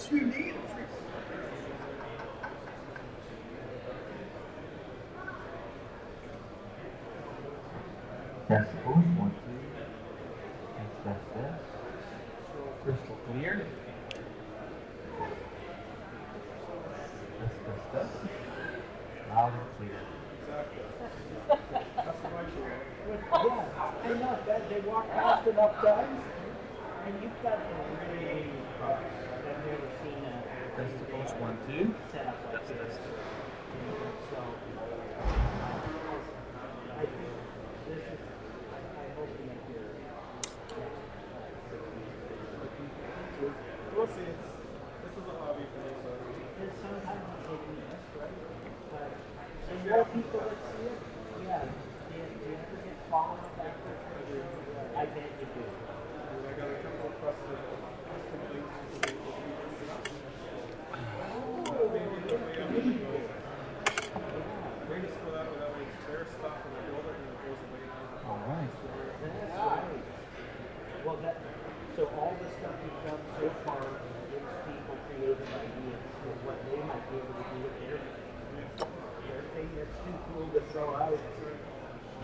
You need a free. Decibels, 1, 2. Test. Crystal clear. Test. Loud and clear. Exactly. That's the right way. Yeah, I know that they walk past enough times, and you've got the really I've never seen a Decibels, 1, 2. setup like this. Test. So I think this is. I hope to make your next 6 weeks. We'll see. This is a hobby for me, so. And sometimes it's taking this, right? But and more people that see it, yeah. Do you ever get followed up that quickly? I bet you do. I got a couple of custom things to do. Way to split up without any spare stuff and I build it and it goes away. All right. That's right. Well, so all the stuff you've done so far gives people creative ideas of what they might be able to do with their thing that's too cool to throw out,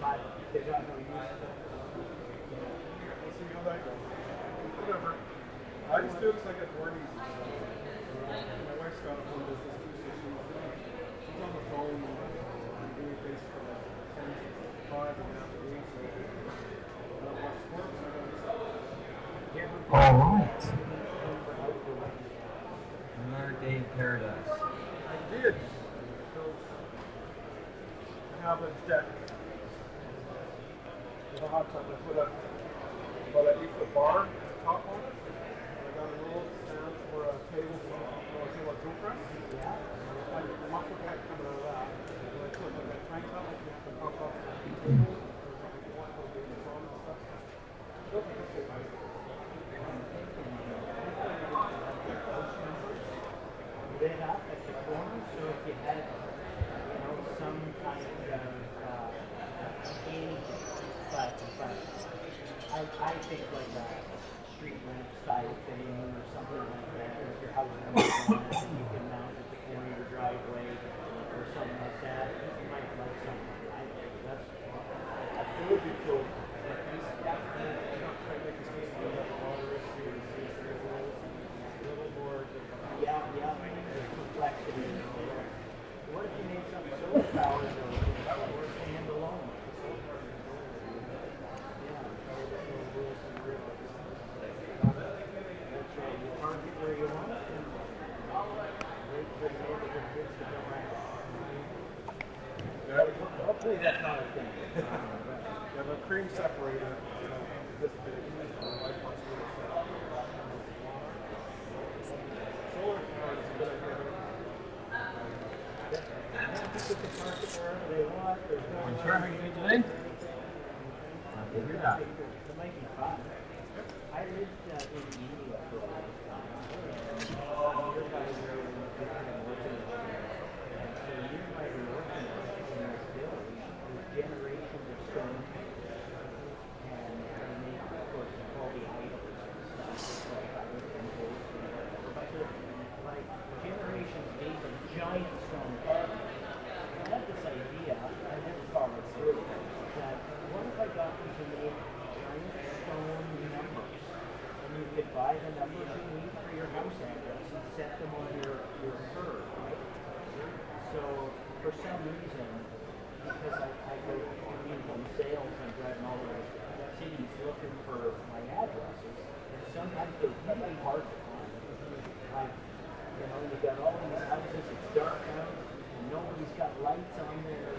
but they got no use for it. We'll see how that goes. Whatever. I just do it because I get bored easy. My wife's got a home business too, so she's on the phone and doing things for like 10 to 5 in the afternoon, so I don't watch sports, I don't just All right. Another day in paradise. I did. I have a deck with a hot tub. I put about an 8-foot bar top on it. And I got a little stand for a table drill press. Yeah. I have a muscle pack coming out of that. And I put like a crank up, like you have to pop up the table. There's like a one for the phone and stuff. Look at this thing. Lit up at the corner, so if you had, some kind of anything, but I think like a street lamp style thing or something like that, or if your house is on it and you can mount at the corner of your driveway or something like that, you might like something like that. It would be cool. Yeah, there's complexity. What if you made something solar powered that would stand alone? Yeah, that's right. You park it where you want it and wait for the neighborhood kids to come around. Hopefully that's not a thing. You have a cream separator, this big. My wife wants to do it. Solar powered is a good idea. People can park it wherever they want. Are you sure how you doing today? I'll figure it out. It might be fun. I lived in India for a long time. Nearby where we were working. And so nearby we were working in this village, there's generations of stone. And they make, of course, all the idols and stuff, like other temples and whatever. But like generations made a giant stone carving. I had this idea, I never followed through, that what if I got them to make giant stone numbers, and you could buy the numbers you need for your house address and set them on your curb, right? So for some reason, because I go home sales and driving all over the cities looking for my addresses, and sometimes they're really hard to find. Like, you got all these houses, it's dark out, and nobody's got lights on their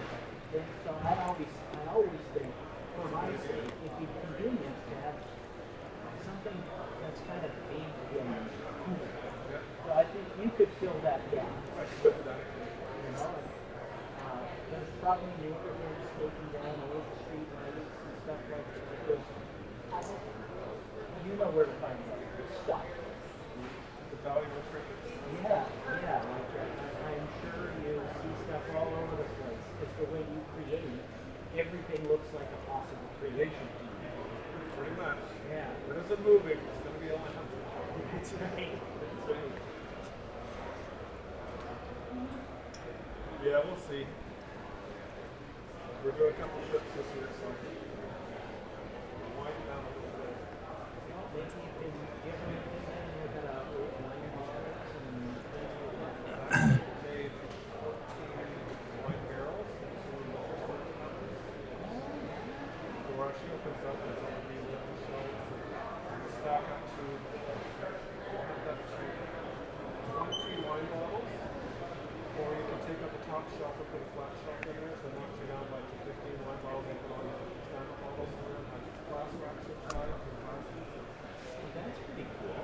thing. So I always think, for my sake, it'd be convenient to have something that's kind of big and cool. So I think you could fill that gap. There's probably neighborhoods taking down old street lights and stuff like that. Because you know where to find that stuff. The value of trinkets. Yeah. Like, I'm sure you see stuff all over the place. It's the way you create. Everything looks like a possible creation. Pretty much. Yeah. If it isn't moving, it's going to be a lamp. That's right. see. We're doing a couple trips this year, so wind down a little bit. Maybe you can give them a look at a wine bottles and Made 14 wine barrels, and so the Russian opens up and some of these little shelves and stack up to, we'll have that to 20 wine bottles, or you can take out the top shelf and put a flat shelf in there, so it knocks you down by 15 wine bottles and put on standard bottles in there, and glass racks inside and glasses. that's pretty cool.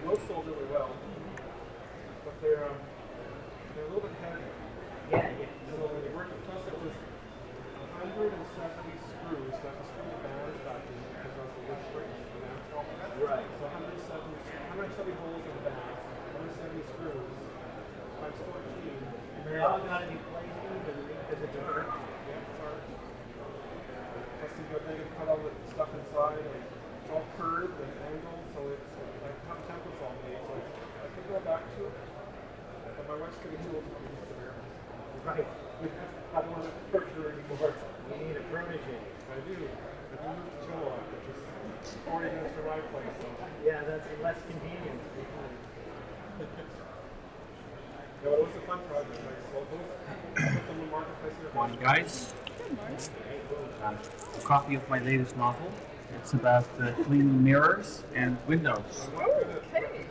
Those sold really well, but they're a little bit heavy. Yeah, yeah. So when you work it, plus it was 170 screws, so I have to screw the bands back in because that's the wood strings for the dance hall. Right. So 170 holes in the bands, 170 screws, times 14. And they all got to be placed because it's a hurt. Yeah, it's hard. Plus you got to cut all the stuff inside, and it's all curved and angled, so it's like how the templates all made. So I could go back to it, but my wife's getting too old to do this. Right. I don't want to torture her anymore. You need a protege. I do. I do move to Chilliwack, which is 40 minutes from my place, so. Yeah, that's less convenient. Yeah, but it was a fun project. I sold those. I put them in the marketplace here. Morning, guys. A copy of my latest novel. It's about cleaning mirrors and windows. Okay.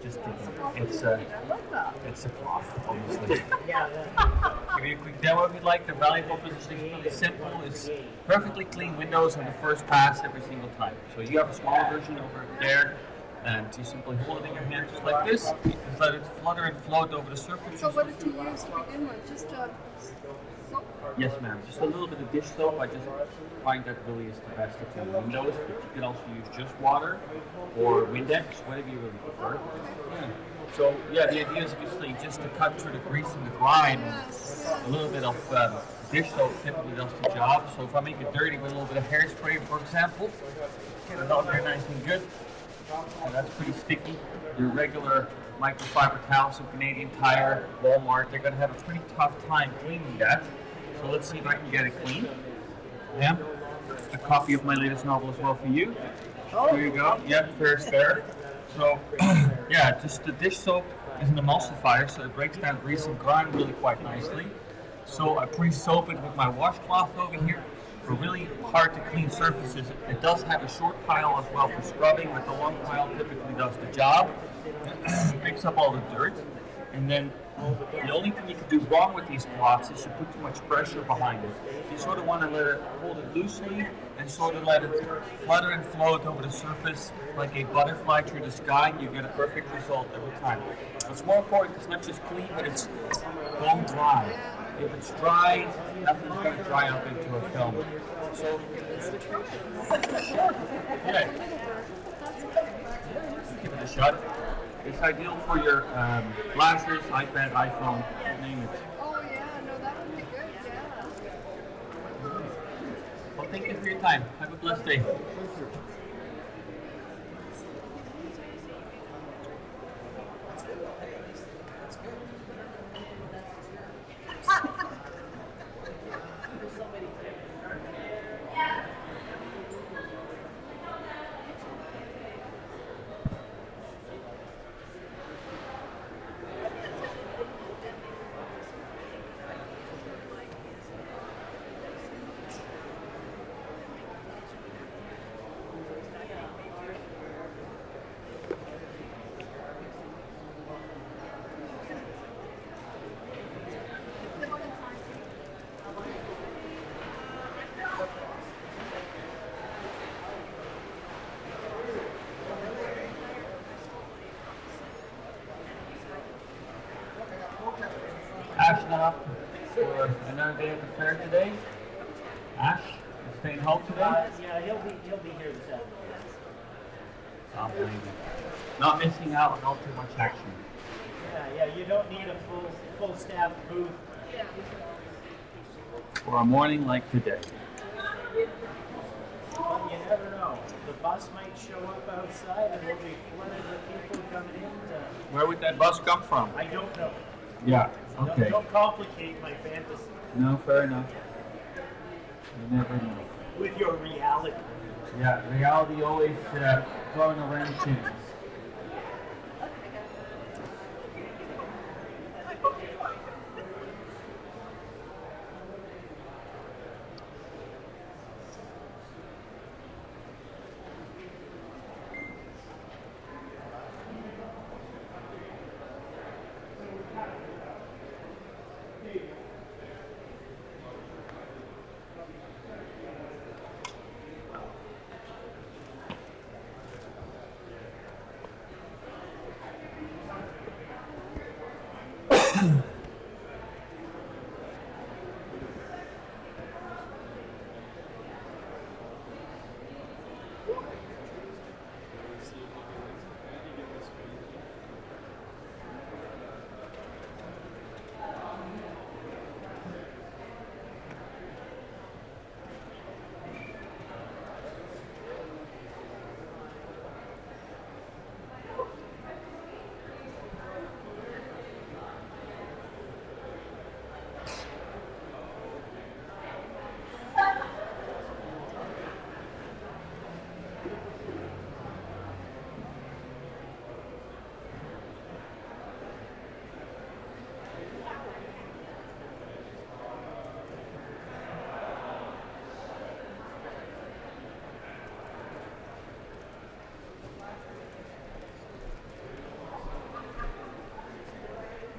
Just kidding. It's I love that. it's a cloth, obviously. Yeah, that, Give you a quick demo if you'd like. The value proposition is really simple. It's perfectly clean windows on the first pass every single time. So you have a smaller version over there, and you simply hold it in your hand just like this, and let it flutter and float over the surface. So what did you use to begin with? Just soap? Yes, ma'am. Just a little bit of dish soap. I just find that really is the best to clean windows. But you can also use just water or Windex, whatever you really prefer. Yeah. So yeah, the idea is obviously just to cut through the grease and the grime. Yes. A little bit of dish soap typically does the job. So if I make it dirty with a little bit of hairspray, for example, get it all very nice and good. And that's pretty sticky. Your regular microfiber towels from Canadian Tire, Walmart, they're going to have a pretty tough time cleaning that. So let's see if I can get it clean. Yeah. A copy of my latest novel as well for you. There you go. Yeah, fair is fair. So, yeah, just the dish soap is an emulsifier, so it breaks down grease and grime really quite nicely. So I pre-soap it with my washcloth over here. For really hard to clean surfaces, it does have a short pile as well for scrubbing, but the long pile typically does the job. Picks up all the dirt. And then the only thing you can do wrong with these cloths is you put too much pressure behind it. You sort of want to let it hold it loosely and sort of let it flutter and float over the surface like a butterfly through the sky. You get a perfect result every time. What's more important is not just clean, but it's bone dry. If it's dry, nothing's going to dry up into a film. So, yeah, give it a shot. It's ideal for your glasses, iPad, iPhone, you name it. Oh yeah, no, that would be good, yeah. Well, thank you for your time. Have a blessed day. Ash not up for another day at the fair today. Ash, you staying home today? yeah, he'll be here this afternoon. Oh, maybe. Not missing out on all too much action. Yeah, you don't need a full staff booth. For a morning like today. But you never know. The bus might show up outside and we'll be flooded with people coming in to Where would that bus come from? I don't know. Yeah. Okay. Don't complicate my fantasy No, fair enough. You never know. with your reality. Yeah, reality always throwing around things.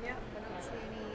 Yeah, I don't see any.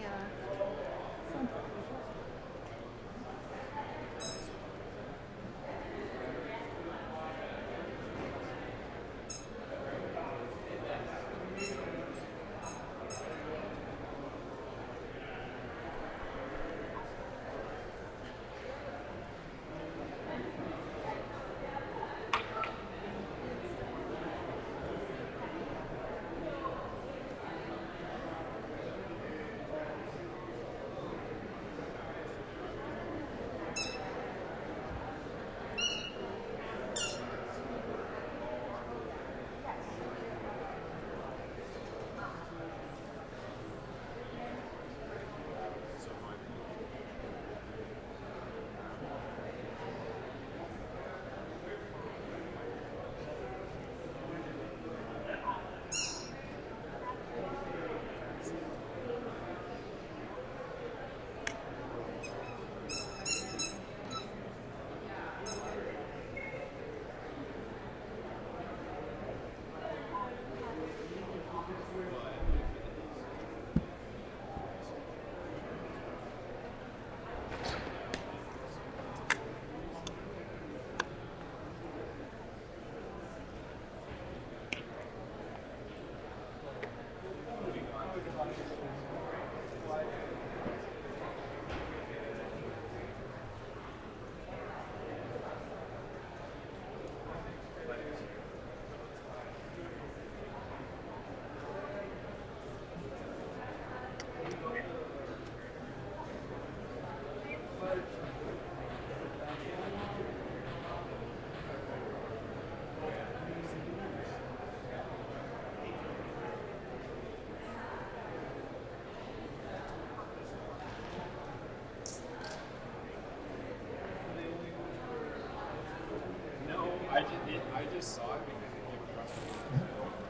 I just saw it because it came across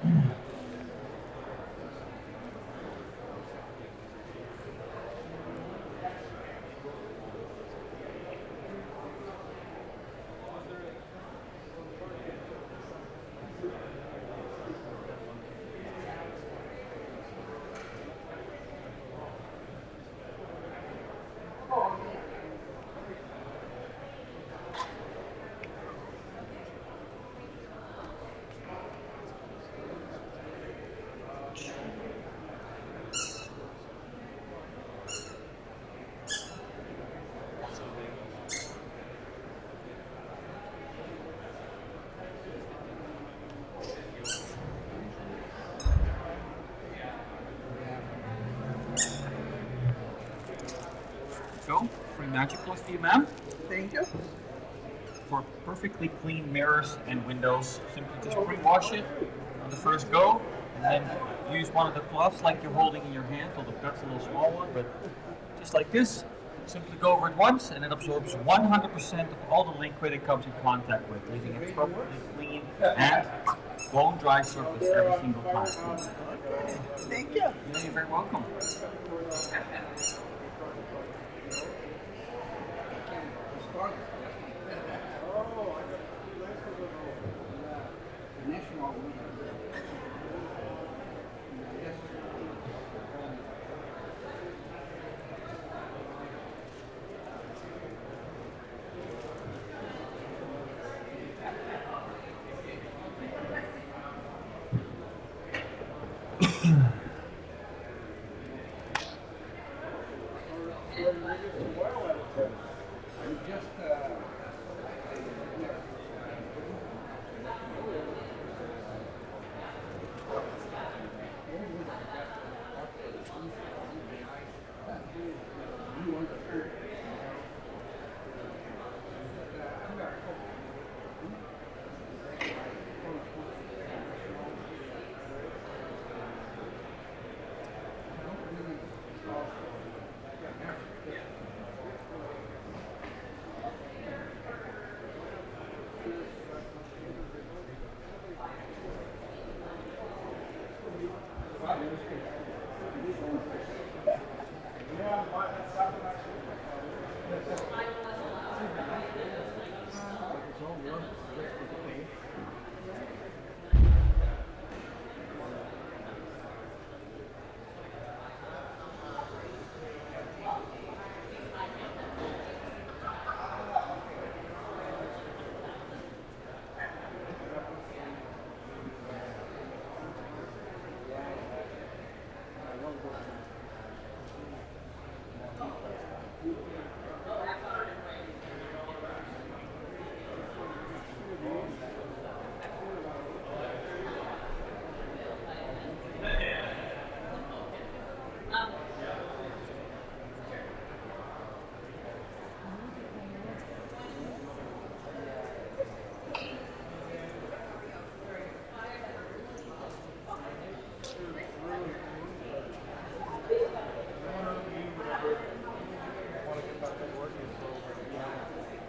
the Go. Free magic plus to you, ma'am. Thank you. for perfectly clean mirrors and windows. Simply just pre-wash it on the first go, and then use one of the cloths like you're holding in your hand, although that's a little small one, but just like this. Simply go over it once, and it absorbs 100% of all the liquid it comes in contact with, leaving it perfectly clean and bone dry surface every single time. Thank you. Yeah, you're very welcome.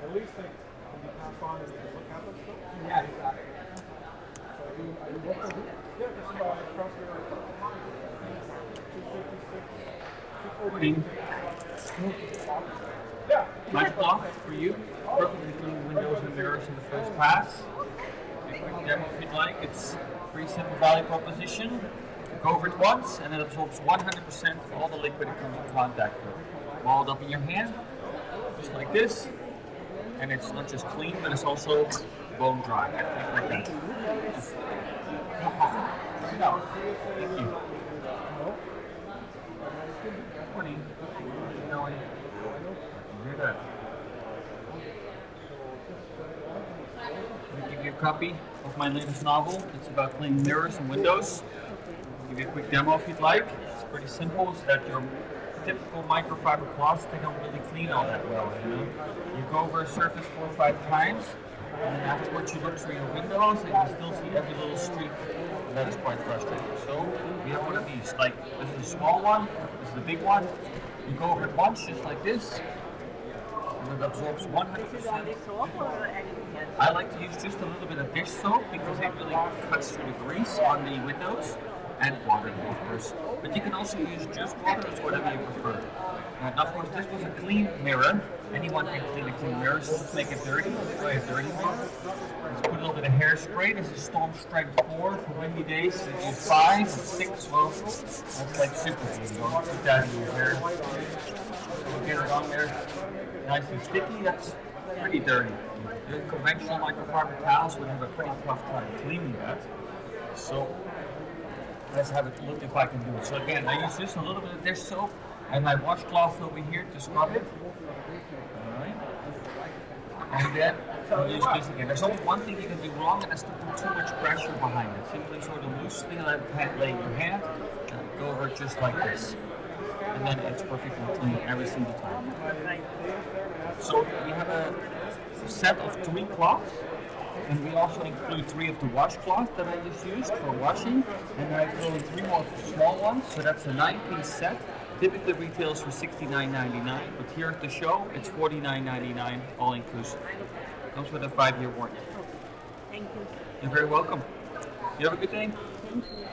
At least they can be passed on and you can look at them still. Yeah, exactly. So are you local here? Yeah, just across the road. 256, 240. Yeah. Nice cloth for you. Perfectly clean windows and mirrors in the first pass. A quick demo if you'd like. It's a pretty simple value proposition. Go over it once, and it absorbs 100% of all the liquid it comes in contact with. Balled up in your hand, just like this. And it's not just clean, but it's also bone dry. Like that. No. Thank you. Good morning. Good morning. Hear that? I'll give you a copy of my latest novel. It's about cleaning mirrors and windows. I'll give you a quick demo if you'd like. It's pretty simple. It's that your typical microfiber cloths, they don't really clean all that well, you know. You go over a surface 4 or 5 times, and then afterwards you look through your windows and you still see every little streak, and that is quite frustrating. So we have one of these, like this is a small one, this is the big one. You go over it once, just like this, and it absorbs 100%. I like to use just a little bit of dish soap because it really cuts through the grease on the windows. And water, of course. But you can also use just water, it's whatever you prefer. Now, of course, this was a clean mirror. Anyone can clean a clean mirror, so let's make it dirty. Let's try a dirty one. Let's put a little bit of hairspray. This is Storm Strength 4 for windy days. If you use 5 and 6, well, that's like super glue. You don't put that in your hair. So get it on there. Nice and sticky, that's pretty dirty. The conventional microfiber towels would have a pretty tough time cleaning that. So let's have it look if I can do it. So again, I use just a little bit of dish soap and my washcloth over here to scrub it. Alright. And then we'll use this again. There's only one thing you can do wrong, and that's to put too much pressure behind it. Simply sort of loosely let it lay in your hand and go over it just like this. And then it's perfectly clean every single time. So we have a set of 3 cloths. And we also include 3 of the washcloths that I just used for washing. And I throw in 3 more small ones, so that's a 9-piece set. Typically retails for $69.99, but here at the show, it's $49.99, all inclusive. Comes with a 5-year warranty. Thank you. You're very welcome. You have a good day. Thank you.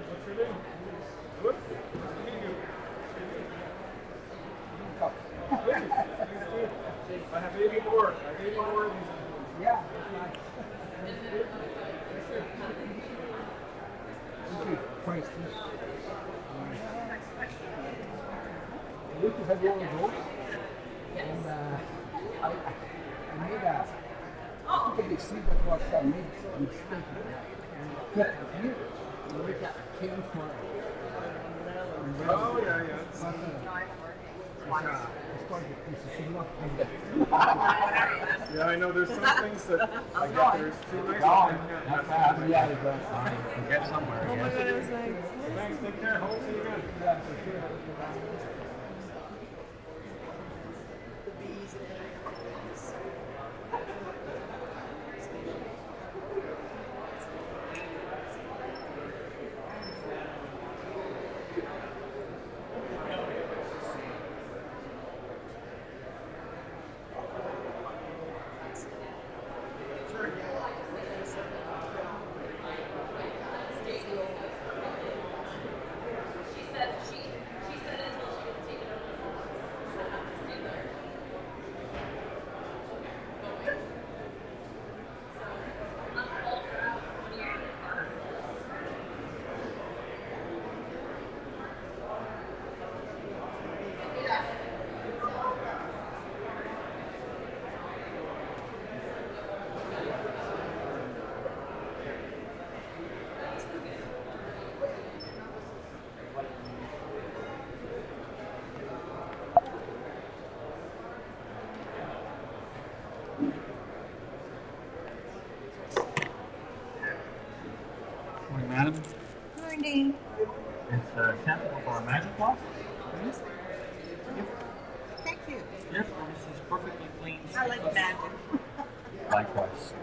What's your name? Good. Nice to meet you. I have 80 more. I have 80 more of these. Yeah. Price. I used to have one of those, and I made a. I think they see that was a mistake. And cut it here, and make a cane for it. Oh, yeah, yeah. Yeah, I know. There's some things that I get. There's too nice. Not bad. Yeah, exactly. We'll get somewhere, Oh I my guess. god, I was like, Thanks. Take care. Hope see you again. Yeah, for sure. Morning, madam. Morning. It's a sample of our magic cloth. Thank you. Yep, this is perfectly clean. I like magic. Likewise.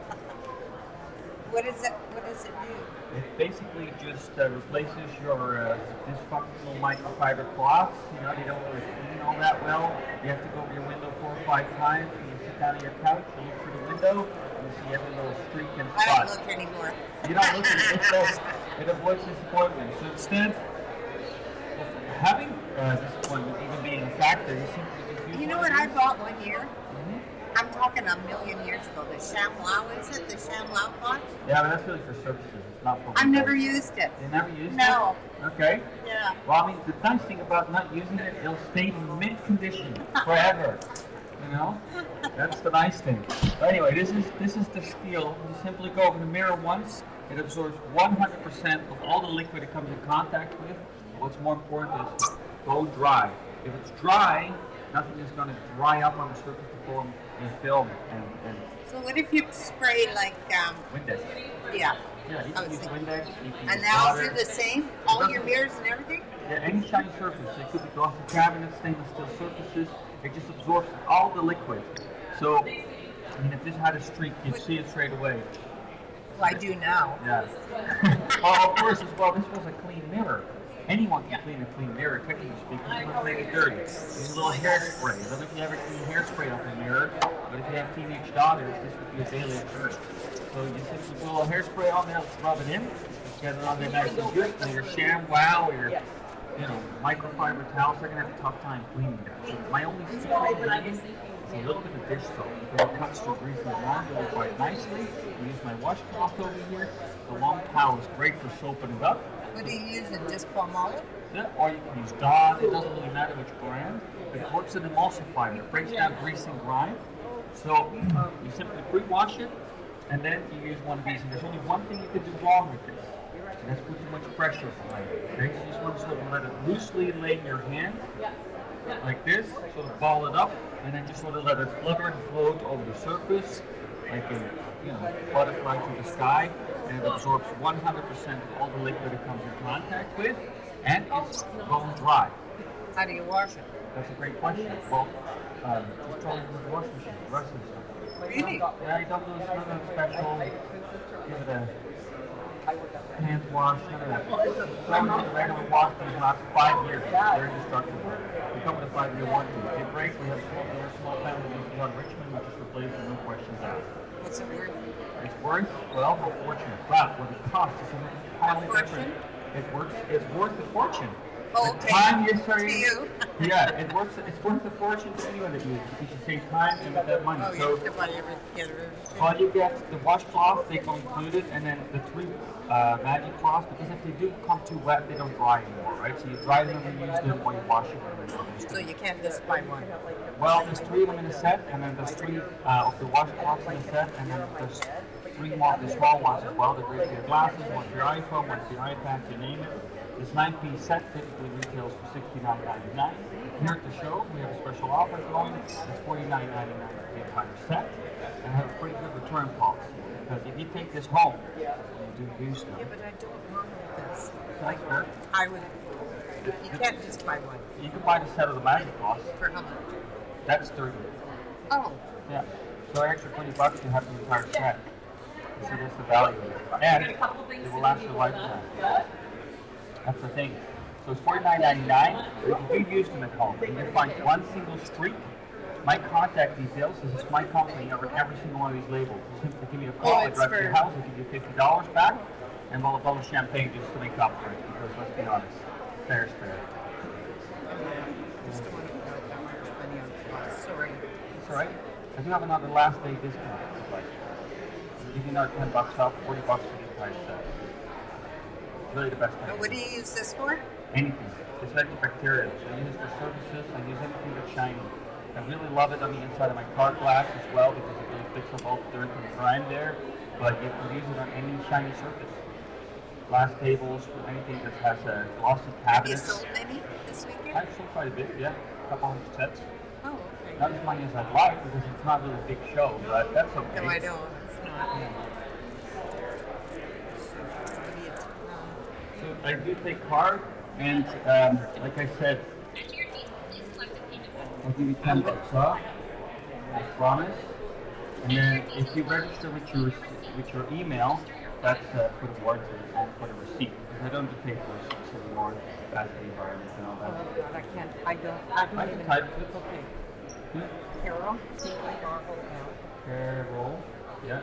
What does it do? It basically just replaces your dysfunctional microfiber cloths. You know, they don't really clean all that well. You have to go over your window 4 or 5 times. And you sit down on your couch, you look through the window, and you see every little streak and I spot. don't look anymore. You don't look at it. It avoids disappointment. So instead of having disappointment even being a factor, you simply just use You know one what of I these. bought one year? I'm talking a million years ago. The ShamWow, is it? The ShamWow pot? Yeah, but that's really for surfaces. It's not for I've windows. never used it. You never used No. it? Okay. Yeah. Well, I mean, the nice thing about not using it, it'll stay in mint condition forever. You know, that's the nice thing. But anyway, this is the steal. You simply go over the mirror once. It absorbs 100% of all the liquid it comes in contact with. What's more important is go dry. If it's dry, nothing is going to dry up on the surface to form a film and So what if you spray like, Windex. yeah. Yeah, you I can was use thinking- Windex. You can And use they'll water. do the same? All your mirrors and everything? Yeah, any shiny surface. It could be glossy cabinets, stainless steel surfaces. It just absorbs all the liquid. So, I mean, if this had a streak, you'd see it straight away. Well, I do now. Yes. Oh, of course, as well, this was a clean mirror. Anyone can clean a clean mirror, technically speaking. You must make it dirty. Use a little hairspray. I don't know if you ever clean hairspray off a mirror, but if you have teenage daughters, this would be a daily occurrence. So you simply put a little hairspray on there, let's rub it in, get it on there nice and good. And your ShamWow or your, microfiber towels, they're gonna have a tough time cleaning that. So my only secret ingredient is a little bit of dish soap. Because it cuts through grease and laundry quite nicely. I use my washcloth over here. The long towel is great for soaping it up. What do you use? Just palm olive? Yeah, or you can use Dawn. It doesn't really matter which brand. But it works as an emulsifier. It breaks down grease and grime. So you simply pre-wash it, and then you use one of these. And there's only one thing you could do wrong with this, and that's put too much pressure on it. Okay, so you just want to sort of let it loosely lay in your hand, like this. Sort of ball it up, and then just sort of let it flutter and float over the surface, like a butterfly to the sky. And it absorbs 100% of all the liquid it comes in contact with, and it's bone dry. How do you wash it? That's a great question. Well, just throw it in the washing machine. The rest of the stuff. Really? Yeah, you don't do nothing special. Give it a hand wash, none of that. Some of the regular wash these last 5 years. They're destructible. We come with a 5-year warranty. If they break, we have a small family business on Richmond, which is replaced, no questions asked. What's it worth? It's worth, well, a fortune. But what it costs is something entirely different. It's worth a fortune. Oh, The okay. time you To you. yeah, it's worth a fortune to anyone that you should save time and that money. Oh, you So have to buy everything. well, you get the washcloth, they go included, and then the 3 magic cloths, because if they do come too wet, they don't dry anymore, right? So you dry them and use them, or you wash them and you use So them. you can't just buy one. Well, there's 3 of them in a set, and then there's 3 of the washcloths in a set, and then there's 3 more, the small ones as well. They're great for your glasses, one for your iPhone, one for your iPad, you name it. This 9-piece set typically retails for $69.99. Here at the show, we have a special offer going. It's $49.99 for the entire set, and have a pretty good return policy. Because if you take this home, and you do use them. Yeah, but I don't want this. That's fair. I would. You can't just buy one. You can buy the set of the magic cloths. For how much? That's 30. Oh, Yeah. So an extra $20 you have the entire set. You see, that's the value of it. And it will last your lifetime. That's the thing. So it's $49.99. If you use them at home and you find one single streak, my contact details, this is my company over every single one of these labels. You simply give me a call, I it's drive to your for- house, I give you $50 back, and we'll have a bottle of champagne just to make up for it. Because let's be honest, fair is fair. just don't want to put that much money on clothes. Sorry. It's alright. I do have another last day discount. It's like, I'll give you another $10 off, $40 for the entire set. Really the best thing. What do you use this for? Anything. It's antibacterial. So I use it for surfaces. I use anything that's shiny. I really love it on the inside of my car glass as well because it really picks up all the dirt and grime there. But you can use it on any shiny surface. Glass tables, anything that has a glossy Have you cabinets. sold many this weekend? I've sold quite a bit, yeah. A couple hundred sets. Oh, okay. Not as many as I'd like because it's not really a big show, but that's okay. No, I don't. It's not. So I do take card, and like I said, I'll give you $10 off. I promise. And then if you register with your email, that's for the warranty and for the receipt. Because I don't do paper receipts anymore. That's the environment and all that. Oh, God, I can't. I don't I can even. type it. It's okay. Carol, C-A-R-O-L, Carol. Yeah.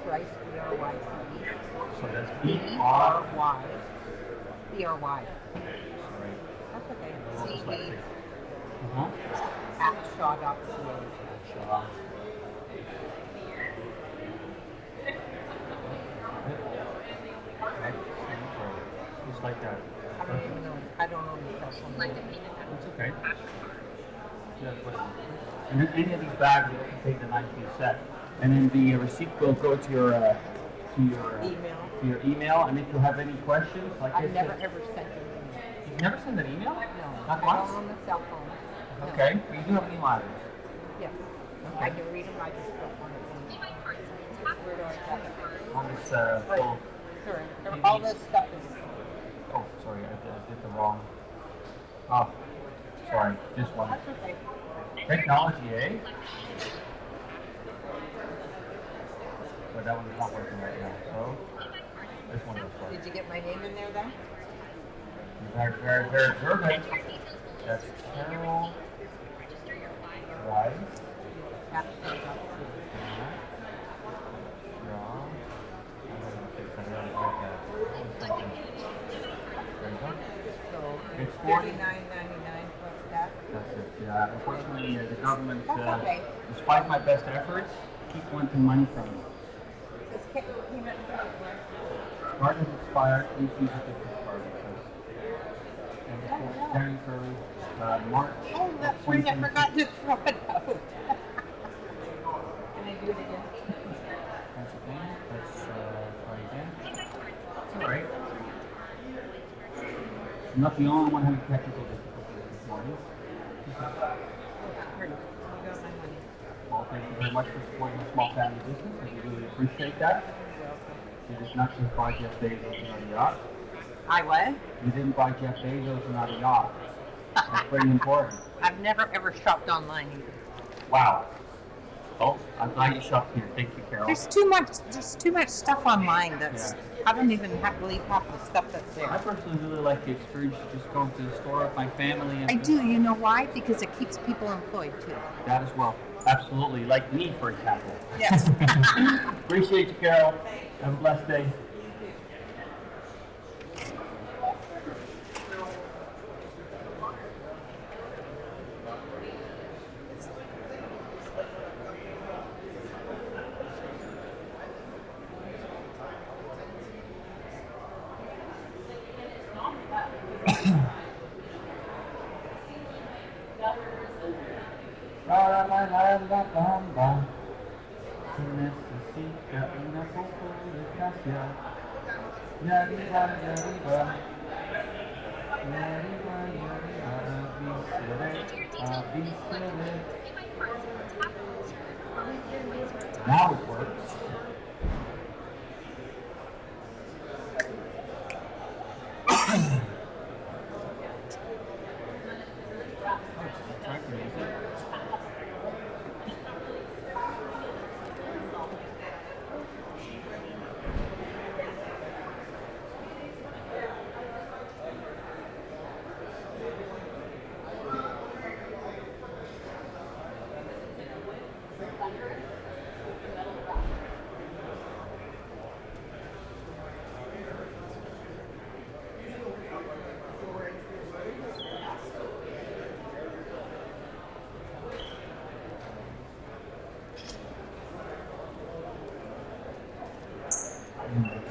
Price, B-R-Y-C-E, So that's B-R-Y, B-R-Y. Sorry. That's okay. A little C-E dyslexic. Uh-huh. at shaw.ca. Shaw. Just like that. I don't even know. I don't know the cell phone. It's okay. Yeah, but- and then any of these bags, you can take the 9-piece set, and then the receipt will go to your Email. to your email. And if you have any questions, like I I've never said, ever sent an email. you've never sent an email? No. Not I once. don't on the cell phone. No. Okay, but you do have an email address. Yes. I can read them. I just don't want to. Where do I check it? On this Right. full. Sorry. All this stuff is. Oh, sorry, I did the wrong. Oh, sorry, just one. That's okay. Technology, eh? But that one's not working right now, so this one is working. Did you get my name in there then? Very, very, very good. That's Carol Rice. At shaw.ca. Wrong. I'm gonna fix that really quick. There you go. So It's it's 40. $39.99 plus that. That's it. Yeah, unfortunately, the government, That's okay. despite my best efforts, keep wanting money from me. This peanut butter. Card has expired. Please use it if expired. And before January, March. Oh, that's right. I forgot to throw it out. Can I do it again? Once again, let's try again. It's alright. I'm not the only one having technical difficulties this morning. Pardon. You got my money. Well, thank you very much for supporting a small family business. I really appreciate that. You did not just buy Jeff Bezos on a yacht. I what? You didn't buy Jeff Bezos on a yacht. That's very important. I've never ever shopped online either. Wow. Oh, I'm glad you shopped here. Thank you, Carol. There's too much stuff online that's I don't even have to believe half the stuff that's I there. personally really like the experience of just going to the store with my family. And I do, you know why? Because it keeps people employed too. that as well. Absolutely. Like me, for example. Yes. Appreciate you, Carol. Have a blessed day. Necesita una poco de gracia. Yariba, yariba. Yariba, yariba, avisere. Now it works.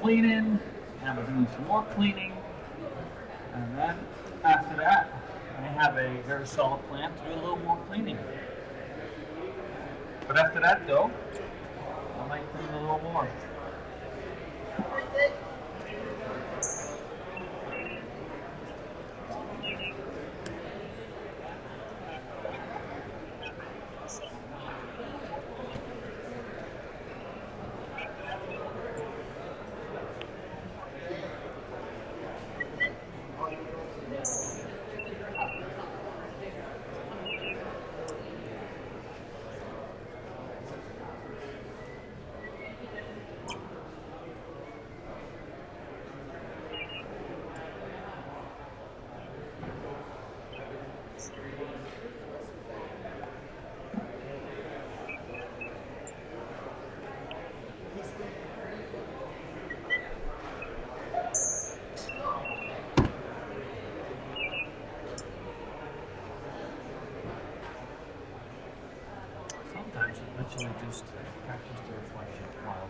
Cleaning, and we're doing some more cleaning, and then after that, I have a very solid plan to do a little more cleaning. But after that, though, I might clean a little more. Sometimes it literally just captures the reflection. Wow.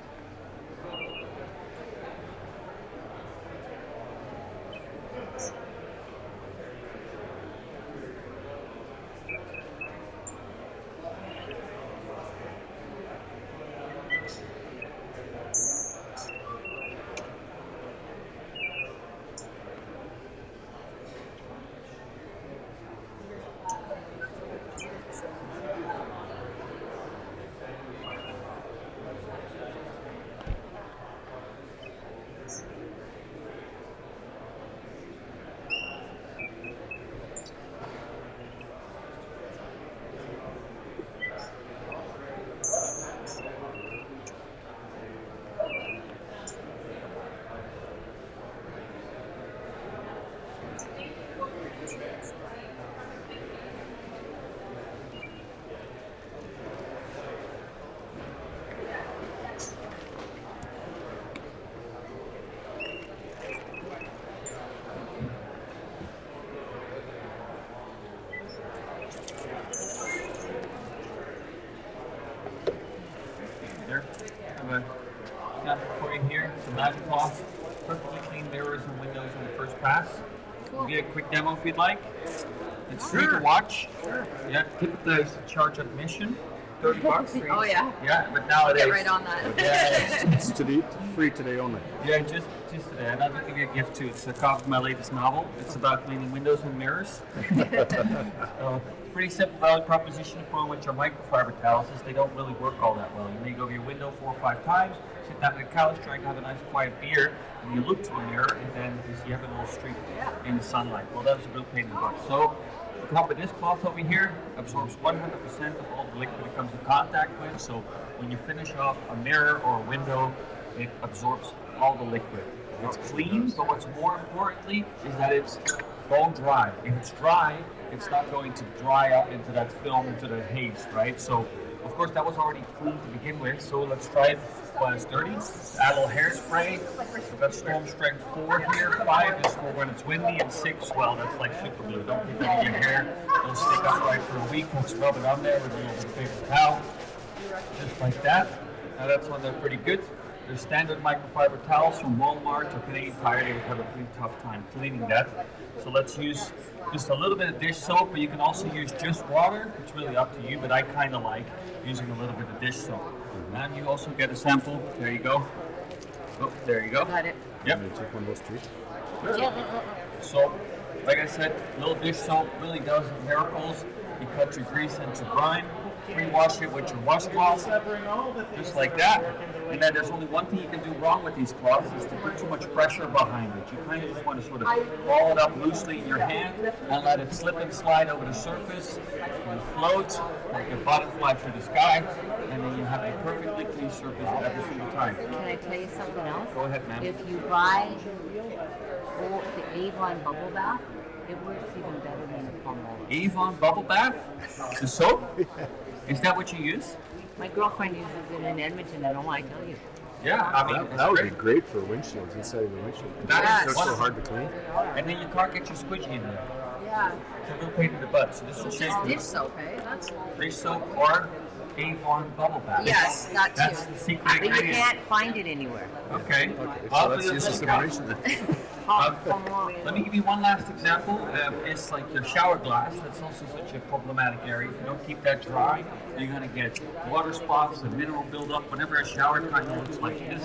There, have a snap for you here. It's a magic cloth, perfectly clean mirrors and windows on the first pass. We'll get a quick demo if you'd like. It's free to watch. Yeah, typically I used to charge admission, $30. Oh yeah. Yeah, but nowadays. Get right on that. Yeah, It's free today only. yeah, just today. And I'll give you a gift too. It's a copy of my latest novel. It's about cleaning windows and mirrors. So, pretty simple value proposition upon which our microfiber towels is they don't really work all that well. You may go over your window 4 or 5 times, sit down on the couch, trying to have a nice quiet beer, and you look to a mirror, and then you see you have a little streak in the sunlight. Well, that was a real pain in the butt. So come with this cloth over here, absorbs 100% of all the liquid it comes in contact with. So when you finish off a mirror or a window, it absorbs all the liquid. It's clean, but what's more importantly is that it's bone dry. If it's dry, it's not going to dry up into that film, into the haze, right? So, of course, that was already clean to begin with. So let's try it while it's dirty. Add a little hairspray. We've got storm strength 4 here. 5 is for when it's windy, and 6, well, that's like super glue. Don't keep it in your hair. It'll stick upright for a week. Let's rub it on there with a little bit of paper towel, just like that. Now that's on there pretty good. There's standard microfiber towels from Walmart or Canadian Tire. They would have a pretty tough time cleaning that. So let's use just a little bit of dish soap, but you can also use just water. It's really up to you, but I kind of like using a little bit of dish soap. And you also get a sample. There you go. Oh, there you go. Got it. Yep. You take one of those too. So, like I said, little dish soap really does miracles. You cut your grease into brine, pre-wash it with your washcloth, just like that. And then there's only one thing you can do wrong with these cloths is to put too much pressure behind it. You kind of just want to sort of ball it up loosely in your hand and let it slip and slide over the surface and float like a butterfly through the sky. And then you have a perfectly clean surface every single time. Can I tell you something else? Go ahead, ma'am. If you buy the Avon bubble bath, it works even better than the foam roller. Avon Bubble Bath? The soap? Is that what you use? My girlfriend uses it in Edmonton, and I tell you. Yeah, I mean, That would be great. great for windshields inside of the windshield. That Yes. is It's so wonderful. hard to clean. And then you can't get your squidgy in there. Yeah. It's a little pain in the butt. So this is Just shampoo, dish soap, eh? That's dish soap, or Avon Bubble Bath. yes, that too. That's the secret But you ingredient. can't find it anywhere. Okay. So I'll let's do use this this now. information then. Let me give you one last example. It's like your shower glass. That's also such a problematic area. If you don't keep that dry, you're going to get water spots and mineral buildup. Whenever a shower kind of looks like this,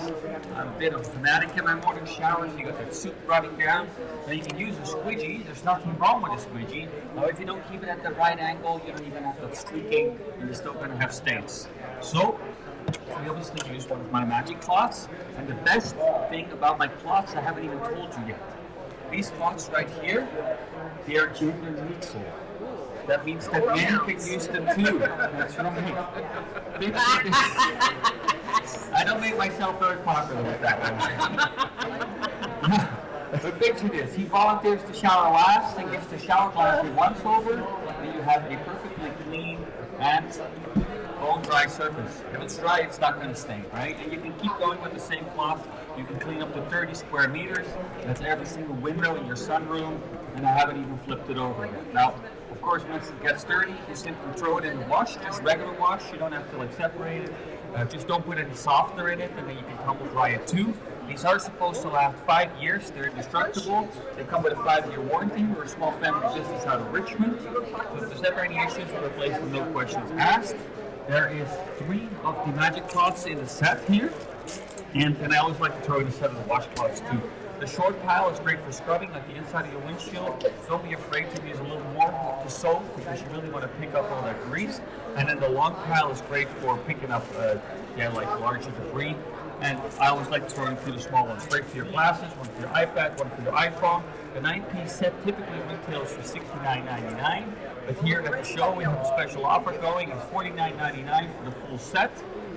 I'm a bit of a fanatic in my morning showers. You got that soup running down. Now you can use a squeegee. There's nothing wrong with a squeegee. Now if you don't keep it at the right angle, you don't even have that streaking, and you're still going to have stains. So we obviously use one of my magic cloths, and the best thing about my cloths I haven't even told you yet. These cloths right here, they are gender neutral. That means that men can use them too. That's right. I don't make myself very popular with that one. But picture this, he volunteers to shower last and gets the shower glass once over, and you have a perfectly clean and bone dry surface. If it's dry, it's not going to stain, right? And you can keep going with the same cloth. You can clean up to 30 square meters. That's every single window in your sunroom, and I haven't even flipped it over yet. Now, of course, once it gets dirty, you simply throw it in the wash, just regular wash. You don't have to like separate it. Just don't put any softener in it, and then you can tumble dry it too. These are supposed to last 5 years. They're indestructible. They come with a 5-year warranty. We're a small family business out of Richmond. So if there's ever any issues, we'll replace them, no questions asked. There is 3 of the magic cloths in the set here. And I always like to throw in a set of the washcloths too. The short pile is great for scrubbing, like the inside of your windshield. Don't be afraid to use a little more of the soap because you really want to pick up all that grease. And then the long pile is great for picking up, like larger debris. And I always like to throw in through the small ones. Great for your glasses, one for your iPad, one for your iPhone. The 9-piece set typically retails for $69.99. But here at the show, we have a special offer going. It's $49.99 for the full set.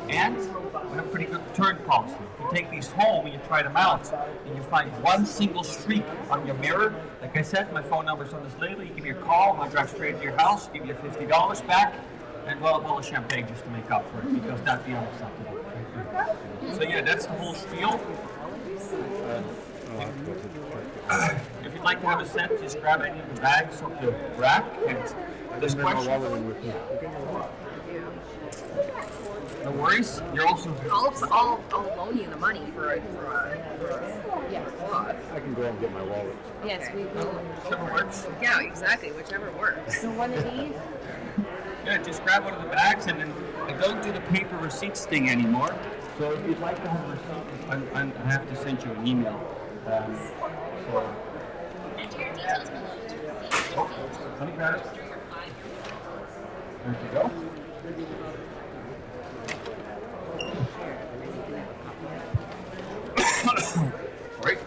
And we have a pretty good return policy. If you take these home and you try them out, and you find one single streak on your mirror, like I said, my phone number's on this label. You give me a call, I'll drive straight to your house, give you $50 back, and well, a bottle of champagne just to make up for it, because that'd be unacceptable. So yeah, that's the whole spiel. If you'd like to have a set, just grab any of the bags off the rack. And this question, no worries. You're also I'll loan you the money for a cloth. I can go and get my wallet. Yes, we will. whichever works. Yeah, exactly. Whichever works. So one of these? Yeah, just grab one of the bags, and then I don't do the paper receipts thing anymore. So if you'd like to have a receipt, I have to send you an email. Enter your details below to receive your Let me grab it. There you go. Great.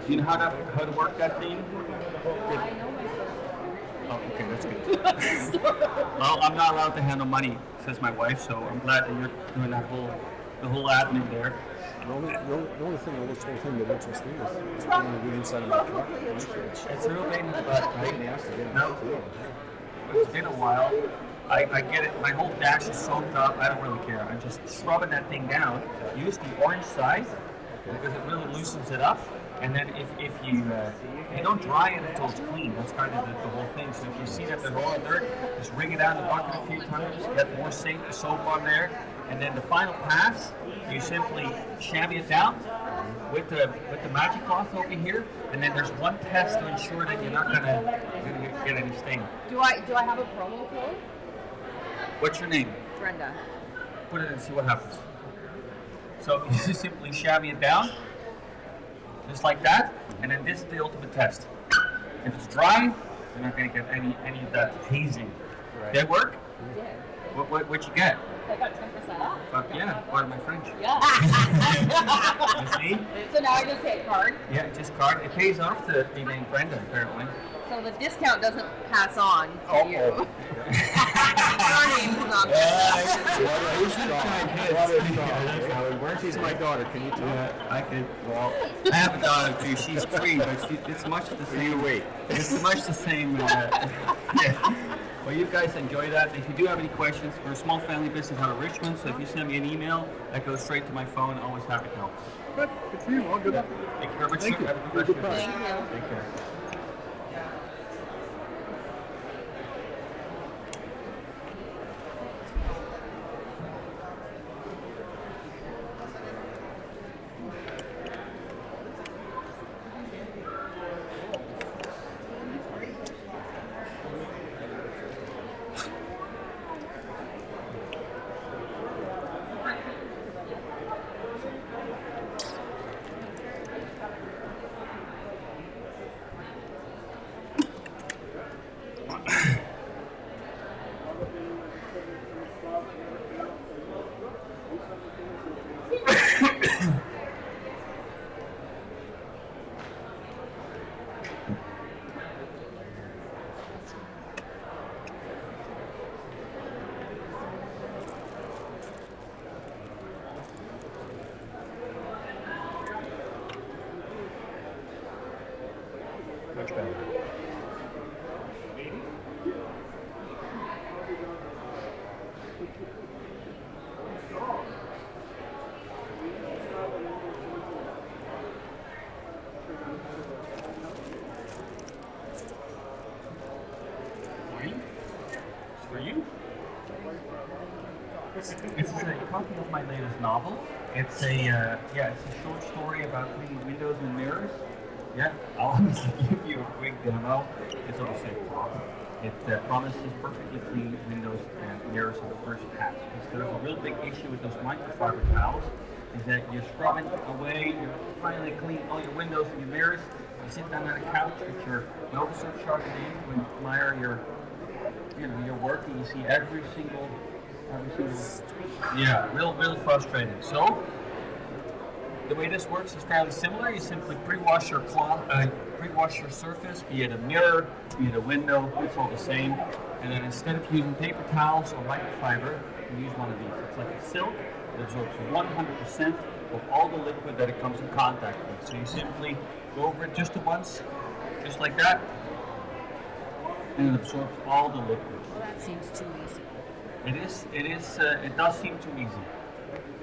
Do you know how to work that thing? I know my Well, I'm not allowed to handle money, says my wife, so I'm glad that you're doing the whole admin there. The only thing on this whole thing that interests me is going to the inside of my truck. It's a real pain in the butt, right? No. It's been a while. I get it. My whole dash is soaked up. I don't really care. I'm just scrubbing that thing down. Use the orange side because it really loosens it up. And then if you don't dry it until it's clean. That's kind of the whole thing. So if you see that there's a lot of dirt, just wring it out of the bucket a few times. Get more soap on there. And then the final pass, you simply chamois it down with the magic cloth over here. And then there's one test to ensure that you're not gonna get any stain. Do I have a promo code? What's your name? Brenda. Put it in and see what happens. So you just simply chamois it down, just like that, and then this is the ultimate test. If it's dry, you're not going to get any of that hazing. Right. Did it work? Yeah. What'd you get? I got 10% off. Yeah, pardon my French. Yeah. You see? So now I just hit card. Yeah, just card. It pays off to be named Brenda, apparently. So the discount doesn't pass on to you. Your name's not She's my daughter. Can you tell? Yeah, I could. Well, I have a daughter too. She's 3, but it's much the same. Wait. It's much the same. Yeah. Well, you guys enjoy that. If you do have any questions, we're a small family business out of Richmond, so if you send me an email, that goes straight to my phone. Always happy to help. Good for you. All good. Thank you very much. Thank you. Have a good rest of your day. Thank you. Take care. Much better. For you? It's a copy of my latest novel. It's a short story about cleaning windows and mirrors. Yeah, I'll obviously give you a quick demo. It's obviously a talk. It promises perfectly clean windows and mirrors on the first pass. Because there's a real big issue with those microfiber towels, is that you're scrubbing away, you're finally cleaning all your windows and your mirrors. You sit down on a couch with your nose so Chardonnay, you admire your work, and you see every single. Yeah, real frustrating. So the way this works is fairly similar. You simply pre-wash your surface, be it a mirror, be it a window, it's all the same. And then instead of using paper towels or microfiber, you use one of these. It's like a silk. It absorbs 100% of all the liquid that it comes in contact with. So you simply go over it just once, just like that, and it absorbs all the liquid. Well, that seems too easy. It does seem too easy.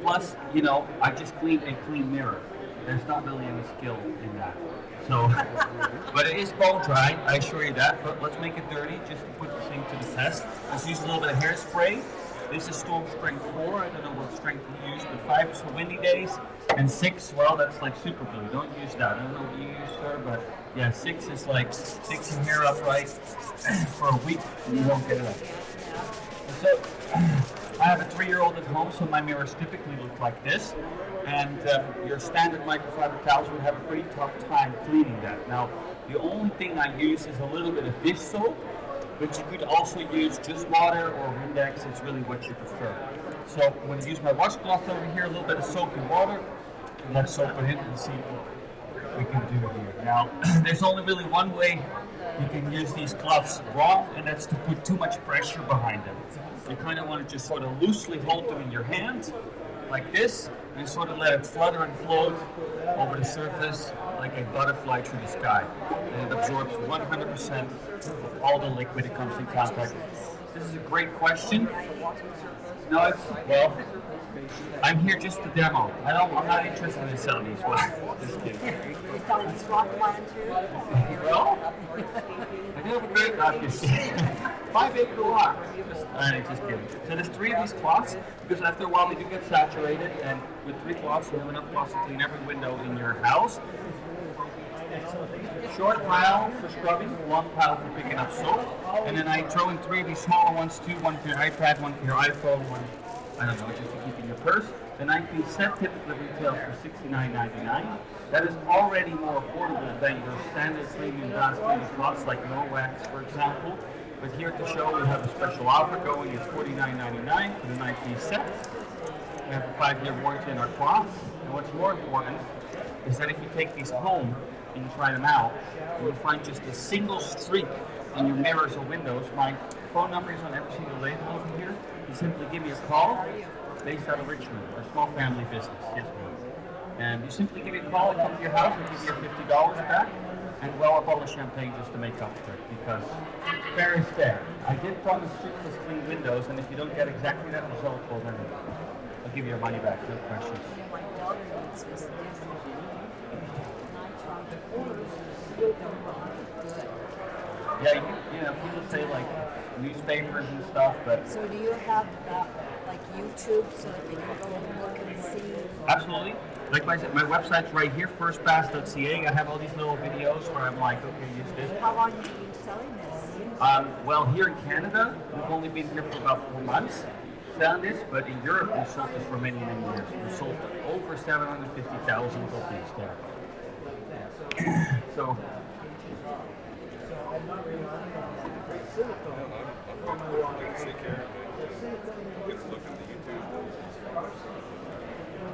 Plus, I just cleaned a clean mirror. There's not really any skill in that. So, but it is bone dry, I assure you that. But let's make it dirty just to put this thing to the test. Let's use a little bit of hairspray. This is storm strength 4. I don't know what strength you use, but 5 is for windy days, and 6, well, that's like super glue. Don't use that. I don't know what you use, sir, but yeah, 6 is like sticks your hair upright for a week, and you won't get it up. So, I have a 3-year-old at home, so my mirrors typically look like this. And your standard microfiber towels would have a pretty tough time cleaning that. Now, the only thing I use is a little bit of dish soap, but you could also use just water or Windex. It's really what you prefer. So I'm going to use my washcloth over here, a little bit of soap and water, and let's soak it in and see what we can do here. Now, there's only really one way You can use these cloths wrong, and that's to put too much pressure behind them. You kind of want to just sort of loosely hold them in your hand, like this, and sort of let it flutter and float over the surface like a butterfly through the sky. And it absorbs 100% of all the liquid it comes in contact. This is a great question. No, it's, well, I'm here just to demo. I'm not interested in selling these ones. Just kidding. You selling swamp land too? Well, I do have a great lot this 5-acre lot. Just kidding. So there's 3 of these cloths, because after a while they do get saturated, and with 3 cloths you have enough cloths to clean every window in your house. Short pile for scrubbing, long pile for picking up soap, and then I throw in 3 of these smaller ones too, one for your iPad, one for your iPhone, one, I don't know, just to keep in your purse. The 9-piece set typically retails for $69.99. That is already more affordable than your standard premium glass cleaning cloths like Norwax, for example. But here at the show we have a special offer going. It's $49.99 for the 9-piece set. We have a 5-year warranty on our cloths. And what's more important is that if you take these home and you try them out, you'll find just a single streak in your mirrors or windows. My phone number is on every single label over here. You simply give me a call. Based out of Richmond, a small family business. Yes, ma'am. And you simply give me a call, I come to your house, and give you your $50 back, and well, a bottle of champagne just to make up for it, because fair is fair. I did promise streakless clean windows, and if you don't get exactly that result, well then I'll give you your money back, no questions. My daughter needs this. And I tried to order it. Yeah, you know, people say like newspapers and stuff, but So do you have like YouTube so that they can go and look and see? absolutely. Like I said, my website's right here, firstpass.ca. I have all these little videos where I'm like, okay, use this. How long have you been selling this? Well, here in Canada, we've only been here for about 4 months selling this, but in Europe, we've sold this for many, many years. We've sold over 750,000 of these there. So,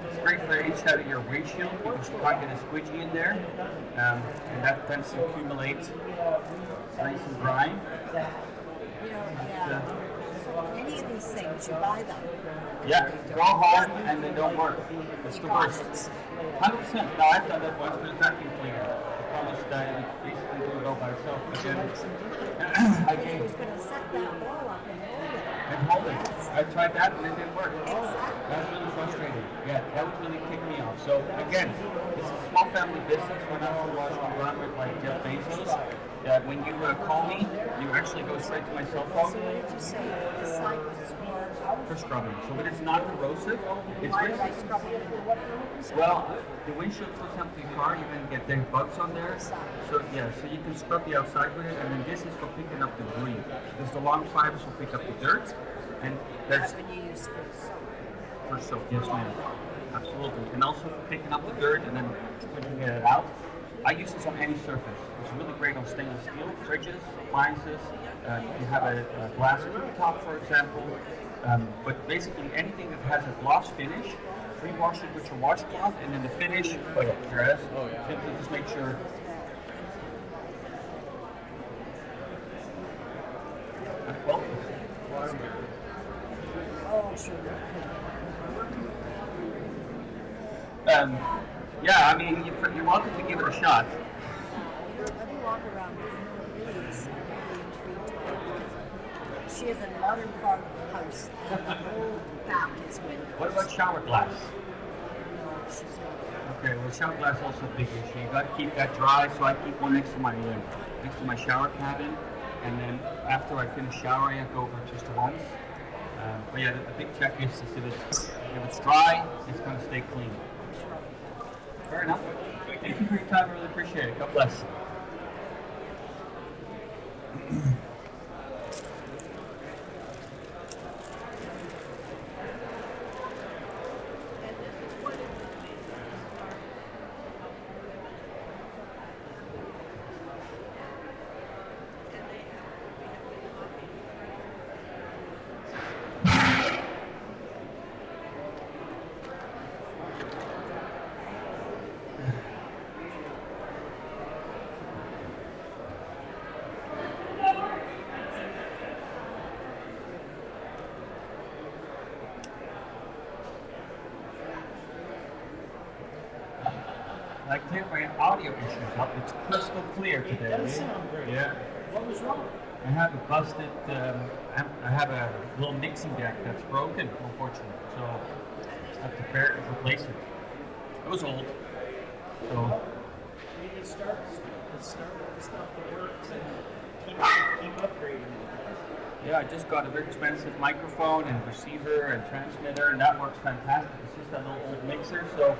it's great for each side of your windshield because you can't get a squidgy in there, and that tends to accumulate nice and dry. You know, yeah. So any of these things, you buy them. Yeah, go hard and they don't work. It's the worst. 100%. Now I've done that once with a vacuum cleaner. I promised I would basically do it all by myself, but then I He gave was going to set that ball up and hold it. and hold it. I tried that and it didn't work. Exactly. That was really frustrating. Yeah, that would really kick me off. So again, it's a small family business. We're not so large conglomerate like Jeff Bezos. When you call me, you actually go straight to my cell phone. So what did you say? The site was For scrubbing. So it is not corrosive. It's why very did I scrub it? For what purpose? well, the windshield, for example, your car, you're going to get dead bugs on there. So yeah, so you can scrub the outside with it, and then this is for picking up the debris. Because the long fibers will pick up the dirt, and there's That's when you use for soap. for soap. Yes, ma'am. Absolutely. And also for picking up the dirt and then squishing it out. I use this on any surface. It's really great on stainless steel, fridges, appliances. If you have a glass cooktop, for example. But basically anything that has a gloss finish, pre-wash it with your washcloth, and then the finish, oh yeah, here it is. Oh yeah. Simply just make sure. Well, Oh, sure. yeah, I mean, you're welcome to give it a shot. Let me walk around with these. I'm really intrigued by it. She has a modern farmhouse, and the whole back is windows. What about shower glass? She's not. Okay, well, shower glass is also a big issue. You got to keep that dry, so I keep one next to my shower cabin, and then after I finish showering, I go over just once. But yeah, the big check is if it's dry, it's going to stay clean. Fair enough. Thank you for your time. I really appreciate it. God bless. I cleared my audio issues up. It's crystal clear It today. does sound great. Yeah. What was wrong? I have a busted, I have a little mixing deck that's broken, unfortunately. So I have to replace it. It was old. So You just start with the stuff that works and keep upgrading it. yeah, I just got a very expensive microphone and receiver and transmitter, and that works fantastic. It's just an old mixer. So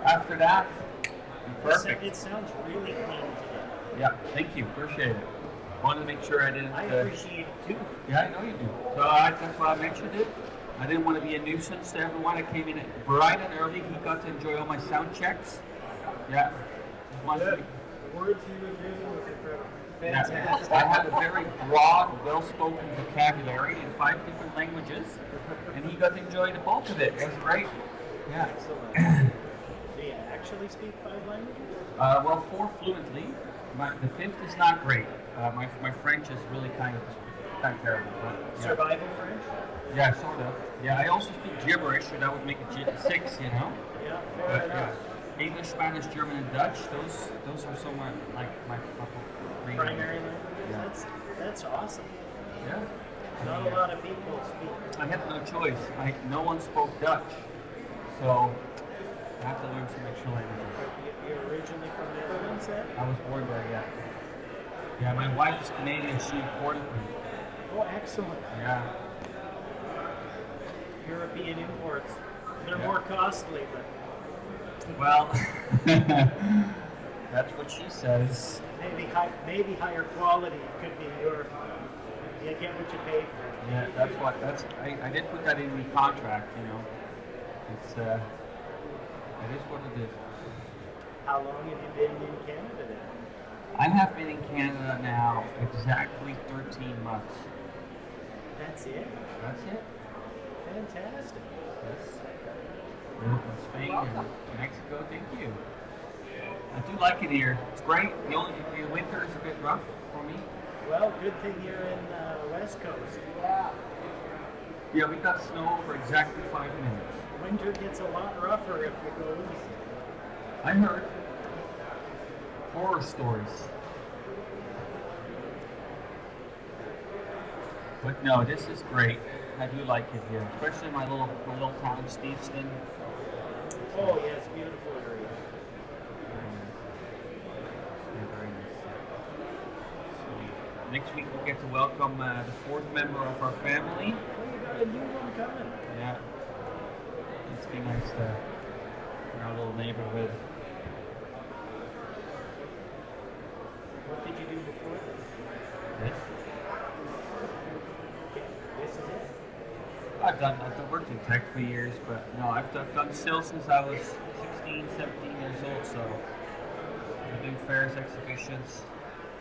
after that, perfect. It sounds really clean today. Yeah, thank you. Appreciate it. Wanted to make sure I didn't. I appreciate it too. Yeah, I know you do. So that's why I mentioned it. I didn't want to be a nuisance to everyone. I came in bright and early. He got to enjoy all my sound checks. Yeah. Just wanted to The words he was using was incredible. yeah. I have a very broad, well-spoken vocabulary in 5 different languages, and he got to enjoy the bulk of it. It was great. Yeah. Excellent. Do you actually speak 5 languages? Well, 4 fluently. The 5th is not great. My French is really kind of terrible. But, yeah. Survival French? Yeah, sort of. Yeah, I also speak gibberish, so that would make it 6, you know? Yeah, But, fair enough. English, Spanish, German, and Dutch, those are some of my main Primary languages? Yeah. That's awesome. Yeah. Not a lot of people speak. I had no choice. No one spoke Dutch, so I have to learn some extra languages. You're originally from Netherlands then? I was born there, yeah. Yeah, my wife is Canadian. She imported me. Oh, excellent. Yeah. European imports. They're Yeah. more costly, but Well, that's what she says. maybe higher quality could be you get what you pay for. Yeah, I did put that in the contract, you know. It is what it is. How long have you been in Canada then? I have been in Canada now exactly 13 months. That's it? That's it. Fantastic. Yes. Lived in Spain and Mexico, thank you. I do like it here. It's great. The winter is a bit rough for me. Well, good thing you're in West Coast. Yeah, we got snow for exactly 5 minutes. Winter gets a lot rougher if you go east. I heard horror stories. But no, this is great. I do like it here, especially my little town, Steveston. Oh yes, beautiful area. Very nice. So, next week we'll get to welcome the 4th member of our family. Oh, you got a new one coming. Yeah, it's be nice in our little neighborhood. What did you do before this? This. Okay, this is it. I've worked in tech for years, but no, I've done sales since I was 16, 17 years old, so I've been doing fairs, exhibitions.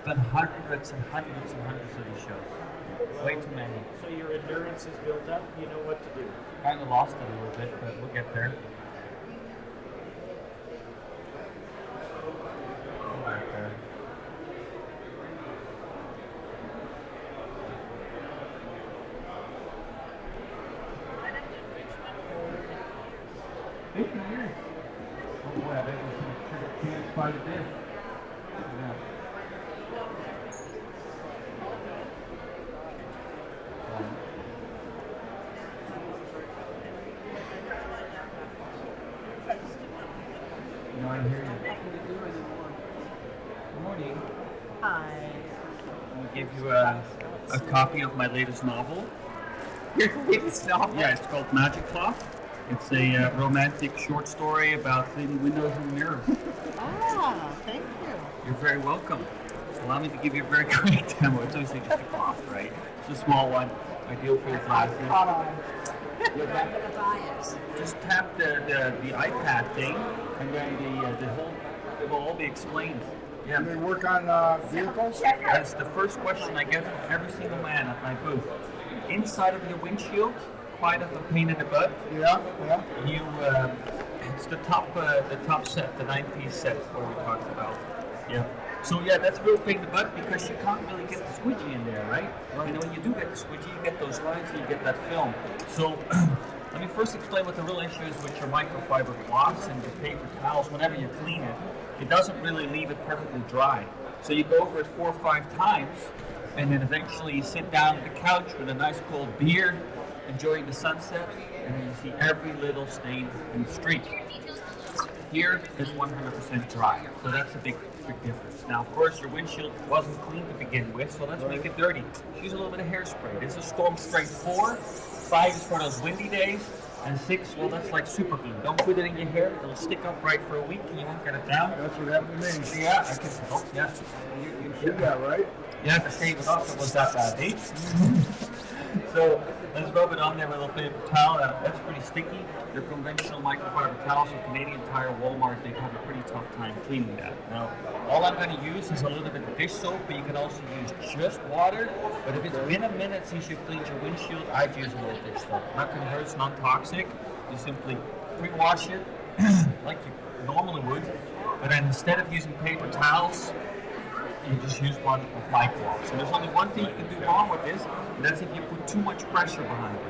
I've done hundreds and hundreds and hundreds of these shows. Way too many. So your endurance is built up, you know what to do. Kind of lost it a little bit, but we'll get there. We'll get there. Oh boy, I bet we can quite a bit. Yeah. No, I hear you. Good morning. Hi. I'm gonna give you a copy of my latest novel. Your latest novel? Yeah, it's called Magic Clock. It's a romantic short story about cleaning windows and mirrors. Ah, thank you. You're very welcome. Allow me to give you a very quick demo. It's obviously just a cloth, right? It's a small one, ideal for your glasses. Hold on. I'm gonna buy it. Just tap the iPad thing, and then the whole it will all be explained. Yeah. They work on vehicles? That's the first question I get from every single man at my booth. Inside of your windshield, quite of a pain in the butt. Yeah, yeah. You, it's the top set, the 9-piece set where we talked about. Yeah. So yeah, that's a real pain in the butt because you can't really get the squidgy in there, right? You know, when you do get the squidgy, you get those lines and you get that film. So Let me first explain what the real issue is with your microfiber cloths and your paper towels. Whenever you clean it, it doesn't really leave it perfectly dry. So you go over it 4 or 5 times, and then eventually you sit down on the couch with a nice cold beer, enjoying the sunset, and then you see every little stain and streak. Here is 100% dry, so that's a big difference. Now, of course, your windshield wasn't clean to begin with, so let's make it dirty. Use a little bit of hairspray. This is Storm Strength 4, 5 is for those windy days, and 6, well, that's like super glue. Don't put it in your hair; it'll stick upright for a week, and you won't get it down. That's what happened to me. Yeah, I can. Oh, yeah. You see that, right? Yeah, to shave it off, it was that bad, eh? So let's rub it on there with a little paper towel. That's pretty sticky. Your conventional microfiber towels from Canadian Tire, Walmart, they have a pretty tough time cleaning that. Now, all I'm going to use is a little bit of dish soap, but you can also use just water. But if it's been a minute since you cleaned your windshield, I'd use a little dish soap. Not going to hurt, it's non-toxic. You simply pre-wash it like you normally would. But then instead of using paper towels, you just use one of my cloths. So there's only one thing you can do wrong with this, and that's if you put too much pressure behind it.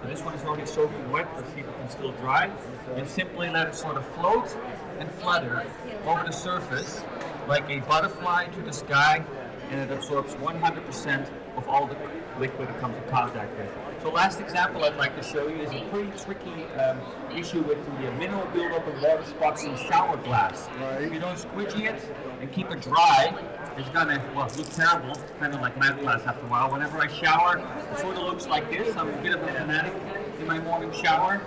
So this one is already soaking wet, let's see if it can still dry. And simply let it sort of float and flutter over the surface like a butterfly to the sky, and it absorbs 100% of all the liquid it comes in contact with. So last example I'd like to show you is a pretty tricky issue with the mineral buildup and water spots in shower glass. Right. If you don't squidgy it and keep it dry, it's gonna look terrible, kind of like math class after a while. Whenever I shower, it sort of looks like this. I'm a bit of a fanatic in my morning shower.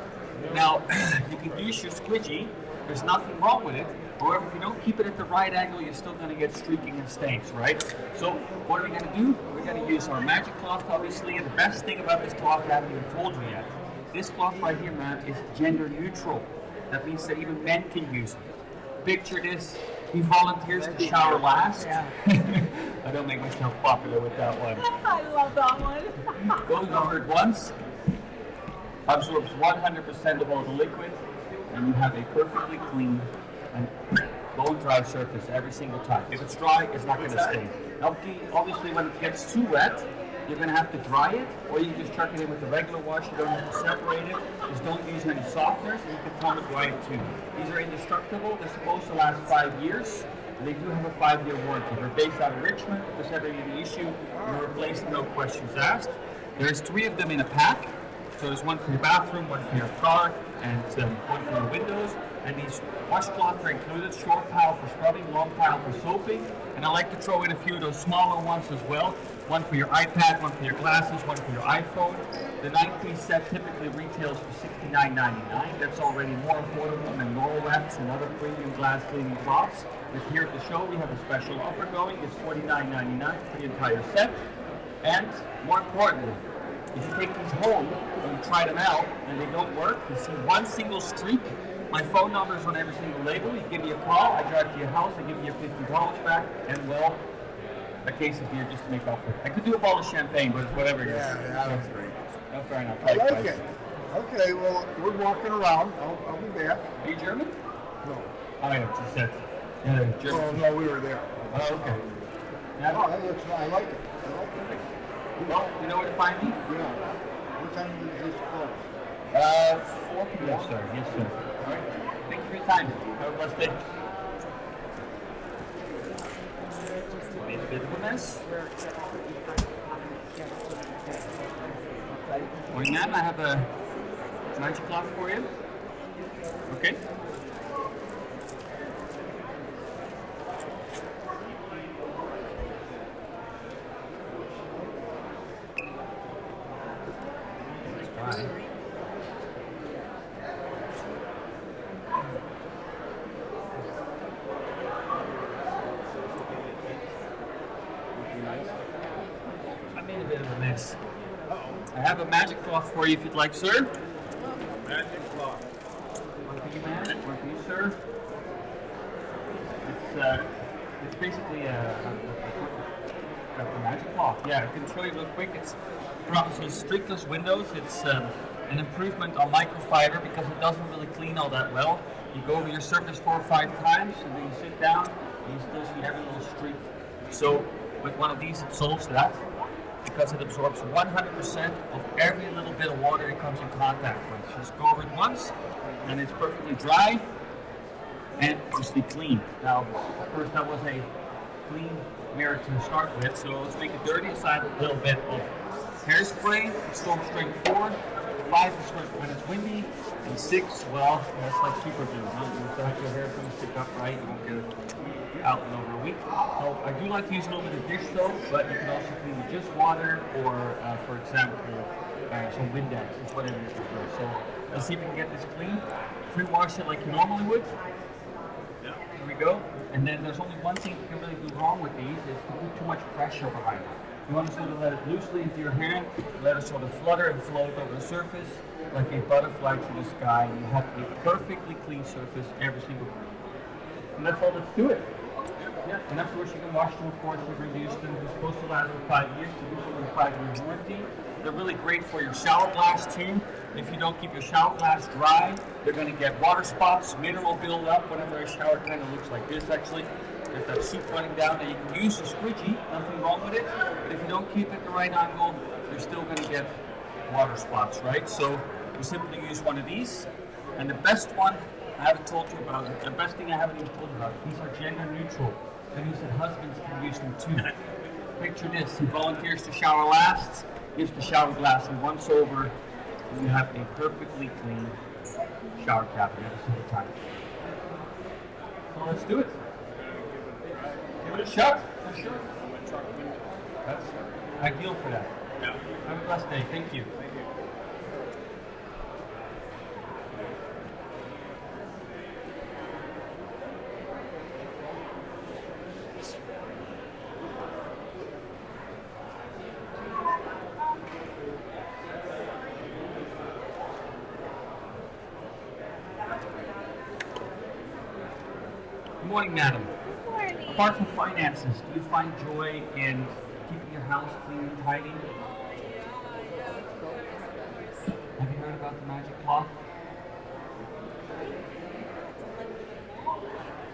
Now, you can use your squidgy. There's nothing wrong with it. However, if you don't keep it at the right angle, you're still going to get streaking and stains, right? So what are we going to do? We're going to use our magic cloth, obviously, and the best thing about this cloth I haven't even told you yet. This cloth right here, man, is gender neutral. That means that even men can use it. Picture this. He volunteers to shower last. Yeah. I don't make myself popular with that one. I love that one. Goes over it once, absorbs 100% of all the liquid, and you have a perfectly clean and bone dry surface every single time. If it's dry, it's not going to stain. Now, obviously, when it gets too wet, you're going to have to dry it, or you can just chuck it in with a regular wash. You don't have to separate it. Just don't use any softeners, and you can tone it dry it too. These are indestructible. They're supposed to last 5 years, and they do have a 5-year warranty. They're based out of Richmond. If there's ever any issue, you replace them, no questions asked. There's 3 of them in a pack. So there's one for your bathroom, one for your car, and one for your windows. And these washcloths are included, short pile for scrubbing, long pile for soaping. And I like to throw in a few of those smaller ones as well. One for your iPad, one for your glasses, one for your iPhone. The 9-piece set typically retails for $69.99. That's already more affordable than Norwex and other premium glass cleaning cloths. But here at the show, we have a special offer going. It's $49.99 for the entire set. And more importantly, if you take these home and you try them out and they don't work, you see one single streak, my phone number is on every single label. You give me a call, I drive to your house, I give you your $50 back, and well, a case of beer just to make up for it. I could do a bottle of champagne, but it's whatever it is. Yeah, that's great. No, fair enough. I like Likewise. it. Okay, well, we're walking around. I'll be back. Are you German? No. Oh, yeah, you said. Yeah, Oh, German. no, we were there. Oh, okay. No, Yeah, I like it. I like it. well, you know where to find me? Yeah. What time does this close? 4 p.m. sir. Yes, sir. All right. Thank you for your time. Have a blessed day. Made a bit of a mess. Morning, ma'am. I have a magic cloth for you. Okay. Let's try. I made a bit of a mess. I have a magic cloth for you if you'd like, sir. Magic cloth. One for you, man. One for you, sir. It's basically a magic cloth. Yeah, I can show you real quick. It's so streakless windows. It's an improvement on microfiber because it doesn't really clean all that well. You go over your surface 4 or 5 times, and then you sit down, and you still see every little streak. So with one of these, it solves that because it absorbs 100% of every little bit bit of water it comes in contact with. Just go over it once, and it's perfectly dry and mostly clean. Now, of course, that was a clean mirror to start with, so let's make it dirty. So I add a little bit of hairspray, storm strength 4, 5 is when it's windy, and 6, well, that's like super glue. You have your hair going to stick up right, you won't get it out in over a week. So I do like to use a little bit of dish soap, but you can also clean with just water, or for example, some Windex, it's whatever you prefer. So let's see if we can get this clean. Pre-wash it like you normally would. Here we go. And then there's only one thing you can really do wrong with these, is to put too much pressure behind it. You want to sort of let it loosely into your hand, let it sort of flutter and float over the surface like a butterfly to the sky, and you have a perfectly clean surface every single time. And that's all that's to it. Yeah. And afterwards you can wash them, of course, you're going to use them. They're supposed to last for 5 years, so usually with a 5-year warranty. They're really great for your shower glass too. If you don't keep your shower glass dry, they're going to get water spots, mineral buildup, whenever a shower kind of looks like this actually. There's that soup running down that you can use a squidgy, nothing wrong with it. But if you don't keep it the right angle, you're still going to get water spots, right? So we simply use one of these. And the best one, I haven't told you about it. The best thing I haven't even told you about, these are gender neutral. That means that husbands can use them too. Picture this, he volunteers to shower last, gives the shower glass and once over, and you have a perfectly clean shower cabinet every single time. So let's do it. Give it a shot, for sure. That's ideal for that. Yeah. Have a blessed day. Thank you. Good morning, madam. Good morning. Apart from finances, do you find joy in keeping your house clean and tidy? Yeah, of course. Have you heard about the magic cloth?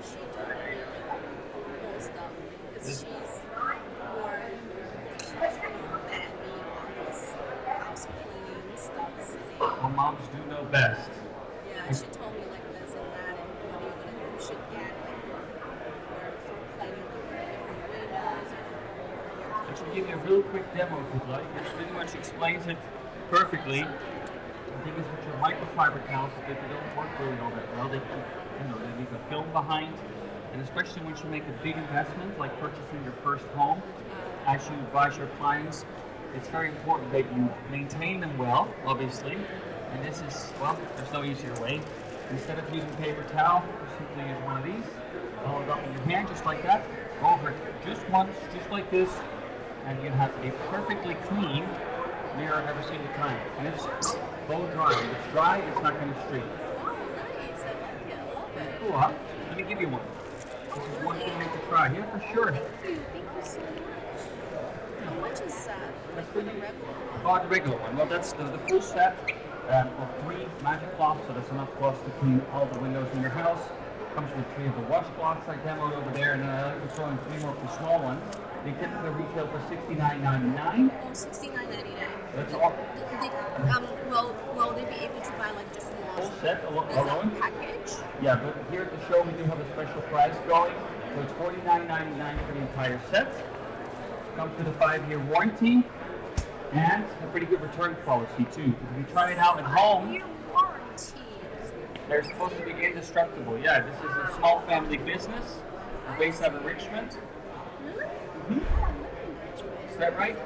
She does whole stuff because she's more professional than me on this house cleaning stuff. Well, moms do know best. Yeah, she told me like this and that, and what you should get like for cleaning the different windows or I should give you a real quick demo if you'd like. It pretty much explains it perfectly. The thing is with your microfiber towels, that they don't work really all that well. They keep, they leave a film behind. And especially once you make a big investment, like purchasing your first home, as you advise your clients, it's very important that you maintain them well, obviously. And this is, well, there's no easier way. Instead of using paper towel, you simply use one of these. Hold it up in your hand just like that. Go over it just once, just like this. And you have a perfectly clean mirror every single time. And it's blow dry. If it's dry, it's not going to streak. oh, nice. I like it. I love it. Cool, huh? Let me give you one. This is one thing to try. Yeah, for sure. Thank you so much. How much is that? That's For for the you. regular? Oh, the regular one. Well, that's the full set of 3 magic cloths, so that's enough cloths to clean all the windows in your house. Comes with 3 of the washcloths I demoed over there, and then I like to throw in 3 more for small ones. They typically retail for $69.99. Oh, $69.99. That's all. Will they be able to buy like just Full one? set Is alone. that package? Yeah, but here at the show we do have a special price going. So it's $49.99 for the entire set. Comes with a 5-year warranty and a pretty good return policy too. If you try it out at home, Your warranty. they're supposed to be indestructible. Yeah, this is a small family business. We're based out of Richmond. Really? Is that right?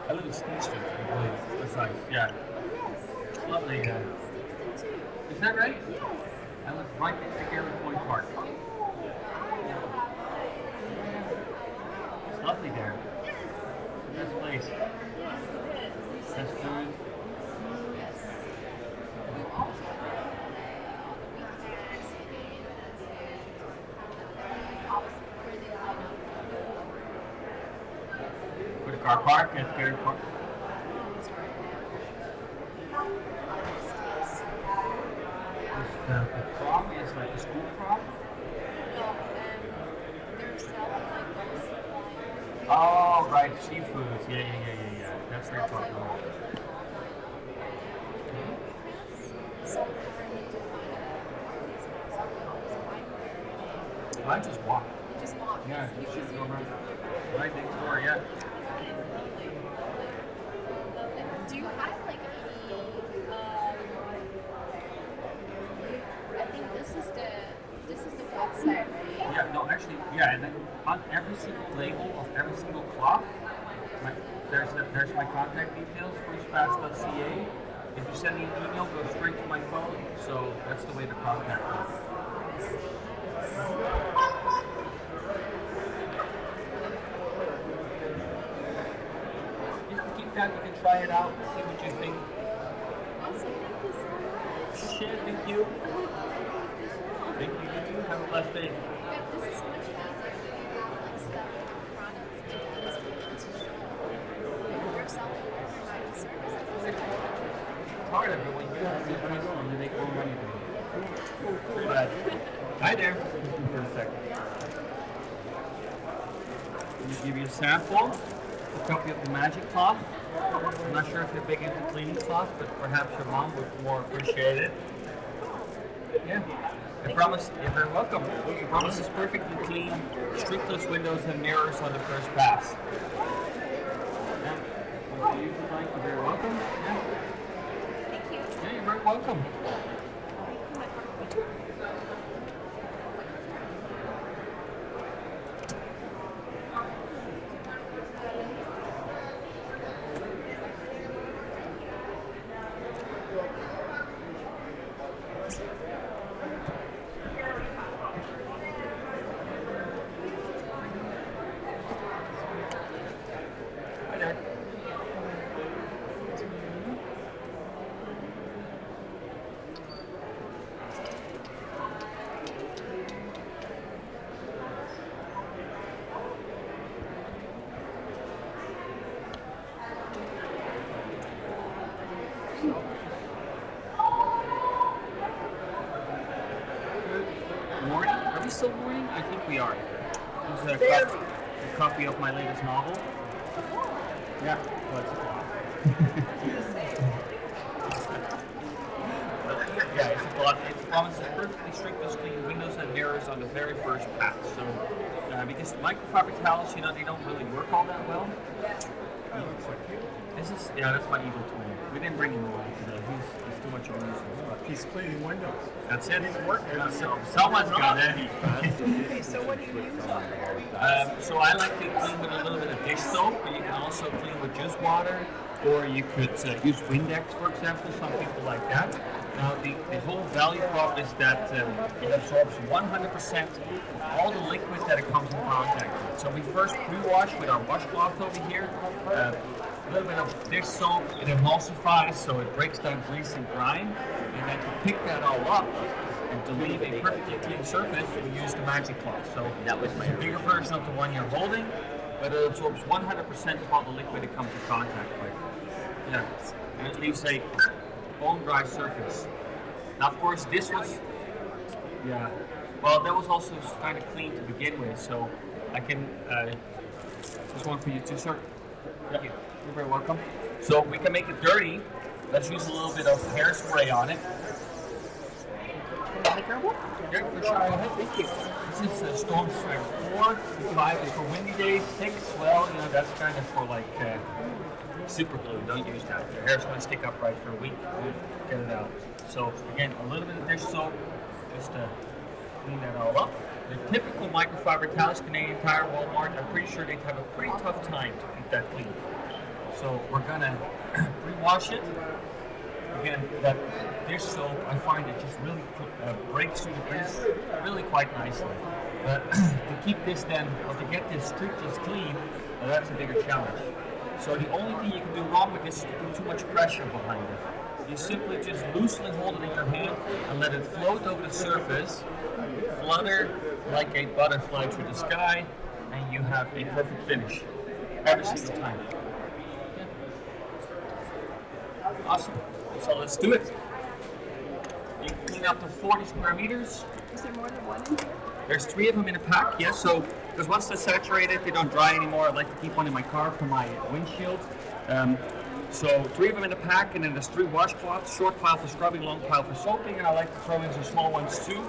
I live in Stevenson, I believe. That's nice. Yeah. Yes. Lovely. Stevenson too. Is that right? Yes. I live right next to Gary Point Park. It's lovely there. Yes. Best place. Yes, it is. Best food. Yes. We also on the weekends and obviously for the For the car park at Gary Park. The prom is like the school prom. they're selling like those Oh, right, seafoods. Yeah. That's what I'm talking about. so hard to find a parking spot sometimes. So I I just walk. just walk. Yeah, because just you go around. you're Right next door, yeah. lovely. Do you have like any? I think this is the website, right? Yeah, no, actually, yeah, and then on every single label of every single cloth, there's my contact details, firstpass.ca. If you send me an email, go straight to my phone, so that's the way to contact me. You can keep that, you can try it out, see what you think. Awesome. Thank you so much. Shit, thank you. Thank Thank you, you too. Have a blessed day. Yeah, this is much easier when you have like stuff, products to demonstrate to show. If you're selling or providing services, it's a It's hard everyone. You have to be and you make more money. Too bad. Hi there. For a second. Let me give you a sample. A copy of the magic cloth. I'm not sure if you're big into cleaning cloth, but perhaps your mom would more appreciate it. Yeah. I promise, you're very welcome. I promise it's perfectly clean, streakless windows and mirrors on the first pass. Yeah. If you would like, you're very welcome. Yeah. Thank you. Yeah, you're very welcome. Hi there. Morning? Are we still morning? I think we are. This is a copy of my latest novel. Yeah. Well, yeah, it's a plot. It promises perfectly strictly clean windows and mirrors on the very first pass. So, because microfiber towels, you know, they don't really work all that well. This is, yeah, that's my evil twin. We didn't bring him along today. He's too much of a nuisance. But He's cleaning windows. that's it. He's working. Yeah, so, someone's got it. Okay, so what do you use on there? So I like to clean with a little bit of dish soap, but you can also clean with just water, or you could use Windex, for example. Some people like that. Now the whole value prop is that it absorbs 100% of all the liquid that it comes in contact with. So we first pre-wash with our washcloth over here. A little bit of dish soap, it emulsifies, so it breaks down grease and grime. And then to pick that all up and to leave a perfectly clean surface, we use the magic cloth. So that was a bigger version of the one you're holding, but it absorbs 100% of all the liquid it comes in contact with. Yeah, and it leaves a bone dry surface. Now, of course, this was, yeah, well, that was also kind of clean to begin with, so I can, this one for you too, sir. Yeah, you're very welcome. So we can make it dirty. Let's use a little bit of hairspray on it. Yeah, for sure. Go ahead. Thank you. This is Storm Strike 4. 5 is for windy days. 6, well, you know, that's kind of for like super glue. Don't use that. Your hair's going to stick upright for a week. Get it out. So again, a little bit of dish soap just to clean that all up. The typical microfiber towels, Canadian Tire, Walmart, I'm pretty sure they'd have a pretty tough time to keep that clean. So we're gonna pre-wash it. Again, that dish soap, I find it just really breaks through the grease really quite nicely. But to keep this then, or to get this streakless clean, that's a bigger challenge. So the only thing you can do wrong with this is to put too much pressure behind it. You simply just loosely hold it in your hand and let it float over the surface, flutter like a butterfly through the sky, and you have a perfect finish every single time. Yeah. Awesome. So let's do it. You can clean up to 40 square meters. Is there more than one in here? There's 3 of them in a pack, yes. So, because once they're saturated, they don't dry anymore. I like to keep one in my car for my windshield. So 3 of them in the pack, and then there's 3 washcloths, short pile for scrubbing, long pile for soaking, and I like to throw in some small ones too.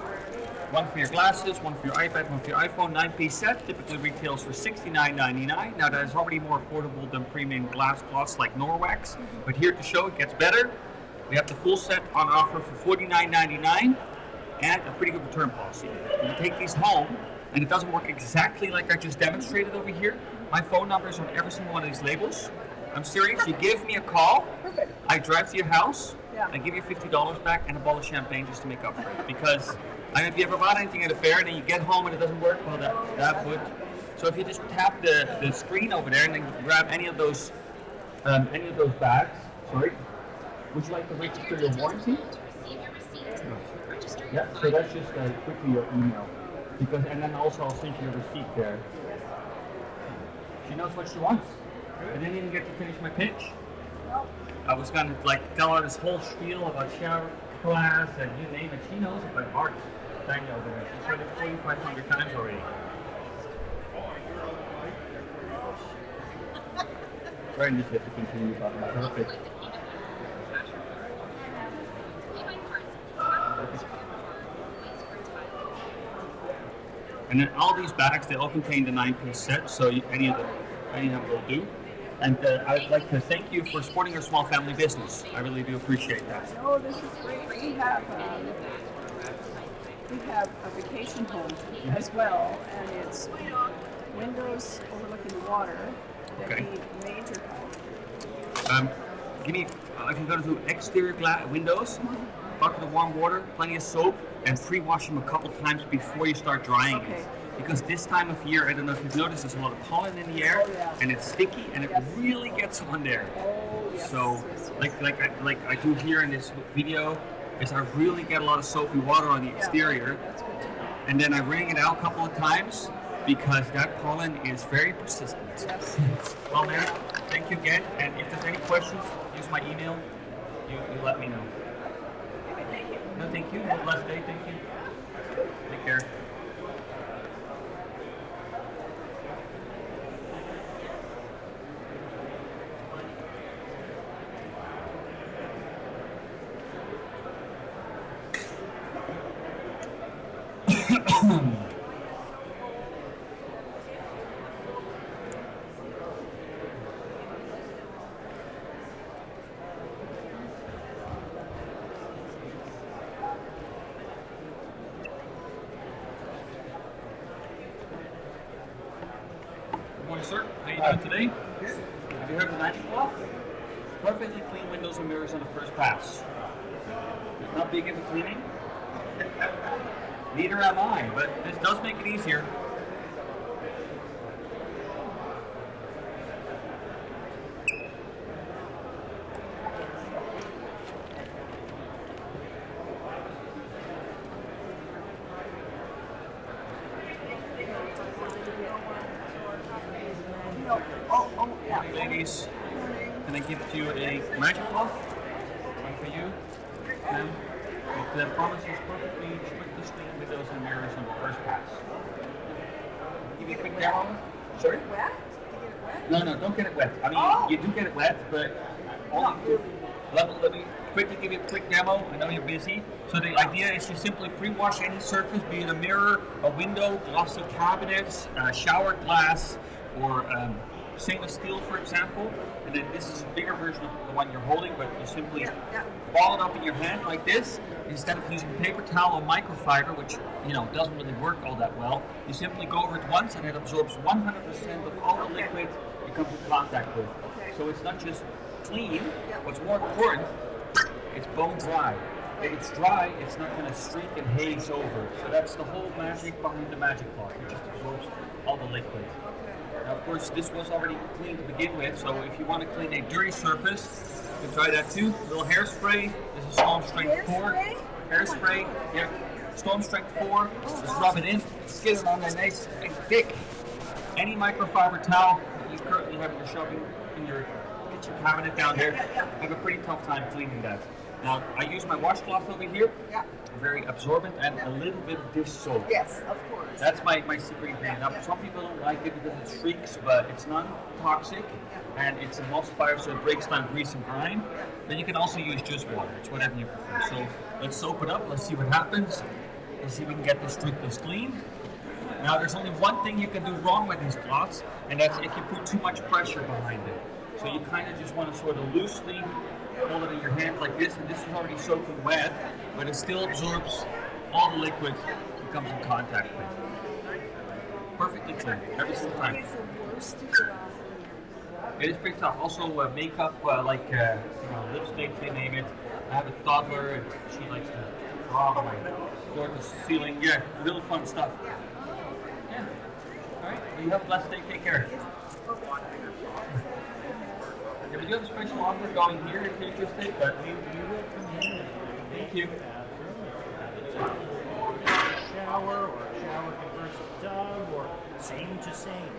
1 for your glasses, 1 for your iPad, 1 for your iPhone, 9-piece set, typically retails for $69.99. Now that is already more affordable than premium glass cloths like Norwex, but here to show it gets better. We have the full set on offer for $49.99 and a pretty good return policy. You take these home, and it doesn't work exactly like I just demonstrated over here. My phone number is on every single one of these labels. I'm serious, you give me a call, I drive to your house, I give you $50 back and a bottle of champagne just to make up for it. Because if you ever bought anything at a fair and then you get home and it doesn't work, well that would. So if you just tap the screen over there and then grab any of those bags, sorry, would you like to register your warranty? Yeah, so that's just quickly your email. And then also I'll send you a receipt there. She knows what she wants. I didn't even get to finish my pitch. I was gonna tell her this whole spiel about shower class and you name it. She knows it by heart. Tanya over there. She's heard it 4,500 times already. Sorry, just have to continue talking about perfect. And then all these bags, they all contain the 9-piece set, so any of them will do. And I'd like to thank you for supporting our small family business. I really do appreciate that. Oh, this is great. We have a vacation home as well, and it's windows overlooking the water that need major help. If you go to exterior windows, bucket of warm water, plenty of soap, and pre-wash them a couple times before you start drying it. Because this time of year, I don't know if you've noticed, there's a lot of pollen in the air, and it's sticky, and it really gets on there. So, like I do here in this video, is I really get a lot of soapy water on the exterior, and then I wring it out a couple of times because that pollen is very persistent. Well, Mary, thank you again, and if there's any questions, use my email. You let me know. No, thank you. Have a blessed day. Thank you. Take care. Good morning, sir. How you doing today? Have you heard of the magic cloth? Perfectly clean windows and mirrors on the first pass. Not big into cleaning. Neither am I, but this does make it easier. Morning, ladies. Can I give you a magic cloth? One for you. It promises perfectly clean windows and mirrors on the first pass. Give you a quick demo. Sorry? Wet? No, don't get it wet. I mean, you do get it wet, but let me quickly give you a quick demo. I know you're busy. So the idea is you simply pre-wash any surface, be it a mirror, a window, glossy cabinets, shower glass, or stainless steel, for example. And then this is a bigger version of the one you're holding, but you simply ball it up in your hand like this. Instead of using paper towel or microfiber, which doesn't really work all that well, you simply go over it once and it absorbs 100% of all the liquid you come in contact with. So it's not just clean, what's more important, it's bone dry. If it's dry, it's not going to streak and haze over. So that's the whole magic behind the magic cloth. It just absorbs all the liquid. Now, of course, this was already clean to begin with, so if you want to clean a dirty surface, you can try that too. A little hairspray. This is Storm Strength 4. Hairspray. Yeah. Storm Strength 4. Just rub it in. Just get it on there nice and thick. Any microfiber towel that you currently have in your kitchen cabinet down there, have a pretty tough time cleaning that. Now, I use my washcloth over here, Yeah. very absorbent, and a little bit of dish soap. Yes, of course. That's my secret ingredient. Now, some people don't like it because it shrinks, but it's non-toxic, and it's emulsifier, so it breaks down grease and grime. Then you can also use just water. It's whatever you prefer. So let's soap it up. Let's see what happens. Let's see if we can get this strictly clean. Now, there's only one thing you can do wrong with these cloths, and that's if you put too much pressure behind it. So you kind of just want to sort of loosely hold it in your hand like this, and this is already soaking wet, but it still absorbs all the liquid it comes in contact with. Perfectly clean every single time. It's the worst to get off. It is pretty tough. Also, makeup, lipstick, they name it. I have a toddler, and she likes to draw on my floor to ceiling. Yeah, real fun stuff. Yeah. All right. You have a blessed day. Take care. Yeah, we do have a special offer going here if you're interested, but thank you. Shower or shower converts to tub or same to same.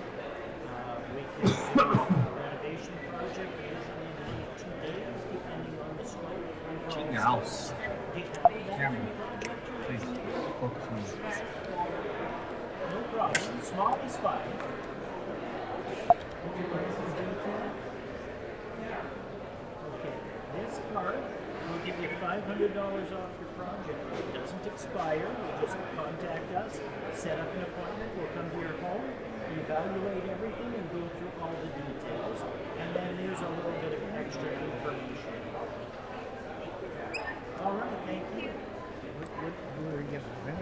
We can do a renovation project usually in 2 days depending on the scope. Check your house. Camera. Please focus on this. No problem. Small is fine. Okay, this card will give you $500 off your project. It doesn't expire. You just contact us, set up an appointment. We'll come to your home, evaluate everything, and go through all the details. And then there's a little bit of extra information. All right, thank you. Who are you giving that?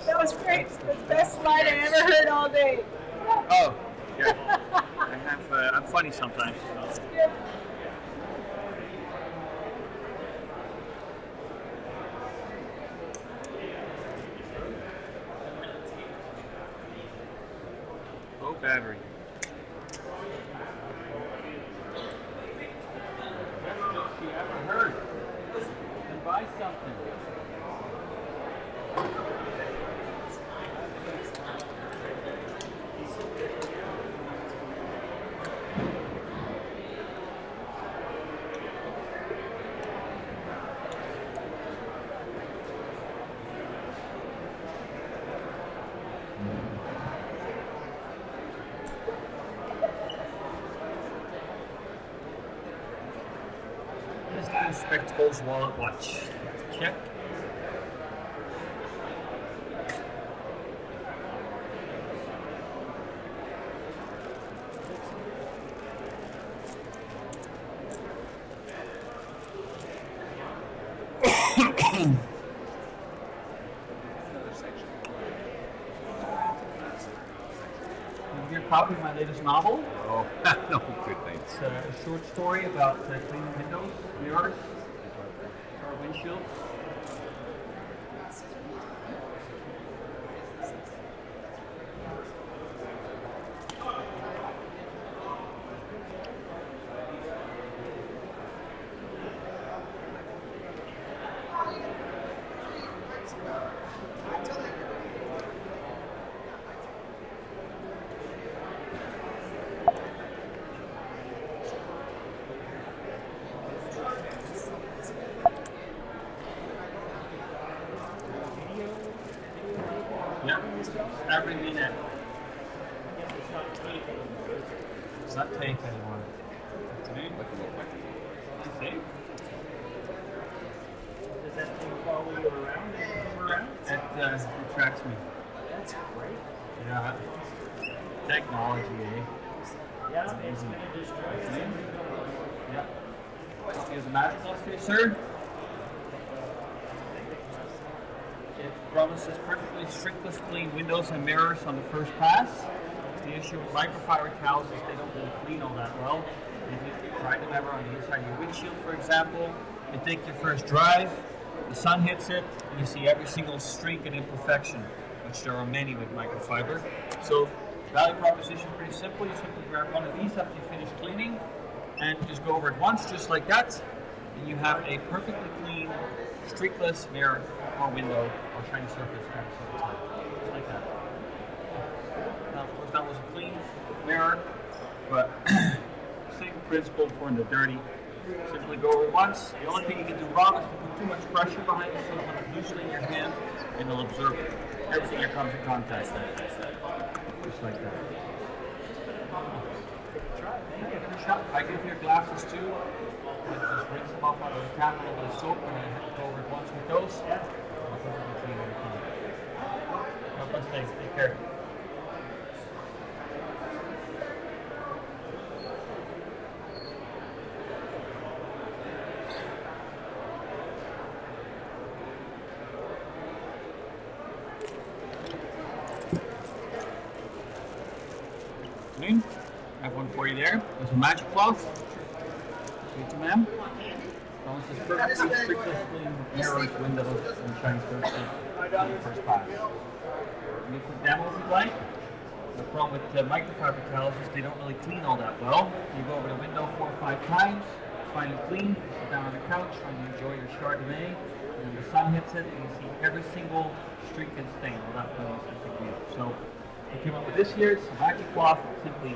That was great. That's the best slide I ever heard all day. Oh, yeah. I have I'm funny sometimes. Low battery. She ever heard? And buy something. Spectacles, wallet, watch. Check. Have you a copy of my latest novel? Oh, no, good thanks. It's a short story about cleaning windows, mirrors, or windshield. Yeah, every minute. It's not tape anymore. Today, like a little bit. See? Does that thing follow you around and come around? It tracks me. That's great. Yeah. Technology, eh? Yeah, it's going to destroy you. Yeah. Here's a magic gloss for you, sir. It promises perfectly strictless clean windows and mirrors on the first pass. The issue with microfiber towels is they don't really clean all that well. If you try them ever on the inside of your windshield, for example, you take your first drive, the sun hits it, and you see every single streak and imperfection, which there are many with microfiber. So, value proposition is pretty simple. You simply grab one of these after you finish cleaning, and you just go over it once, just like that, and you have a perfectly clean, streakless mirror or window or shiny surface every single time. Just like that. Now, of course, that was a clean mirror, but same principle for in the dirty. Simply go over it once. The only thing you can do wrong is to put too much pressure behind it, so it'll put it loosely in your hand, and it'll absorb everything that comes in contact with. Just like that. I give you glasses too. Just rinse them off out of the tap with a little soap and then go over it once with those. Have a nice day. Take care. Afternoon. I have one for you there. There's a magic cloth. Thank you, ma'am. Promises perfectly strictly clean mirrors, windows, and shiny surfaces on the first pass. You can quick demo if you'd like. The problem with microfiber towels is they don't really clean all that well. You go over the window 4 or 5 times, find it clean, sit down on the couch, trying to enjoy your Chardonnay, and then the sun hits it, and you see every single streak and stain. Well, that really is a big deal. So, we came up with this here. It's a magic cloth. Simply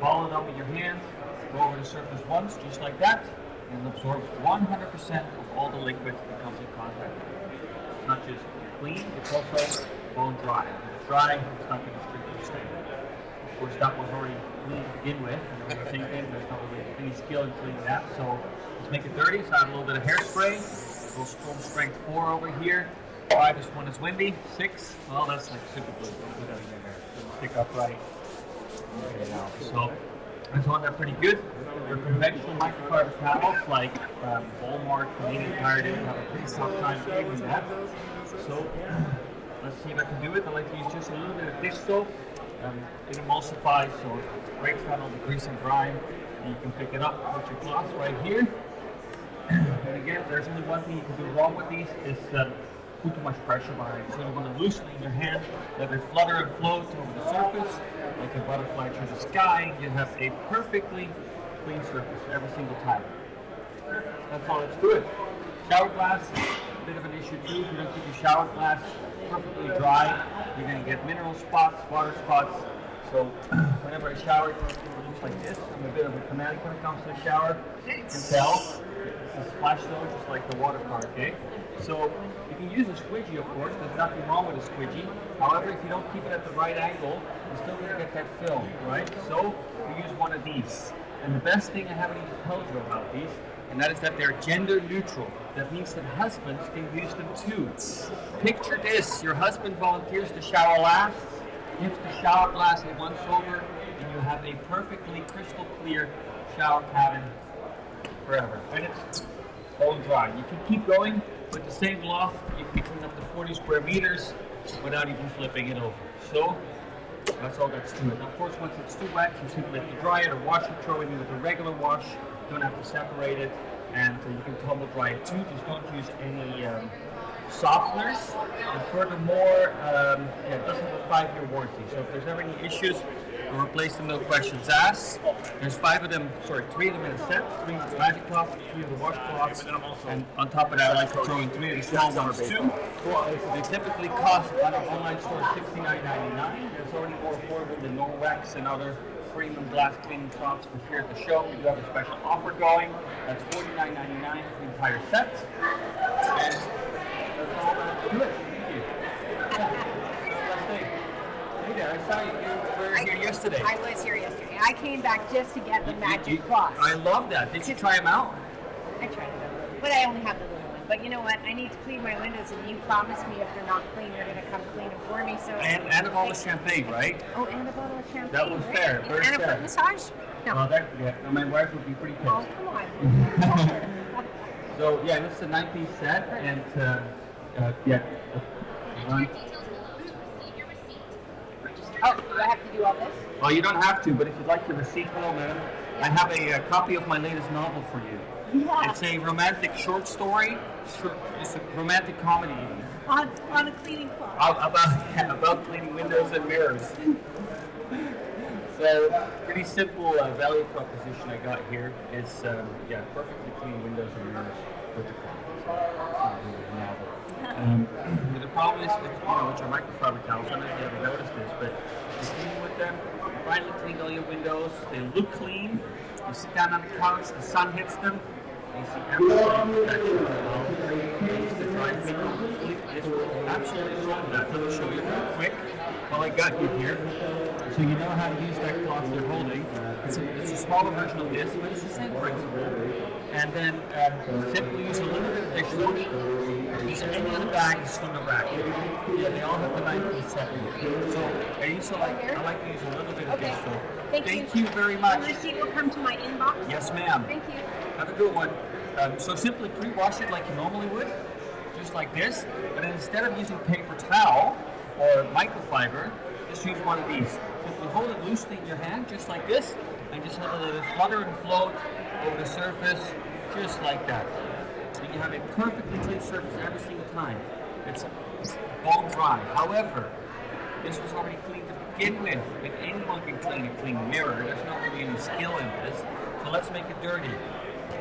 ball it up in your hands, go over the surface once, just like that, and it absorbs 100% of all the liquid that comes in contact with it. It's not just clean, it's also bone dry. When it's dry, it's not going to strictly stain. Of course, that was already clean to begin with, and we were thinking there's not really any skill in cleaning that, so let's make it dirty. So I have a little bit of hairspray. Go foam strength 4 over here. 5 is when it's windy. 6, well, that's like super glue. Don't put that in your hair. It'll pick up right. Okay, now. So that's one that's pretty good. Your conventional microfiber towels like Walmart, Canadian Tire, they have a pretty tough time cleaning that. So let's see if I can do it. I like to use just a little bit of dish soap It emulsifies, so it breaks down all the grease and grime. And you can pick it up with your cloth right here. And again, there's only one thing you can do wrong with these is put too much pressure behind it. So you want to loosen it in your hand, let it flutter and float over the surface, like a butterfly through the sky. You have a perfectly clean surface every single time. That's all it's doing. Shower glass, a bit of an issue too. If you don't keep your shower glass perfectly dry, you're going to get mineral spots, water spots. So whenever I shower, it looks like this. I'm a bit of a fanatic when it comes to the shower. You can tell. It's a splash zone just like the water park, okay? So you can use a squidgy, of course. There's nothing wrong with a squidgy. However, if you don't keep it at the right angle, you're still going to get that film, right? So we use one of these. And the best thing I haven't even told you about these, and that is that they're gender neutral. That means that husbands can use them too. Picture this, your husband volunteers to shower last, gives the shower glass a once over, and you have a perfectly crystal clear shower cabin forever. And it's bone dry. You can keep going with the same cloth. You can clean up to 40 square meters without even flipping it over. So that's all that's to it. Of course, once it's too wet, you simply have to dry it or wash it, throw it in with a regular wash. You don't have to separate it, and you can tumble dry it too. Just don't use any softeners. And furthermore, it doesn't have a 5-year warranty. So if there's ever any issues, we'll replace them, no questions asked. There's 3 of them in a set, 3 of the magic cloth, 3 of the washcloths, and on top of that, I like to throw in 3 of the small ones too. They typically cost on our online store $69.99. It's already more affordable than Norwex and other premium glass cleaning cloths for here at the show. We do have a special offer going. That's $49.99 for the entire set. And that's all that do it. Thank you. Hey there, I saw you were here yesterday. I was here yesterday. I came back just to get the magic cloth. I love that. Did you try them out? I tried them, but I only have the little one. But you know what? I need to clean my windows, and you promised me if they're not clean, you're going to come clean them for me. So and a bottle of champagne, right? Oh, and a bottle of champagne. That was fair. Very and fair. a foot massage? No. No, my wife would be pretty pissed. Oh, come on. So yeah, this is a 9-piece set, and Oh, do I have to do all this? Well, you don't have to, but if you'd like the receipt, hello, madam. I have a copy of my latest novel for you. Yeah. It's a romantic short story. It's a romantic comedy. On a cleaning cloth. About cleaning windows and mirrors. So, pretty simple value proposition I got here is, perfectly clean windows and mirrors with the novel. But the problem is with your microfiber towels, I don't know if you ever noticed this, but you're cleaning with them, you finally clean all your windows, they look clean, you sit down on the couch, the sun hits them, and you see everything that's the dry fit. This will absolutely solve that. Let me show you real quick while I got you here, so you know how to use that cloth you're holding. It's a smaller version of this, but it's the same principle. And then simply use a little bit of dish soap. Use any of the bags from the rack. Yeah, they all have the 9-piece set. So I like to use a little bit of dish soap. Thank you very much. The receipt will come to my inbox? Yes, ma'am. Thank you. Have a good one. So simply pre-wash it like you normally would, just like this. But instead of using paper towel or microfiber, just use one of these. Simply hold it loosely in your hand, just like this, and just let it flutter and float over the surface, just like that. And you have a perfectly clean surface every single time. It's bone dry. However, this was already clean to begin with, and anyone can clean a clean mirror. There's not really any skill in this. So let's make it dirty.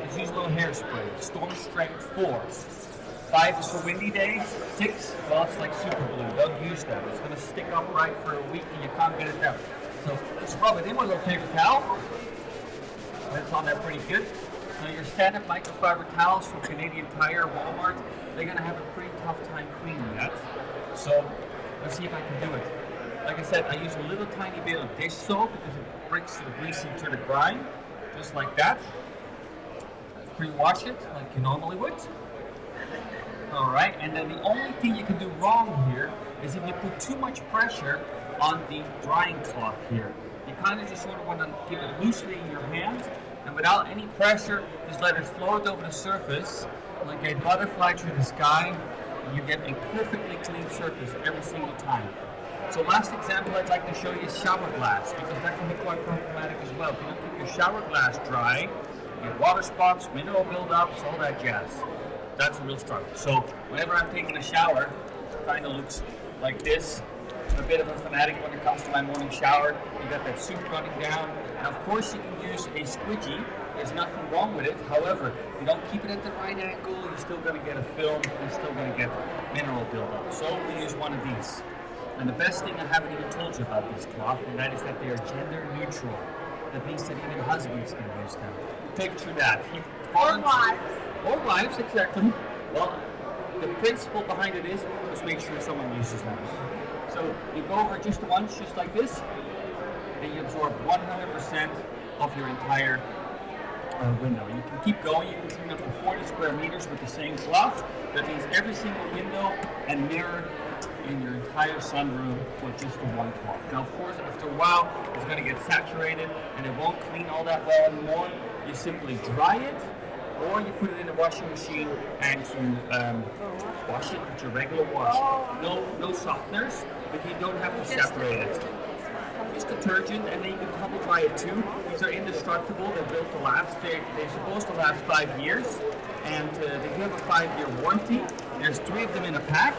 Let's use a little hairspray. Storm strength 4. 5 is for windy days. 6, well, it's like super glue. Don't use that. It's going to stick upright for a week and you can't get it down. So just rub it in with a little paper towel. That's on there pretty good. Now your standard microfiber towels from Canadian Tire or Walmart, they're going to have a pretty tough time cleaning that. So let's see if I can do it. Like I said, I use a little tiny bit of dish soap because it breaks the grease into the brine, just like that. Pre-wash it like you normally would. Alright, and then the only thing you can do wrong here is if you put too much pressure on the drying cloth here. You kind of just sort of want to keep it loosely in your hand, and without any pressure, just let it float over the surface like a butterfly through the sky, and you get a perfectly clean surface every single time. So last example I'd like to show you is shower glass, because that can be quite problematic as well. If you don't keep your shower glass dry, you get water spots, mineral buildups, all that jazz. That's a real struggle. So whenever I'm taking a shower, it kind of looks like this. I'm a bit of a fanatic when it comes to my morning shower. You got that soup running down. And of course you can use a squidgy. There's nothing wrong with it. However, if you don't keep it at the right angle, you're still going to get a film. You're still going to get mineral buildup. So we use one of these. And the best thing I haven't even told you about this cloth, and that is that they are gender neutral. That means that even husbands can use them. Picture that. Or wives. Or wives, exactly. Well, the principle behind it is just make sure someone uses them. So you go over just once, just like this, and you absorb 100% of your entire window. You can keep going. You can clean up to 40 square meters with the same cloth. That means every single window and mirror in your entire sunroom with just the one cloth. Now, of course, after a while, it's going to get saturated and it won't clean all that well anymore. You simply dry it, or you put it in the washing machine and you wash it with your regular wash. No softeners, but you don't have to separate it. Just detergent, and then you can probably dry it too. These are indestructible. They're built to last. They're supposed to last 5 years, and they do have a 5-year warranty. There's 3 of them in a pack.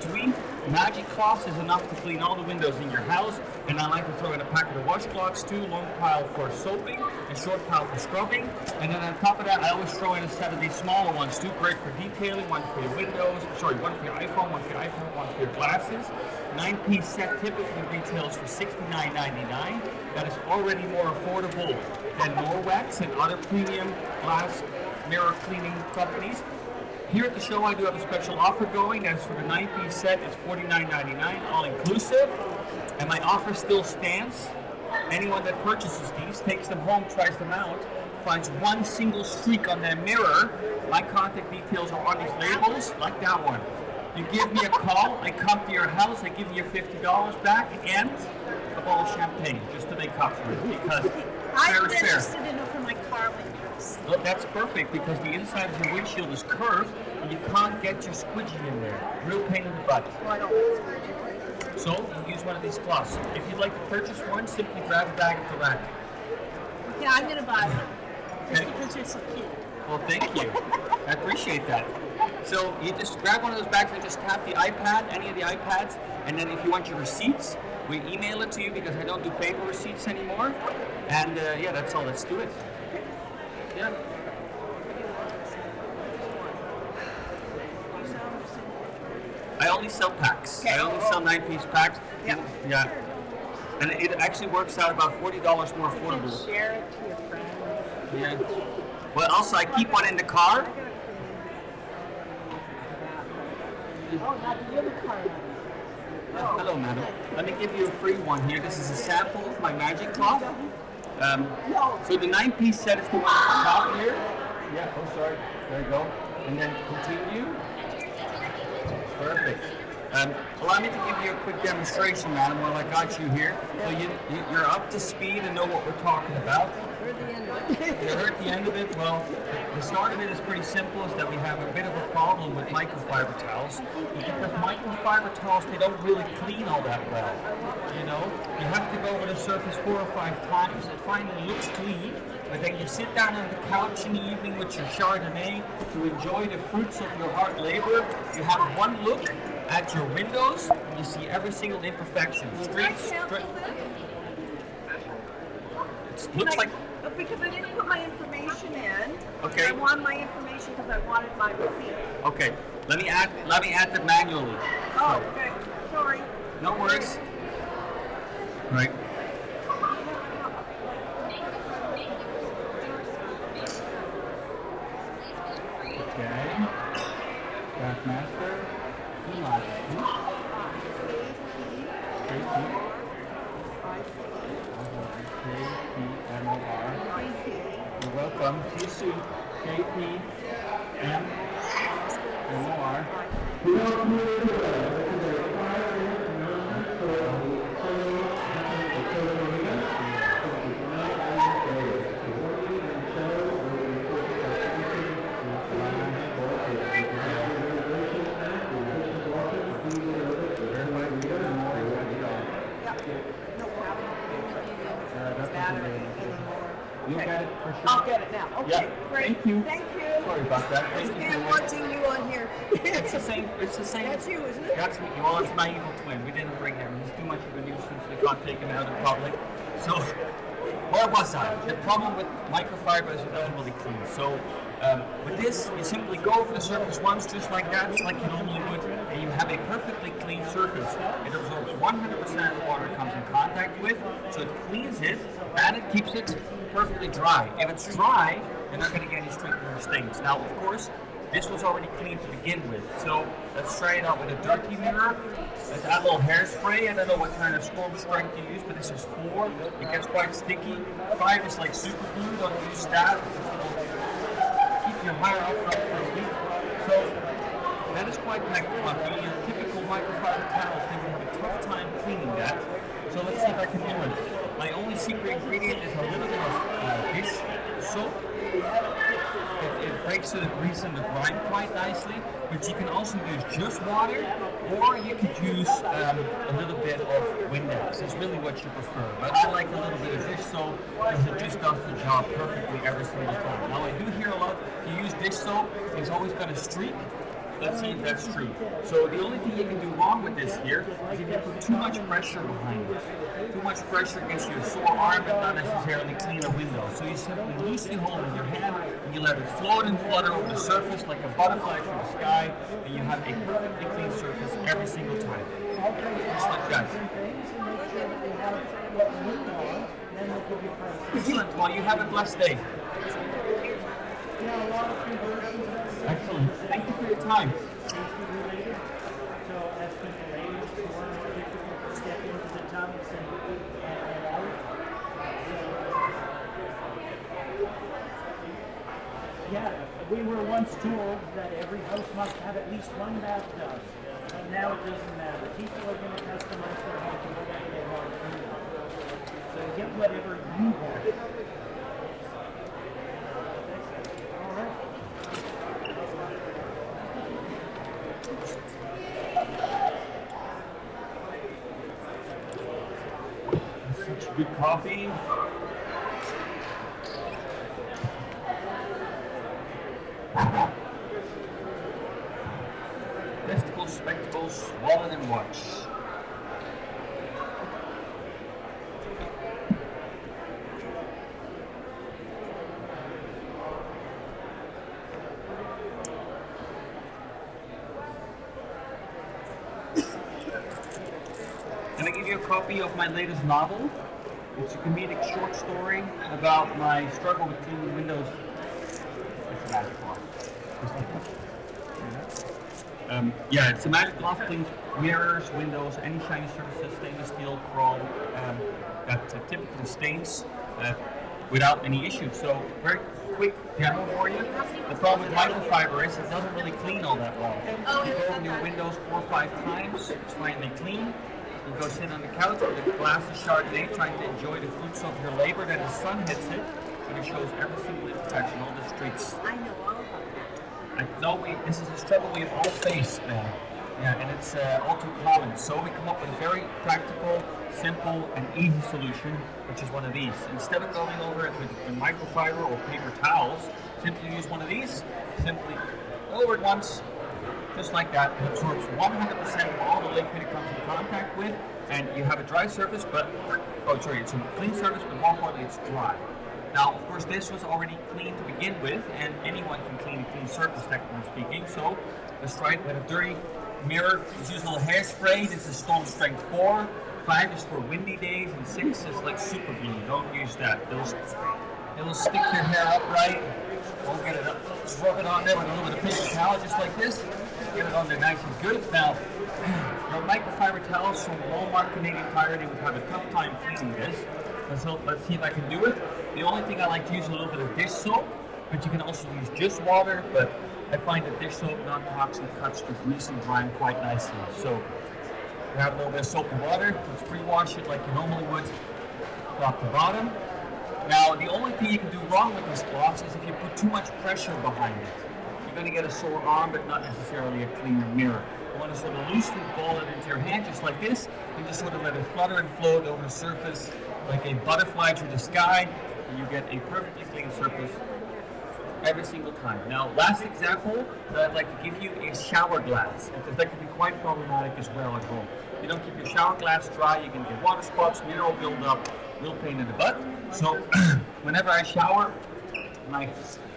3 magic cloths is enough to clean all the windows in your house, and I like to throw in a pack of the washcloths too, long pile for soaping and short pile for scrubbing. And then on top of that, I always throw in a set of these smaller ones too, great for detailing, one for your windows, one for your iPhone, one for your iPad, one for your glasses. 9-piece set typically retails for $69.99. That is already more affordable than Norwex and other premium glass mirror cleaning companies. Here at the show, I do have a special offer going. As for the 9-piece set, it's $49.99, all inclusive. And my offer still stands. Anyone that purchases these, takes them home, tries them out, finds one single streak on their mirror. My contact details are on these labels, like that one. You give me a call, I come to your house, I give you your $50 back, and a bottle of champagne, just to make up for it, because I'm interested in it for my car windows. Well, that's perfect, because the inside of your windshield is curved, and you can't get your squidgy in there. Real pain in the butt. Well, I don't want squidgy. So, you use one of these cloths. If you'd like to purchase one, simply grab a bag at the rack. Yeah, I'm going to buy one. Just because you're so cute. Well, thank you. I appreciate that. So you just grab one of those bags and just tap the iPad, any of the iPads, and then if you want your receipts, we email it to you because I don't do paper receipts anymore. And yeah, that's all. Let's do it. Yeah. I only sell packs. I only sell 9-piece packs. Yep. Yeah. And it actually works out about $40 more affordable. Share it to your friends. Yeah. Well, also I keep one in the car. Oh, now do you have a car now? Hello, madam. Let me give you a free one here. This is a sample of my magic cloth. So the 9-piece set is the one at the top here. Yeah, oh sorry. There you go. And then continue. Perfect. Allow me to give you a quick demonstration, madam, while I got you here. So you're up to speed and know what we're talking about. Heard the end of it. You heard the end of it? Well, the start of it is pretty simple, is that we have a bit of a problem with microfiber towels. Because microfiber towels, they don't really clean all that well. You know, you have to go over the surface 4 or 5 times. It finally looks clean, but then you sit down on the couch in the evening with your Chardonnay to enjoy the fruits of your hard labor. You have one look at your windows, and you see every single imperfection. Looks like. Because I didn't put my information in. Okay. I want my information because I wanted my receipt. Okay. Let me add them manually. Oh, okay. Sorry. No worries. Right. Okay. Backmaster. You're welcome. See you soon. get it now. Okay, Yeah, great. thank you. Thank you. Sorry about that. Thank you. And watching you on here. It's the same. It's the same. That's you, isn't it? That's me. Well, it's my evil twin. We didn't bring him. He's too much of a nuisance. We can't take him out in public. So, where was I? The problem with microfiber is it doesn't really clean. So, with this, you simply go over the surface once, just like that, like you normally would, and you have a perfectly clean surface. It absorbs 100% of the water it comes in contact with, so it cleans it, and it keeps it perfectly dry. If it's dry, you're not going to get any streak or stains. Now, of course, this was already clean to begin with, so let's try it out with a dirty mirror. Let's add a little hairspray. I don't know what kind of storm strength you use, but this is 4. It gets quite sticky. 5 is like super glue. Don't use that. Keep your hair up for a week. So that is quite clunky. Your typical microfiber towel thing will have a tough time cleaning that. So let's see if I can do it. My only secret ingredient is a little bit of dish soap. It breaks through the grease and the grime quite nicely, but you can also use just water, or you could use a little bit of Windex. It's really what you prefer. But I like a little bit of dish soap because it just does the job perfectly every single time. Now I do hear a lot, if you use dish soap, it's always got a streak. Let's see if that's true. So the only thing you can do wrong with this here is if you put too much pressure behind it. Too much pressure gets you a sore arm and not necessarily clean a window. So you simply loosely hold it in your hand and you let it float and flutter over the surface like a butterfly through the sky, and you have a perfectly clean surface every single time. Just like that. Excellent. Well, you have a blessed day. Excellent. Thank you for your time. So as people age, it's more difficult to step into the tubs and out. Yeah, we were once told that every house must have at least one bathtub. But now it doesn't matter. People are going to customize their home to whatever they want. So get whatever you want. All right. Such good coffee. Testicles, spectacles, wallet and watch. Can I give you a copy of my latest novel? It's a comedic short story about my struggle with cleaning windows. It's a magic cloth. Yeah, it's a magic cloth, cleans mirrors, windows, any shiny surfaces, stainless steel, chrome, that typically stains without any issues. So, very quick demo for you. The problem with microfiber is it doesn't really clean all that well. You go over your windows 4 or 5 times, it's finally clean. You go sit on the couch with a glass of Chardonnay, trying to enjoy the fruits of your labor. Then the sun hits it, and it shows every single imperfection, all the streaks. I know all about that. I know this is a struggle we have all faced now. Yeah, and it's all too common. So we come up with a very practical, simple, and easy solution, which is one of these. Instead of going over it with microfiber or paper towels, simply use one of these. Simply go over it once, just like that. It absorbs 100% of all the liquid it comes in contact with, and you have a dry surface, but, it's a clean surface, but more importantly, it's dry. Now, of course, this was already clean to begin with, and anyone can clean a clean surface, technically speaking. So let's try it with a dirty mirror. Let's use a little hairspray. This is Storm Strength 4. 5 is for windy days, and 6 is like super glue. Don't use that. It'll stick your hair upright. We'll get it up. Just rub it on there with a little bit of paper towel, just like this. Get it on there nice and good. Now, your microfiber towels from Walmart Canadian Tire, they would have a tough time cleaning this. Let's see if I can do it. The only thing I like to use is a little bit of dish soap, but you can also use just water, but I find that dish soap non-toxic cuts the grease and grime quite nicely. So you have a little bit of soap and water. Let's pre-wash it like you normally would, top to bottom. Now, the only thing you can do wrong with this cloth is if you put too much pressure behind it. You're going to get a sore arm, but not necessarily a cleaner mirror. You want to sort of loosely ball it into your hand, just like this, and just sort of let it flutter and float over the surface like a butterfly through the sky. and you get a perfectly clean surface every single time. Now, last example that I'd like to give you is shower glass, because that can be quite problematic as well at home. You don't keep your shower glass dry, you can get water spots, mineral buildup, real pain in the butt. So whenever I shower, my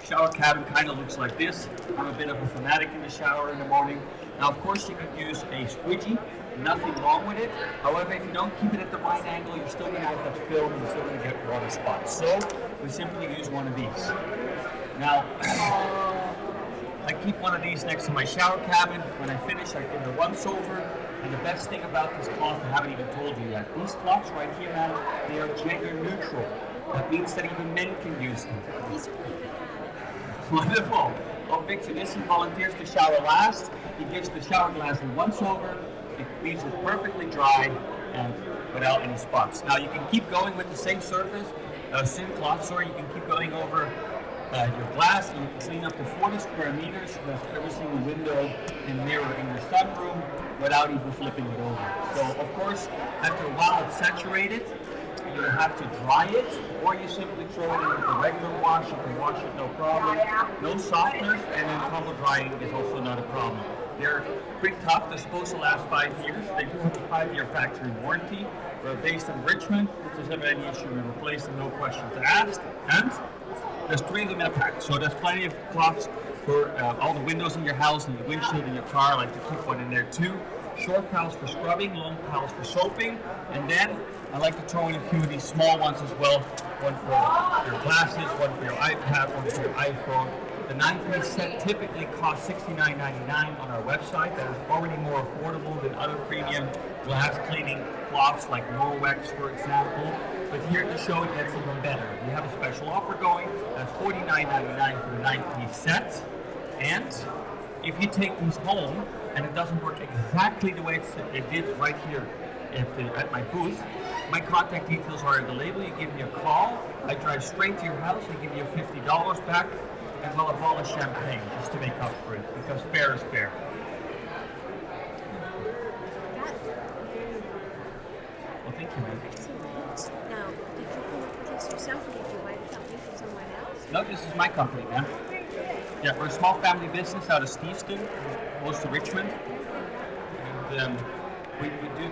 shower cabin kind of looks like this. I'm a bit of a fanatic in the shower in the morning. Now, of course, you can use a squeegee. Nothing wrong with it. However, if you don't keep it at the right angle, you're still going to get that film and you're still going to get water spots. So we simply use one of these. Now, I keep one of these next to my shower cabin. When I finish, I give it a once over. And the best thing about this cloth, I haven't even told you yet, these cloths right here, man, they are gender neutral. That means that even men can use them. He's really good at it. Wonderful. Oh, Victor, this he volunteers to shower last. He gives the shower glass a once over. It leaves it perfectly dry and without any spots. Now you can keep going with the same surface, same cloth, sorry, you can keep going over your glass, and you can clean up to 40 square meters with every single window and mirror in your sunroom without even flipping it over. So of course, after a while it's saturated, you have to dry it, or you simply throw it in with a regular wash. You can wash it no problem. No softeners, and then tumble drying is also not a problem. They're pretty tough. They're supposed to last 5 years. They do have a 5-year factory warranty. We're based in Richmond. If there's ever any issue, we replace them, no questions asked. And there's 3 of them in a pack, so there's plenty of cloths for all the windows in your house and your windshield in your car. I like to keep one in there too. Short towels for scrubbing, long towels for soaping, and then I like to throw in a few of these small ones as well. One for your glasses, one for your iPad, one for your iPhone. The 9-piece set typically costs $69.99 on our website. That is already more affordable than other premium glass cleaning cloths like Norwex, for example. But here at the show, it gets even better. We have a special offer going. That's $49.99 for the 9-piece set. And if you take these home and it doesn't work exactly the way it did right here at my booth, my contact details are in the label. You give me a call. I drive straight to your house. I give you $50 back, as well as a bottle of champagne, just to make up for it, because fair is fair. Well, thank you, man. Excellent. Now, did you come up with this yourself, or did you buy the company from someone else? No, this is my company, man. Yeah, we're a small family business out of Steveston, close to Richmond. And we do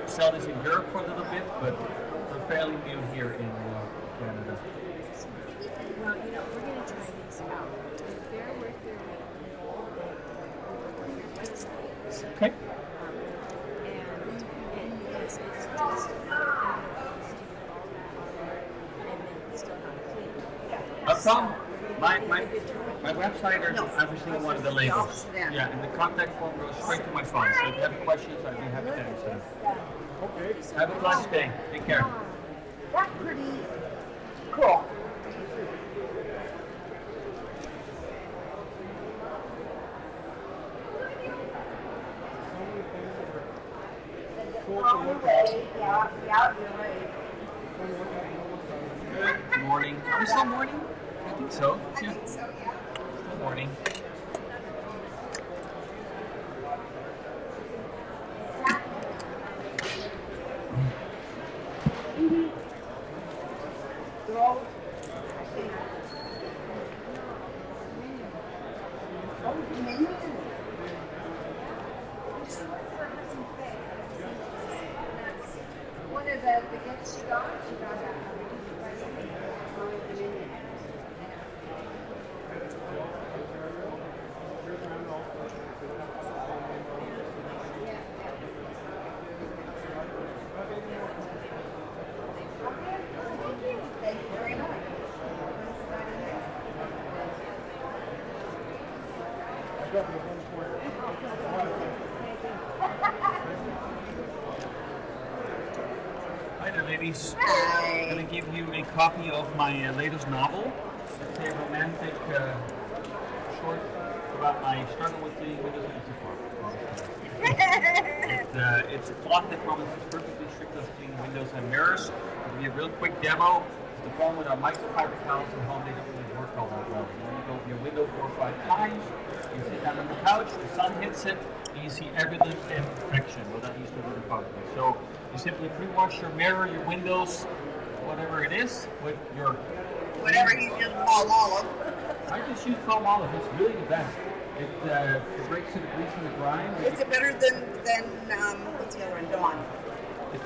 sell this in Europe for a little bit, but we're fairly new here in Canada. Well, you know, we're going to try these out. If they're worth their weight in gold, Okay. and because it's just another thing to do all that and then still not clean. No problem. My website are every single one of the labels. Yeah, and the contact form goes straight to my phone. So if you have questions, I'd be happy to answer them. Okay. Have a blessed day. Take care. That's pretty cool. Good morning. Are we still morning? I think so. Yeah. Still morning. One of the gifts she got Thank you very much. Hi there, ladies. Hi. I'm going to give you a copy of my latest novel. It's a romantic short about my struggle with the Windows 94. It's a plot that promises perfectly strict clean windows and mirrors. It'll be a real quick demo. The problem with our microfiber towels at home, they don't really work all that well. You want to go over your window 4 or 5 times, you sit down on the couch, the sun hits it, and you see evident imperfection. Well, that used to be the problem. So you simply pre-wash your mirror, your windows, whatever it is with your. Whatever you just call olive. I just use foam olive. It's really the best. It breaks the grease and the grime. Is it better than what's the other one? Dawn. It's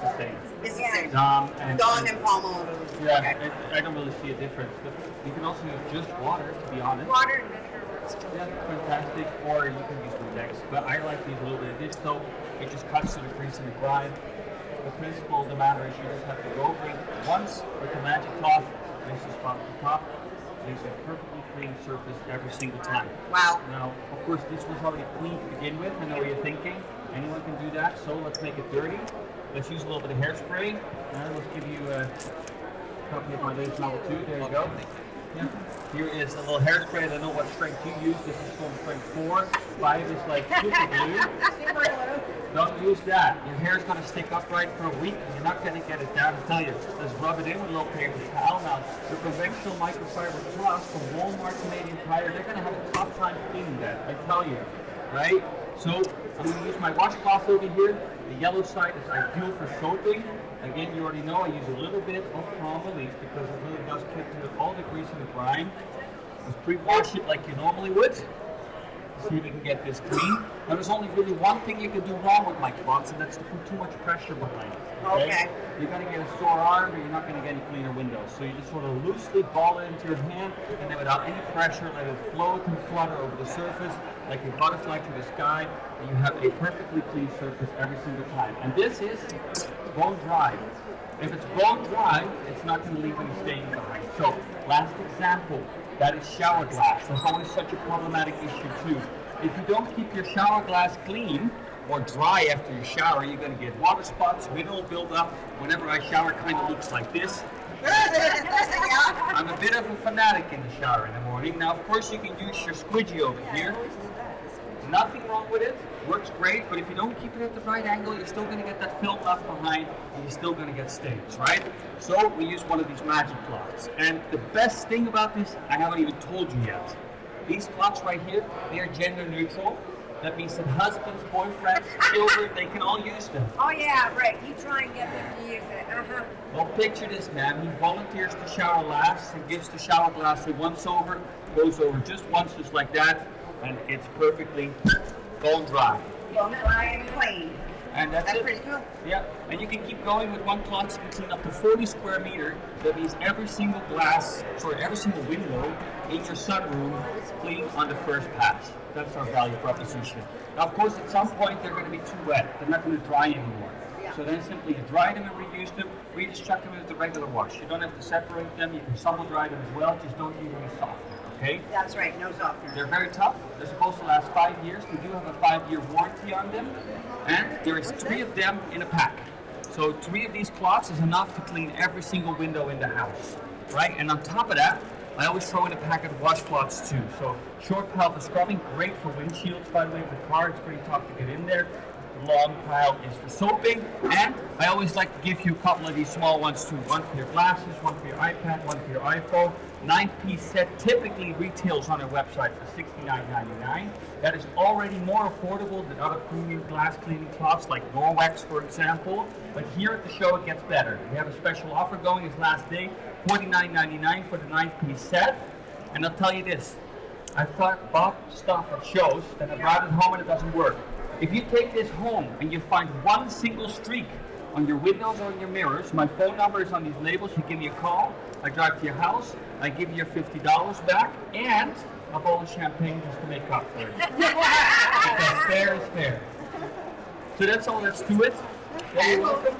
the same. It's the same. Dawn and palm olive. Yeah, Okay. I don't really see a difference. But you can also use just water, to be honest. Water and vinegar works. Yeah, fantastic. Or you can use Windex. But I like to use a little bit of dish soap. It just cuts through the grease and the grime. The principle of the matter is you just have to go over it once with the magic cloth, place the spot at the top, leaves a perfectly clean surface every single time. Wow. Now, of course, this was already clean to begin with. I know what you're thinking. Anyone can do that, so let's make it dirty. Let's use a little bit of hairspray. And let's give you a copy of my latest novel too. There you go. Yeah. Here is a little hairspray. I don't know what strength you use. This is from strength 4. 5 is like super glue. Don't use that. Your hair is going to stick upright for a week. You're not going to get it down. I tell you, just rub it in with a little paper towel. Now, the conventional microfiber cloths from Walmart, Canadian Tire, they're going to have a tough time cleaning that. I tell you, right? So I'm going to use my washcloth over here. The yellow side is ideal for soaping. Again, you already know I use a little bit of palm relief because it really does kick through all the grease and the grime. Just pre-wash it like you normally would. See if we can get this clean. Now there's only really one thing you can do wrong with my cloths, and that's to put too much pressure behind it. Okay? You're going to get a sore arm, or you're not going to get any cleaner windows. So you just sort of loosely ball it into your hand, and then without any pressure, let it float and flutter over the surface like a butterfly through the sky, and you have a perfectly clean surface every single time. And this is bone dry. If it's bone dry, it's not going to leave any stain behind. So, last example, that is shower glass. That's always such a problematic issue too. If you don't keep your shower glass clean or dry after you shower, you're going to get water spots, mineral buildup. Whenever I shower, it kind of looks like this. I'm a bit of a fanatic in the shower in the morning. Now, of course, you can use your squidgy over here. Nothing wrong with it. Works great, but if you don't keep it at the right angle, you're still going to get that film left behind, and you're still going to get stains, right? So we use one of these magic cloths. And the best thing about this, I haven't even told you yet. These cloths right here, they are gender neutral. That means that husbands, boyfriends, children, they can all use them. Oh yeah, right. You try and get them to use it. Well, picture this, man. He volunteers to shower last and gives the shower glass a once over, goes over just once, just like that, and it's perfectly bone dry. Bone dry and clean. And that's it. Pretty cool. Yeah, and you can keep going with one cloth. You can clean up to 40 square meter. That means every single window in your sunroom is clean on the first pass. That's our value proposition. Now, of course, at some point they're going to be too wet. They're not going to dry anymore. So then simply you dry them and reuse them, or you just chuck them into the regular wash. You don't have to separate them. You can subtle dry them as well. Just don't use any softener, okay? That's right, no softener. They're very tough. They're supposed to last 5 years. We do have a 5-year warranty on them. And there is 3 of them in a pack. So 3 of these cloths is enough to clean every single window in the house, right? And on top of that, I always throw in a packet of washcloths too. So short pile for scrubbing, great for windshields, by the way. The car, it's pretty tough to get in there. The long pile is for soaping. And I always like to give you a couple of these small ones too. One for your glasses, one for your iPad, one for your iPhone. 9-piece set typically retails on our website for $69.99. That is already more affordable than other premium glass cleaning cloths like Norwex, for example. But here at the show, it gets better. We have a special offer going this last day, $49.99 for the 9-piece set. And I'll tell you this, I've bought stuff at shows that I brought it home and it doesn't work. If you take this home and you find one single streak on your windows or in your mirrors, my phone number is on these labels. You give me a call, I drive to your house, I give you your $50 back, and a bowl of champagne just to make up for it. Because fair is fair. So that's all that's to it. You're welcome.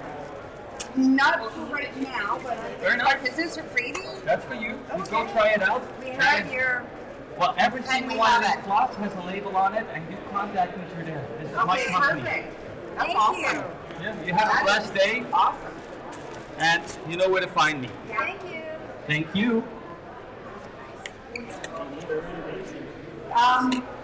Not for right now, but Fair enough. is this a freebie? That's for you. You go try it out. We have your... Well, every And single we one of have these it. cloths has a label on it, and you contact me through there. This is my Okay, company. perfect. That's Thank awesome. you. Yeah, you have a blessed day, Awesome. and you know where to find me. Thank you. Thank you.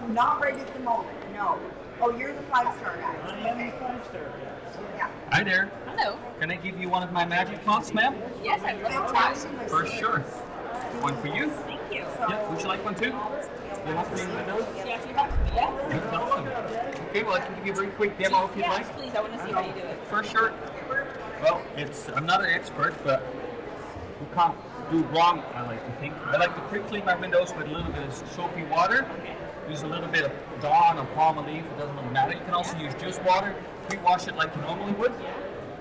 Not right at the moment, no. Oh, you're the 5-star guy. I am a 5-star guy. Yeah. Hi there. Hello. Can I give you one of my magic cloths, ma'am? Yes, I would like to. Fantastic. For sure. One for you. Thank you. Yeah, would you like one too? You want to the nose? Yes, you have. Yes. That's awesome. Okay, well, I can give you a very quick demo if you'd Yes, like. please. I want to see how you do it. For sure. Well, I'm not an expert, but you can't do wrong, I like to think. I like to quick clean my windows with a little bit of soapy water. Use a little bit of Dawn or Palmolive, it doesn't really matter. You can also use just water, pre-wash it like you normally would.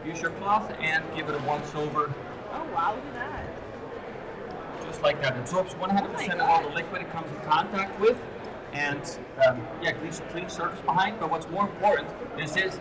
Use your cloth and give it a once over. Oh wow, look at that. Just like that. It absorbs 100% of all the liquid it comes in contact with. And leaves a clean surface behind. But what's more important, this is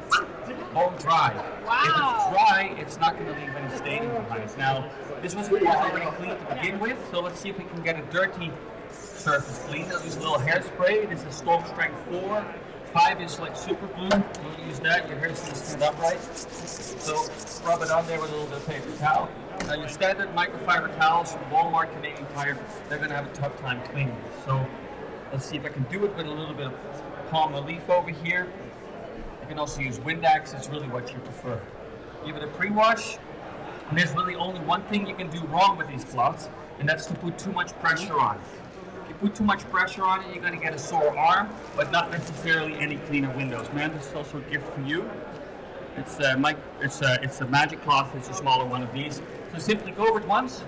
bone dry. Wow. If it's dry, it's not going to leave any staining behind. Now, this was already clean to begin with, so let's see if we can get a dirty surface clean. I'll use a little hairspray. This is Storm Strength 4. 5 is like super glue. Don't use that. Your hair's going to stand upright. So rub it on there with a little bit of paper towel. Now your standard microfiber towels from Walmart, Canadian Tire, they're going to have a tough time cleaning this. So let's see if I can do it with a little bit of Palmolive over here. You can also use Windex. It's really what you prefer. Give it a pre-wash. And there's really only one thing you can do wrong with these cloths, and that's to put too much pressure on it. If you put too much pressure on it, you're going to get a sore arm, but not necessarily any cleaner windows. Man, this is also a gift for you. It's a magic cloth. It's a smaller one of these. So simply go over it once,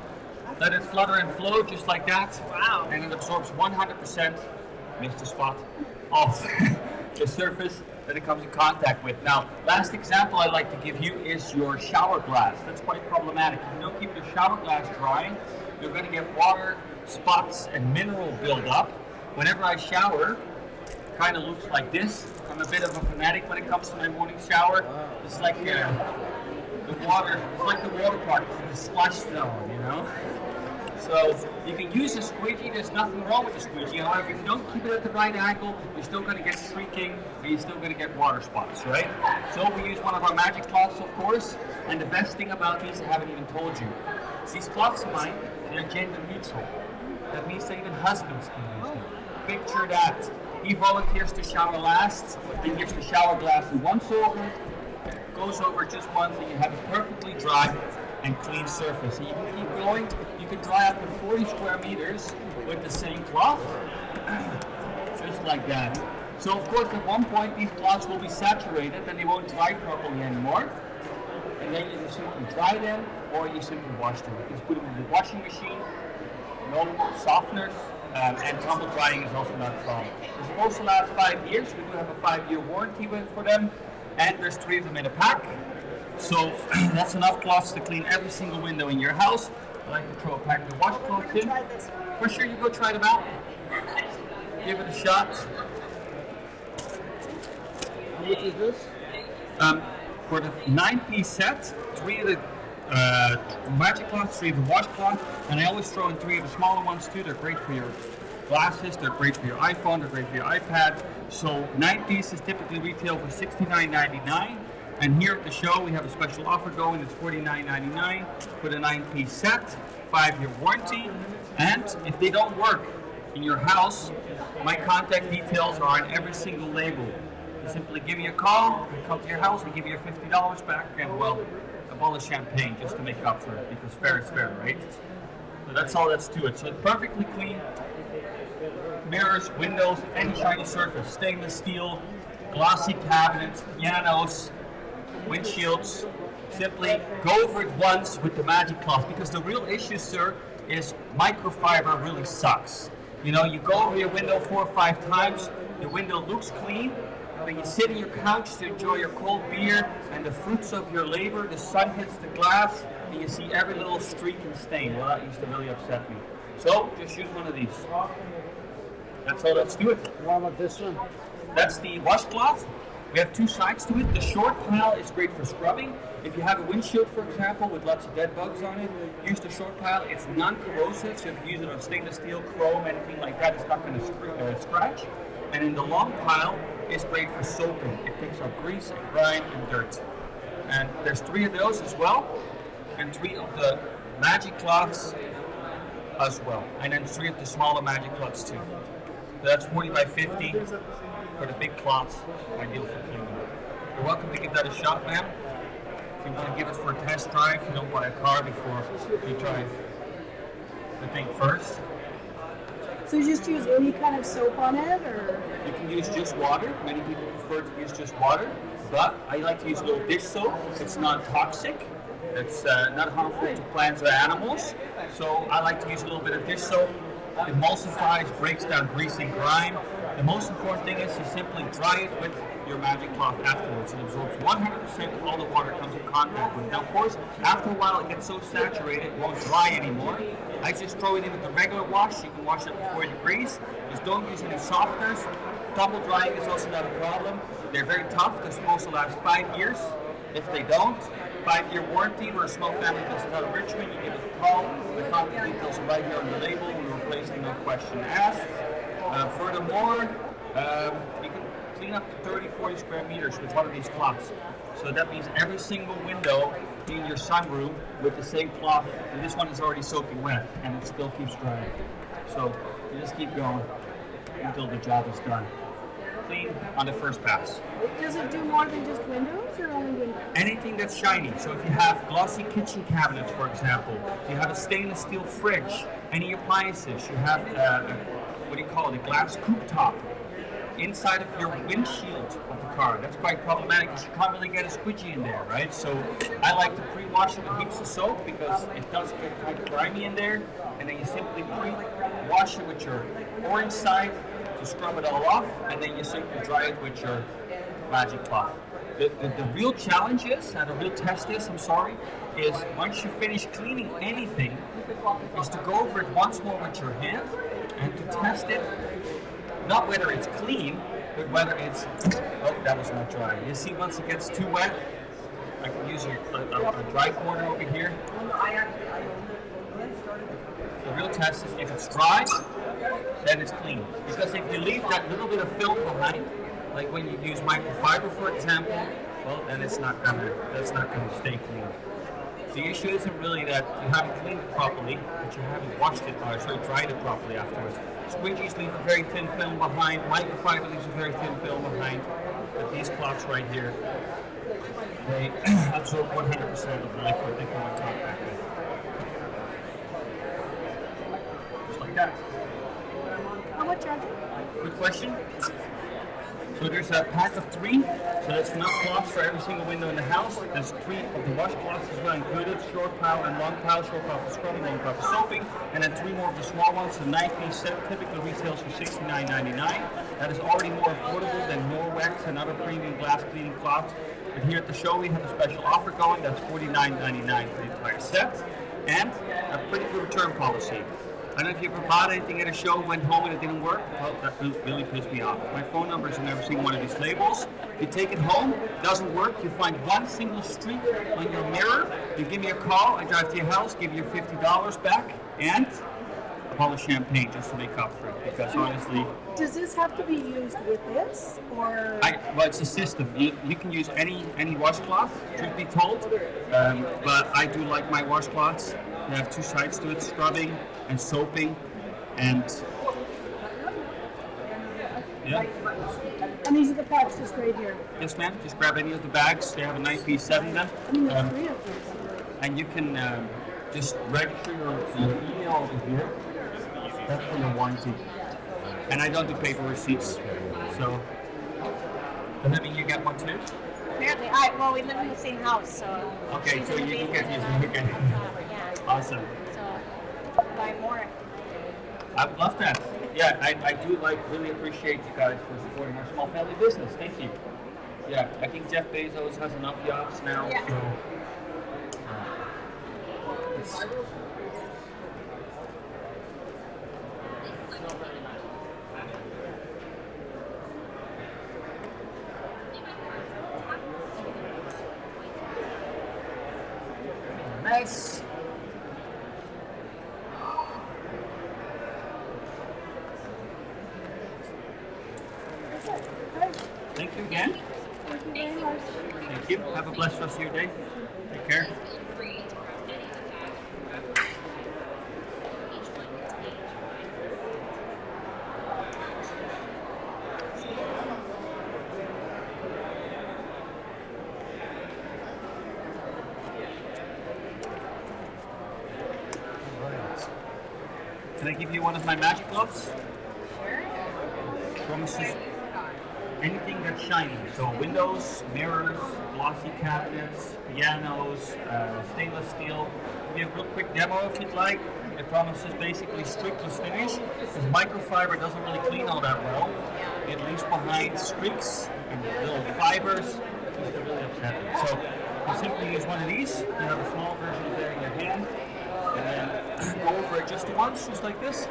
let it flutter and flow just like that. Wow. And it absorbs 100%, missed a spot, of the surface that it comes in contact with. Now, last example I'd like to give you is your shower glass. That's quite problematic. If you don't keep your shower glass dry, you're going to get water, spots, and mineral buildup. Whenever I shower, it kind of looks like this. I'm a bit of a fanatic when it comes to my morning shower. It's like the water, it's like the water park, it's the splash zone, you know? So you can use a squeegee, there's nothing wrong with the squeegee. However, if you don't keep it at the right angle, you're still going to get streaking and you're still going to get water spots, right? So we use one of our magic cloths, of course. And the best thing about these, I haven't even told you. These cloths of mine, they're gender neutral. That means that even husbands can use them. Picture that. He volunteers to shower last, he gives the shower glass once over, goes over just once, and you have a perfectly dry and clean surface. And you can keep going. You can dry up to 40 square meters with the same cloth, just like that. So of course, at one point, these cloths will be saturated and they won't dry properly anymore. And then you just simply dry them, or you simply wash them. You just put them in the washing machine, no softeners, and tumble drying is also not a problem. It's supposed to last 5 years. We do have a 5-year warranty for them, and there's 3 of them in a pack. So that's enough cloths to clean every single window in your house. I like to throw a pack of washcloths in. For sure, you go try them out. Give it a shot. How much is this? For the 9-piece set, 3 of the magic cloths, 3 of the washcloth, and I always throw in 3 of the smaller ones too. They're great for your glasses, they're great for your iPhone, they're great for your iPad. So 9 pieces typically retail for $69.99. And here at the show, we have a special offer going. It's $49.99 for the 9-piece set, 5-year warranty. And if they don't work in your house, my contact details are on every single label. You simply give me a call, I come to your house, I give you your $50 back, and well, a bottle of champagne just to make up for it, because fair is fair, right? So that's all that's to it. So it's perfectly clean. Mirrors, windows, any shiny surface, stainless steel, glossy cabinets, pianos, windshields. Simply go over it once with the magic cloth, because the real issue, sir, is microfiber really sucks. You know, you go over your window 4 or 5 times, the window looks clean, but you sit on your couch to enjoy your cold beer and the fruits of your labor, the sun hits the glass, and you see every little streak and stain. Well, that used to really upset me. So, just use one of these. That's all that's to it. What about this one? That's the washcloth. We have 2 sides to it. The short pile is great for scrubbing. If you have a windshield, for example, with lots of dead bugs on it, use the short pile. It's non-corrosive, so if you use it on stainless steel, chrome, anything like that, it's not going to scratch. And in the long pile, it's great for soaping. It picks up grease and grime and dirt. And there's 3 of those as well, and 3 of the magic cloths as well. And then 3 of the smaller magic cloths too. So that's 40 by 50 for the big cloths, ideal for cleaning. You're welcome to give that a shot, ma'am. If you want to give it for a test drive, you don't buy a car before you drive the thing first. So you just use any kind of soap on it, or? You can use just water. Many people prefer to use just water, but I like to use a little dish soap. It's non-toxic. that's not harmful to plants or animals. So I like to use a little bit of dish soap. It emulsifies, breaks down grease and grime. The most important thing is you simply dry it with your magic cloth afterwards. It absorbs 100% of all the water it comes in contact with. Now, of course, after a while it gets so saturated it won't dry anymore. I just throw it in with the regular wash. You can wash it at 40 degrees. Just don't use any softeners. Double drying is also not a problem. They're very tough. They're supposed to last 5 years. If they don't, 5-year warranty. We're a small family business out of Richmond. You give us a call. The contact details are right here on the label. We replace them, no question asked. Furthermore, you can clean up to 30-40 square meters with one of these cloths. So that means every single window in your sunroom with the same cloth, and this one is already soaking wet, and it still keeps drying. So you just keep going until the job is done. Clean on the first pass. Does it do more than just windows or only windows? Anything that's shiny. So if you have glossy kitchen cabinets, for example, you have a stainless steel fridge, any appliances, you have what do you call it, a glass coupe top inside of your windshield of the car. That's quite problematic because you can't really get a squidgy in there, right? So I like to pre-wash it with heaps of soap because it does get kind of grimy in there, and then you simply pre-wash it with your orange side to scrub it all off, and then you simply dry it with your magic cloth. The real challenge is, and the real test is, is once you finish cleaning anything, is to go over it once more with your hand and to test it, not whether it's clean, but whether it's, oh, that was not dry. You see, once it gets too wet, I can use a dry corner over here. The real test is if it's dry, then it's clean. Because if you leave that little bit of film behind, like when you use microfiber, for example, well, then that's not gonna stay clean. The issue isn't really that you haven't cleaned it properly, but you haven't washed it or dried it properly afterwards. Squidgies leave a very thin film behind, microfiber leaves a very thin film behind, but these cloths right here, they absorb 100% of the liquid they come in contact with. Just like that. How much are they? Good question. So there's a pack of 3, so that's enough cloths for every single window in the house. There's 3 of the washcloths as well included, short pile and long pile, short pile for scrubbing, long pile for soaping, and then 3 more of the small ones, the 9-piece set typically retails for $69.99. That is already more affordable than Norwex and other premium glass cleaning cloths. But here at the show we have a special offer going, that's $49.99 for the entire set, and a pretty good return policy. I don't know if you ever bought anything at a show, went home and it didn't work. Well, that really pissed me off. My phone number is in every single one of these labels. You take it home, it doesn't work, you find one single streak on your mirror, you give me a call, I drive to your house, give you $50 back, and a bottle of champagne just to make up for it. Because honestly... Does this have to be used with this, or...? Well, it's a system. You can use any washcloth, truth be told, but I do like my washcloths. They have 2 sides to it, scrubbing and soaping, and yeah. And these are the packs just right here. Yes, ma'am. Just grab any of the bags. They have a 9-piece set in them. And you can just register your email over here. That's for the warranty. And I don't do paper receipts, so does that mean you get one too? Apparently, well, we live in the same house, so. Okay, so you can get these. Okay. Yeah. Awesome. So, buy more. I would love that. Yeah, I do really appreciate you guys for supporting our small family business. Thank you. Yeah, I think Jeff Bezos has enough yachts now. Yeah. So, nice. Thank you again. Thank you very much. Thank you. Have a blessed rest of your day. Take care. Can I give you one of my magic gloves? Sure. anything that's shiny. So windows, mirrors, glossy cabinets, pianos, stainless steel. Give you a real quick demo if you'd like. It promises basically streakless finish because microfiber doesn't really clean all that well. It leaves behind streaks and little fibers. It's really upsetting. So you simply use one of these. You have a small version there in your hand. And then go over it just once, just like this.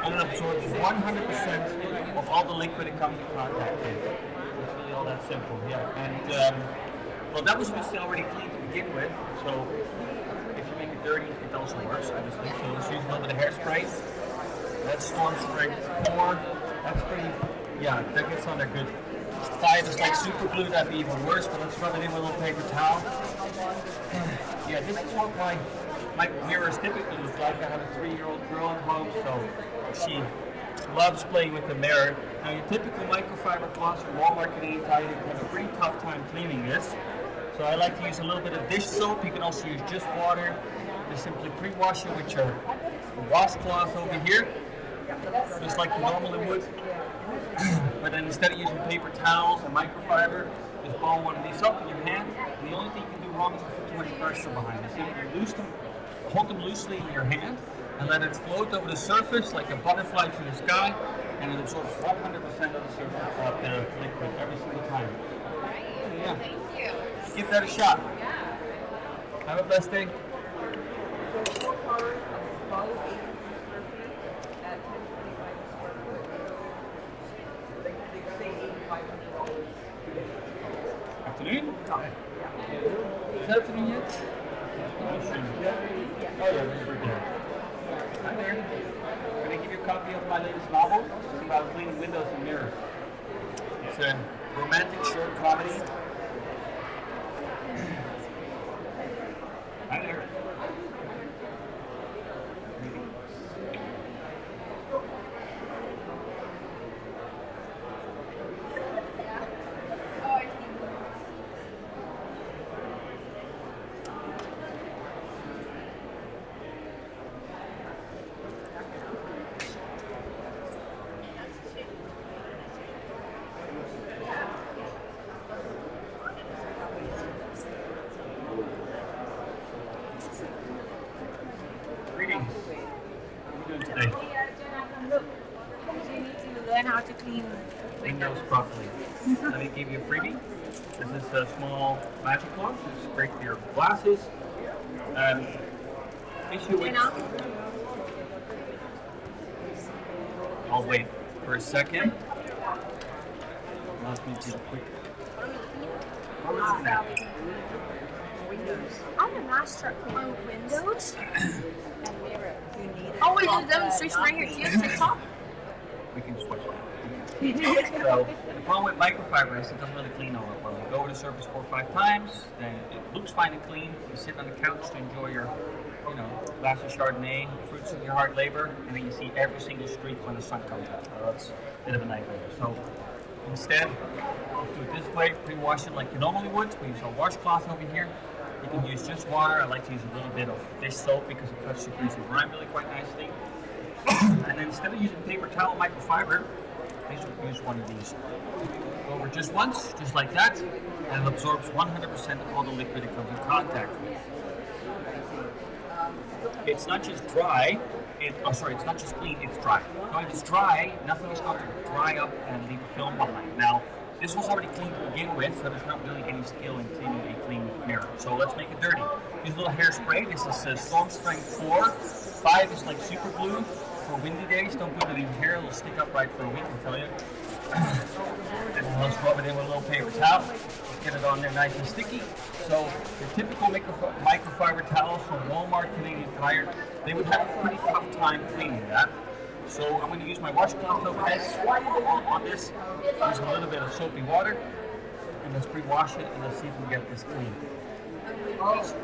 And it absorbs 100% of all the liquid it comes in contact with. It's really all that simple, yeah. And, well, that was obviously already clean to begin with. So if you make it dirty, it also works, obviously. So let's use a little bit of hairspray. That's Storm Strength 4. That's pretty, yeah, that gets on there good. 5 is like super glue, that'd be even worse, but let's rub it in with a little paper towel. Yeah, this is what my mirrors typically look like. I have a 3-year-old girl at home, so she loves playing with the mirror. Now, your typical microfiber cloths from Walmart, Canadian Tire, you have a pretty tough time cleaning this. So I like to use a little bit of dish soap. You can also use just water. Just simply pre-wash it with your washcloth over here, just like you normally would. But then instead of using paper towels and microfiber, just ball one of these up in your hand. And the only thing you can do wrong is put too much pressure behind it. So you can lose them, hold them loosely in your hand and let it float over the surface like a butterfly through the sky, and it absorbs 100% of the surface of the liquid every single time. Yeah. Thank you. Give that a shot. Have a blessed day. Afternoon? Is that afternoon yet? Oh, yeah, this is for dinner. Hi there. I'm going to give you a copy of my latest novel. It's about cleaning windows and mirrors. It's a romantic short comedy. Hi there. Greetings. How are you doing today? You need to learn how to clean Windows properly. Let me give you a freebie. This is a small magic cloth. It's great for your glasses. Issue with... I'll wait for a second. Let me do a quick... What was it now? I'm a master on Windows. And mirror. You need it. Oh, wait, there's a demonstration right here. Do you have TikTok? We can switch it. So the problem with microfiber is it doesn't really clean all that well. You go over the surface 4 or 5 times, then it looks fine and clean. You sit on the couch to enjoy your, glass of Chardonnay, fruits of your hard labor, and then you see every single streak when the sun comes out. So that's a bit of a nightmare. So instead, do it this way, pre-wash it like you normally would. We use our washcloth over here. You can use just water. I like to use a little bit of dish soap because it cuts the greasy grime really quite nicely. And then instead of using paper towel microfiber, I use one of these. Go over just once, just like that, and it absorbs 100% of all the liquid it comes in contact with. It's not just dry, it's not just clean, it's dry. Now if it's dry, nothing is going to dry up and leave a film behind. Now, this was already clean to begin with, so there's not really any skill in cleaning a clean mirror. So let's make it dirty. Use a little hairspray. This is Storm Strength 4. 5 is like super glue for windy days. Don't put it in here, it'll stick upright for a week, I tell you. And then let's rub it in with a little paper towel. Get it on there nice and sticky. So the typical microfiber towels from Walmart, Canadian Tire, they would have a pretty tough time cleaning that. So I'm going to use my washcloth over this, on this, use a little bit of soapy water, and let's pre-wash it, and let's see if we can get this clean. Just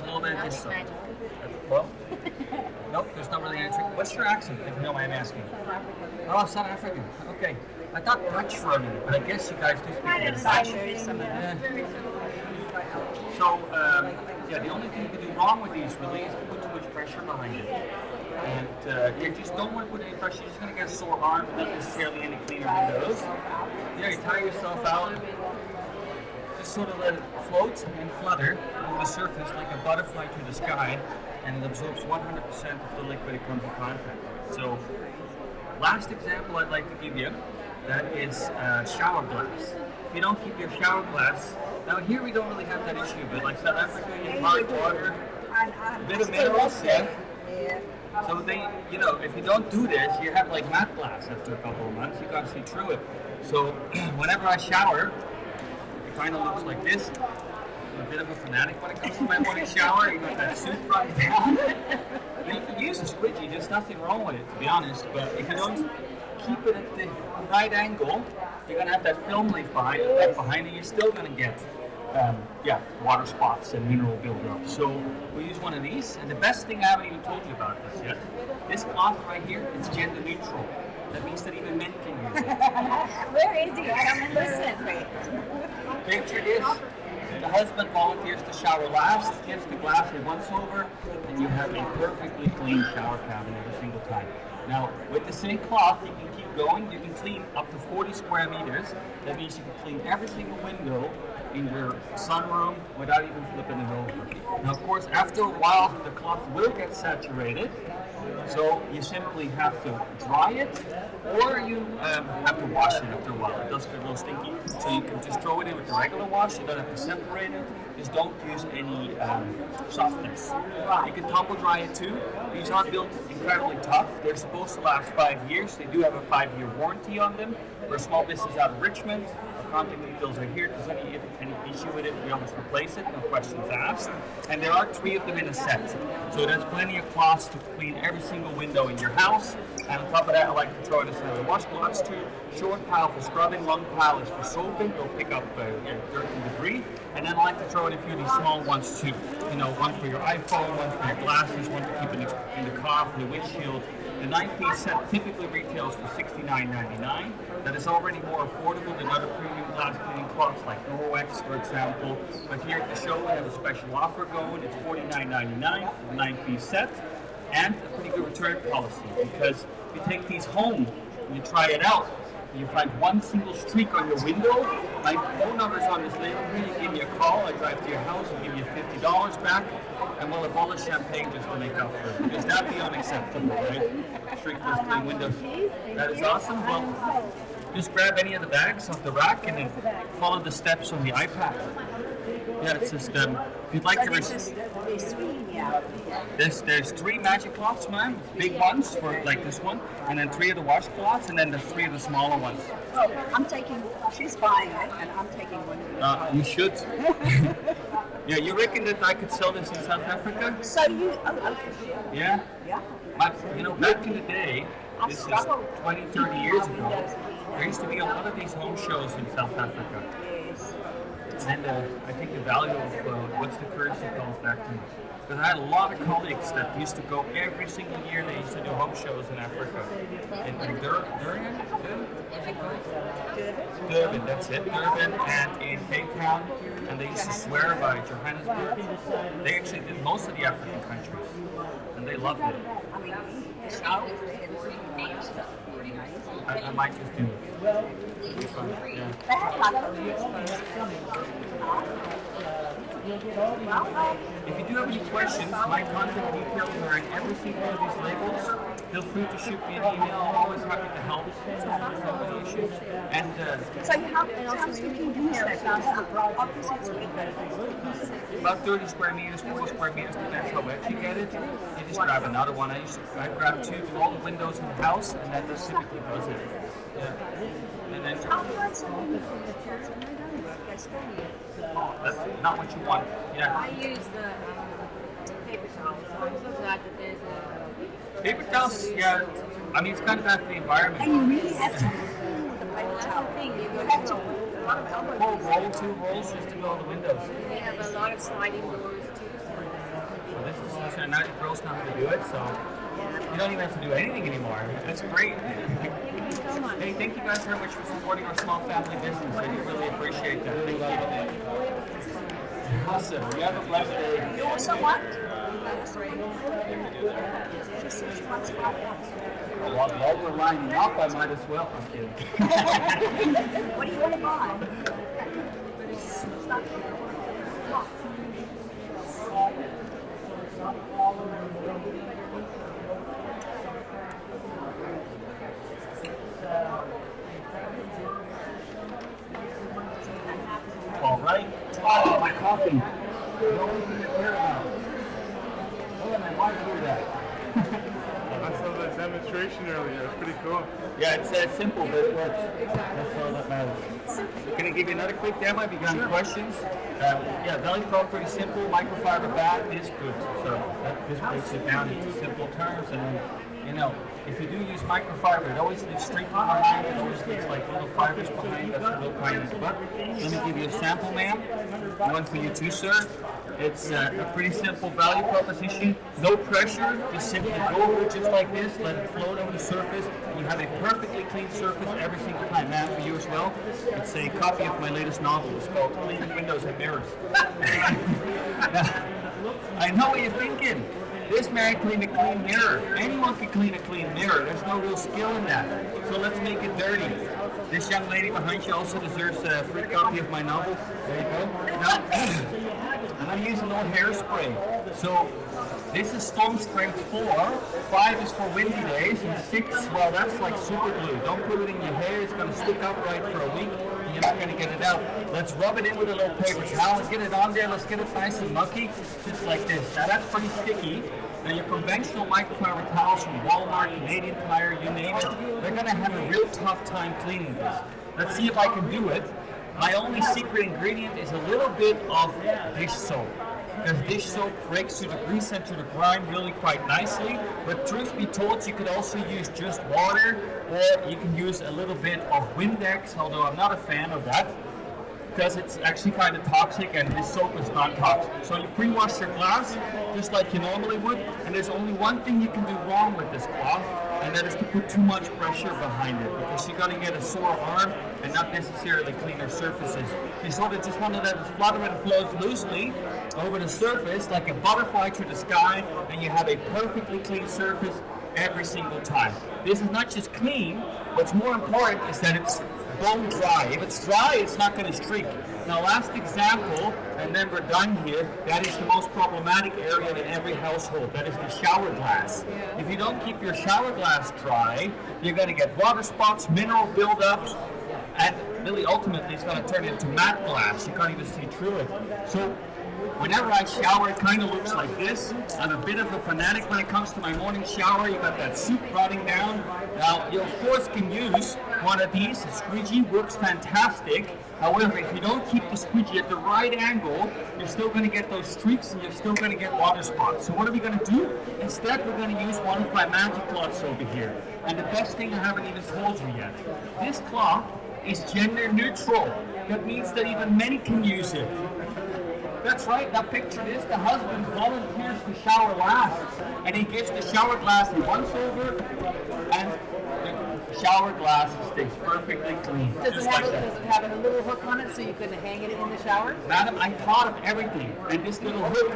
a little bit of dish soap. Well, nope, there's not really any trick. What's your accent, if you don't mind asking? Oh, South African. Okay. I thought Dutch for a minute, but I guess you guys do speak a bit of Dutch. So, yeah, the only thing you can do wrong with these really is to put too much pressure behind it. And you just don't want to put any pressure. You're just going to get a sore arm, not necessarily any cleaner windows. Yeah, you tire yourself out. Just sort of let it float and flutter over the surface like a butterfly through the sky, and it absorbs 100% of the liquid it comes in contact with. So, last example I'd like to give you, that is shower glass. If you don't keep your shower glass, now here we don't really have that issue, but like South Africa, you have hard water, a bit of minerals, yeah. So they, you know, if you don't do this, you have like matte glass after a couple of months. You can't see through it. So whenever I shower, it kind of looks like this. I'm a bit of a fanatic when it comes to my morning shower. You got that suit front down. You can use a squidgy. There's nothing wrong with it, to be honest. But if you don't keep it at the right angle, you're gonna have that film leaf behind it. You're still gonna get water spots and mineral buildup. So we use one of these, and the best thing I haven't even told you about this yet, this cloth right here, it's gender neutral. That means that even men can use it. Where is he? I don't listen. Picture this. The husband volunteers to shower last, gives the glass a once over, and you have a perfectly clean shower cabin every single time. Now, with the same cloth, you can keep going. You can clean up to 40 square meters. That means you can clean every single window in your sunroom without even flipping it over. Now, of course, after a while, the cloth will get saturated. So you simply have to dry it, or you have to wash it after a while. It does get a little stinky, so you can just throw it in with the regular wash. You don't have to separate it. Just don't use any softness. You can tumble dry it too. These are built incredibly tough. They're supposed to last 5 years. They do have a 5-year warranty on them. We're a small business out of Richmond. Our contact details are here. If there's any issue with it, we always replace it. No questions asked. And there are 3 of them in a set. So there's plenty of cloths to clean every single window in your house. And on top of that, I like to throw in some washcloths too. Short pile for scrubbing, long pile is for soaping. They'll pick up dirt and debris. And then I like to throw in a few of these small ones too. You know, one for your iPhone, one for your glasses, one to keep in the car for the windshield. The 9-piece set typically retails for $69.99. That is already more affordable than other premium glass cleaning cloths like Norwex, for example. But here at the show, we have a special offer going. It's $49.99 for the 9-piece set, and a pretty good return policy, because if you take these home and you try it out, you find one single streak on your window, my phone number is on this label here. You give me a call, I drive to your house, I give you $50 back, and we'll have a bottle of champagne just to make up for it. Because that'd be unacceptable, right? Streakless clean windows. That is awesome. Well, just grab any of the bags off the rack and then follow the steps on the iPad. Yeah, it's just, if you'd like to there's 3 magic cloths, ma'am, big ones for like this one, and then 3 of the washcloths, and then the 3 of the smaller ones. Oh, I'm taking, she's buying it, and I'm taking one of You should. Yeah, you reckon that I could sell this in South Africa? So you, Yeah? yeah. Back in the day, this is 20, 30 years ago, there used to be a lot of these home shows in South Africa. Yes. And I think the value of what's the currency calls back to me. Because I had a lot of colleagues that used to go every single year. They used to do home shows in Africa. In Durban, that's it. Durban, and in Cape Town. And they used to swear by Johannesburg. They actually did most of the African countries, and they loved it. I mean, the show is I might just do it. It'll be fun. Yeah. they have like If you do have any questions, my contact details are in every single one of these labels. Feel free to shoot me an email. I'm always happy to help. Any issues. And so you have housekeeping units opposites about 30 square meters, 40 square meters, depends how wet you get it. You just grab another one. I grab 2 with all the windows in the house, and that just typically does it. Yeah. And then that's not what you want. Yeah. I use the paper towels. I'm so glad that there's a Paper towels, yeah. I mean, it's kind of bad for the environment. and you really have to with the paper towel. That's the thing. You have to put a lot of elbow Whole roll, 2 rolls just to go on the windows. They have a lot of sliding doors too. So this is listen, now the girls know how to do it, so you don't even have to do anything anymore. That's great. Thank you so much. Hey, thank you guys very much for supporting our small family business. I really appreciate that. Thank you. Awesome. You have a blessed day. You also want? She said she wants $5. While we're lining up, I might as well. I'm kidding. What do you want to buy? All right. Oh, my coffee. Oh, my wife hear that. I saw that demonstration earlier. It's pretty cool. Yeah, it's simple, but it works. That's all that matters. Can I give you another quick demo if you got any questions? Yeah, Valley Pro, pretty simple. Microfiber bag is good. So this breaks it down into simple terms. And then, you know, if you do use microfiber, it always leaves streaking behind. It always leaves like little fibers behind. That's a little kindness. But let me give you a sample, ma'am. One for you too, sir. It's a pretty simple value proposition. No pressure. Just simply go over it just like this. Let it float over the surface. You have a perfectly clean surface every single time. Ma'am, for you as well. It's a copy of my latest novel. It's called Clean Windows and Mirrors. I know what you're thinking. This man cleaned a clean mirror. Anyone can clean a clean mirror. There's no real skill in that. So let's make it dirty. This young lady behind you also deserves a free copy of my novel. There you go. Now, and I'm using no hairspray. So this is storm strength 4. 5 is for windy days, and 6, well, that's like super glue. Don't put it in your hair. It's going to stick upright for a week. You're not going to get it out. Let's rub it in with a little paper towel and get it on there. Let's get it nice and mucky, just like this. Now that's pretty sticky. Now your conventional microfiber towels from Walmart, Canadian Tire, you name it, they're going to have a real tough time cleaning this. Let's see if I can do it. My only secret ingredient is a little bit of dish soap. Because dish soap breaks through the grease and through the grime really quite nicely. But truth be told, you could also use just water, or you can use a little bit of Windex, although I'm not a fan of that, because it's actually kind of toxic and this soap is not toxic. So you pre-wash your glass just like you normally would, and there's only one thing you can do wrong with this cloth, and that is to put too much pressure behind it, because you're going to get a sore arm and not necessarily cleaner surfaces. You sort of just want to let it flutter and flows loosely over the surface like a butterfly through the sky, and you have a perfectly clean surface every single time. This is not just clean, what's more important is that it's bone dry. If it's dry, it's not going to streak. Now, last example, and then we're done here, that is the most problematic area in every household. That is the shower glass. If you don't keep your shower glass dry, you're going to get water spots, mineral buildups, and really ultimately it's going to turn into matte glass. You can't even see through it. So whenever I shower, it kind of looks like this. I'm a bit of a fanatic when it comes to my morning shower. You got that soup running down. Now, you of course can use one of these. The squeegee works fantastic. However, if you don't keep the squeegee at the right angle, you're still going to get those streaks and you're still going to get water spots. So what are we going to do? Instead, we're going to use one of my magic cloths over here. And the best thing I haven't even told you yet. This cloth is gender neutral. That means that even men can use it. That's right, now picture this, the husband volunteers to shower last, and he gives the shower glass a once over, and the shower glass stays perfectly clean. Does it have a little hook on it so you can hang it in the shower? Madam, I thought of everything, and this little hook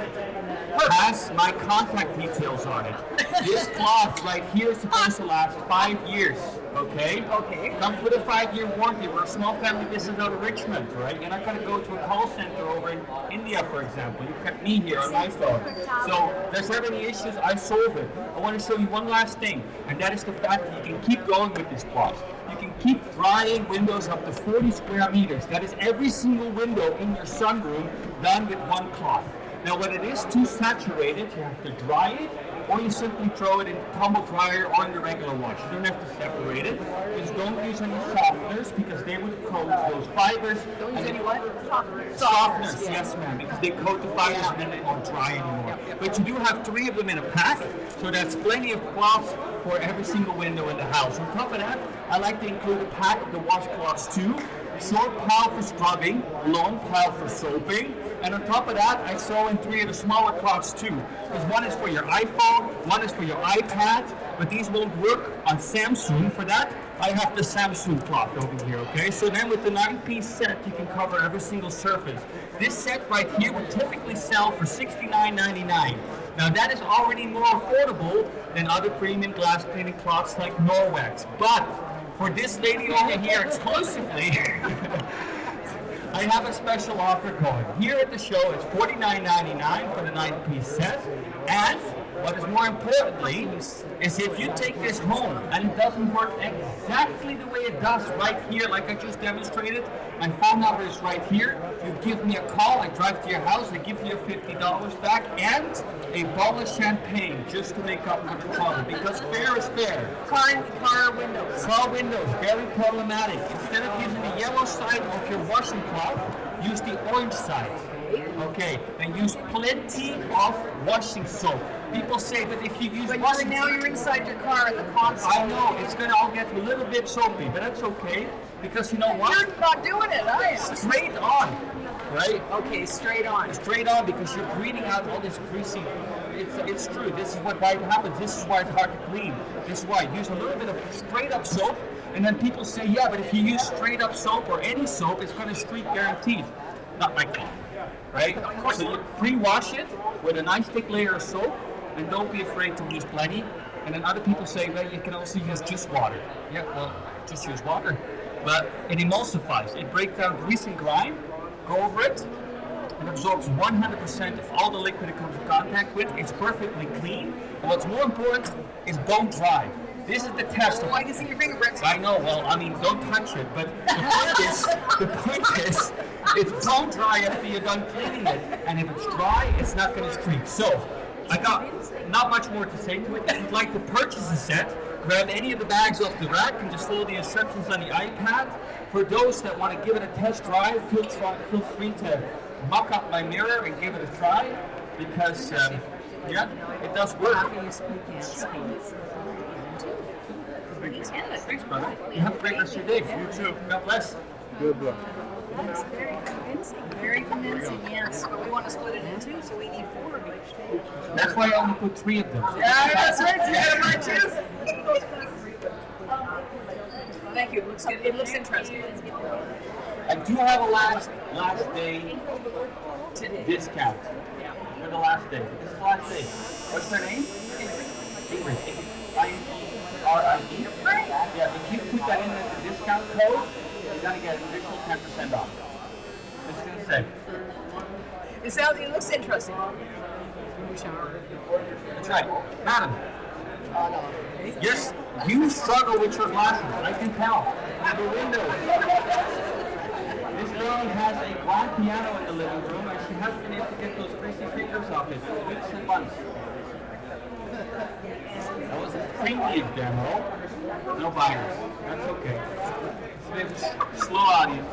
has my contact details on it. This cloth right here is supposed to last 5 years, okay? Okay. Comes with a 5-year warranty. We're a small family business out of Richmond, right? You're not going to go to a call center over in India, for example. You kept me here on my phone. So if there's ever any issues, I solve it. I want to show you one last thing, and that is the fact that you can keep going with this cloth. You can keep drying windows up to 40 square meters. That is every single window in your sunroom done with one cloth. Now, when it is too saturated, you have to dry it, or you simply throw it in tumble dryer or in the regular wash. You don't have to separate it. Just don't use any softeners because they would coat those fibers. Don't use any what? Softeners, yes ma'am, because they coat the fibers and then they won't dry anymore. But you do have 3 of them in a pack, so that's plenty of cloths for every single window in the house. On top of that, I like to include a pack of the washcloths too. short pile for scrubbing, long pile for soaping, and on top of that, I throw in 3 of the smaller cloths too. Because one is for your iPhone, one is for your iPad, but these won't work on Samsung. For that, I have the Samsung cloth over here, okay? So then with the 9-piece set, you can cover every single surface. This set right here would typically sell for $69.99. Now that is already more affordable than other premium glass cleaning cloths like Norwex. But for this lady over here exclusively, I have a special offer going. Here at the show, it's $49.99 for the 9-piece set. And what is more importantly is if you take this home and it doesn't work exactly the way it does right here, like I just demonstrated, my phone number is right here. You give me a call, I drive to your house, I give you $50 back and a bottle of champagne just to make up for the trouble, because fair is fair. Car windows. Car windows, very problematic. Instead of using the yellow side of your washing cloth, use the orange side. Okay, then use plenty of washing soap. People say, but if you use washing now you're inside your car and the console. I know, it's going to all get a little bit soapy, but that's okay, because you know what? You're not doing it, I am. Straight on, right? Okay, straight on. Straight on, because you're breathing out all this greasy. It's true. This is why it happens. This is why it's hard to clean. This is why. Use a little bit of straight up soap, and then people say, yeah, but if you use straight up soap or any soap, it's going to streak guaranteed. Not like that, right? So you pre-wash it with a nice thick layer of soap, and don't be afraid to use plenty. And then other people say, well, you can also use just water. Yeah, well, just use water. But it emulsifies. It breaks down grease and grime. Go over it. It absorbs 100% of all the liquid it comes in contact with. It's perfectly clean. And what's more important is don't dry. This is the test. Oh, I can see your fingerprints. I know, well, I mean, don't touch it. But the point is, it's don't dry after you're done cleaning it. And if it's dry, it's not going to streak. So, I got not much more to say to it. If you'd like to purchase a set, grab any of the bags off the rack and just follow the instructions on the iPad. For those that want to give it a test drive, feel free to mock up my mirror and give it a try, because yeah, it does work. Thanks, brother. You have a great rest of your day. You too. God bless. Good luck. That's very convincing. Very convincing, yes. But we want to split it in two, so we need 4 of each. That's why I only put 3 of them. Yeah, that's right. You got it right too. Thank you. It looks interesting. I do have a last day discount for the last day. This is the last day. What's her name? Ingrid. I-R-I-E. Yeah, if you put that in as a discount code, you're gonna get an additional 10% off. Just gonna say. It looks interesting. That's right. Madam. Yes, you struggle with your glasses. I can tell. The window. This girl has a grand piano in the living room, and she hasn't been able to get those greasy fingers off it for weeks and months. That was a preview demo. No buyers. That's okay. It's a bit of a slow audience.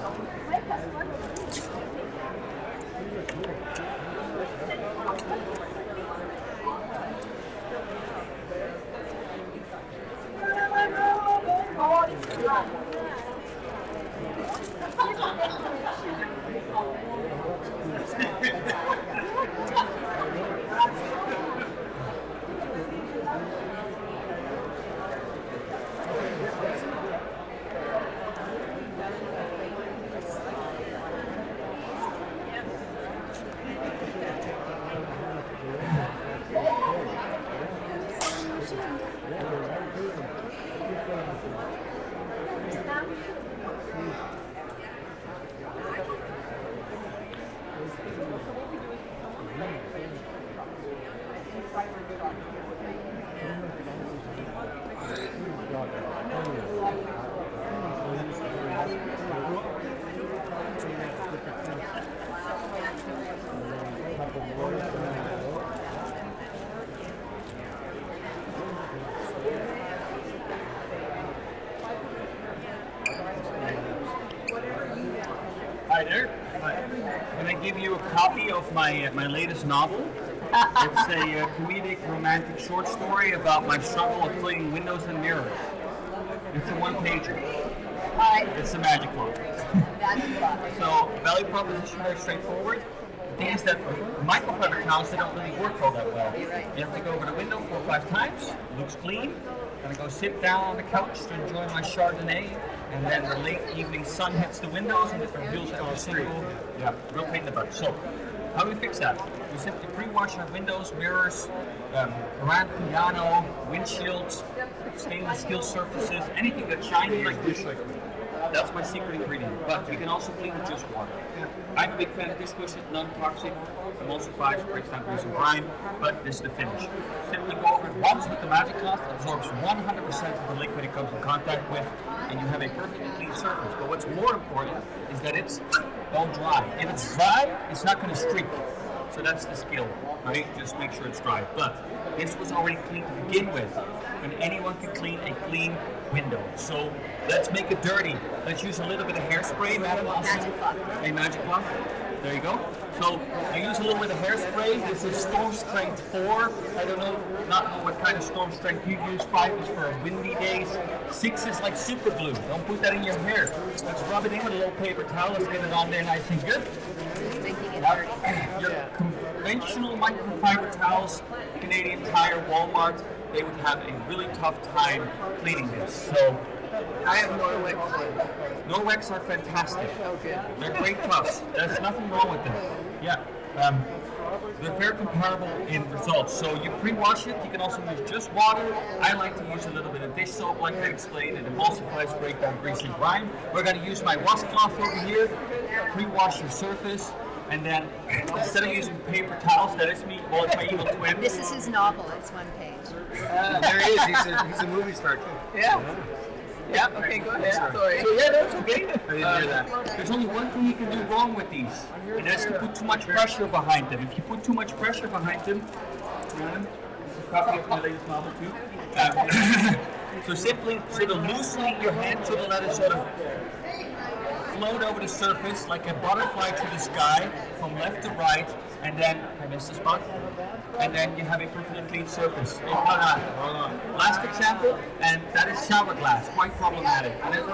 Hi there. Can I give you a copy of my latest novel? It's a comedic romantic short story about my struggle of cleaning windows and mirrors. It's a one-pager. It's the magic cloth. Magic cloth. So value proposition very straightforward. The thing is that microfiber towels, they don't really work all that well. You have to go over the window 4 or 5 times. Looks clean. I'm gonna go sit down on the couch to enjoy my Chardonnay, and then the late evening sun hits the windows and it reveals every single real pain in the butt. So how do we fix that? We simply pre-wash our windows, mirrors, grand piano, windshields, stainless steel surfaces, anything that's shiny like this. That's my secret ingredient. But you can also clean with just water. I'm a big fan of dishwasher, non-toxic, emulsifies, breaks down grease and grime, but this is the finish. Simply go over it once with the magic cloth, absorbs 100% of the liquid it comes in contact with, and you have a perfectly clean surface. But what's more important is that it's all dry. If it's dry, it's not going to streak. So that's the skill, right? Just make sure it's dry. But this was already clean to begin with, and anyone can clean a clean window. So let's make it dirty. Let's use a little bit of hairspray, madam. Also, a magic cloth. There you go. So I use a little bit of hairspray. This is storm strength 4. I don't know, not know what kind of storm strength you use. 5 is for windy days. 6 is like super glue. Don't put that in your hair. Let's rub it in with a little paper towel. Let's get it on there nice and good. Your conventional microfiber towels, Canadian Tire, Walmart, they would have a really tough time cleaning this. So I have Norwex. Norwex are fantastic. Okay. They're great tufts. There's nothing wrong with them. Yeah. They're very comparable in results. So you pre-wash it. You can also use just water. I like to use a little bit of dish soap, like I explained. It emulsifies, break down grease and grime. We're going to use my washcloth over here. Pre-wash your surface. And then instead of using paper towels, that is me. Well, it's my evil twin. This is his novel. It's one page. There he is. He's a movie star too. Yeah. Yeah, okay, go ahead. Sorry. So yeah, that's okay. I didn't hear that. There's only one thing you can do wrong with these, and that's to put too much pressure behind them. If you put too much pressure behind them, copy of my latest novel too. So simply sort of loosely your hand, sort of let it sort of float over the surface like a butterfly to the sky from left to right, and then I missed the spot. And then you have a perfectly clean surface. Oh, hold on. Last example, and that is shower glass. Quite problematic. Whenever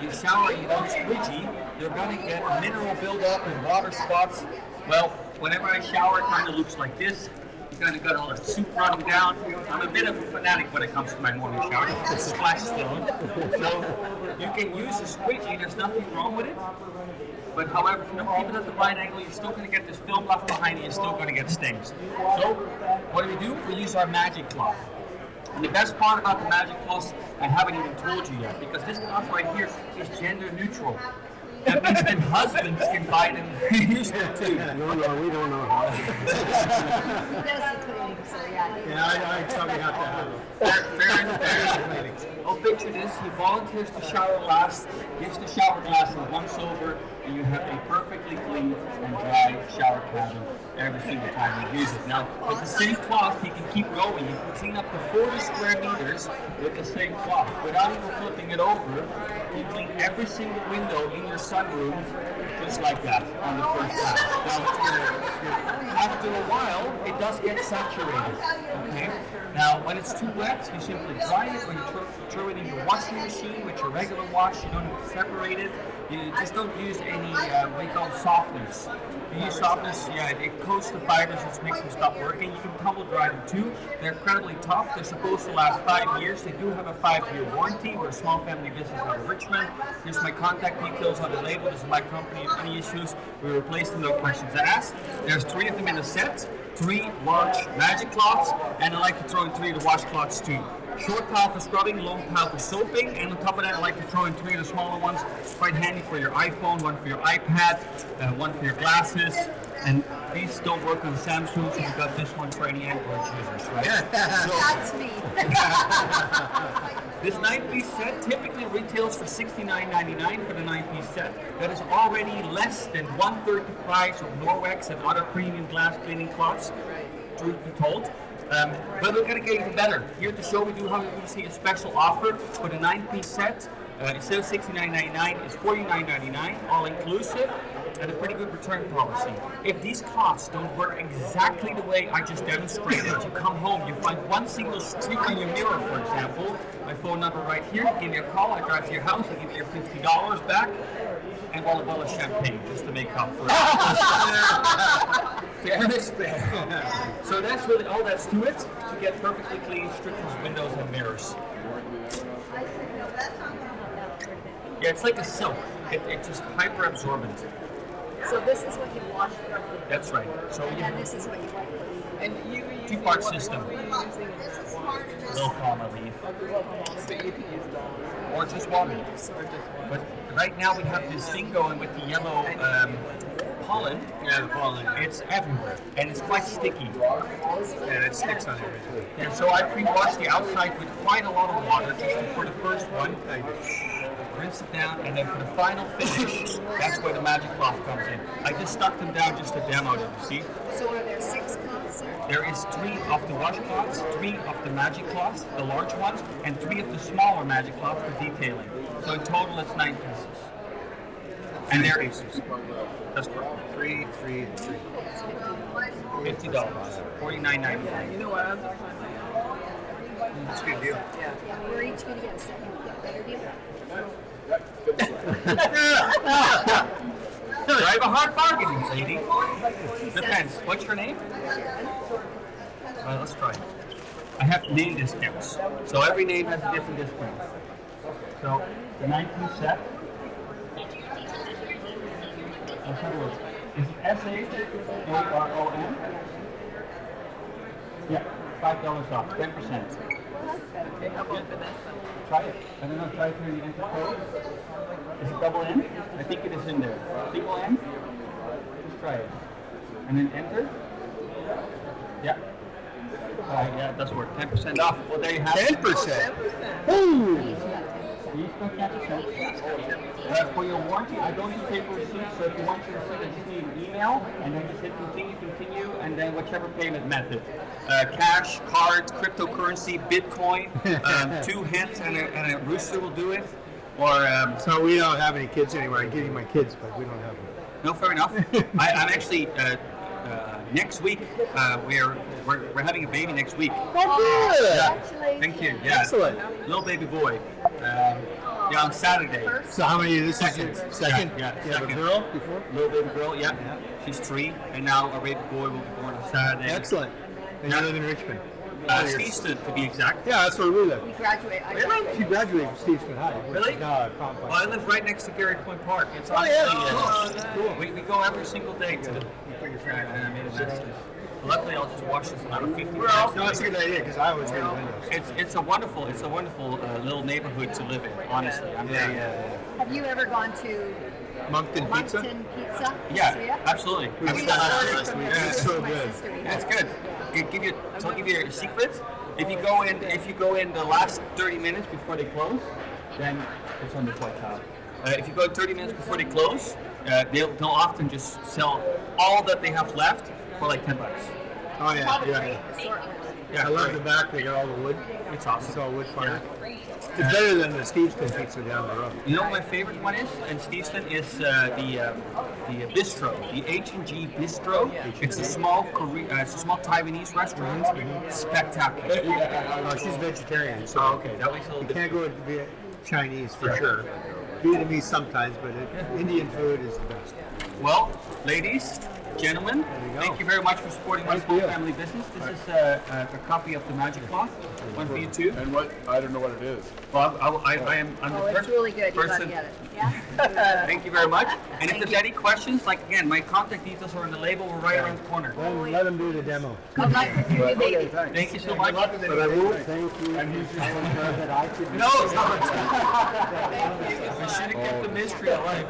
you shower, you don't squeegee, you're going to get mineral buildup and water spots. Well, whenever I shower, it kind of looks like this. You kind of got all the soup running down. I'm a bit of a fanatic when it comes to my morning shower. It's splash stone. So you can use a squeegee. There's nothing wrong with it. But however, if you don't keep it at the right angle, you're still going to get this film left behind you. You're still going to get stains. So what do? We use our magic cloth. And the best part about the magic cloth, I haven't even told you yet, because this cloth right here is gender neutral. That means that husbands can buy them and use them too. No, we don't know how. He does the cleaning, so yeah. Yeah, I probably have to have Very. Oh, picture this. He volunteers to shower last, gets the shower glass and once over, and you have a perfectly clean and dry shower cabin every single time you use it. Now, with the same cloth, you can keep going. You can clean up to 40 square meters with the same cloth. Without even flipping it over, you clean every single window in your sunroom just like that on the first time. Now, after a while, it does get saturated. Okay? Now, when it's too wet, you simply dry it, or you throw it in your washing machine with your regular wash. You don't need to separate it. You just don't use any what we call softeners. If you use softeners, it coats the fibers, which makes them stop working. You can tumble dry them too. They're incredibly tough. They're supposed to last 5 years. They do have a 5-year warranty. We're a small family business out of Richmond. Here's my contact details on the label. This is my company. If any issues, we replace them, no questions asked. There's 3 of them in a set. 3 large magic cloths, and I like to throw in 3 of the washcloths too. Short pile for scrubbing, long pile for soaping, and on top of that I like to throw in 3 of the smaller ones. It's quite handy for your iPhone, 1 for your iPad, 1 for your glasses, and these don't work on Samsung, so you got this one for any Android users, right? That's me. This 9-piece set typically retails for $69.99 for the 9-piece set. That is already less than 1/3 the price of Norwex and other premium glass cleaning cloths, truth be told. But we're going to get even better. Here at the show, we do have a special offer for the 9-piece set. Instead of $69.99, it's $49.99, all inclusive. and a pretty good return policy. If these cloths don't work exactly the way I just demonstrated, you come home, you find one single streak on your mirror, for example, my phone number right here, give me a call, I drive to your house, I give you your $50 back, and want a bottle of champagne just to make up for it. Fair is fair. So that's really all that's to it, to get perfectly clean strippers, windows, and mirrors. Yeah, it's like a silk. It's just hyper absorbent. So this is what you wash from. That's right. So And this is what you wipe. And you were using two-part what- system. Were you using it? Low comma leaf. So you can use those. Or just water. But right now we have this thing going with the yellow pollen. Yeah, the pollen. It's everywhere, and it's quite sticky. And it sticks on everything. And so I pre-washed the outside with quite a lot of water just for the first one. Rinse it down, and then for the final finish, that's where the magic cloth comes in. I just stuck them down just to demo them, you see? So are there 6 cloths? There is 3 of the washcloths, 3 of the magic cloths, the large ones, and 3 of the smaller magic cloths for detailing. So in total it's 9 pieces. And there is that's correct. 3, 3, and 3. $50. $49.99. You know what? I'm just finding out. That's a good deal. Yeah. We're each going to get a second better deal. I have a hard bargaining, lady. Depends. What's your name? Let's try it. I have name discounts. So every name has a different discount. So the 19 set. Let's have a look. Is it SHARON? Yeah, $5 off, 10%. Okay, how about Vanessa? Try it. I don't know, try it through the enter code. Is it double N? I think it is in there. Single N? Just try it. And then enter. Yeah. Yeah, it does work. 10% off. Well, there you have it. 10%. Ooh! You still 10%. For your warranty, I don't use paper receipts, so if you want your receipt, I just need an email, and then just hit continue, and then whichever payment method. Cash, cards, cryptocurrency, Bitcoin, 2 hens and a rooster will do it. Or So we don't have any kids anywhere. I'm getting my kids, but we don't have them. no, fair enough. I'm actually next week. We're having a baby next week. Oh, good! Thank you. Yeah, Excellent. little baby boy. Yeah, on Saturday. So how many is this? Second. Second? Yeah, You have a second. girl before? Little baby girl. Yeah, she's 3, and now our baby boy will be born on Saturday. Excellent. And you live in Richmond? Stevenson, to be exact. Yeah, that's where we live. We graduate. I Really? graduate. She graduated from Stevenston High. which Really? is now a complex. Well, I live right next to Gary Point Park. It's Oh, honestly, yeah. Cool. we go every single day to the. And I made a mess. Luckily, I'll just wash this about 50 times. No, that's a good idea because I always read the windows. It's a wonderful little neighborhood to live in. Honestly, I'm very. Have you ever gone to Moncton Pizza? Moncton Pizza? Yeah, absolutely. We I went mean, last week. yeah, It's so My good. sister, Yeah, it's good. I'll give you a secret. If you go in the last 30 minutes before they close, then it's on the white towel. If you go 30 minutes before they close, they'll often just sell all that they have left for like $10. Oh, yeah, yeah. Yeah, I love great. the back. They got all the wood. It's awesome. It's all wood fire. It's better than the Stevenston Pizza down the road. You know what my favorite one is in Stevenston is the bistro, the H&G Bistro. It's a small Taiwanese restaurant. Spectacular. Oh, she's vegetarian, so Oh, okay, that makes a little you can't difference. go with Chinese for sure. Vietnamese sometimes, but Indian food is the best. Well, ladies, gentlemen, you go. thank you very much for supporting my Thank small you. family business. This is a copy of the Magic Cloth, one for you too. And what? I don't know what it is. Well, I'm Oh, the it's first really good. You gotta person. get it. Yeah? Thank you very much. And if Thank there's you. any questions, like again, my contact details are on the label. We're right around the corner. Let them do the demo. Good luck with your new baby. Thank you so much. But I will thank you. that I could No, we should have kept the mystery alive.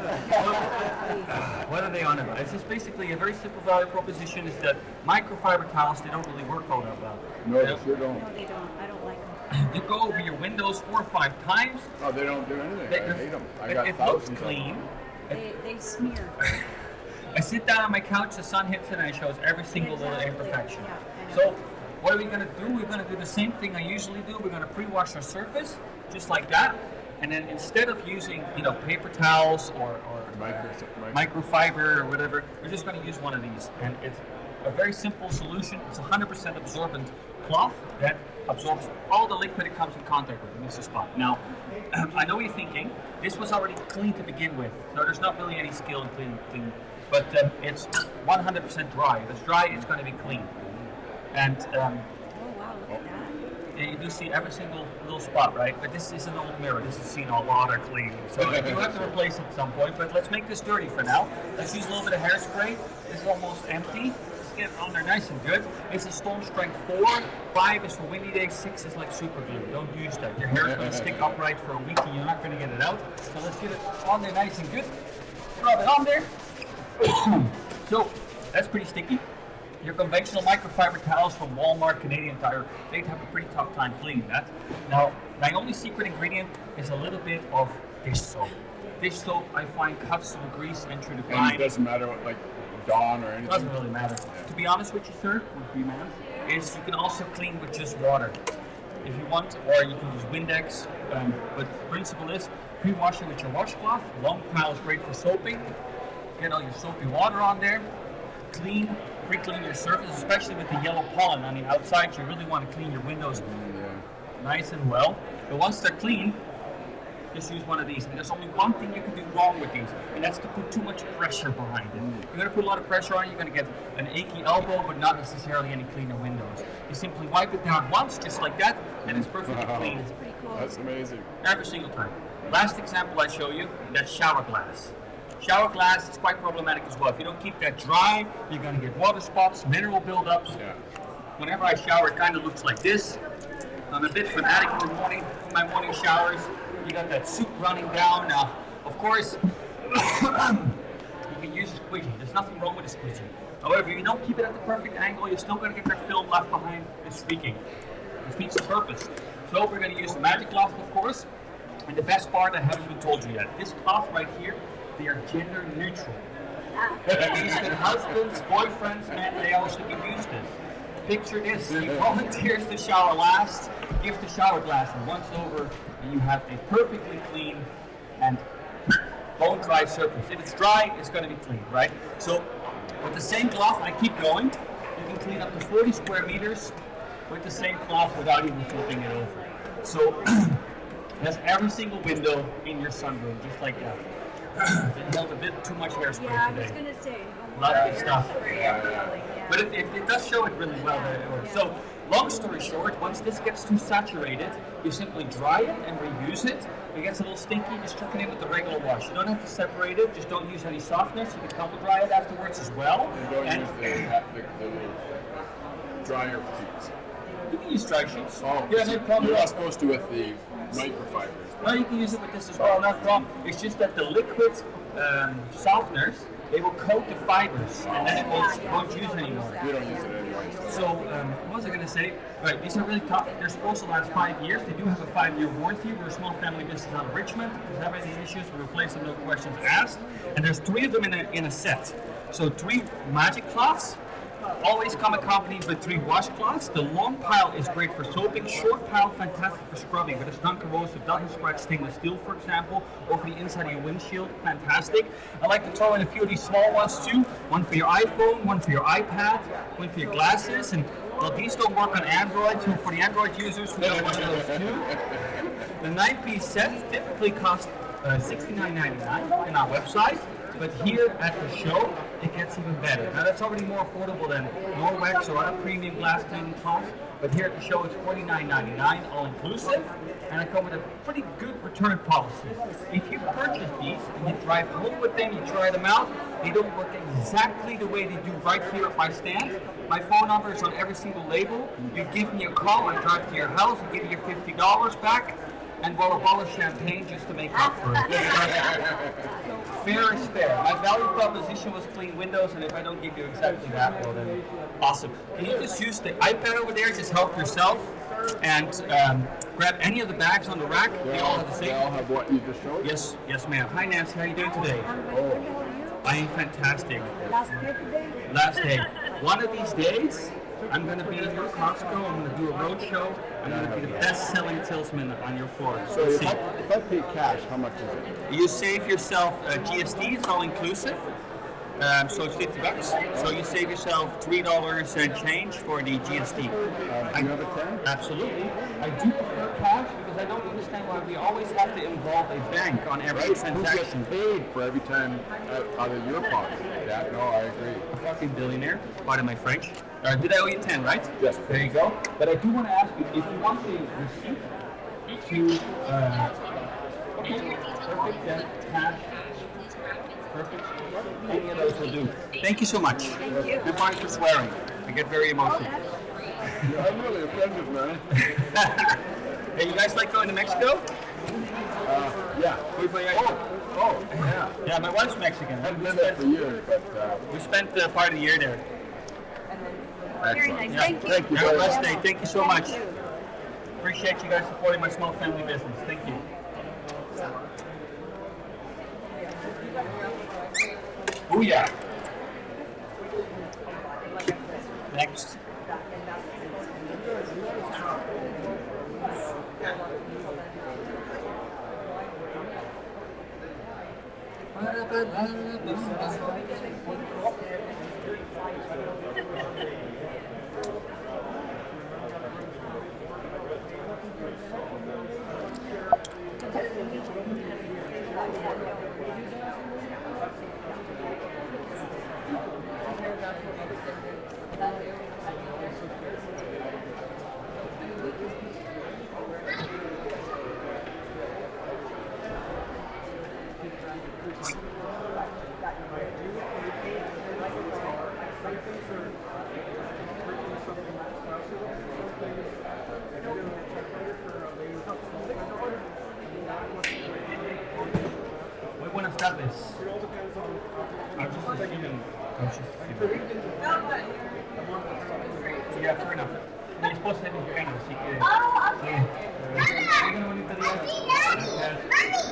What are they on about? It's just basically a very simple value proposition is that microfiber towels, they don't really work all that well. No, they sure don't. No, they don't. I don't like them. You go over your windows 4 or 5 times, No, they don't do anything. they, I hate them. I it, got it looks thousands of clean. them. They smear. I sit down on my couch, the sun hits it, and it shows every single little imperfection. Yeah, I know. So, what are we going to do? We're going to do the same thing I usually do. We're going to pre-wash our surface, just like that. And then instead of using, paper towels or microfiber or whatever, we're just going to use one of these. And it's a very simple solution. It's 100% absorbent cloth that absorbs all the liquid it comes in contact with in this spot. Now, I know what you're thinking. This was already clean to begin with, so there's not really any skill in cleaning. But it's 100% dry. If it's dry, it's going to be clean. And Oh wow, look at that. you do see every single little spot, right? But this is an old mirror. This is seen a lot of clean. So you have to replace it at some point. But let's make this dirty for now. Let's use a little bit of hairspray. This is almost empty. Let's get it on there nice and good. This is storm strength 4. 5 is for windy days. 6 is like super glue. Don't use that. Your hair is going to stick upright for a week and you're not going to get it out. So let's get it on there nice and good. Rub it on there. So that's pretty sticky. Your conventional microfiber towels from Walmart, Canadian Tire, they'd have a pretty tough time cleaning that. Now, my only secret ingredient is a little bit of dish soap. Dish soap, I find, cuts through the grease and through the And grime. it doesn't matter what, like Dawn or anything. Doesn't really matter. To be honest with you, sir, with you, man, is you can also clean with just water if you want, or you can use Windex. But the principle is, pre-wash it with your washcloth. Long pile is great for soaping. Get all your soapy water on there. Pre-clean your surface, especially with the yellow pollen on the outside. You really want to clean your windows nice and well. But once they're clean, just use one of these. And there's only one thing you can do wrong with these, and that's to put too much pressure behind it. You're going to put a lot of pressure on it, you're going to get an achy elbow, but not necessarily any cleaner windows. You simply wipe it down once, just like that, and it's perfectly clean. That's pretty cool. That's amazing. Every single time. Last example I show you, that's shower glass. Shower glass is quite problematic as well. If you don't keep that dry, you're going to get water spots, mineral buildups. Yeah. Whenever I shower, it kind of looks like this. I'm a bit fanatic in the morning, in my morning showers. You got that soup running down. Now, of course, you can use a squeegee. There's nothing wrong with a squeegee. However, if you don't keep it at the perfect angle, you're still going to get that film left behind the streaking. It defeats the purpose. So we're going to use the magic cloth, of course. And the best part, I haven't even told you yet. This cloth right here, they are gender neutral. That means that husbands, boyfriends, men, they also can use this. Picture this, he volunteers to shower last, give the shower glass, and once over, and you have a perfectly clean and bone dry surface. If it's dry, it's going to be clean, right? So with the same cloth, I keep going. You can clean up to 40 square meters with the same cloth without even flipping it over. So that's every single window in your sunroom, just like that. It held a bit too much hairspray Yeah, I today. was gonna say. Lovely stuff. Yeah. But it does show it really well that it works. So, long story short, once this gets too saturated, you simply dry it and reuse it. If it gets a little stinky, just chuck it in with the regular wash. You don't have to separate it, just don't use any softeners. You can tumble dry it afterwards as well. And don't use the little dryer sheets. You can use dry sheets. Oh, yeah, no problem. you're not supposed to with the microfibers. No, you can use it with this as well, no problem. It's just that the liquid softeners, they will coat the fibers, and then it won't use anymore. We don't use it anyway. So, what was I going to say? Right, these are really tough. They're supposed to last 5 years. They do have a 5-year warranty. We're a small family business out of Richmond. If you have any issues, we replace them, no questions asked. And there's 3 of them in a set. So 3 magic cloths. Always come accompanied with 3 washcloths. The long pile is great for soaping. Short pile, fantastic for scrubbing. But it's non-corrosive, doesn't scratch stainless steel, for example, over the inside of your windshield. Fantastic. I like to throw in a few of these small ones too. One for your iPhone, one for your iPad, one for your glasses. And well, these don't work on Android, so for the Android users, we got one of those too. The 9-piece set typically costs $69.99 in our website. But here at the show, it gets even better. Now that's already more affordable than Norwex or other premium glass cleaning cloths. But here at the show, it's $49.99 all inclusive, and I come with a pretty good return policy. If you purchase these and you drive home with them, you try them out, they don't work exactly the way they do right here at my stand. My phone number is on every single label. You give me a call, I drive to your house, I give you your $50 back, and we'll abolish champagne just to make up for it. Fair is fair. My value proposition was clean windows, and if I don't give you exactly that, well then, awesome. Can you just use the iPad over there, just help yourself, and grab any of the bags on the rack? They all have the same. They all have what you just showed? Yes, yes ma'am. Hi Nancy, how are you doing today? Oh. I am fantastic. Last day today? Last day. One of these days, I'm going to be in your Costco. I'm going to do a road show. I'm going to be the best-selling salesman on your floor. So Let's if see. I pay cash, how much is it? You save yourself GST, it's all inclusive. So it's $50. So you save yourself $3 and change for the GST. Do you have a 10? Absolutely. I do prefer cash because I don't understand why we always have to involve a bank on every Right? Who gets transaction. paid for every time out of your pocket? Yeah, no, I agree. A fucking billionaire, pardon my French. Did I owe you 10, right? Yes. There you go. But I do want to ask you, if you want the receipt to, perfect, then cash, perfect, any of those will do. Thank you so much. Thank you. And pardon for swearing. I get very emotional. Yeah, I'm really offended, man. Hey, you guys like going to Mexico? Yeah. Oh, yeah. Yeah, my wife's Mexican. I've been there for years, but We spent part of the year there. excellent. nice. Yeah. Thank you. Thank you Have a very blessed much. day. Thank you so much. Appreciate you guys supporting my small family business. Thank you. Oh yeah. Next. Muy buenas tardes. I was just assuming. Yeah, fair enough. Mi esposa es mexicana, así que. Sí. Tengan un bonito día. Gracias.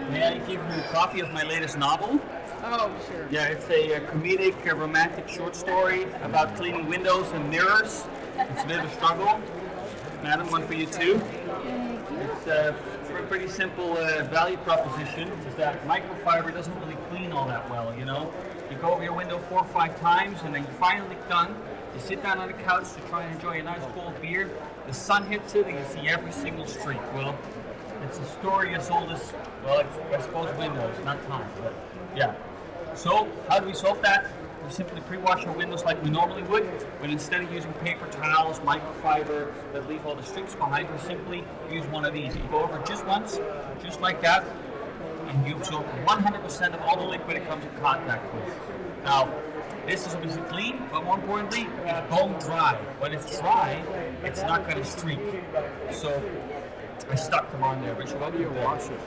May I give you a copy of my latest novel? Oh, sure. Yeah, it's a comedic, romantic short story about cleaning windows and mirrors. It's a bit of a struggle. Madam, one for you too. It's a pretty simple value proposition. Is that microfiber doesn't really clean all that well, you know? You go over your window 4 or 5 times and then you're finally done. You sit down on the couch to try and enjoy a nice cold beer. The sun hits it and you see every single streak. Well, it's a story as old as, well, I suppose windows, not time, but yeah. So, how do we solve that? We simply pre-wash our windows like we normally would, but instead of using paper towels, microfiber that leave all the streaks behind, we simply use one of these. You go over just once, just like that, and you absorb 100% of all the liquid it comes in contact with. Now, this is obviously clean, but more importantly, it's bone dry. When it's dry, it's not going to streak. So, I stuck them on there. Richard, how do you wash it?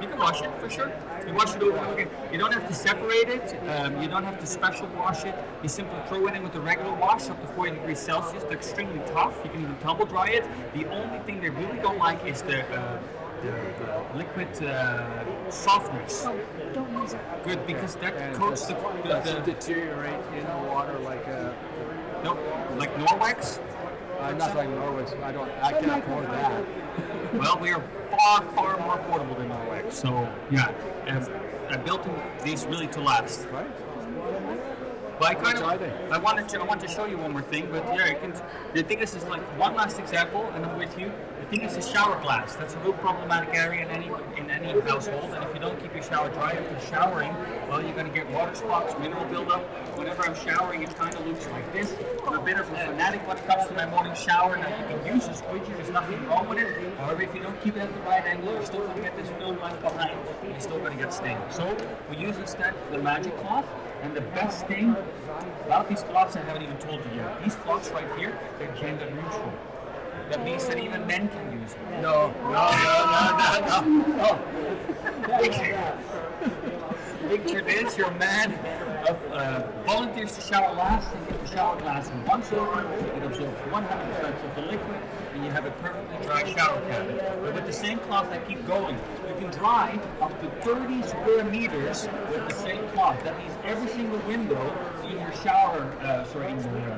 You can wash it, for sure. You wash it over again. You don't have to separate it. You don't have to special wash it. You simply throw it in with a regular wash up to 40 degrees Celsius. They're extremely tough. You can even tumble dry it. The only thing they really don't like is the liquid softness. Oh, don't use it. Good, because that coats the deteriorate in the water like no, like Norwex. not like Norwich. I can't afford that. Well, we are far, far more affordable than Norwex. So yeah, I built these really to last. Right? But I wanted to show you one more thing, but yeah, the thing is like one last example, and I'm with you. The thing is the shower glass. That's a real problematic area in any household, and if you don't keep your shower dry after showering, well, you're going to get water spots, mineral buildup. Whenever I'm showering, it kind of looks like this. I'm a bit of a fanatic when it comes to my morning shower. Now you can use a squeegee, there's nothing wrong with it. However, if you don't keep it at the right angle, you're still going to get this film left behind, and you're still going to get stained. So we use instead the magic cloth. And the best thing about these cloths, I haven't even told you yet. These cloths right here, they're gender neutral. That means that even men can use them. No. Picture this, you're a man volunteers to shower last, and get the shower glass in once over, it absorbs 100% of the liquid, and you have a perfectly dry shower cabin. But with the same cloth, I keep going. You can dry up to 30 square meters with the same cloth. That means every single window in your in your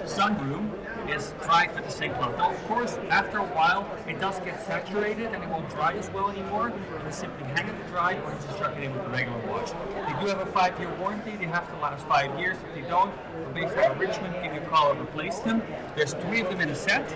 sunroom is dried with the same cloth. Now, of course, after a while, it does get saturated and it won't dry as well anymore. You can simply hang it to dry, or you just chuck it in with a regular wash. They do have a 5-year warranty. They have to last 5 years. If they don't, we're based out of Richmond. Give you a call and replace them. There's 3 of them in a set.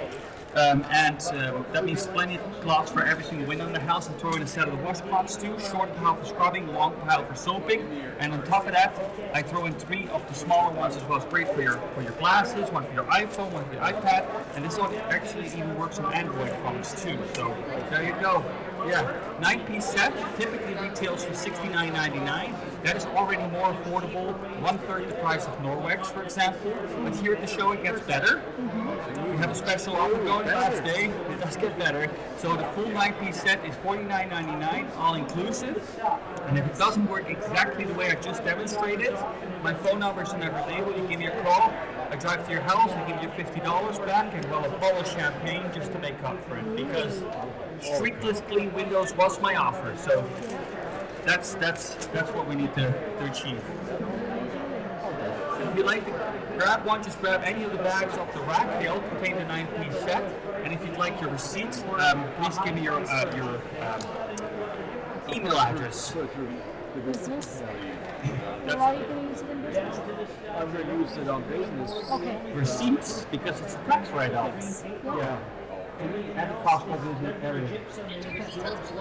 That means plenty of cloths for every single window in the house, and throw in a set of the washcloths too. Short pile for scrubbing, long pile for soaping, and on top of that, I throw in 3 of the smaller ones as well. It's great for your glasses, one for your iPhone, one for your iPad, and this one actually even works on Android phones too. So there you go. Yeah, 9-piece set typically retails for $69.99. That is already more affordable, 1/3 the price of Norwex, for example. But here at the show, it gets better. We have a special offer going last day. It does get better. So the full 9-piece set is $49.99, all inclusive. And if it doesn't work exactly the way I just demonstrated, my phone number is never label. You give me a call. I drive to your house. I give you $50 back, and well, a bottle of champagne just to make up for it. Because streakless clean windows was my offer. So that's what we need to achieve. If you'd like to grab one, just grab any of the bags off the rack. They all contain the 9-piece set. And if you'd like your receipt, please give me your email address. Business? Where are you going to use it in business? I'm going to use it on business. Okay. Receipts, because it's a tax write-off. Yeah. At the Costco business area.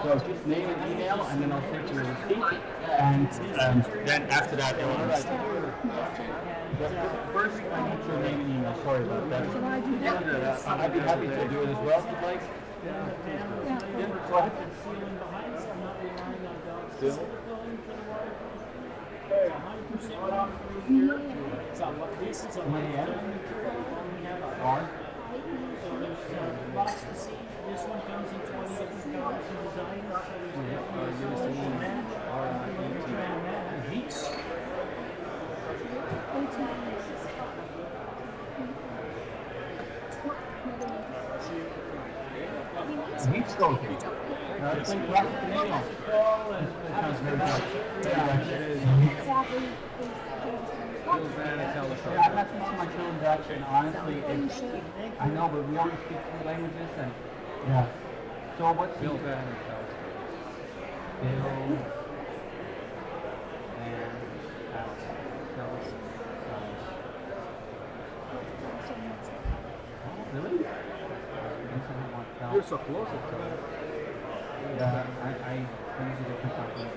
So just name and email, and then I'll send you a receipt. And then after that, you'll understand. First, I need your name and email. Sorry about that. Can I do that? I'd be happy to do it as well if you'd like. Yeah. Go ahead. Still? This one comes in 20 different colors and designs. Heats. Heat stroking. Sounds very good. Exactly. Yeah, I'm not teaching my children Dutch, and honestly, I know, but we only speak 2 languages, and yeah. So what's Bill the Van and Bill and Alex. Oh, really? You're so close to it. Yeah, I use a different company.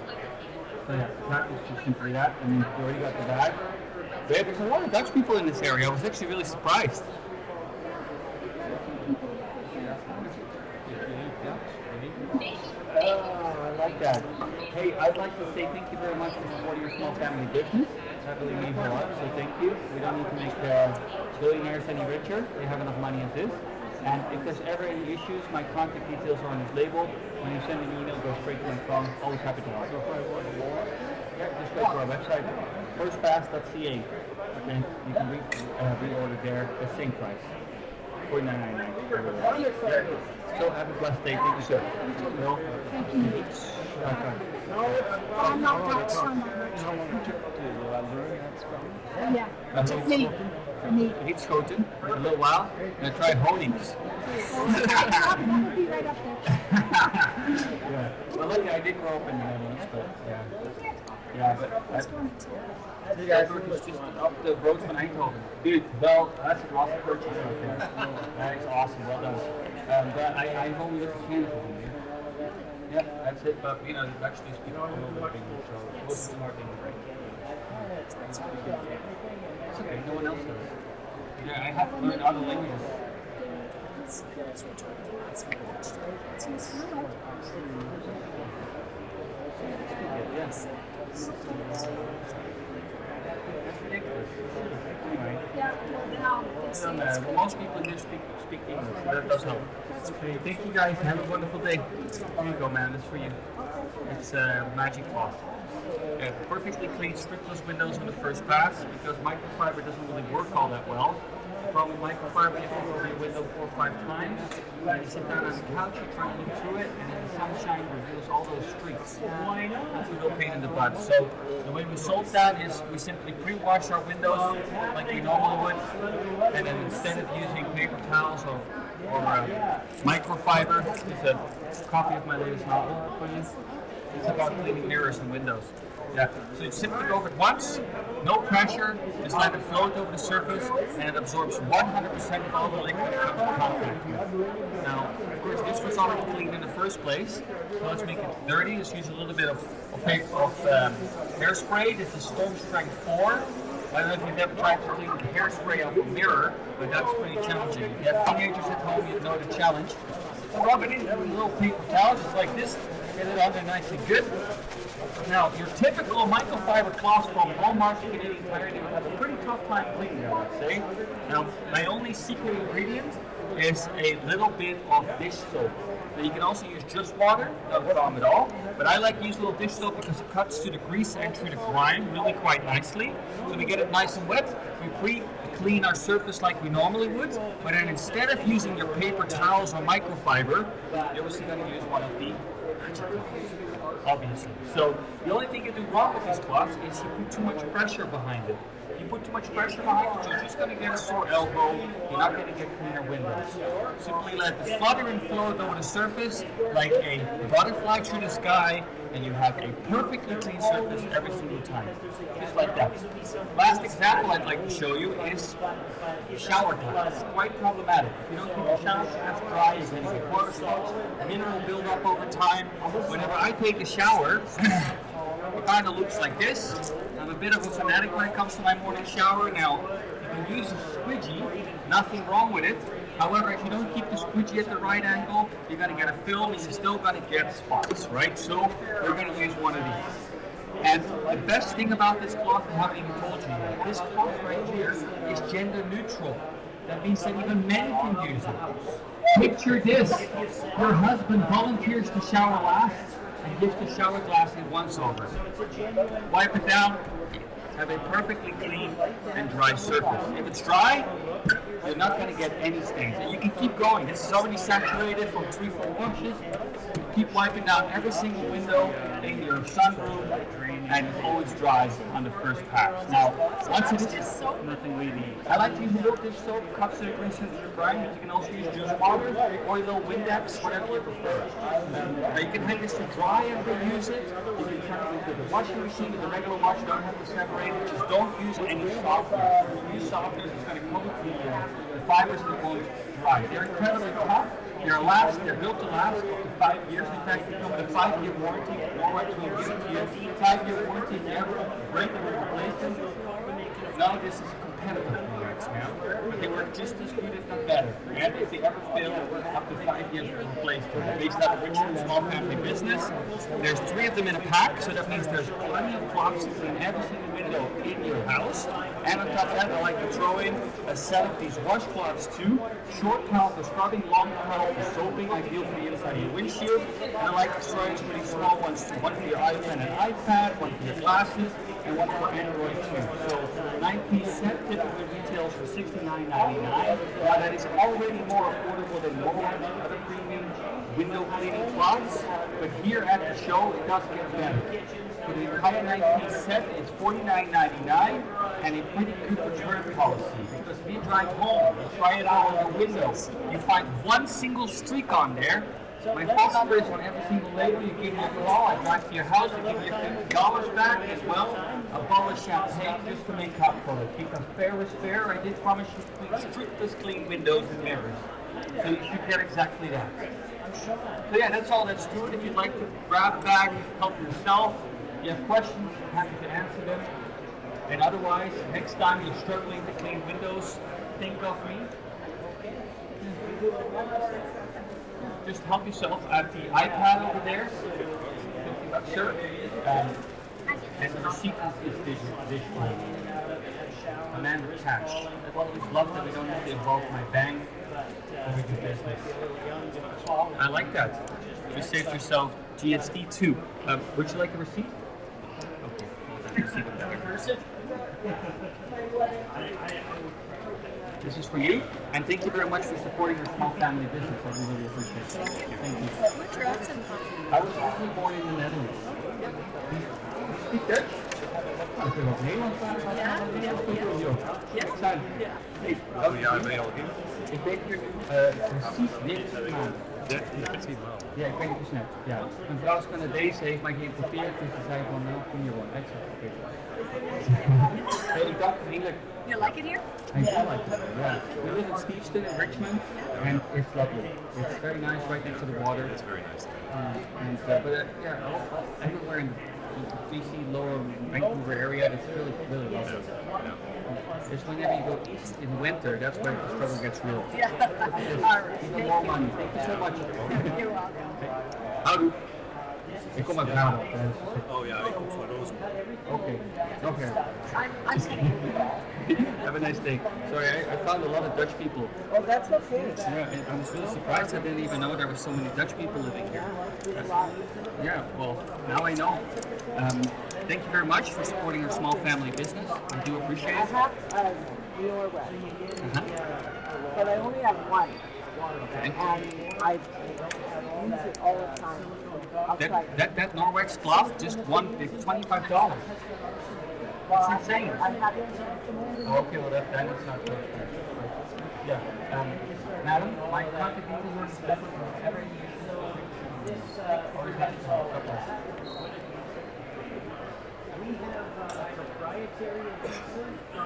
So yeah, that is just simply that, and you already got the bag. There's a lot of Dutch people in this area. I was actually really surprised. Oh, I like that. Hey, I'd like to say thank you very much for supporting your small family business. That really means a lot, so thank you. We don't need to make billionaires any richer. They have enough money as is. And if there's ever any issues, my contact details are on this label. When you send an email, go straight to my phone. Always happy to help. Yeah, just go to our website, firstpass.ca. And you can reorder there the same price, $49.99. So have a blessed day. Thank you, sir. No? Thank you. I'm not Dutch. I'm not Dutch. Yeah. It took me. For me. Heat scoten for a little while. And I tried honings. That would be right up there. Yeah. Well, luckily I did grow up in the Netherlands, but yeah. Yeah, but that was just up the road from Eindhoven. Dude, well, that's an awesome purchase right there. That is awesome, well done. But I've only looked at Canada from here. Yeah, that's it. But you know, actually speak a little bit of English, so most of them are English, right? It's okay, no one else does. Yeah, I have to learn other languages. Yes. That's ridiculous. Anyway. Most people here speak English. That does help. Okay, thank you guys. Have a wonderful day. Here you go, man. It's for you. It's magic cloth. Yeah, perfectly clean stripless windows on the first pass because microfiber doesn't really work all that well. The problem with microfiber, you go over your window 4 or 5 times, and you sit down on the couch, you try and look through it, and then the sunshine reveals all those streaks. That's a real pain in the butt. So the way we solve that is we simply pre-wash our windows like we normally would, and then instead of using paper towels or microfiber, it's a copy of my latest novel for you. It's about cleaning mirrors and windows. Yeah, so you simply go over it once, no pressure, just let it float over the surface, and it absorbs 100% of all the liquid that comes in contact with. Now, of course, this was already cleaned in the first place, so let's make it dirty. Let's use a little bit of hairspray. This is Storm Strength 4. I don't know if you've ever tried to clean hairspray off a mirror, but that's pretty challenging. If you have teenagers at home, you know the challenge. So rub it in with little paper towels, just like this. Get it on there nice and good. Now, your typical microfiber cloths from Walmart, Canadian Tire, they would have a pretty tough time cleaning them, I'd say. Now, my only secret ingredient is a little bit of dish soap. Now, you can also use just water, no problem at all. But I like to use a little dish soap because it cuts through the grease and through the grime really quite nicely. So we get it nice and wet. We pre-clean our surface like we normally would. But then instead of using your paper towels or microfiber, you're obviously going to use one of the obviously. So the only thing you do wrong with these cloths is you put too much pressure behind it. If you put too much pressure behind it, you're just going to get a sore elbow. You're not going to get cleaner windows. Simply let it flutter and float over the surface like a butterfly through the sky, and you have a perfectly clean surface every single time. Just like that. Last example I'd like to show you is shower glass. Quite problematic. If you don't keep your shower glass dry, you're going to get water spots, mineral buildup over time. Whenever I take a shower, it kind of looks like this. I'm a bit of a fanatic when it comes to my morning shower. Now, you can use a squidgy, nothing wrong with it. However, if you don't keep the squidgy at the right angle, you're going to get a film and you're still going to get spots, right? So, we're going to use one of these. And the best thing about this cloth, I haven't even told you yet, this cloth right here is gender neutral. That means that even men can use it. Picture this. Your husband volunteers to shower last and gives the shower glass a once-over. Wipe it down, have a perfectly clean and dry surface. If it's dry, you're not going to get any stains. And you can keep going. This is already saturated from 3-4 washes. Keep wiping down every single window in your sunroom, and it's always dry on the first pass. Now, once it is nothing really. I like to use a little dish soap, cups of grease into your brine, but you can also use just water or a little Windex, whatever you prefer. Now, you can have this to dry and reuse it. You can turn it into the washing machine with the regular wash. You don't have to separate it. Just don't use any softener. Use softeners, it's going to coat the fibers and it won't dry. They're incredibly tough. They're built to last up to 5 years. In fact, they come with a 5-year warranty. Walmart will give it to you. 5-year warranty. If you ever break them or replace them. No, this is a competitive products now, but they work just as good, if not better. And if they ever fail, up to 5 years to replace them. Based out of Richmond, small family business. There's 3 of them in a pack, so that means there's plenty of cloths to clean every single window in your house. And on top of that, I like to throw in a set of these washcloths too. Short towel for scrubbing, long towel for soaping, ideal for the inside of your windshield. And I like to throw in some of these small ones too. One for your iPhone and iPad, one for your glasses, and one for Android too. So 9-piece set typically retails for $69.99. Now that is already more affordable than normal other premium window cleaning cloths, but here at the show it does get better. For the entire 9-piece set, it's $49.99 and a pretty good return policy. Because if you drive home and try it out on your window, you find one single streak on there, My phone number is on every single label. You give me a call, I drive to your house, I give you $50 back as well. A bottle of champagne just to make up for it. Because fair is fair. I did promise you strictly clean windows and mirrors. So you should get exactly that. So yeah, that's all that's to it. If you'd like to grab a bag, help yourself. If you have questions, I'm happy to answer them. And otherwise, next time you're struggling to clean windows, think of me. Just help yourself at the iPad over there. $50, sure. And the receipt is digital. And then cash. I've always loved that we don't need to involve my bank when we do business. I like that. You saved yourself GST too. Would you like a receipt? Okay. Receipt. This is for you, and thank you very much for supporting your small family business. I really appreciate it. Thank you. Where's your accent from? I was actually born in the Netherlands. Speak Dutch? Ik ben ook Nederlands. Ja. Ja, ben je al in? Ik ben hier precies 19 maanden. 13 maanden? Ja, ik ben hier dus net. Ja. Mijn vrouw is Canadees, heeft mij geïmporteerd, dus ze zei van, nou, kom hier gewoon. Ik zeg, oké. Hey, dank vriendelijk. You like it here? I do like it, yeah. We live in Steveston in Richmond, and it's lovely. It's very nice right next to the water. It's very nice. Everywhere in the BC, Lower Vancouver area, it's really, really lovely. Just whenever you go east in winter, that's where the struggle gets real. Even more money. Thank you so much. You're welcome. Houdoe. Ik kom uit Brabant. Oh ja, ik kom van Rozenburg. Okay. Okay. I'm sitting Have a nice day. Sorry, I found a lot of Dutch people. Oh, that's okay. Yeah, and I was really surprised. I didn't even know there were so many Dutch people living here. Yeah, well, now I know. Thank you very much for supporting our small family business. I do appreciate it. I have Norway, but I only have one, Okay. and I use it all the time. That Norwex glove just won $25. That's insane. Oh, okay, well then it's not good. Yeah. Madam, my contact details are ever or is that We have a proprietary adhesive from a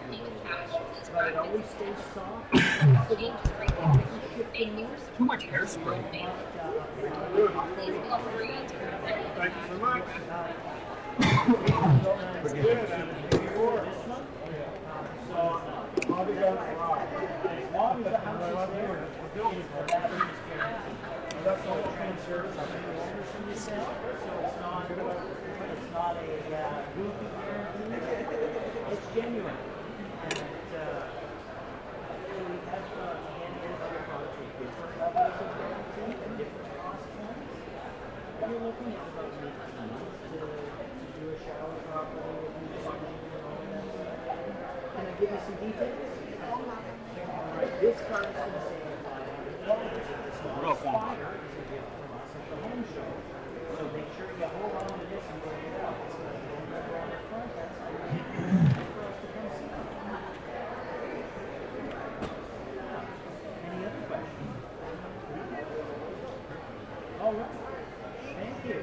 manufacturer, but it always stays soft and flexible. too much hairspray. Thank you so much. I'll be going to rock. As long as the house is there, we're building for that. That's all transfer. So it's not a goofy guarantee. It's genuine. And we have handmade other products with different levels of guarantee and different cost points. You're looking at about $8 to do a shower properly with new plumbing and all that stuff. Can I give you some details? Alright, this card is going to save $500. This fire is a gift from us at the HomeShow. So make sure you hold on to this and bring it out. It's got a phone number on the front. That's how you for us to come see. Any other questions? All right. Thank you.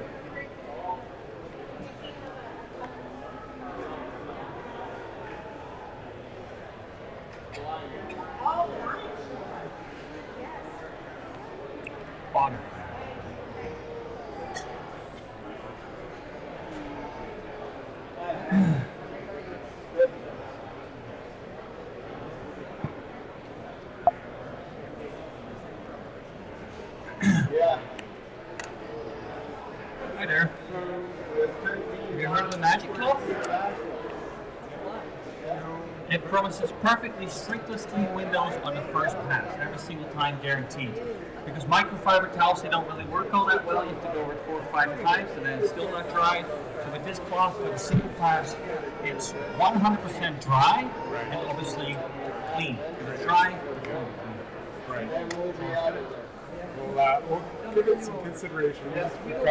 Honor. Hi there. Have you heard of the magic cloth? It promises perfectly streakless clean windows on the first pass, every single time guaranteed. Because microfiber towels, they don't really work all that well. You have to go over it 4 or 5 times and then it's still not dry. So with this cloth, with a single pass, it's 100% dry and obviously clean. If it's dry, it's clean. We'll give it some consideration.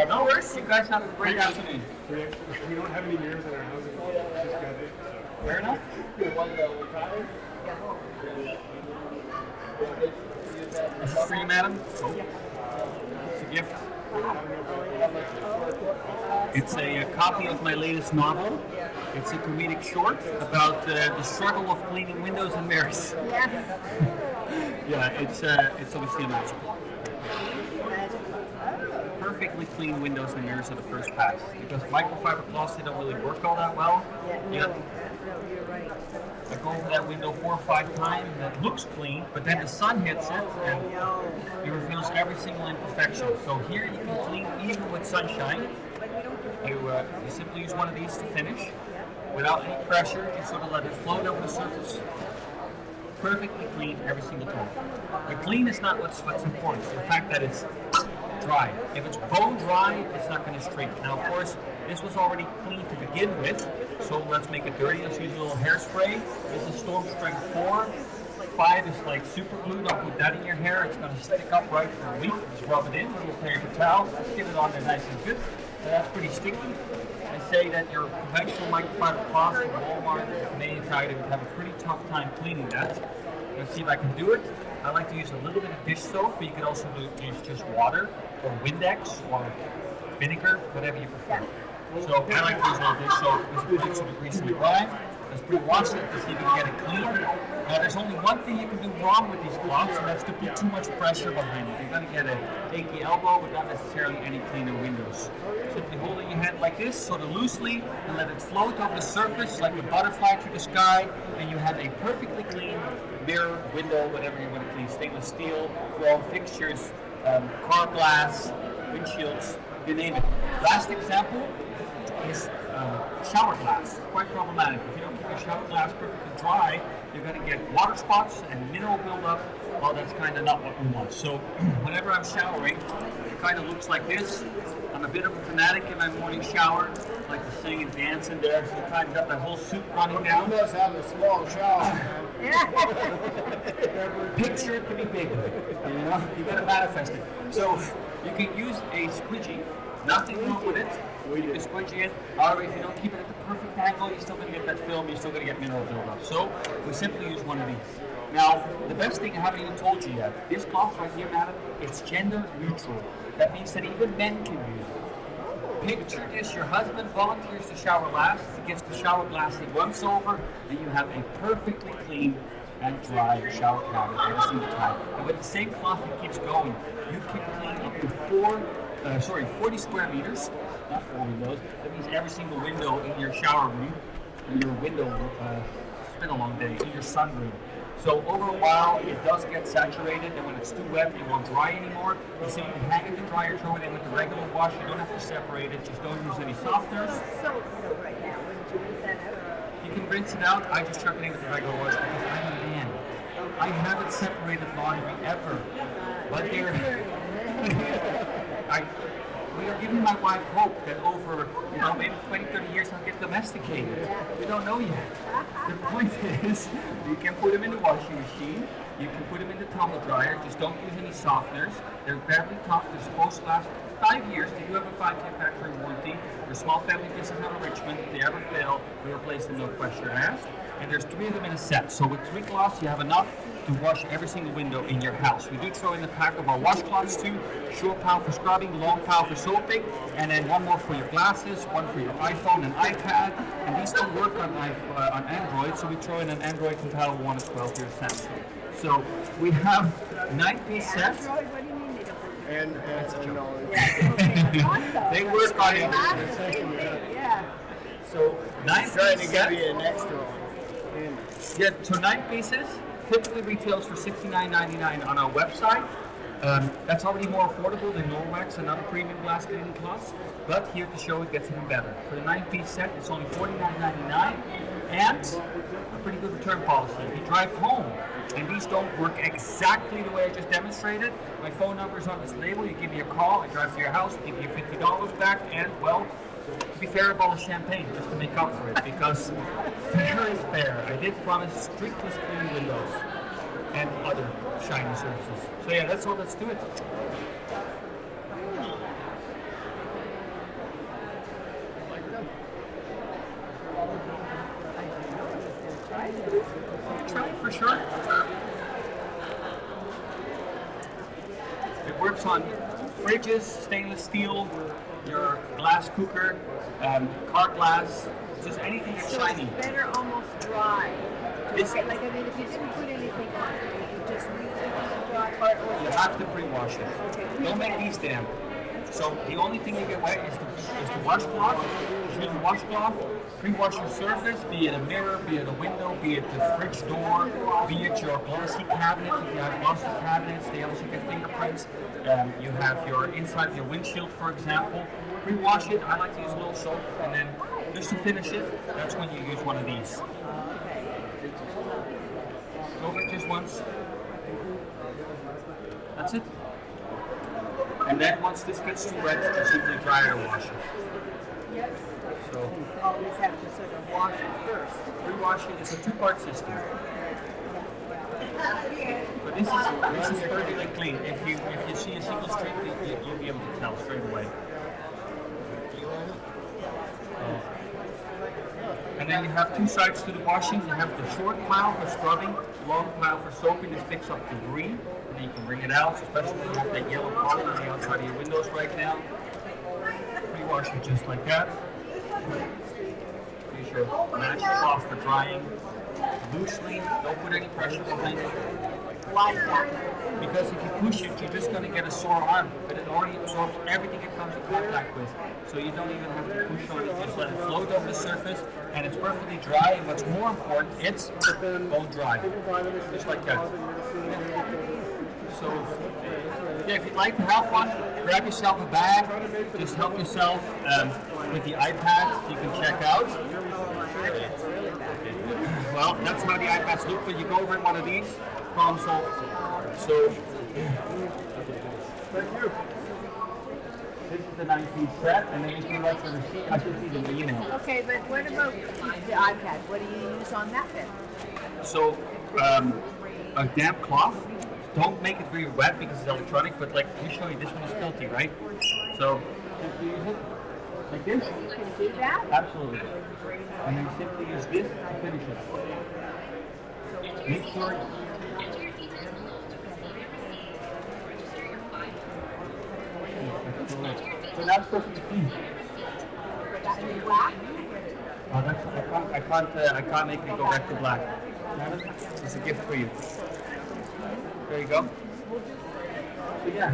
No worries, you guys have a great afternoon. We don't have any mirrors in our house. Just got it. Fair enough? This is for you, madam. Oh. It's a gift. It's a copy of my latest novel. It's a comedic short about the struggle of cleaning windows and mirrors. Yeah, it's obviously a magical. Perfectly clean windows and mirrors are the first pass because microfiber cloths they don't really work all that well. Yeah. I go over that window 4 or 5 times and it looks clean, but then the sun hits it and it reveals every single imperfection. So here you can clean even with sunshine. You simply use one of these to finish without any pressure. You sort of let it float over the surface. Perfectly clean every single time. The clean is not what's important. It's the fact that it's dry. If it's bone dry, it's not going to shrink. Now, of course, this was already clean to begin with, so let's make it dirty. Let's use a little hairspray. This is Storm Strength 4. 5 is like super glue. Don't put that in your hair. It's going to stick up right for a week. Just rub it in, a little paper towel. Let's get it on there nice and good. So that's pretty sticky. I say that your conventional microfiber cloth from Walmart or Canadian Tire would have a pretty tough time cleaning that. Let's see if I can do it. I like to use a little bit of dish soap, but you can also use just water or Windex or vinegar, whatever you prefer. So I like to use a little dish soap. This is pretty recently dried. Let's pre-wash it to see if we can get it clean. There's only one thing you can do wrong with these cloths, and that's to put too much pressure behind it. You're going to get an achy elbow without necessarily any cleaner windows. Simply hold it in your hand like this, sort of loosely, and let it float over the surface like a butterfly through the sky, and you have a perfectly clean mirror, window, whatever you want to clean, stainless steel, chrome fixtures, car glass, windshields, you name it. Last example is shower glass. Quite problematic. If you don't keep your shower glass perfectly dry, you're going to get water spots and mineral buildup. Well, that's kind of not what we want. So whenever I'm showering, it kind of looks like this. I'm a bit of a fanatic in my morning shower. I like to sing and dance in there. So you kind of got that whole soup running down. You must have a small shower. Picture it to be big. You know, you got to manifest it. So you can use a squidgy. Nothing wrong with it. You can squidgy it. However, if you don't keep it at the perfect angle, you're still going to get that film. You're still going to get mineral buildup. So we simply use one of these. Now, the best thing I haven't even told you yet. This cloth right here, madam, it's gender neutral. That means that even men can use it. Picture this: your husband volunteers to shower last. He gets the shower glass he once over, and you have a perfectly clean and dry shower cabinet every single time. And with the same cloth that keeps going, you can clean up to 40 square meters, not 4 windows. That means every single window in your shower room, in your window, it's been a long day, in your sunroom. So over a while, it does get saturated, and when it's too wet, it won't dry anymore. You simply hang it in the dryer, throw it in with the regular wash. You don't have to separate it. Just don't use any softeners. So right now, wouldn't you rinse that out? You can rinse it out. I just chuck it in with the regular wash because I'm a man. I haven't separated laundry ever. But we are giving my wife hope that over, maybe 20, 30 years I'll get domesticated. We don't know yet. The point is, you can put them in the washing machine. You can put them in the tumble dryer. Just don't use any softeners. They're very tough. They're supposed to last 5 years. They do have a 5-year factory warranty. They're small family business out of Richmond. If they ever fail, we replace them, no question asked. And there's 3 of them in a set. So with 3 cloths, you have enough to wash every single window in your house. We do throw in the pack of our washcloths too. Short pile for scrubbing, long pile for soaping, and then one more for your glasses, one for your iPhone and iPad. And these don't work on Android, so we throw in an Android compatible one as well for your Samsung. So we have 9-piece sets. What do you mean they don't work? And They work on it. Yeah. So 9-piece set. an extra one. Yeah, so 9 pieces. Typically retails for $69.99 on our website. That's already more affordable than Norwex and other premium glass cleaning cloths, but here to show it gets even better. For the 9-piece set, it's only $49.99 and a pretty good return policy. If you drive home and these don't work exactly the way I just demonstrated, my phone number is on this label. You give me a call, I drive to your house, give you $50 back, and well, to be fair, a bottle of champagne just to make up for it, because fair is fair. I did promise strictly clean windows and other shiny surfaces. So yeah, that's all. Let's do it. Try it for sure. works on fridges, stainless steel, your glass cooker, car glass, just anything that's So shiny. it's better almost dry. This- Okay, like I mean, if you didn't put anything on it, you just use it as a dry part, or You have to pre-wash it. Okay. Don't make these damp. So the only thing you get wet is the washcloth. Just use the washcloth. Pre-wash your surface, be it a mirror, be it a window, be it the fridge door, be it your glossy cabinet. If you have glossy cabinets, they also get fingerprints. You have your inside of your windshield, for example. Pre-wash it. I like to use a little soap, and then just to finish it, that's when you use one of these. Go over it just once. That's it. And then once this gets too wet, just simply dry it or wash it. So always have to sort of wash it first. pre-wash it. It's a two-part system. But this is perfectly clean. If you see a single streak, you'll be able to tell straight away. And then you have two sides to the washing. You have the short pile for scrubbing, long pile for soaping. This picks up debris, and then you can bring it out, especially when you have that yellow color on the outside of your windows right now. Pre-wash it just like that. Use your magic cloth for drying loosely. Don't put any pressure behind it. Why is that? Because if you push it, you're just going to get a sore arm. But it already absorbs everything it comes in contact with. So you don't even have to push on it. Just let it float over the surface. And it's perfectly dry. And what's more important, it's bone dry. Just like that. So, yeah, if you'd like to have one, grab yourself a bag. Just help yourself with the iPad. You can check out. Well, that's how the iPads look when you go over in one of these. Problem solved. So, thank you. This is the 19 set, and then if you like the receipt, I should see the email. Okay, but what about the iPad? What do you use on that then? So, a damp cloth. Don't make it very wet because it's electronic, but like, let me show you, this one is filthy, right? So, simply use it like this. You can do that? Absolutely. And then simply use this to finish it. Make sure. So now it's perfectly clean. I can't make it go back to black. It's a gift for you. There you go. So yeah,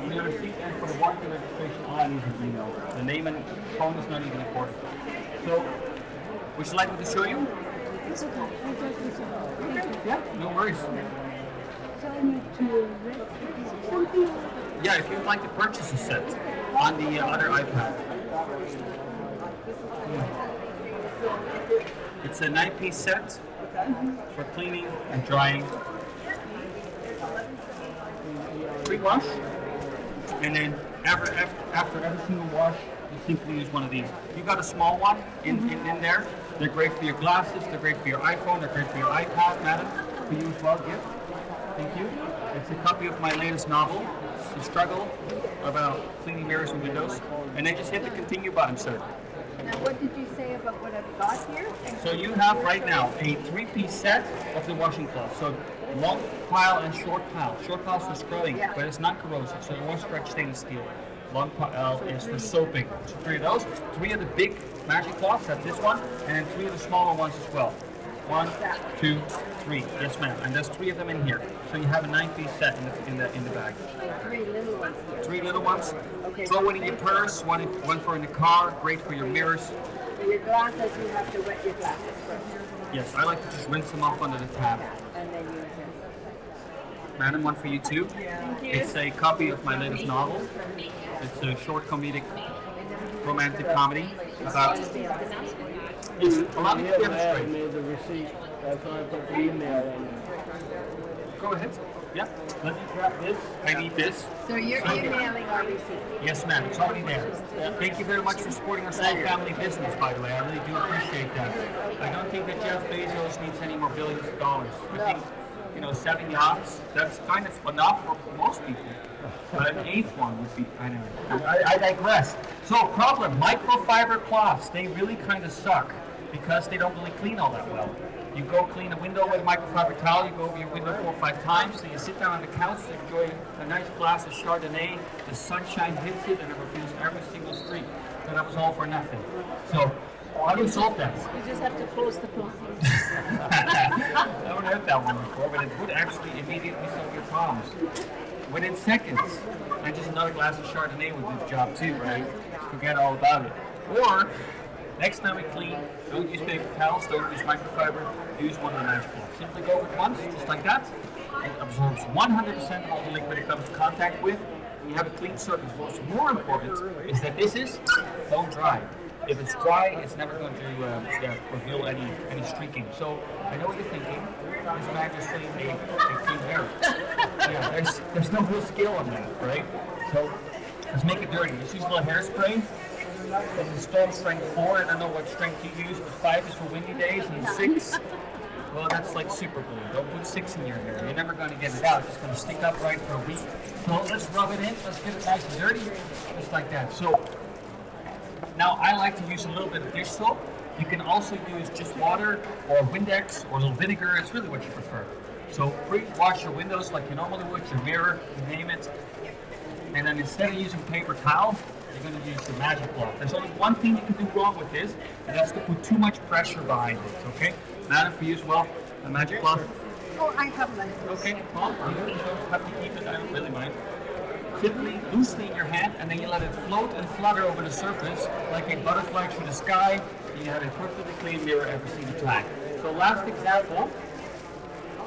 for your receipt and for the warranty registration, all I need is an email. The name and phone is not even important. So, would you like me to show you? It's okay. I don't think so. Yeah, no worries. So I need to rent something. Yeah, if you'd like to purchase a set on the other iPad. It's a 9-piece set for cleaning and drying. Pre-wash, and then after every single wash, you simply use one of these. You got a small one in there. They're great for your glasses. They're great for your iPhone. They're great for your iPad, madam. For you as well, gift. Thank you. It's a copy of my latest novel, The Struggle, about cleaning mirrors and windows. And then just hit the continue button, sir. Now, what did you say about what I've got here? So you have right now a 3-piece set of the washing cloth. So long pile and short pile. Short pile is for scrubbing, but it's not corrosive, so it won't stretch stainless steel. Long pile is for soaping. So 3 of those. 3 of the big magic cloths, that's this one, and then 3 of the smaller ones as well. 1, 2, 3. Yes, ma'am. And there's 3 of them in here. So you have a 9-piece set in the bag. 3 little ones here. 3 little ones. Okay. Throw one in your purse, one for in the car. Great for your mirrors. For your glasses, you have to wet your glasses first. Yes, I like to just rinse them off under the tab. And then use this. Madam, one for you too. It's a copy of my latest novel. It's a short comedic romantic comedy about. Allow me to I demonstrate. made the receipt. That's why I put the email in. Go ahead. Yeah. Let me grab this. I need this. So you're emailing our receipt. Yes, ma'am. It's already there. Thank you very much for supporting our small family business, by the way. I really do appreciate that. I don't think that Jeff Bezos needs any more billions of dollars. I think, 7 yachts, that's kind of enough for most people. But an 8th one would be kind of... I digress. So, problem, microfiber cloths, they really kind of suck because they don't really clean all that well. You go clean a window with a microfiber towel, you go over your window 4 or 5 times, then you sit down on the couch, enjoy a nice glass of Chardonnay, the sunshine hits it, and it reveals every single streak. So that was all for nothing. So, how do you solve that? You just have to close the computer. I haven't heard that one before, but it would actually immediately solve your problems. Within seconds, and just another glass of Chardonnay would do the job too, right? Forget all about it. Or, next time we clean, don't use paper towels, don't use microfiber, use one of the mashcloths. Simply go over it once, just like that. It absorbs 100% of all the liquid it comes in contact with, and you have a clean surface. What's more important is that this is don't dry. If it's dry, it's never going to reveal any streaking. So I know what you're thinking. This man just saying a clean hair. Yeah, there's no real skill on that, right? So let's make it dirty. Let's use a little hairspray. This is storm strength 4. I don't know what strength you use, but 5 is for windy days, and 6, well, that's like super glue. Don't put 6 in your hair. You're never going to get it out. It's going to stick upright for a week. So let's rub it in. Let's get it nice and dirty, just like that. So now I like to use a little bit of dish soap. You can also use just water or Windex or a little vinegar. It's really what you prefer. So pre-wash your windows like you normally would, your mirror, you name it. And then instead of using paper towel, you're going to use the magic cloth. There's only one thing you can do wrong with this, and that's to put too much pressure behind it, okay? Madam, for you as well, the magic cloth. Oh, I have one. Okay, well, you don't have to keep it, I don't really mind. Simply loosely in your hand, and then you let it float and flutter over the surface like a butterfly through the sky, and you have a perfectly clean mirror every single time. So last example,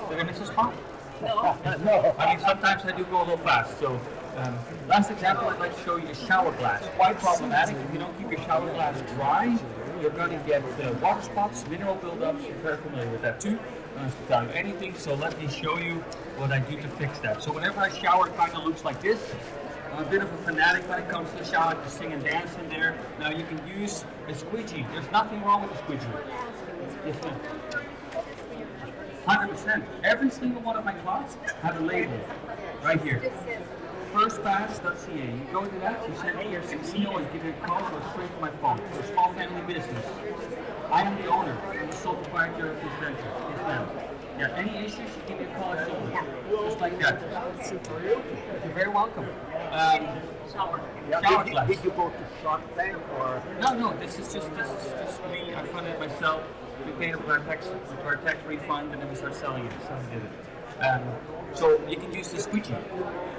did I miss a spot? No. No. I mean, sometimes I do go a little fast, so last example, I'd like to show you a shower glass. Quite problematic. If you don't keep your shower glass dry, you're going to get water spots, mineral buildups. You're very familiar with that too. I don't have to tell you anything, so let me show you what I do to fix that. So whenever I shower, it kind of looks like this. I'm a bit of a fanatic when it comes to the shower. I can sing and dance in there. Now you can use a squeegee. There's nothing wrong with a squeegee. Yes, ma'am. 100%. Every single one of my cloths have a label right here. Firstpass.ca. You go to that, you send me your CEO and give you a call or straight to my phone. We're a small family business. I am the owner. I'm the sole proprietor of this venture. Yes, ma'am. Yeah, any issues, you give me a call or something. Just like that. You're very welcome. Shower glass. Did you go to Shark Tank or? No. This is just me. I funded it myself. We paid our tax refund, and then we start selling it. So we did it. So you can use the squeegee.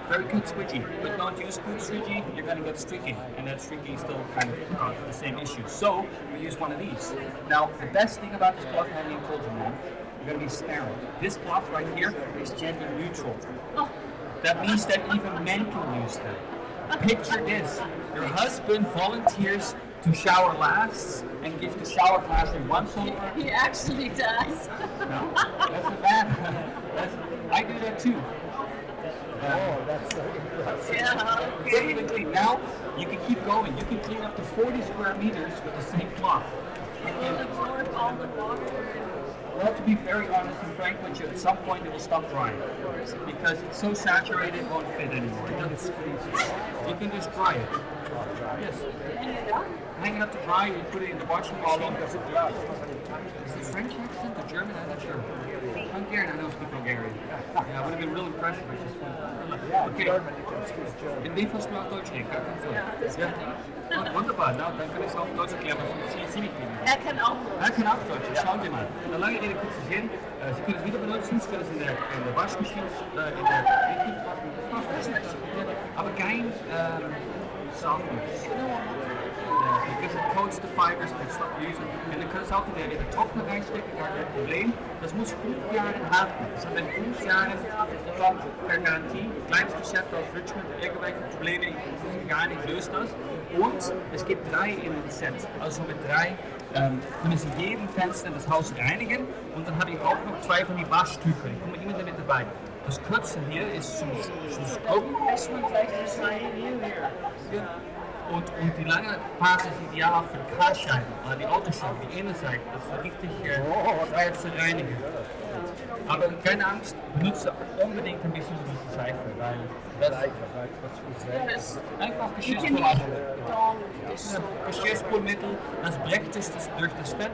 Very good squeegee. But don't use good squeegee, you're going to get streaking. And that streaking still kind of causes the same issue. So we use one of these. Now, the best thing about this cloth, I haven't even told you, man, you're going to be sterile. This cloth right here is gender neutral. That means that even men can use them. Picture this. Your husband volunteers to shower last and gives the shower glass in one solar. He actually does. No, that's a bad. I do that too. That's so impressive. Yeah. Now you can keep going. You can clean up to 40 square meters with the same cloth. It will absorb all the water. Well, to be very honest and frank with you, at some point it will stop drying because it's so saturated it won't fit anymore. You can just dry it. Yes. Hang it up to dry. You put it in the washing machine. Is it French accent or German? I'm not sure. Hungarian. I don't speak Hungarian. Yeah, I would have been real impressed if I just okay. In dem Fall sprach Deutsch nicht, gar kein Fall. Ja. Und wunderbar, na, dann kann ich es auf Deutsch erklären, was funktioniert ziemlich gut. Er kann auch. Er kann auch Deutsch, schauen Sie mal. Eine lange Rede, kurzer Sinn. Sie können es wieder benutzen, Sie können es in der Waschmaschine, in der aber kein softness. Because it coats the fibers and stop using. En dan kunnen ze ook in de trockene reinstecken, gar kein Problem. Das muss 5 Jahre halten. Das hat in 5 Jahren per Garantie. Kleines Geschäft aus Richmond, irgendwelche Probleme, gar nicht löst das. Und es gibt 3 in dem Set. Also mit 3 können Sie jeden Fenster des Hauses reinigen. Und dann habe ich auch noch 2 von die Waschtücher. Die kommen immer damit dabei. Das Kürze hier ist zum Scrubben. Und die lange Phase ist ideal auch für die Karscheiben, oder die Autoscheiben, die Innenseite, das ist richtig schwer zu reinigen. Aber keine Angst, benutze unbedingt ein bisschen diese Seife, weil das ist einfach Geschirrspülmittel. Geschirrspülmittel, das bricht sich durch das Fett,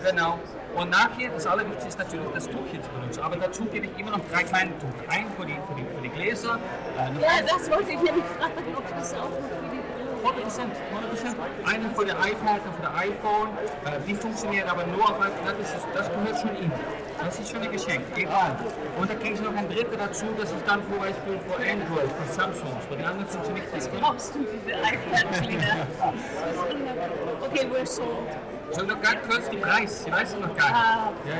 genau. Und nachher, das Allerwichtigste ist natürlich das Tuch hier zu benutzen. Aber dazu gebe ich immer noch 3 kleine Tuch. Ein für die Gläser. Ja, das wollte ich nämlich fragen, ob das auch noch für die 100%. Eine für der iPad und für der iPhone. Die funktioniert aber nur auf das gehört schon Ihnen. Das ist schon ein Geschenk, egal. Und da kriegen Sie noch ein dritte dazu, das ist dann zum Beispiel für Android, für Samsung. Für die anderen funktioniert das nicht. Brauchst du diese iPad-Cleaner? Okay, we're sold. So, noch ganz kurz die Preis, Sie weiß noch gar nicht. Ja,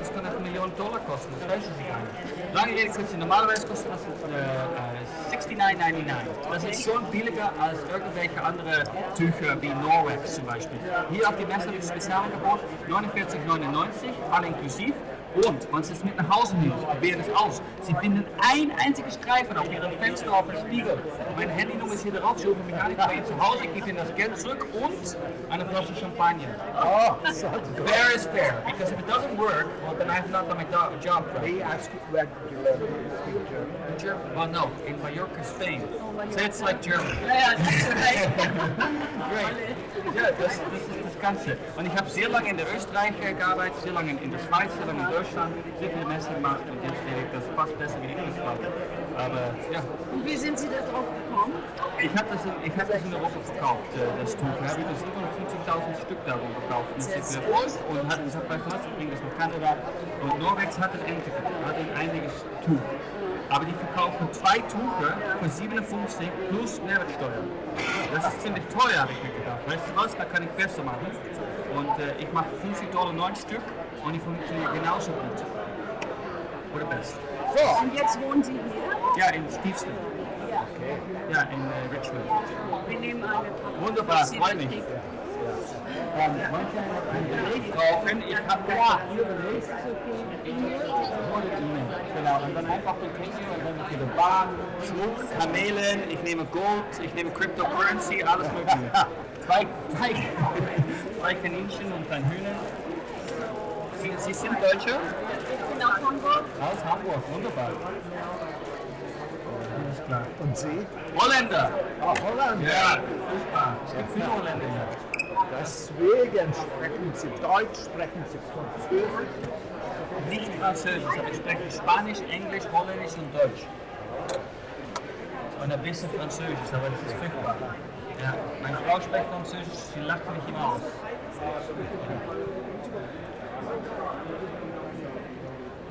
das kann $1 Million kosten, das weiß ich gar nicht. Lange Rede kurz, normalerweise kostet das $69,99. Das ist schon billiger als irgendwelche andere Tücher wie Norwex zum Beispiel. Hier auf die Messe gibt es Spezialangebot, $49,99, alle inklusiv. Und, wenn Sie es mit nach Hause nehmen, probieren es aus. Sie finden ein einziges Streifen auf Ihrem Fenster auf dem Spiegel. Meine Handynummer ist hier drauf, Sie rufen mich an, ich bin zu Hause, ich gebe Ihnen das Geld zurück und eine Flasche Champagner. Oh, Fair is fair, because if it doesn't work, well, then I've not done my job. they asked where did you learn to speak German? German? Well, no, in Mallorca, Spain. So it's like German. Ja, das ist right. Great. Ja, das ist das Ganze. Und ich habe sehr lange in der Österreich gearbeitet, sehr lange in der Schweiz, sehr lange in Deutschland, sehr viele Messen gemacht und jetzt lebe ich das fast besser wie ich war. Aber ja. Und wie sind Sie da drauf gekommen? Ich habe das in Europa verkauft, das Tuch. Ich habe über 57.000 Stück davon verkauft. Das ist sehr groß und hat gesagt, weißt du was, ich bringe das nach Kanada. Und Norwex hat ein einziges Tuch. Aber die verkaufen 2 Tücher für 57 plus Mehrwertsteuer. Das ist ziemlich teuer, habe ich mir gedacht. Weißt du was, da kann ich besser machen. Und ich mache $50 9 Stück und die funktionieren genauso gut. Oder besser. So. Und jetzt wohnen Sie hier? Ja, in Steveston. Ja. Ja, in Richmond. Wir nehmen eine Packung. Wunderbar, freut mich. Brauchen. Ich habe ja genau, und dann einfach Continue und dann für die Bahn, Schmuck, Kamelen, ich nehme Gold, ich nehme Cryptocurrency, alles mögliche. Zwei Kaninchen und ein Hühner. Sie sind Deutsche? Ich bin aus Hamburg. Aus Hamburg, wunderbar. Alles klar. Und Sie? Holländer! Ah, Holland. Ja, super. Es gibt viele Holländer hier. Deswegen sprechen Sie Deutsch, sprechen Sie Französisch. Nicht Französisch, aber ich spreche Spanisch, Englisch, Holländisch und Deutsch. Und ein bisschen Französisch, aber das ist furchtbar. Ja, meine Frau spricht Französisch, sie lacht mich immer aus.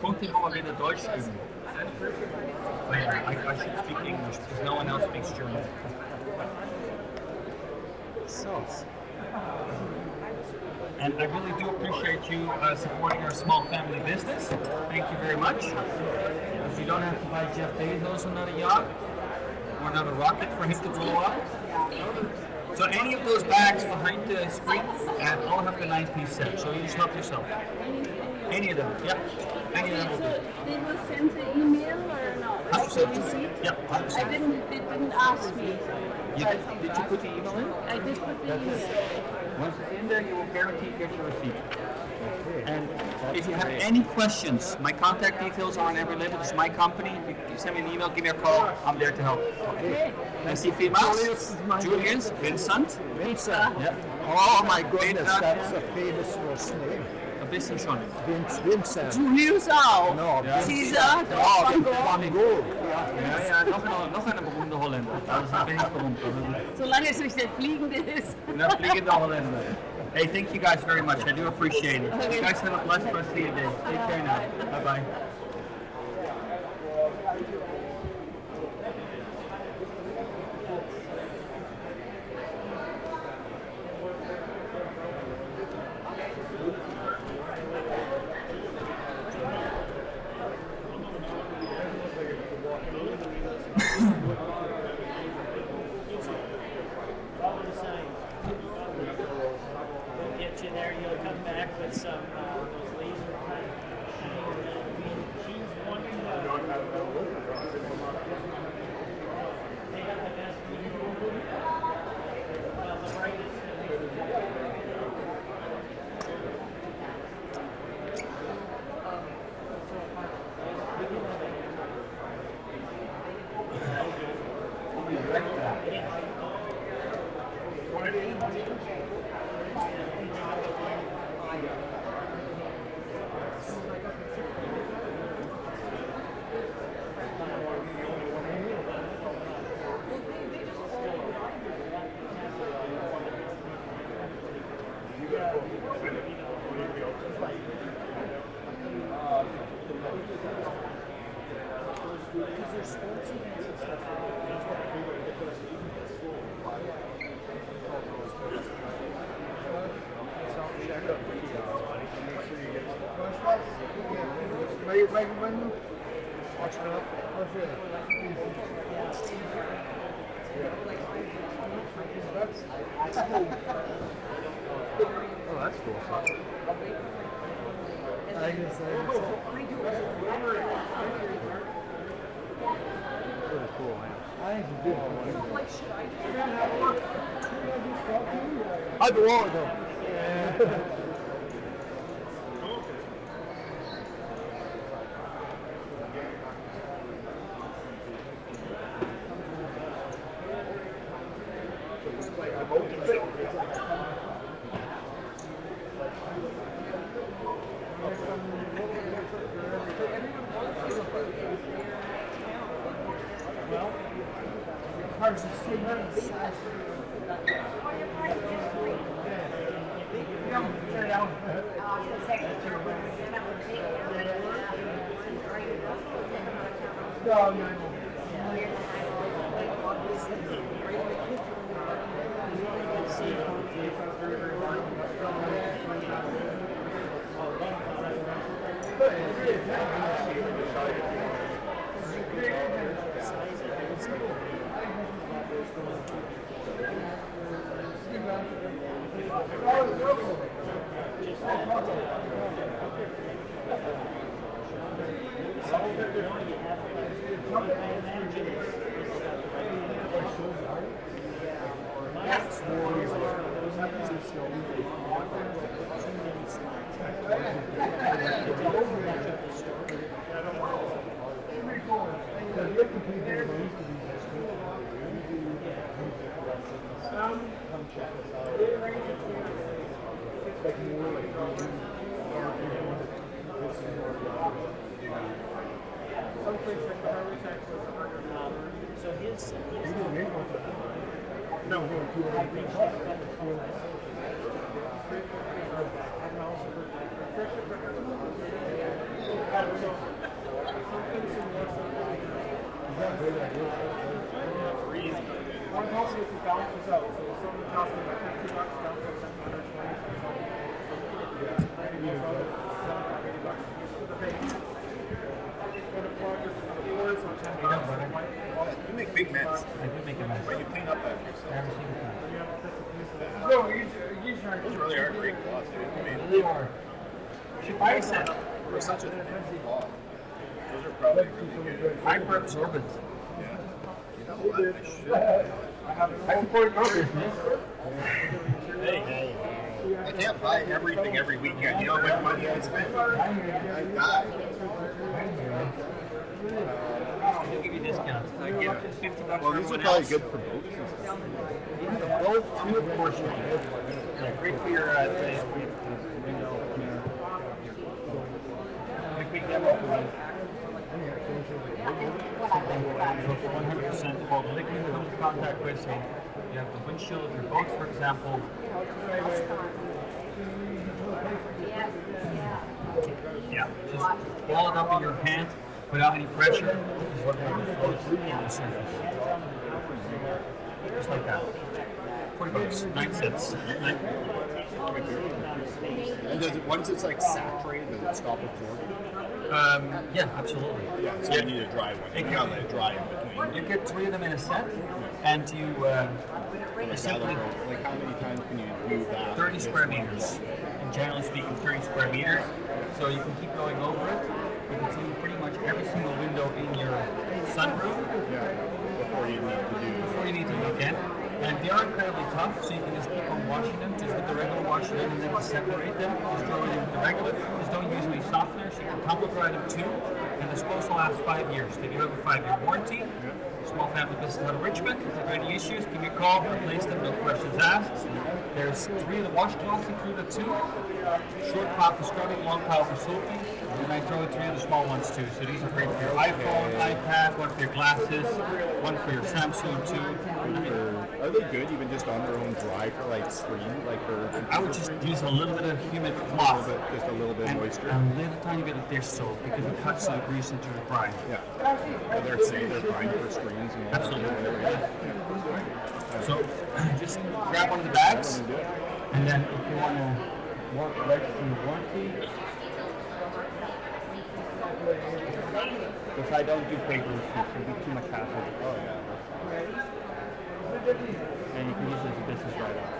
Kommt ihr mal wieder Deutsch üben? Oh yeah, I should speak English because no one else speaks German. So. And I really do appreciate you supporting our small family business. Thank you very much. If you don't have to buy Jeff Bezos another yacht or another rocket for him to blow up. So any of those bags behind the screen all have the 9-piece set, so you just help yourself. Any of them, yeah. Any of them will do. They will send the email or not? 100%. Yeah, 100%. They didn't ask me. Did you put the email in? I did put the email. Once it's in there, you will guaranteed get your receipt. And if you have any questions, my contact details are on every letter. This is my company. You send me an email, give me a call. I'm there to help. Okay. Merci vielmals. Julius, Vincent. Vincent. Yeah. Oh my goodness, that's a famous first name. Ein bisschen schon. Vincent. Julius auch. No, Caesar, Oh, Van Gogh. Van Gogh. Ja, noch eine berühmte Holländer. Also bin ich berühmt. Solange es nicht der Fliegende ist. Eine fliegende Holländer. Hey, thank you guys very much. I do appreciate it. You guys have a blessed rest of your day. Take care now. Bye-bye. Get you there, you'll come back with some those laser cut Because there's sports events and stuff like Watch it up. Oh, that's cool. I guess Really cool, man. I think it's good. I do all of them. so his One also if it balances out, so if something costs me like $50, down to You make big mess. I do make a mess. But you clean up after yourself. Every single time. No, usually Those really are great cloths, dude. I mean, They are. I said for such a thin cloth, those are probably really good. Hyper absorbent. Yeah. You know what? I should. I support your business. Hey, I can't buy everything every weekend. You know how much money I spend? I die. I'll give you discounts. I give $50 Well, these for are everyone probably else. good for boats and stuff. Both, two, of course. Yeah, great for your window. Quick demo for you. 100% of all the liquid you come into contact with. So you have the windshield of your boat, for example. Yeah, just ball it up in your hand without any pressure. Is what will flow through on the surface. Just like that. $40, 9 cents. And does it, once it's like saturated, does it stop absorbing? Yeah, absolutely. Yeah, so you need a dry one. You can't let it dry in between. You get 3 of them in a set, and you simply Like how many times can you do that? 30 square meters. And generally speaking, 30 square meters. So you can keep going over it. You can see pretty much every single window in your sunroof Yeah. Before you need to do. before you need to look in. And they are incredibly tough, so you can just keep on washing them, just with the regular washing and then to separate them, just throw it in the regular. Just don't use any softeners. You can tumble dry them too, and they're supposed to last 5 years. They do have a 5-year warranty. Small family business out of Richmond. If there are any issues, give me a call, replace them, no questions asked. There's 3 of the washcloths included too. Short pile for scrubbing, long pile for soaking. And I throw in 3 of the small ones too. So these are great for your iPhone, iPad, one for your glasses, one for your Samsung too. Are they good even just on their own dry for like screen, like for? I would just use a little bit of humid A cloth. little bit, just a little bit of And moisture. a little tiny bit of dish soap because it cuts the grease into the brine. Yeah. They're saying they're fine for screens and all Absolutely. that. So just grab one of the bags, and then if you want to work register your warranty, because I don't do paper receipts, it'll be too much hassle. Oh yeah. And you can use it as a business write-off.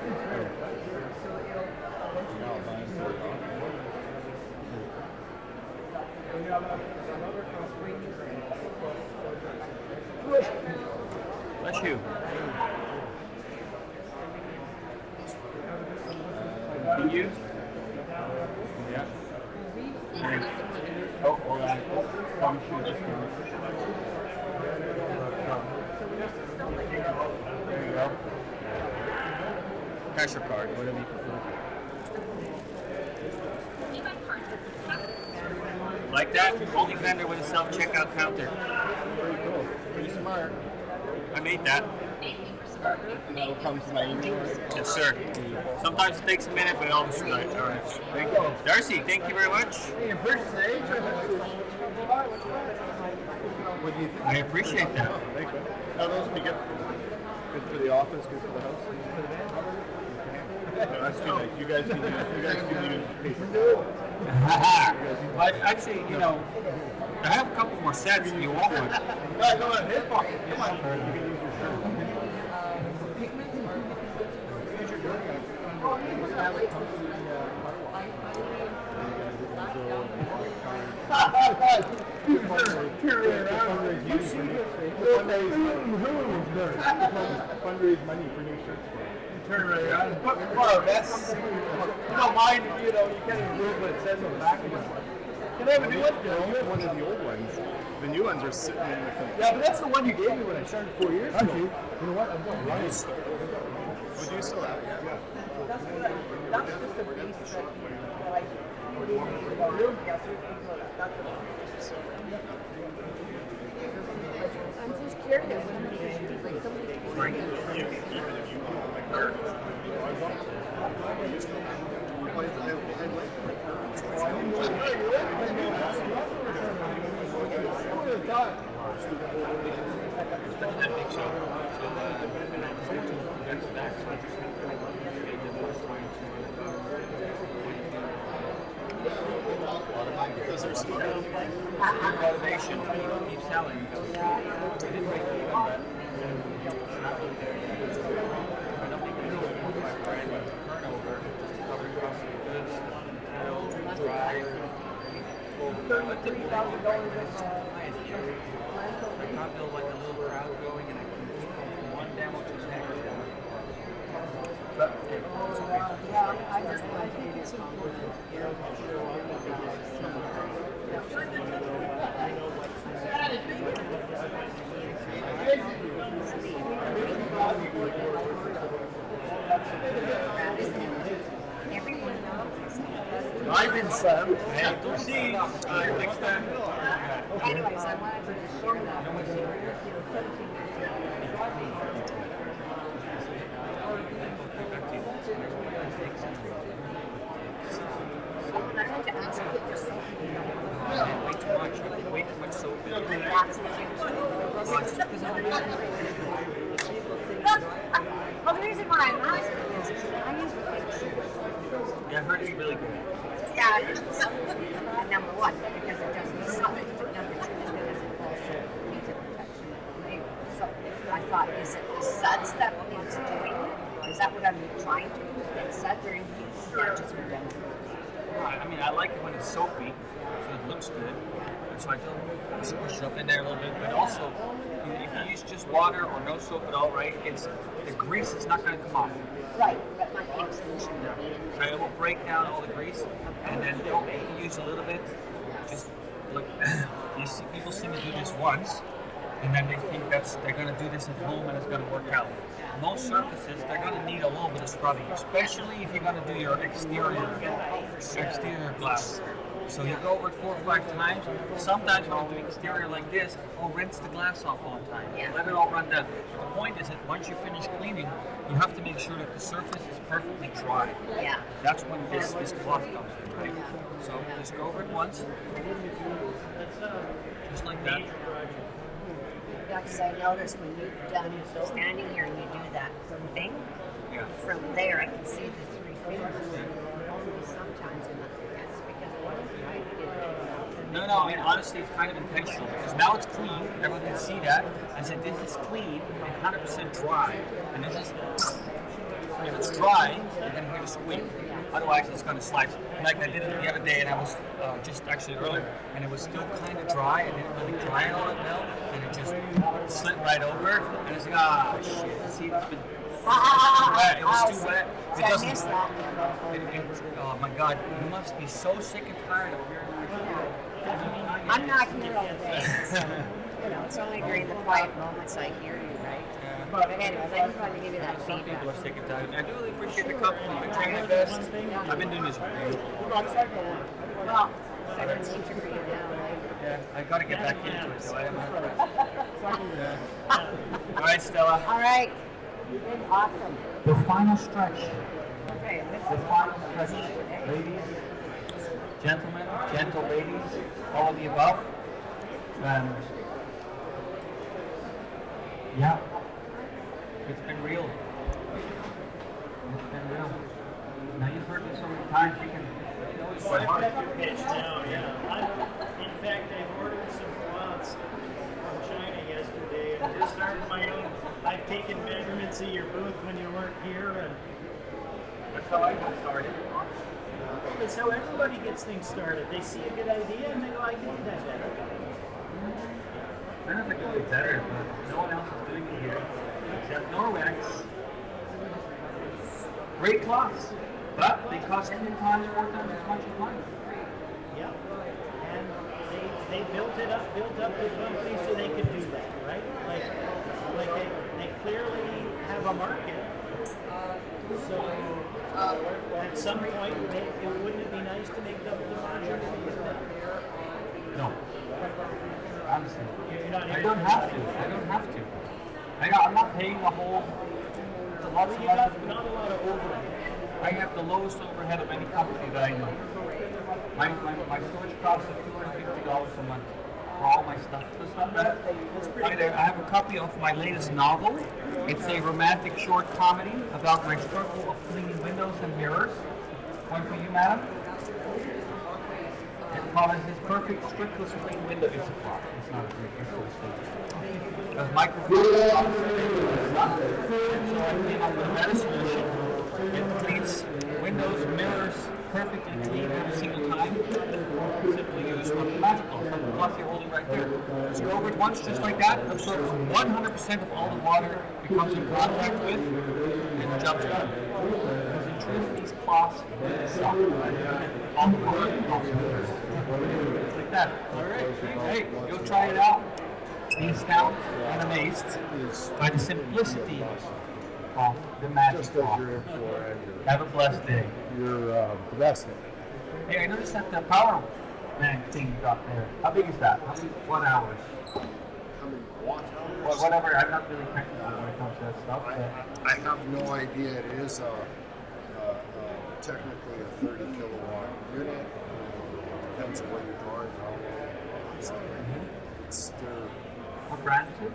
Bless you. Continue. Yeah. Oh, hold on. Come shoot this one. There you go. Cash or card, whatever you prefer. Like that? Only vendor with a self-checkout counter. Pretty cool. Pretty smart. I made that. And that'll come to my email. Yes, sir. Sometimes it takes a minute, but always right. All right. Thank you. Darcy, thank you very much. What do you think? I appreciate that. Thank you. No, those would be good. Good for the office, good for the house. No, that's too big. You guys can use paper. But actually, you know, I have a couple more sets if you want one. No, go on. His pocket. Come on. You can use your shirt. Fundraise money for new shirts. Turn right around. Well, that's, you don't mind, you know, you can't even read what it says on the back of it. Can I have a new one? You have one of the old ones. The new ones are sitting in the Yeah, but that's the one you gave me when I started 4 years ago. You know what? I'm going right. Would you still have it? Yeah. That's just the base that I put in the room. Yes, I'm just curious. Because there's some Motivation to keep selling. We didn't make it even, but it's not really there yet. I don't think we do it for my brand turnover, just to cover costs of goods, drive. I can't build like a little crowd going, and I can keep one demo to the next. But okay, it's okay. Yeah, I just think it's a compliment. I've been Sam. Hey, don't see. Next time. Anyways, I wanted to share that with you. Way too much soap. Well, the reason why I'm asking is I use Yeah, I heard it's really good. yeah, number one, because it doesn't suck. Number two, because it also needs a protection. So I thought, is it the suds that is doing it? Is that what I'm trying to do? Get suds or not just for them? Right. I mean, I like it when it's soapy, so it looks good. And so I don't push it up in there a little bit. But also, if you use just water or no soap at all, right, it's the grease is not going to come off. Right, but my pink solution would be So it will break down all the grease, and then don't make you use a little bit. Just look, you see, people see me do this once, and then they think they're going to do this at home and it's going to work out. Most surfaces, they're going to need a little bit of scrubbing, especially if you're going to do your exterior glass. So you go over it 4 or 5 times. Sometimes when you're doing exterior like this, I'll rinse the glass off all the time. Yeah. Let it all run down. The point is that once you finish cleaning, you have to make sure that the surface is perfectly dry. Yeah. That's when this cloth comes in, right? So just go over it once. Just like that. Yeah, because I noticed when you've done standing here and you do that thing, Yeah. from there I can see the 3 fingers. Sometimes in the yes, because what is trying to do? No, I mean, honestly, it's kind of intentional because now it's clean. Everyone can see that. I said, this is clean and 100% dry. And this is, if it's dry, you're going to hear the squeak. Otherwise, it's going to slide. Like I did it the other day, and I was just actually earlier, and it was still kind of dry. It didn't really dry all that well, and it just slid right over. And it's like, ah, shit. See, it's been wet. It was too wet. It I doesn't. missed that. Oh my God, you must be so sick and tired of hearing my I'm not here all day. So, it's only during the quiet moments I hear you, right? But anyway, I just wanted to give you that Some feedback. people are sick and tired. I do really appreciate the compliment. I've been trying my best. I've been doing this for years. Well, second teacher for you now, right? Yeah, I got to get back into it. So I am. All right, Stella. All right. Awesome. The final stretch. Okay, The final stretch. Ladies, gentlemen, gentle ladies, all of the above. Yeah, it's been real. It's been real. Now you've heard me so many times, you can know it's quite hard. In fact, I've ordered some cloths from China yesterday and just started my own. I've taken measurements of your booth when you weren't here, and That's how I got started. that's how everybody gets things started. They see a good idea and they go, I can do that better. I don't think it would be better, but no one else is doing it here except Norwex. Great cloths, but they cost 2 times, 4 times as much as mine. Yeah. And they built up the company so they could do that, right? Like they clearly have a market. So at some point, wouldn't it be nice to make double the margin? No. Honestly. You're not I don't have to. I'm not paying the whole. It's a lot You less. got not a lot of overhead. I have the lowest overhead of any company that I know. My storage costs $250 a month for all my stuff. That's not bad. I have a copy of my latest novel. It's a romantic short comedy about my struggle of cleaning windows and mirrors. One for you, madam. It's called His Perfect Strictless Clean Window. It's a clock. It's not a drink. It's for the There's microphones. So I clean up the better solution. It cleans windows, mirrors perfectly clean every single time. Simply use one magical. The cloth you're holding right there. Just go over it once, just like that. Absorbs 100% of all the water it comes in contact with, and the job's done. Because in truth, these cloths really suck. All the water comes in first. Like that. All right. Hey, you'll try it out. Be astounded and amazed by the simplicity of the magic cloth. Have a blessed day. You're the best. Hey, I noticed that the power bank thing you got there. How big is that? How many watt hours? Whatever. I'm not really technical when it comes to that stuff. I have no idea. It is technically a 30 kilowatt unit. Depends on what you're drawing from. It's their What brand is it?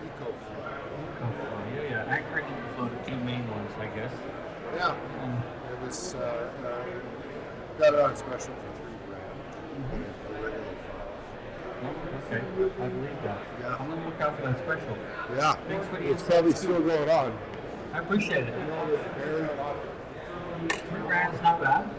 EcoFlow. Yeah. Accurate and EcoFlow, the two main ones, I guess. Yeah, it was got it on special for $3,000. A regular Okay, I believe that. Yeah. I'm gonna look out for that special. Yeah, Thanks for the it's probably still going on. I appreciate it. $3,000 is not bad.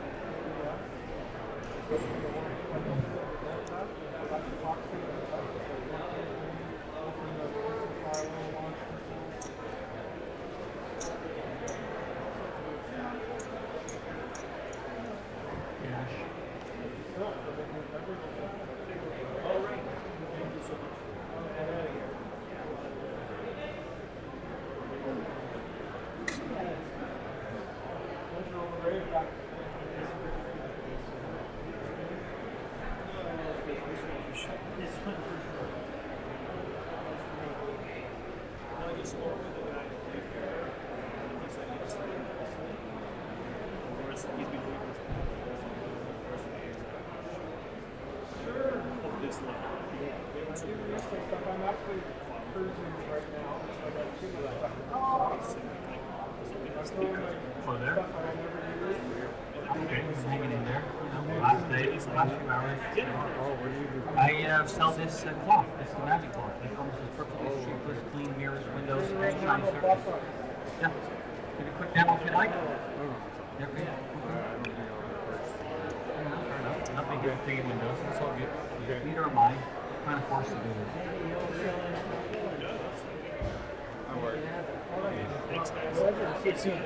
actually cruising right now. So I got two left. Oh, there? Okay, just hanging in there. Last days, last few hours. I sell this cloth. This is the magic cloth. It comes with perfectly shapeless, clean mirrors, windows, and shiny surface. Yeah. Give you a quick demo if you like. Yeah, okay. Not big thing in windows. It's all good. Neither am I. I'm kind of forced to do it. I work. Thanks, guys. See you soon.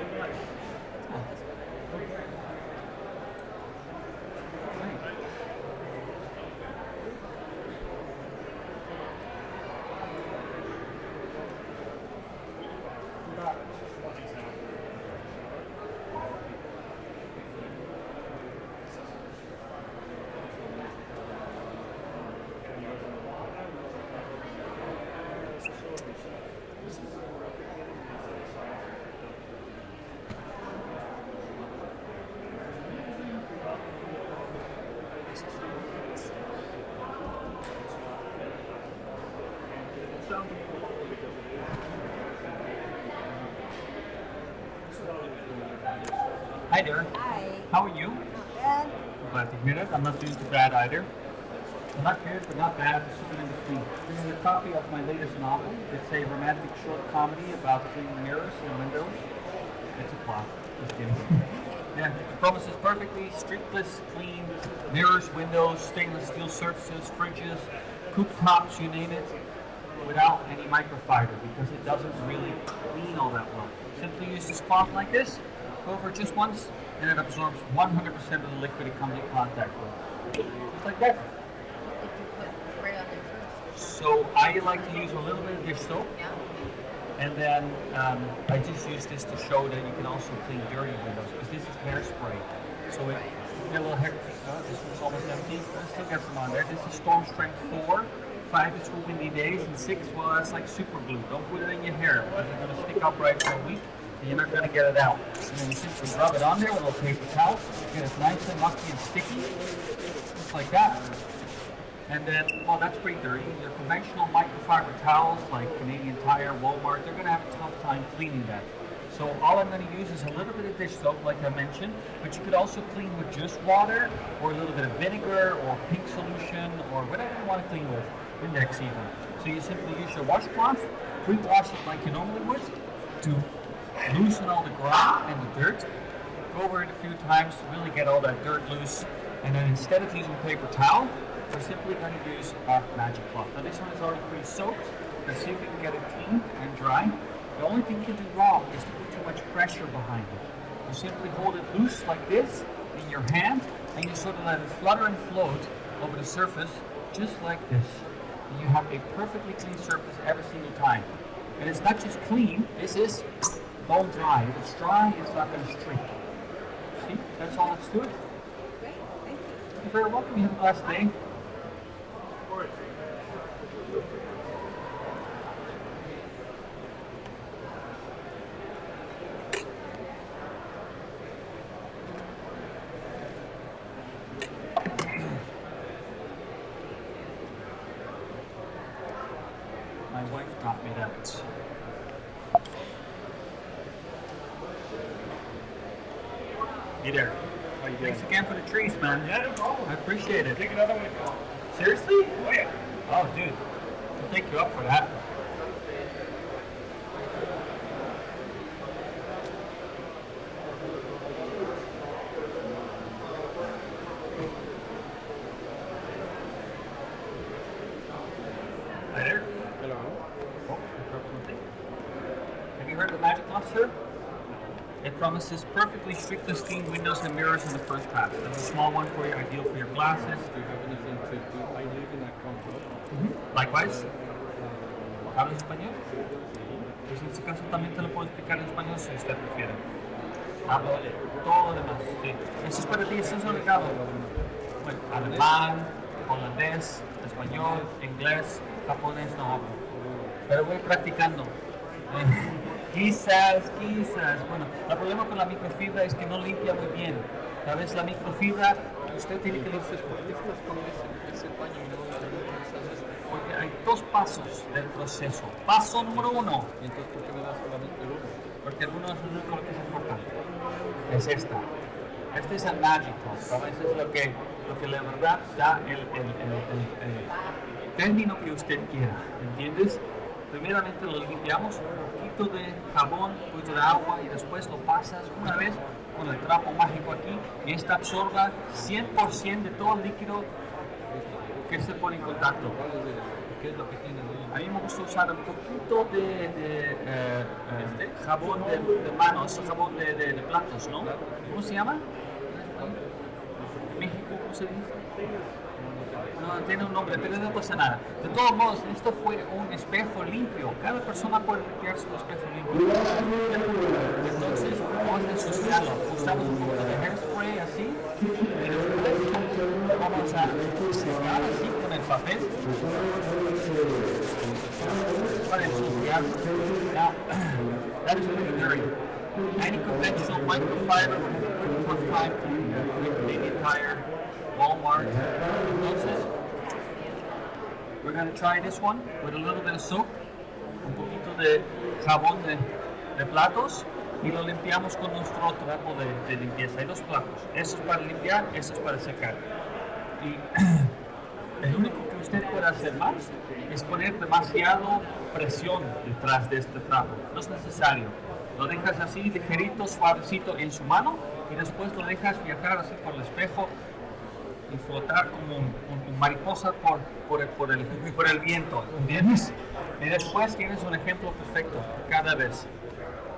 Hi there. Hi. How are you? Bad. Glad to hear that. I'm not doing too bad either. I'm not good, but not bad. Just something in between. This is a copy of my latest novel. It's a romantic short comedy about clean mirrors and windows. It's a plot. Just kidding. Yeah, it promises perfectly streakless, clean mirrors, windows, stainless steel surfaces, fridges, cooktops, you name it, without any microfiber because it doesn't really clean all that well. Simply use this cloth like this, go over it just once, and it absorbs 100% of the liquid it comes in contact with. Just like that. What did you put right on there first? So I like to use a little bit of dish soap, Yeah. and then I just use this to show that you can also clean dirty windows because this is hairspray. So it get a little hair. Oh, this one's almost empty. I still got some on there. This is Storm Strength 4. 5 is for windy days, and 6, well, that's like super glue. Don't put it in your hair because it's going to stick upright for a week, and you're not going to get it out. And then you simply rub it on there with a little paper towel, get it nice and mucky and sticky, just like that. And then, well, that's pretty dirty. Your conventional microfiber towels, like Canadian Tire, Walmart, they're going to have a tough time cleaning that. So all I'm going to use is a little bit of dish soap, like I mentioned, but you could also clean with just water, or a little bit of vinegar, or pink solution, or whatever you want to clean with. Index even. So you simply use your washcloth, pre-wash it like you normally would, to loosen all the grime and the dirt. Go over it a few times to really get all that dirt loose. And then instead of using paper towel, we're simply going to use our magic cloth. Now this one is already pre-soaked. Let's see if we can get it clean and dry. The only thing you can do wrong is to put too much pressure behind it. You simply hold it loose like this in your hand, and you sort of let it flutter and float over the surface just like this. And you have a perfectly clean surface every single time. And it's not just clean, this is bone dry. If it's dry, it's not going to streak. See, that's all that's to it. Great. Thank you. You're very welcome. You have a blessed day. My wife taught me that. Hey there. How you doing? Thanks again for the trees, man. Yeah, no problem. I appreciate it. Take another one. Seriously? Oh, yeah. Oh, dude. I'll take you up for that. Hi there. Hello. Oh, I dropped something. Have you heard of the magic cloth, sir? It promises perfectly streakless clean windows and mirrors in the first pass. There's a small one for you, ideal for your glasses. Do you have anything to do? I live in a country. Likewise. ¿Hablas español? Pues en este caso también te lo puedo explicar en español si usted prefiere. Hablo todo lo demás, sí. Eso es para ti, eso es obligado. Bueno, alemán, holandés, español, inglés, japonés no hablo. Pero voy practicando. Quizás. Bueno, el problema con la microfibra es que no limpia muy bien. ¿Sabes? La microfibra, usted tiene que limpiar. Con ese paño y no Porque 2 pasos del proceso. Paso número 1. ¿Y entonces por qué me das solamente el uno? Porque algunos es lo que es importante. Es esta. Este es el mágico. Eso es lo que la verdad da el término que usted quiera. ¿Entiendes? Primeramente lo limpiamos, un poquito de jabón, un poquito de agua y después lo pasas una vez con el trapo mágico aquí y esta absorba 100% de todo el líquido que se pone en contacto. ¿Qué es lo que tiene ahí? A mí me gusta usar un poquito de jabón de mano, ese jabón de platos, ¿no? ¿Cómo se llama? México, ¿cómo se dice? No, tiene un nombre, pero no pasa nada. De todos modos, esto fue un espejo limpio. Cada persona puede limpiar su espejo limpio. Entonces, vamos a ensuciarlo. Usamos un poco de hairspray así. Y después vamos a secar así con el papel. Para ensuciarlo. Now, that is pretty dirty. Any conventional microfiber, 45, Canadian Tire, Walmart. Entonces, we're going to try this one with a little bit of soap, un poquito de jabón de platos y lo limpiamos con nuestro trapo de limpieza. Hay 2 platos, eso es para limpiar, eso es para secar. Y el único que usted puede hacer más es poner demasiado presión detrás de este trapo, no es necesario. Lo dejas así ligerito, suavecito en su mano y después lo dejas viajar así por el espejo y flotar como un mariposa por el viento, ¿entiendes? Y después tienes un ejemplo perfecto cada vez.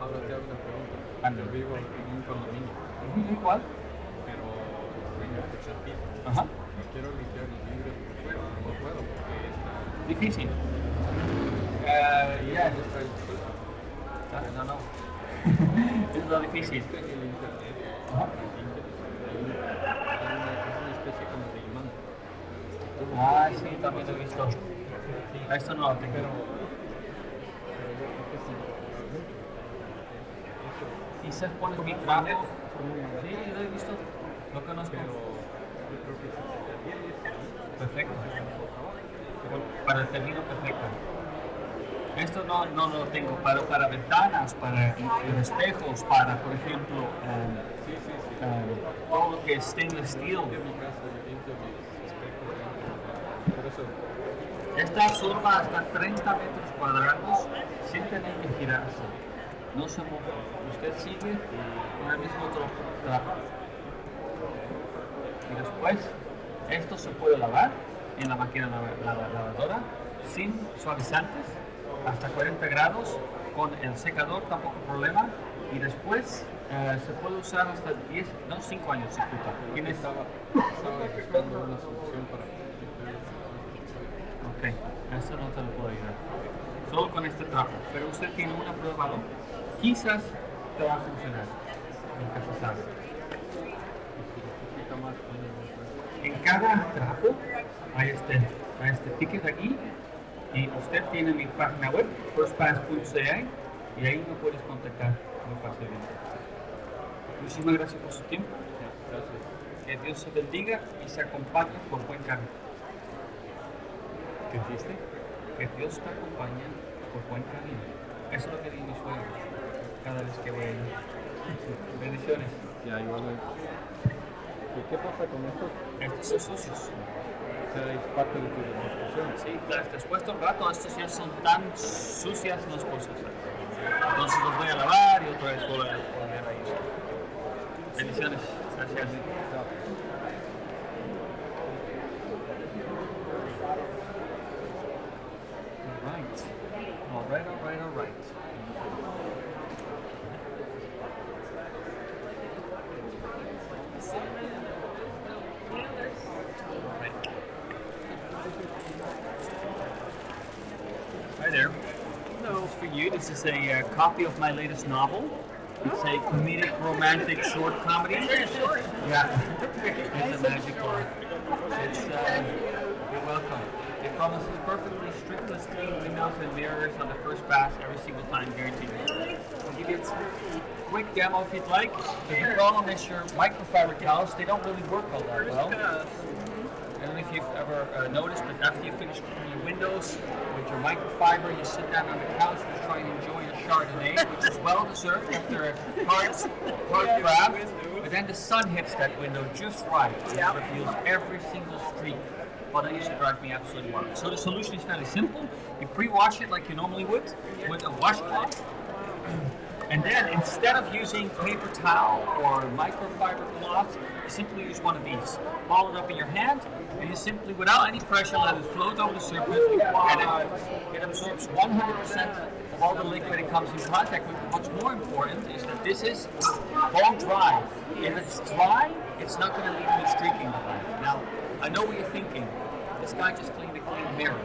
Ahora te hago una pregunta. Anda. Yo vivo en un condominio, ¿Igual? pero vengo por servicio. Ajá. Quiero limpiar los vidrios por fuera, no puedo porque está... Difícil. Ya está el suelo. No. Es lo difícil. En el internet, Ajá. es una especie como de imán. Ah, sí, también lo he visto. Esto no lo tengo. Quizás pones mi trapo. Sí, lo he visto. Lo conozco. Perfecto. Para el término perfecto. Esto no lo tengo para ventanas, para espejos, para, por ejemplo, todo lo que es stainless steel. Esta absorba hasta 30 metros cuadrados sin tener que girarse. No se mueve. Usted sigue con el mismo trapo. Y después, esto se puede lavar en la máquina lavadora sin suavizantes, hasta 40 grados, con el secador tampoco problema. Y después se puede usar hasta 5 años, disculpa. Estaba buscando una solución para... Ok, esto no te lo puedo ayudar. Solo con este trapo. Pero usted tiene una prueba, ¿no? Quizás te va a funcionar. Nunca se sabe. En cada trapo hay este ticket aquí. Y usted tiene mi página web, firstpass.ca, y ahí me puedes contactar muy fácilmente. Muchísimas gracias por su tiempo. Gracias. Que Dios se bendiga y se acompañe por buen camino. ¿Qué dijiste? Que Dios te acompañe por buen camino. Eso es lo que digo mis suegros cada vez que voy allí. Bendiciones. Ya, igual. ¿Y qué pasa con estos? Estos son sucios. O sea, es parte de tu demostración. Sí, claro, después de un rato estos ya son tan sucias, no es posible. Entonces los voy a lavar y otra vez voy a poner ahí. Bendiciones. Gracias. All right. Hi there. Hello. This is for you. This is a copy of my latest novel. It's a comedic, romantic, short comedy. Yeah. It's a magic one. It's, you're welcome. It promises perfectly stripless clean windows and mirrors on the first pass every single time, guaranteed. I'll give you a quick demo if you'd like. The problem is your microfiber towels, they don't really work all that well. And if you've ever noticed, but after you finish cleaning your windows with your microfiber, you sit down on the couch to try and enjoy your Chardonnay, which is well deserved after a hard grab. But then the sun hits that window just right, and it reveals every single streak. Well, that used to drive me absolutely wild. So the solution is fairly simple. You pre-wash it like you normally would with a washcloth. And then instead of using paper towel or microfiber cloth, you simply use one of these. Ball it up in your hand, and you simply, without any pressure, let it float over the surface, and it absorbs 100% of all the liquid it comes in contact with. What's more important is that this is bone dry. If it's dry, it's not going to leave any streaking behind. Now, I know what you're thinking. This guy just cleaned a clean mirror.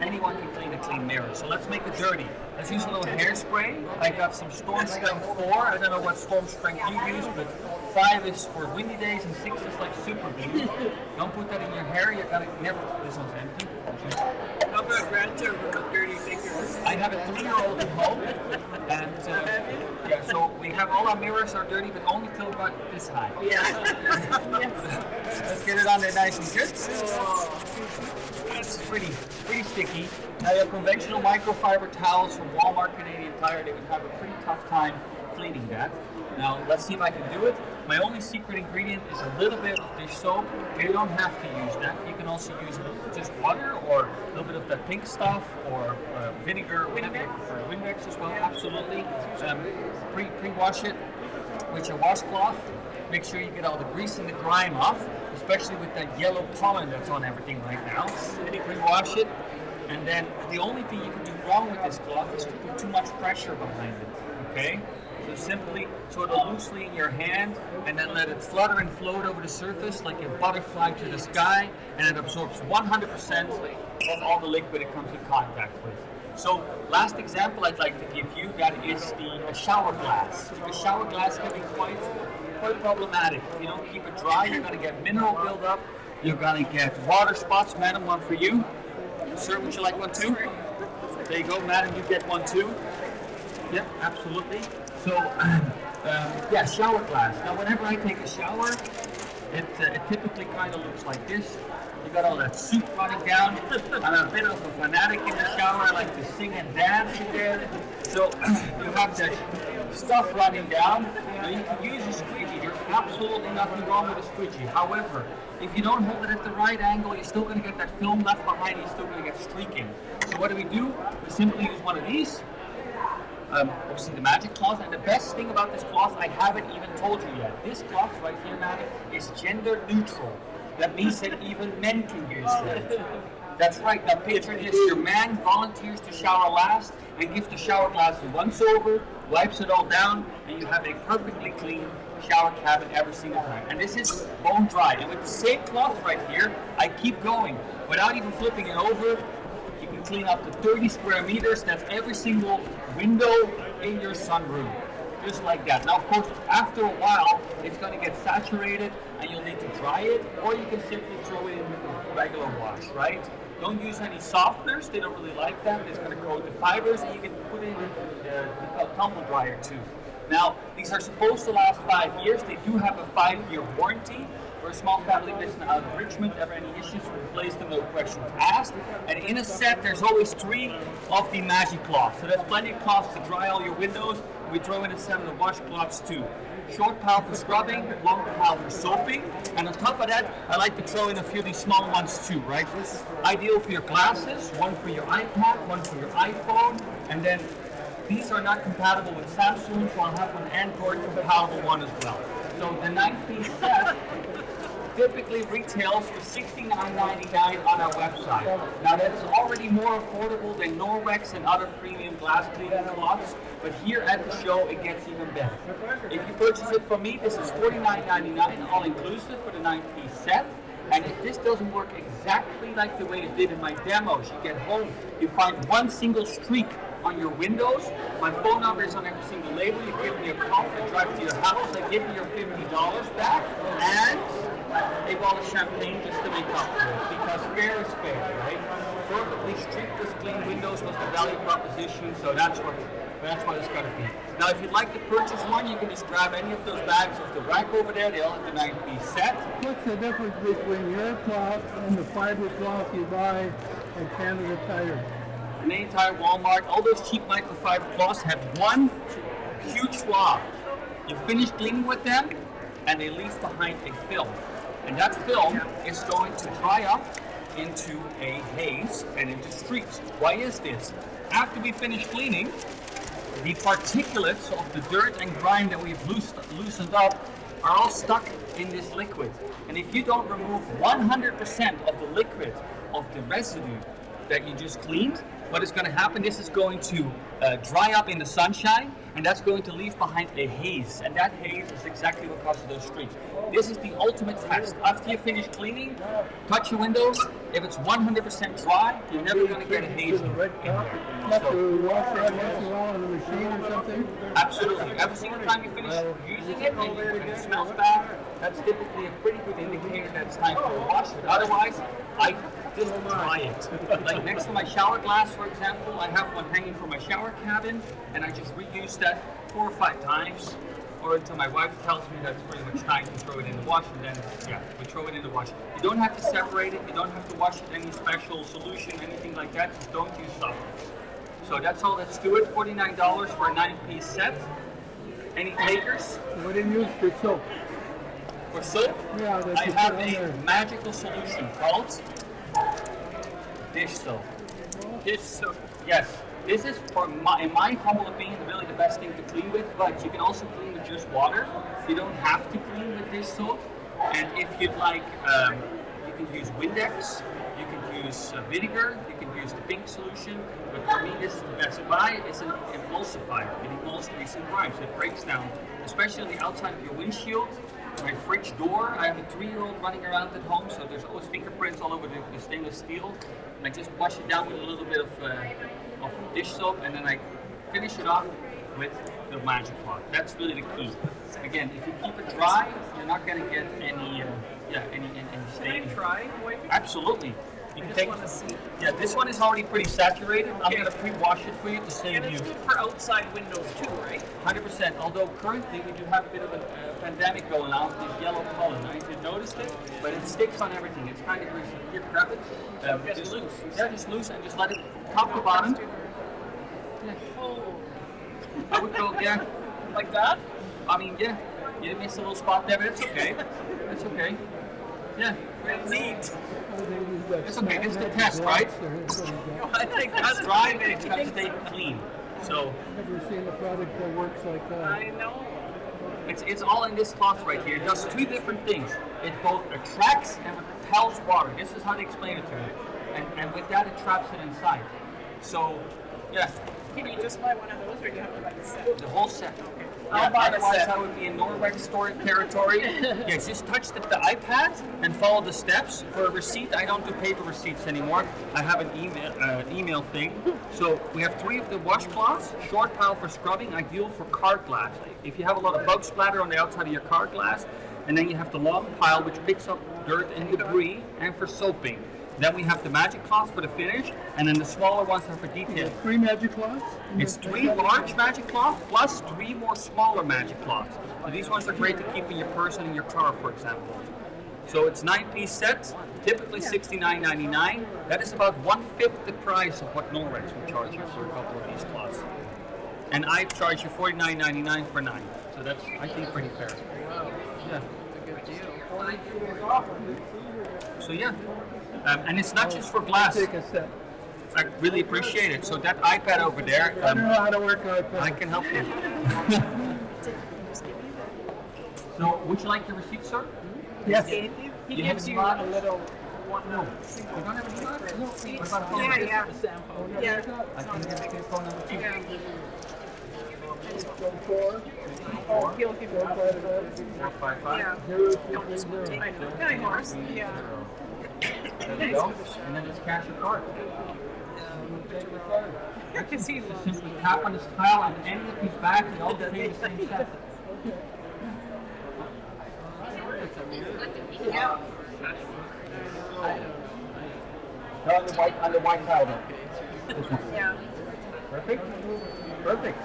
Anyone can clean a clean mirror. So let's make it dirty. Let's use a little hairspray. I got some Storm Strength 4. I don't know what Storm Strength you use, but 5 is for windy days and 6 is like super glue. Don't put that in your hair. You gotta never. This one's empty. How about grandchildren with dirty fingers? I have a 3-year-old at home, and yeah, so we have all our mirrors are dirty, but only till about this high. Yeah. Let's get it on there nice and good. That's pretty sticky. Now your conventional microfiber towels from Walmart, Canadian Tire, they would have a pretty tough time cleaning that. Now let's see if I can do it. My only secret ingredient is a little bit of dish soap. You don't have to use that. You can also use just water or a little bit of that pink stuff or vinegar, whatever you prefer. Windex as well, absolutely. Pre-wash it with your washcloth. Make sure you get all the grease and the grime off, especially with that yellow pollen that's on everything right now. And you pre-wash it. And then the only thing you can do wrong with this cloth is to put too much pressure behind it, okay? So simply sort of loosely in your hand and then let it flutter and float over the surface like a butterfly to the sky, and it absorbs 100% of all the liquid it comes in contact with. So last example I'd like to give you, that is the shower glass. The shower glass can be quite problematic. If you don't keep it dry, you're going to get mineral buildup, you're going to get water spots. Madam, one for you. Sir, would you like one too? There you go, madam, you get one too. Yep, absolutely. So, yeah, shower glass. Now, whenever I take a shower, it typically kind of looks like this. You got all that soup running down. I'm a bit of a fanatic in the shower. I like to sing and dance in there. So, you have that stuff running down. Now, you can use a squeegee. There's absolutely nothing wrong with a squeegee. However, if you don't hold it at the right angle, you're still going to get that film left behind. You're still going to get streaking. So what do? We simply use one of these. Obviously the magic cloth, and the best thing about this cloth, I haven't even told you yet. This cloth right here, Maddie, is gender neutral. That means that even men can use it. That's right. Now picture this: your man volunteers to shower last and gives the shower glass a once over, wipes it all down, and you have a perfectly clean shower cabin every single time. And this is bone dry. And with the same cloth right here, I keep going without even flipping it over. You can clean up to 30 square meters. That's every single window in your sunroom. Just like that. Now, of course, after a while, it's going to get saturated and you'll need to dry it, or you can simply throw it in with a regular wash, right? Don't use any softeners. They don't really like that. It's going to coat the fibers, and you can put it in the tumble dryer too. Now, these are supposed to last 5 years. They do have a 5-year warranty. We're a small family business out of Richmond. Ever any issues, replace them, no questions asked. And in a set, there's always 3 of the magic cloths. So there's plenty of cloths to dry all your windows. We throw in a set of the washcloths too. Short pile for scrubbing, long pile for soaping. And on top of that, I like to throw in a few of these small ones too, right? This is ideal for your glasses, one for your iPad, one for your iPhone, and then these are not compatible with Samsung, so I'll have an Android compatible one as well. So the 9-piece set typically retails for $69.99 on our website. Now that's already more affordable than Norwex and other premium glass cleaning cloths, but here at the show it gets even better. If you purchase it from me, this is $49.99 all inclusive for the 9-piece set. And if this doesn't work exactly like the way it did in my demos, you get home, you find one single streak on your windows. My phone number is on every single label. You give me a call, I drive to your house, I give you your $50 back, and a bottle of champagne just to make up for it, because fair is fair, right? Perfectly streakless clean windows was the value proposition, so that's what it's got to be. Now, if you'd like to purchase one, you can just grab any of those bags off the rack over there. They all have the 9-piece set. What's the difference between your cloth and the fiber cloth you buy at Canada Tire? Canadian Tire, Walmart, all those cheap microfiber cloths have one huge flaw. You finish cleaning with them, and they leave behind a film. And that film is going to dry up into a haze and into streaks. Why is this? After we finish cleaning, the particulates of the dirt and grime that we've loosened up are all stuck in this liquid. And if you don't remove 100% of the liquid of the residue that you just cleaned, what is going to happen, this is going to dry up in the sunshine, and that's going to leave behind a haze. And that haze is exactly what causes those streaks. This is the ultimate test. After you finish cleaning, touch your windows. If it's 100% dry, you're never going to get a haze in here. Have to wash that once in a while in the machine or something? Absolutely. Every single time you finish using it and it smells bad, that's typically a pretty good indicator that it's time for a wash. Otherwise, I just dry it. Like next to my shower glass, for example, I have one hanging from my shower cabin, and I just reuse that 4 or 5 times, or until my wife tells me that's pretty much time to throw it in the wash, and then, yeah, we throw it in the wash. You don't have to separate it, you don't have to wash it in any special solution, anything like that, just don't use solvents. So that's all that's to it, $49 for a 9-piece set. Any takers? What do you use for soap? For soap? Yeah, I have a magical solution called dish soap. Dish soap. Yes. This is, in my humble opinion, really the best thing to clean with, but you can also clean with just water. You don't have to clean with dish soap. And if you'd like, you can use Windex, you can use vinegar, you can use the pink solution, but for me this is the best. Why? It's an emulsifier. It emulsifies grease and grime, so it breaks down, especially on the outside of your windshield. My fridge door, I have a 3-year-old running around at home, so there's always fingerprints all over the stainless steel. And I just wash it down with a little bit of dish soap, and then I finish it off with the magic cloth. That's really the key. Again, if you keep it dry, you're not going to get any stain. Try? Absolutely. You can take. Yeah, this one is already pretty saturated. I'm going to pre-wash it for you to save And you. it's good for outside windows too, right? 100%. Although currently we do have a bit of a pandemic going on with this yellow pollen. I don't know if you noticed it, but it sticks on everything. It's kind of greasy. Here, grab it. Just loose. Yeah, just loose and just let it top to bottom. Yeah. Oh, I would go, yeah. like that? I mean, yeah. You missed a little spot there, but it's okay. It's okay. Yeah. Neat. It's okay. This is the test, right? I think That's that's dry, but it's got to stay clean. So I've never seen a product that works like that. I know. it's all in this cloth right here. It does 2 different things. It both attracts and repels water. This is how they explain it to me. And with that, it traps it inside. So, yeah. Can you just buy one of those, or do you have to buy the set? The whole set. I'll buy the otherwise, set. I would be in Norwex store territory. Yeah, just touch the iPad and follow the steps. For a receipt, I don't do paper receipts anymore. I have an email thing. So we have 3 of the washcloths, short pile for scrubbing, ideal for car glass. If you have a lot of bug splatter on the outside of your car glass, and then you have the long pile which picks up dirt and debris, and for soaping. Then we have the magic cloth for the finish, and then the smaller ones are for detail. 3 magic cloths? It's 3 large magic cloths plus 3 more smaller magic cloths. So these ones are great to keep in your purse and in your car, for example. So it's 9-piece sets, typically $69.99. That is about 1/5 the price of what Norwex will charge you for a couple of these cloths. And I charge you $49.99 for 9. So that's, I think, pretty fair. Yeah. So yeah. And it's not just for glass. Take a sip. I really appreciate it. So that iPad over there, I don't know how to work iPad. I can help you. So, would you like the receipt, sir? Yes. He You gives have you a lot? a little one. No. You don't have any cards? No. What about a phone Yeah, number? yeah. The sample. Yeah. I can give you a phone number too. Yeah. Oh, he'll give you 455. Yeah. I know. Guy horse. Yeah. There you go. And then just cash your card. Because he Just loves simply tap on this tile on any of these bags and all pay the same set. Yeah. No, on the white towel. This one. Yeah. Perfect. Perfect.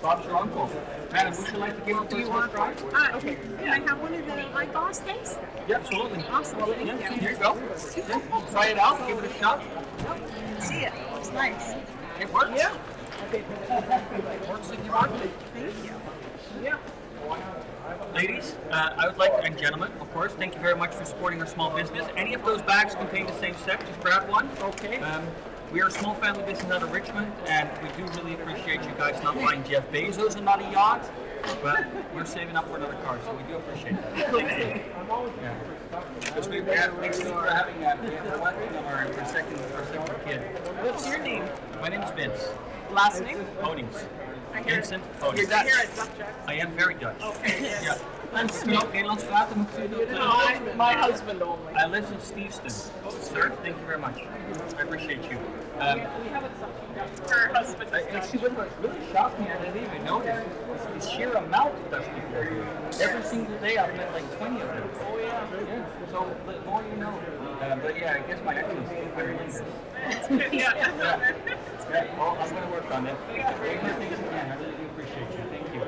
Bob's your uncle. Madam, would you like to give it to you one try? Okay. Can I have one of the white boss things? Yeah, absolutely. Awesome. Thank Yeah, you. here you go. Yeah, try it out. Give it a shot. See it. It's nice. It works. Yeah. It works like you want it. Thank you. Yeah. Ladies, I would like, and gentlemen, of course, thank you very much for supporting our small business. Any of those bags contain the same set, just grab one. Okay. We are a small family business out of Richmond, and we do really appreciate you guys not buying Jeff Bezos and not a yacht, but we're saving up for another car, so we do appreciate that. Yeah. Because we have, next week we're having we have a wedding of our second kid. What's your name? My name's Vince. Last name? Honings. I hear it. Vincent You're Honings. Dutch. You're a Dutch. I am very Dutch. Okay. Yeah. I'm Nederlands praten. No, my husband only. I live in Steveston. Sir, thank you very much. I appreciate you. We haven't her husband is Dutch. Actually, what really shocked me, I didn't even notice, is the sheer amount of Dutch people here. Every single day I've met like 20 of them. Oh yeah. Yeah, so the more you know. But yeah, I guess my accent's still very English. Yeah. Yeah, well, I'm going to work on it. Any more things you can. I really do appreciate you. Thank you.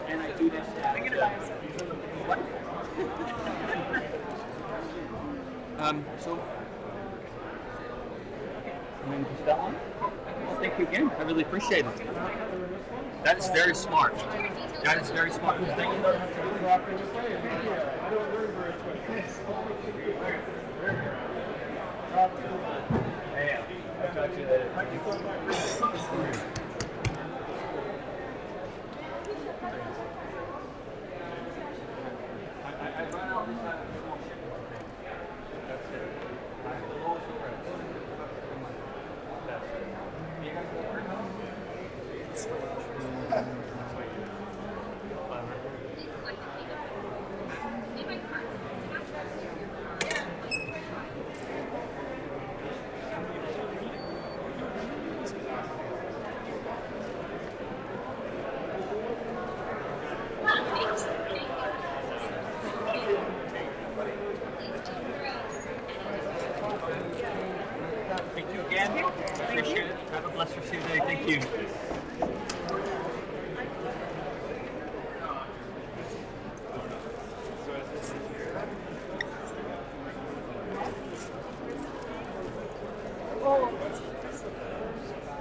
And I do this. So, I'm going to push that one. Well, thank you again. I really appreciate it. That is very smart. That is very smart. Thank you. I'll talk to you later. I run out this time of small shipping thing. That's it. I have the lowest overhead. That's it. You guys know where it Thank you again. Appreciate it. Have a blessed rest of your day. Thank you.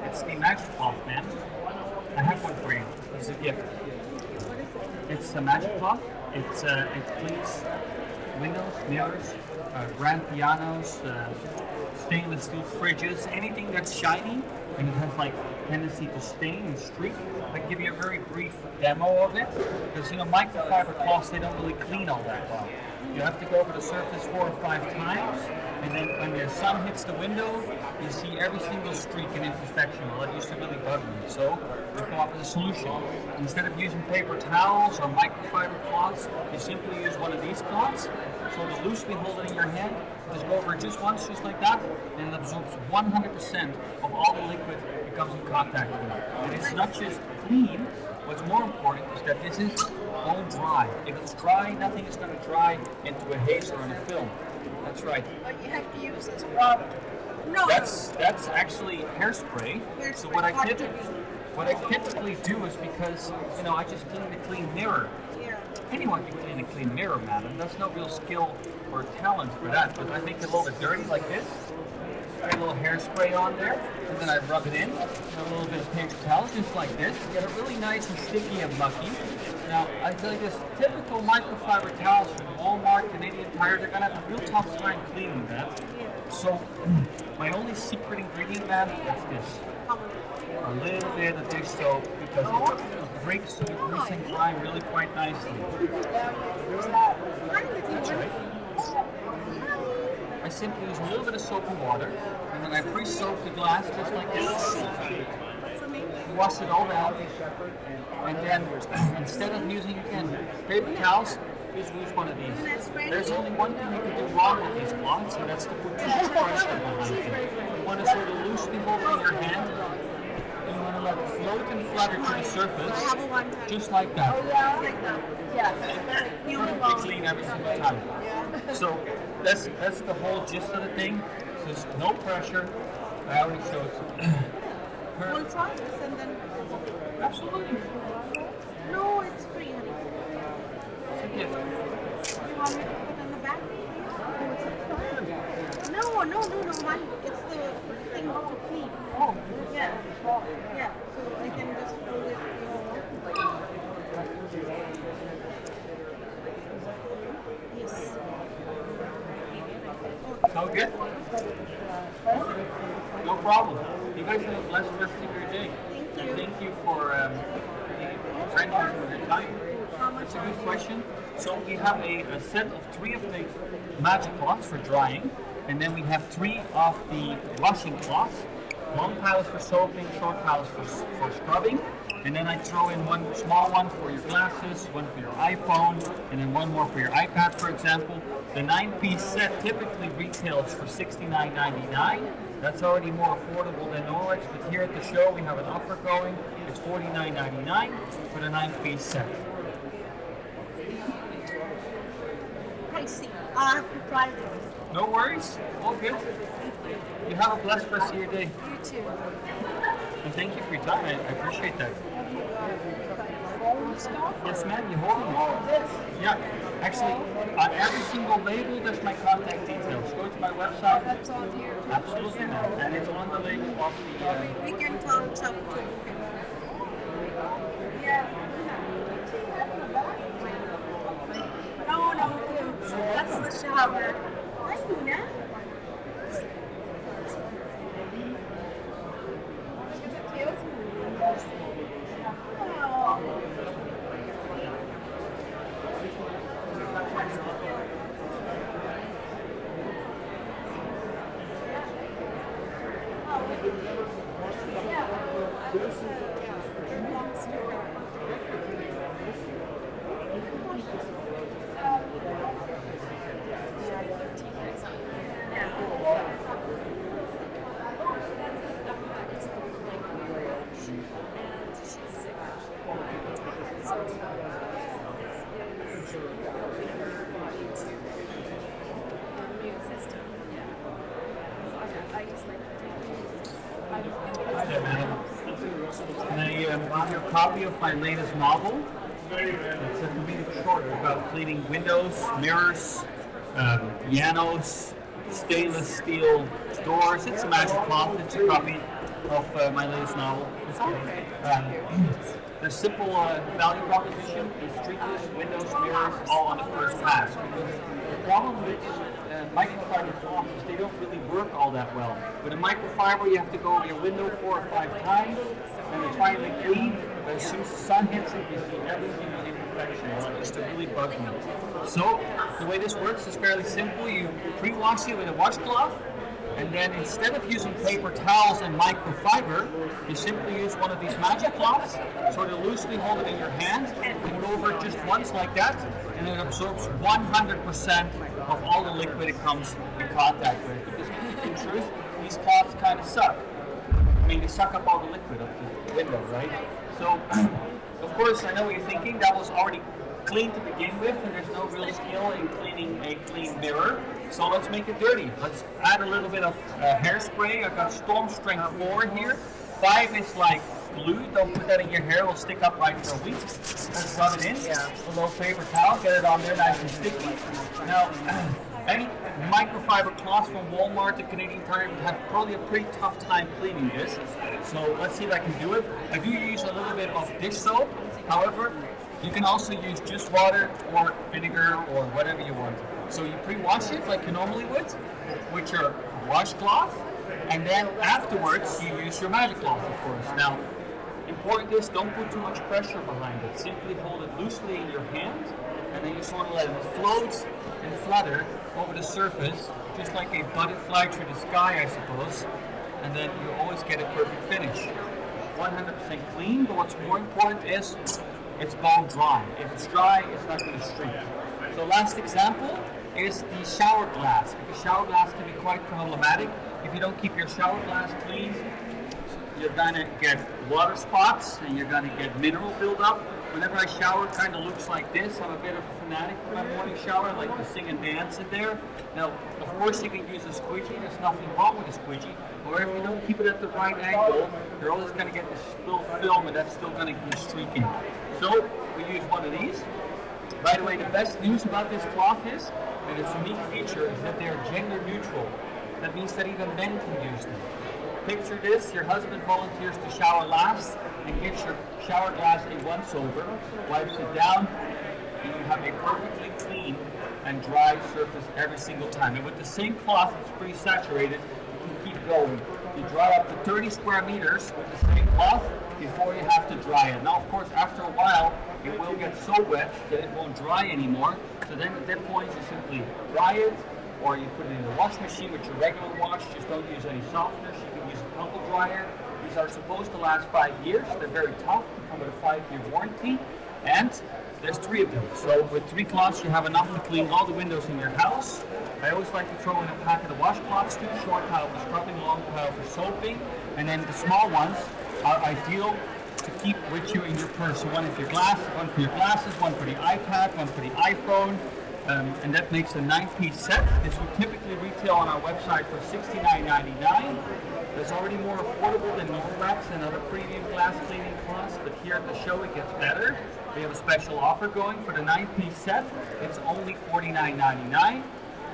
It's the magic cloth, man. I have one for you. It's a gift. It's a magic cloth. It cleans windows, mirrors, grand pianos, stainless steel fridges, anything that's shiny and it has like tendency to stain and streak. I can give you a very brief demo of it because microfiber cloths, they don't really clean all that well. You have to go over the surface 4 or 5 times, and then when the sun hits the window, you see every single streak and imperfection. Well, that used to really bug me. So we come up with a solution. Instead of using paper towels or microfiber cloths, you simply use one of these cloths. So to loosely hold it in your hand, just go over it just once, just like that, and it absorbs 100% of all the liquid it comes in contact with. And it's not just clean. What's more important is that this is all dry. If it's dry, nothing is going to dry into a haze or in a film. That's right. But you have to use this product. No. That's actually hairspray. So what I typically do is because I just clean a clean mirror. Yeah. Anyone can clean a clean mirror, madam. That's no real skill or talent for that. But I make it a little bit dirty like this. Get a little hairspray on there, and then I rub it in. And a little bit of paper towel, just like this. Get it really nice and sticky and mucky. Now, I tell you this, typical microfiber towels from Walmart, Canadian Tire, they're gonna have a real tough time cleaning that. So, my only secret ingredient, man, is this. A little bit of dish soap, because it breaks the grease and grime really quite nicely. That's right. I simply use a little bit of soap and water, and then I pre-soak the glass just like this. Wash it all down, and then instead of using paper towels, just use one of these. There's only one thing you can do wrong with these cloths, and that's to put too much pressure behind it. You want to sort of loosely hold it in your hand, and you want to let it float and flutter to the surface, just like that. Perfectly clean every single time. So that's the whole gist of the thing. So there's no pressure. I already showed you. We'll try this and then. Absolutely. No, it's free, honey. It's a gift. You want me to put it in the back? No, honey. It's the thing to clean. Oh, yeah. Yeah. So I can just hold it. Yes. Sound good? No problem. You guys have a blessed rest of your day. Thank you. Thank you for thank you for your time. That's a good question. So we have a set of 3 of the magic cloths for drying, and then we have 3 of the washing cloths. Long paddles for soaping, short paddles for scrubbing, and then I throw in one small one for your glasses, one for your iPhone, and then one more for your iPad, for example. The 9-piece set typically retails for $69.99. That's already more affordable than Norwich, but here at the show we have an offer going. It's $49.99 for the 9-piece set. Pricey. I have to try it. No worries, all good. You have a blessed rest of your day. You too. And thank you for your time. I appreciate that. Yes, ma'am. You hold them. Yeah. Actually, on every single label, there's my contact details. Go to my website. That's on here. Absolutely, ma'am. And it's on the label of the. We can talk to Yeah. No. That's the shower. Hi, Nina. Can I have your copy of my latest novel? It's a comedic short about cleaning windows, mirrors, pianos, stainless steel doors. It's a magic cloth. It's a copy of my latest novel. The simple value proposition is treatless windows, mirrors, all on the first pass. The problem with microfiber cloths is they don't really work all that well. With a microfiber, you have to go over your window 4 or 5 times, and it's finally clean. But as soon as the sun hits it, you see everything in imperfection. It used to really bug me. So the way this works is fairly simple. You pre-wash it with a washcloth, and then instead of using paper towels and microfiber, you simply use one of these magic cloths, sort of loosely hold it in your hand, and go over it just once like that, and it absorbs 100% of all the liquid it comes in contact with. Because in truth, these cloths kind of suck. I mean, they suck up all the liquid of the window, right? So, of course, I know what you're thinking. That was already clean to begin with, and there's no real skill in cleaning a clean mirror. So let's make it dirty. Let's add a little bit of hairspray. I've got Storm Strength 4 here. 5 is like glue. Don't put that in your hair. It will stick up right for a week. Let's rub it in. A little paper towel. Get it on there nice and sticky. Now, Any microfiber cloths from Walmart to Canadian Tire would have probably a pretty tough time cleaning this. So let's see if I can do it. I do use a little bit of dish soap. However, you can also use just water or vinegar or whatever you want. So you pre-wash it like you normally would with your washcloth, and then afterwards you use your magic cloth, of course. Now, important is don't put too much pressure behind it. Simply hold it loosely in your hand, and then you sort of let it float and flutter over the surface, just like a butterfly through the sky, I suppose. And then you always get a perfect finish. 100% clean, but what's more important is it's bone dry. If it's dry, it's not going to streak. So last example is the shower glass, because shower glass can be quite problematic. If you don't keep your shower glass clean, you're gonna get water spots and you're gonna get mineral buildup. Whenever I shower, it kind of looks like this. I'm a bit of a fanatic for my morning shower. I like to sing and dance in there. Now, of course, you can use a squeegee. There's nothing wrong with a squeegee. Or if you don't keep it at the right angle, you're always gonna get this little film, and that's still gonna be streaking. So we use one of these. By the way, the best news about this cloth is, and its unique feature is that they are gender neutral. That means that even men can use them. Picture this, your husband volunteers to shower last and gives your shower glass a once-over, wipes it down, and you have a perfectly clean and dry surface every single time. And with the same cloth, it's pretty saturated, you can keep going. You dry up to 30 square meters with the same cloth before you have to dry it. Now, of course, after a while, it will get so wet that it won't dry anymore. So then at that point, you simply dry it, or you put it in the wash machine with your regular wash. Just don't use any softeners. You can use a tumble dryer. These are supposed to last 5 years. They're very tough. They come with a 5-year warranty. And there's 3 of them. So with 3 cloths, you have enough to clean all the windows in your house. I always like to throw in a packet of washcloths too. Short towel for scrubbing, long towel for soaping. And then the small ones are ideal to keep with you in your purse. So one for your glasses, one for the iPad, one for the iPhone. And that makes a 9-piece set. This would typically retail on our website for $69.99. That's already more affordable than Norwex and other premium glass cleaning cloths, but here at the show it gets better. We have a special offer going for the 9-piece set. It's only $49.99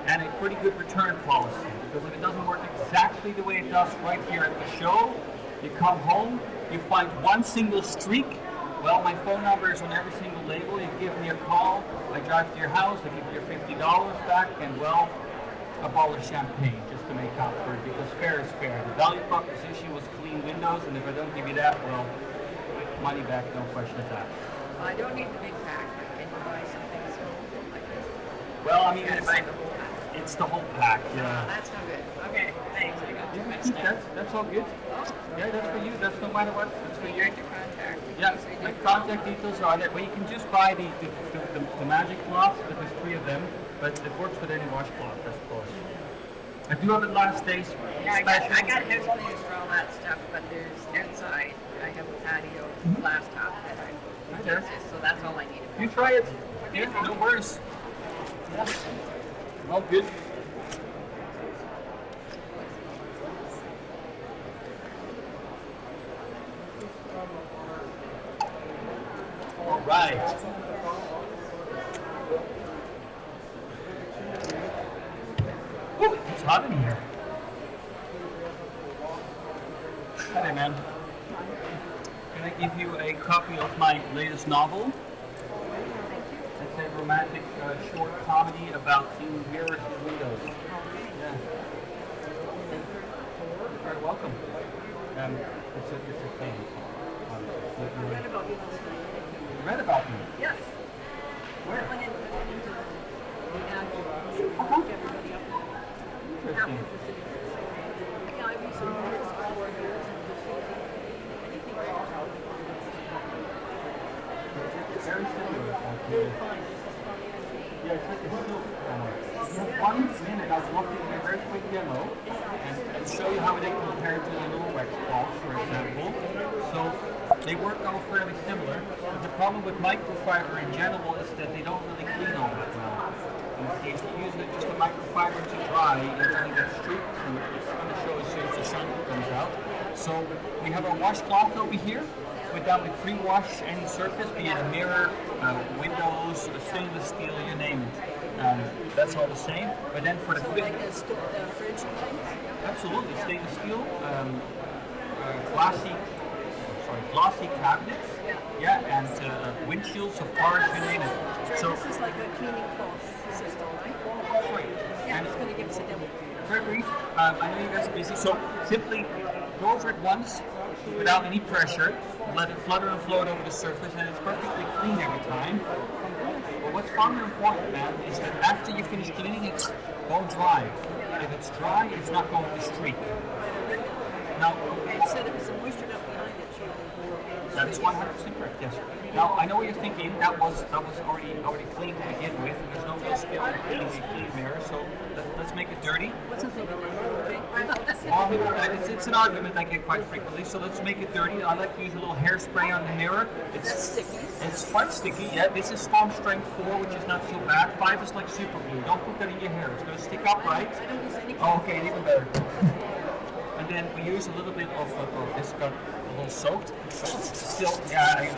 and a pretty good return policy, because if it doesn't work exactly the way it does right here at the show, you come home, you find one single streak. Well, my phone number is on every single label. You give me a call, I drive to your house, I give you your $50 back, and well, a bottle of champagne just to make up for it, because fair is fair. The value proposition was clean windows, and if I don't give you that, well, money back, no questions asked. Well, I don't need the big pack, but can you buy something small like this? Well, I mean, You gotta buy the whole pack. it's the whole pack, Oh, yeah. that's no good. Okay, thanks. I got too much Keep stuff. that's all good. Yeah, that's for you. That's no matter what. That's for you. Direct to contact. Yeah, my contact details are there. But you can just buy the magic cloths, but there's 3 of them. But it works with any washcloth, I suppose. I do have it last days. Yeah, I special. got house cleaners for all that stuff, but there's outside. I have a patio glass top that I Okay. so that's all I need. You try it. Yeah, no worries. Yeah. All good. All right. Whew, it's hot in here. Hey man. Can I give you a copy of my latest novel? It's a romantic short comedy about 2 mirrors and windows. Yeah. You're very welcome. It's a thing. I read about you. You read about me? Yes. Where? I went into the ad to Uh-huh. hook everybody up. Half Interesting. interested in this. Yeah, I've used some words for 4 years. Anything else? Very similar. Very fine. Yeah, it's like a silk panel. You have 1 minute, I'll walk you through a very quick demo and show you how they compare to the little wax cloth, for example. So they work all fairly similar. But the problem with microfiber in general is that they don't really clean all that well. And if you use just a microfiber to dry, you're going to get streaks, and it's going to show as soon as the sun comes out. So we have our washcloth over here. That would pre-wash any surface, be it a mirror, windows, stainless steel, you name it. That's all the same. But then for the So like the fridge and things? absolutely stainless steel, glossy cabinets. Yeah, and windshields of cars, you name it. So this is like a cleaning cloth system, right? Right. Yeah, And it's going to give us a demo. very brief. I know you guys are busy, so simply go over it once without any pressure. Let it flutter and float over the surface, and it's perfectly clean every time. But what's far more important, man, is that after you finish cleaning it, go dry. If it's dry, it's not going to streak. Now, You said it was a moisture duct behind it. that is 100% correct, yes. Now, I know what you're thinking. That was already clean to begin with. There's no real skill in cleaning mirror, so let's make it dirty. What's the thinking? Okay. It's an argument I get quite frequently, so let's make it dirty. I like to use a little hairspray on the mirror. That's sticky. It's quite sticky, yeah. This is storm strength 4, which is not so bad. 5 is like super glue. Don't put that in your hair. It's going to stick up, right? I don't use any. Oh, okay, even better. And then we use a little bit of this got a little soaked. Still, yeah,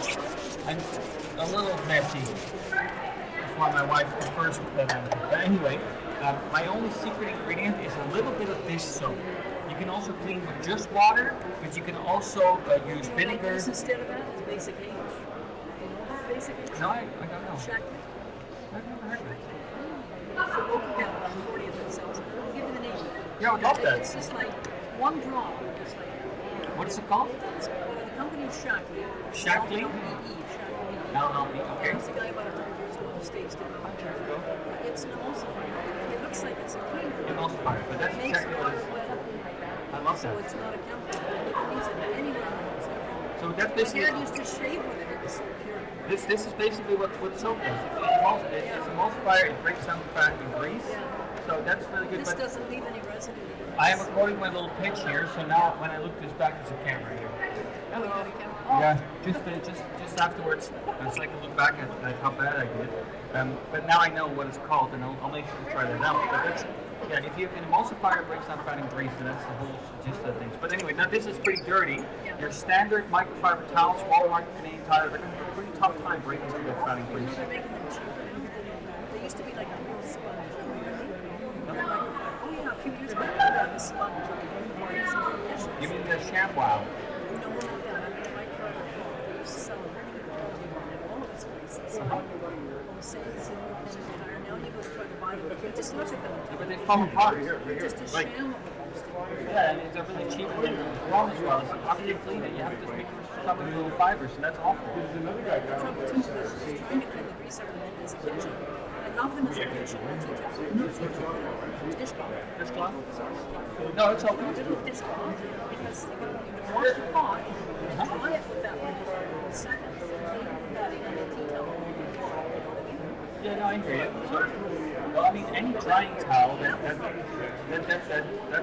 I'm a little messy. That's why my wife prefers that. But anyway, my only secret ingredient is a little bit of dish soap. You can also clean with just water, but you can also use vinegar. This instead of that is basic age. Basic age. No, I don't know. Shackley. I've never heard of it. So local cat about 40th that sells it. I'll give you the name. Yeah, I would love that. It's just like one drop. It's like, What is it called? the company is Shackley. Shackley? Shackley. L-L-E, okay. There's a guy about 100 years old who stays doing it. It's an emulsifier. It looks like it's a cleaner. Emulsifier, but that's It makes exactly what it is. water wet. I love So that. it's not a chemical. You can use it anywhere else. So that's My basically dad used to shave with it. It was so pure. this is basically what soap does. It's an emulsifier. It breaks down the fat and grease. So that's really good. This But doesn't leave any residue. I am recording my little pitch here, so now when I look this back, there's a camera here. Oh, you got a camera? Yeah, just afterwards, it's like a look back at how bad I did. But now I know what it's called, and I'll make sure to try that out. But that's, yeah, if you have an emulsifier, it breaks down fat and grease, and that's the whole gist of things. But anyway, now this is pretty dirty. Your standard microfiber towels, Walmart, Canadian Tire, they're going to have a pretty tough time breaking through that fat and grease. They're making them cheaper. They used to be like a real sponge. Oh yeah, a few years back, they had a sponge. You mean the ShamWow? No, that. They used to sell it at all of these places. Home Sense and Tire. Now you go try to buy them. You just look at them. But they fall apart. They're just a Like, sham of yeah, and they're really cheap and wrong as well. So after you clean it, you have to make it covered with little fibers, and that's awful. the trouble too is trying to clean the grease out of them as a kitchen. I love them as a kitchen. Dishcloth. Dishcloth? No, it's okay. Little dishcloth because you can wash the pot, dry it with that one for seconds, and that in a tea towel. Yeah, no, I hear you. Well, I mean, any drying towel, that's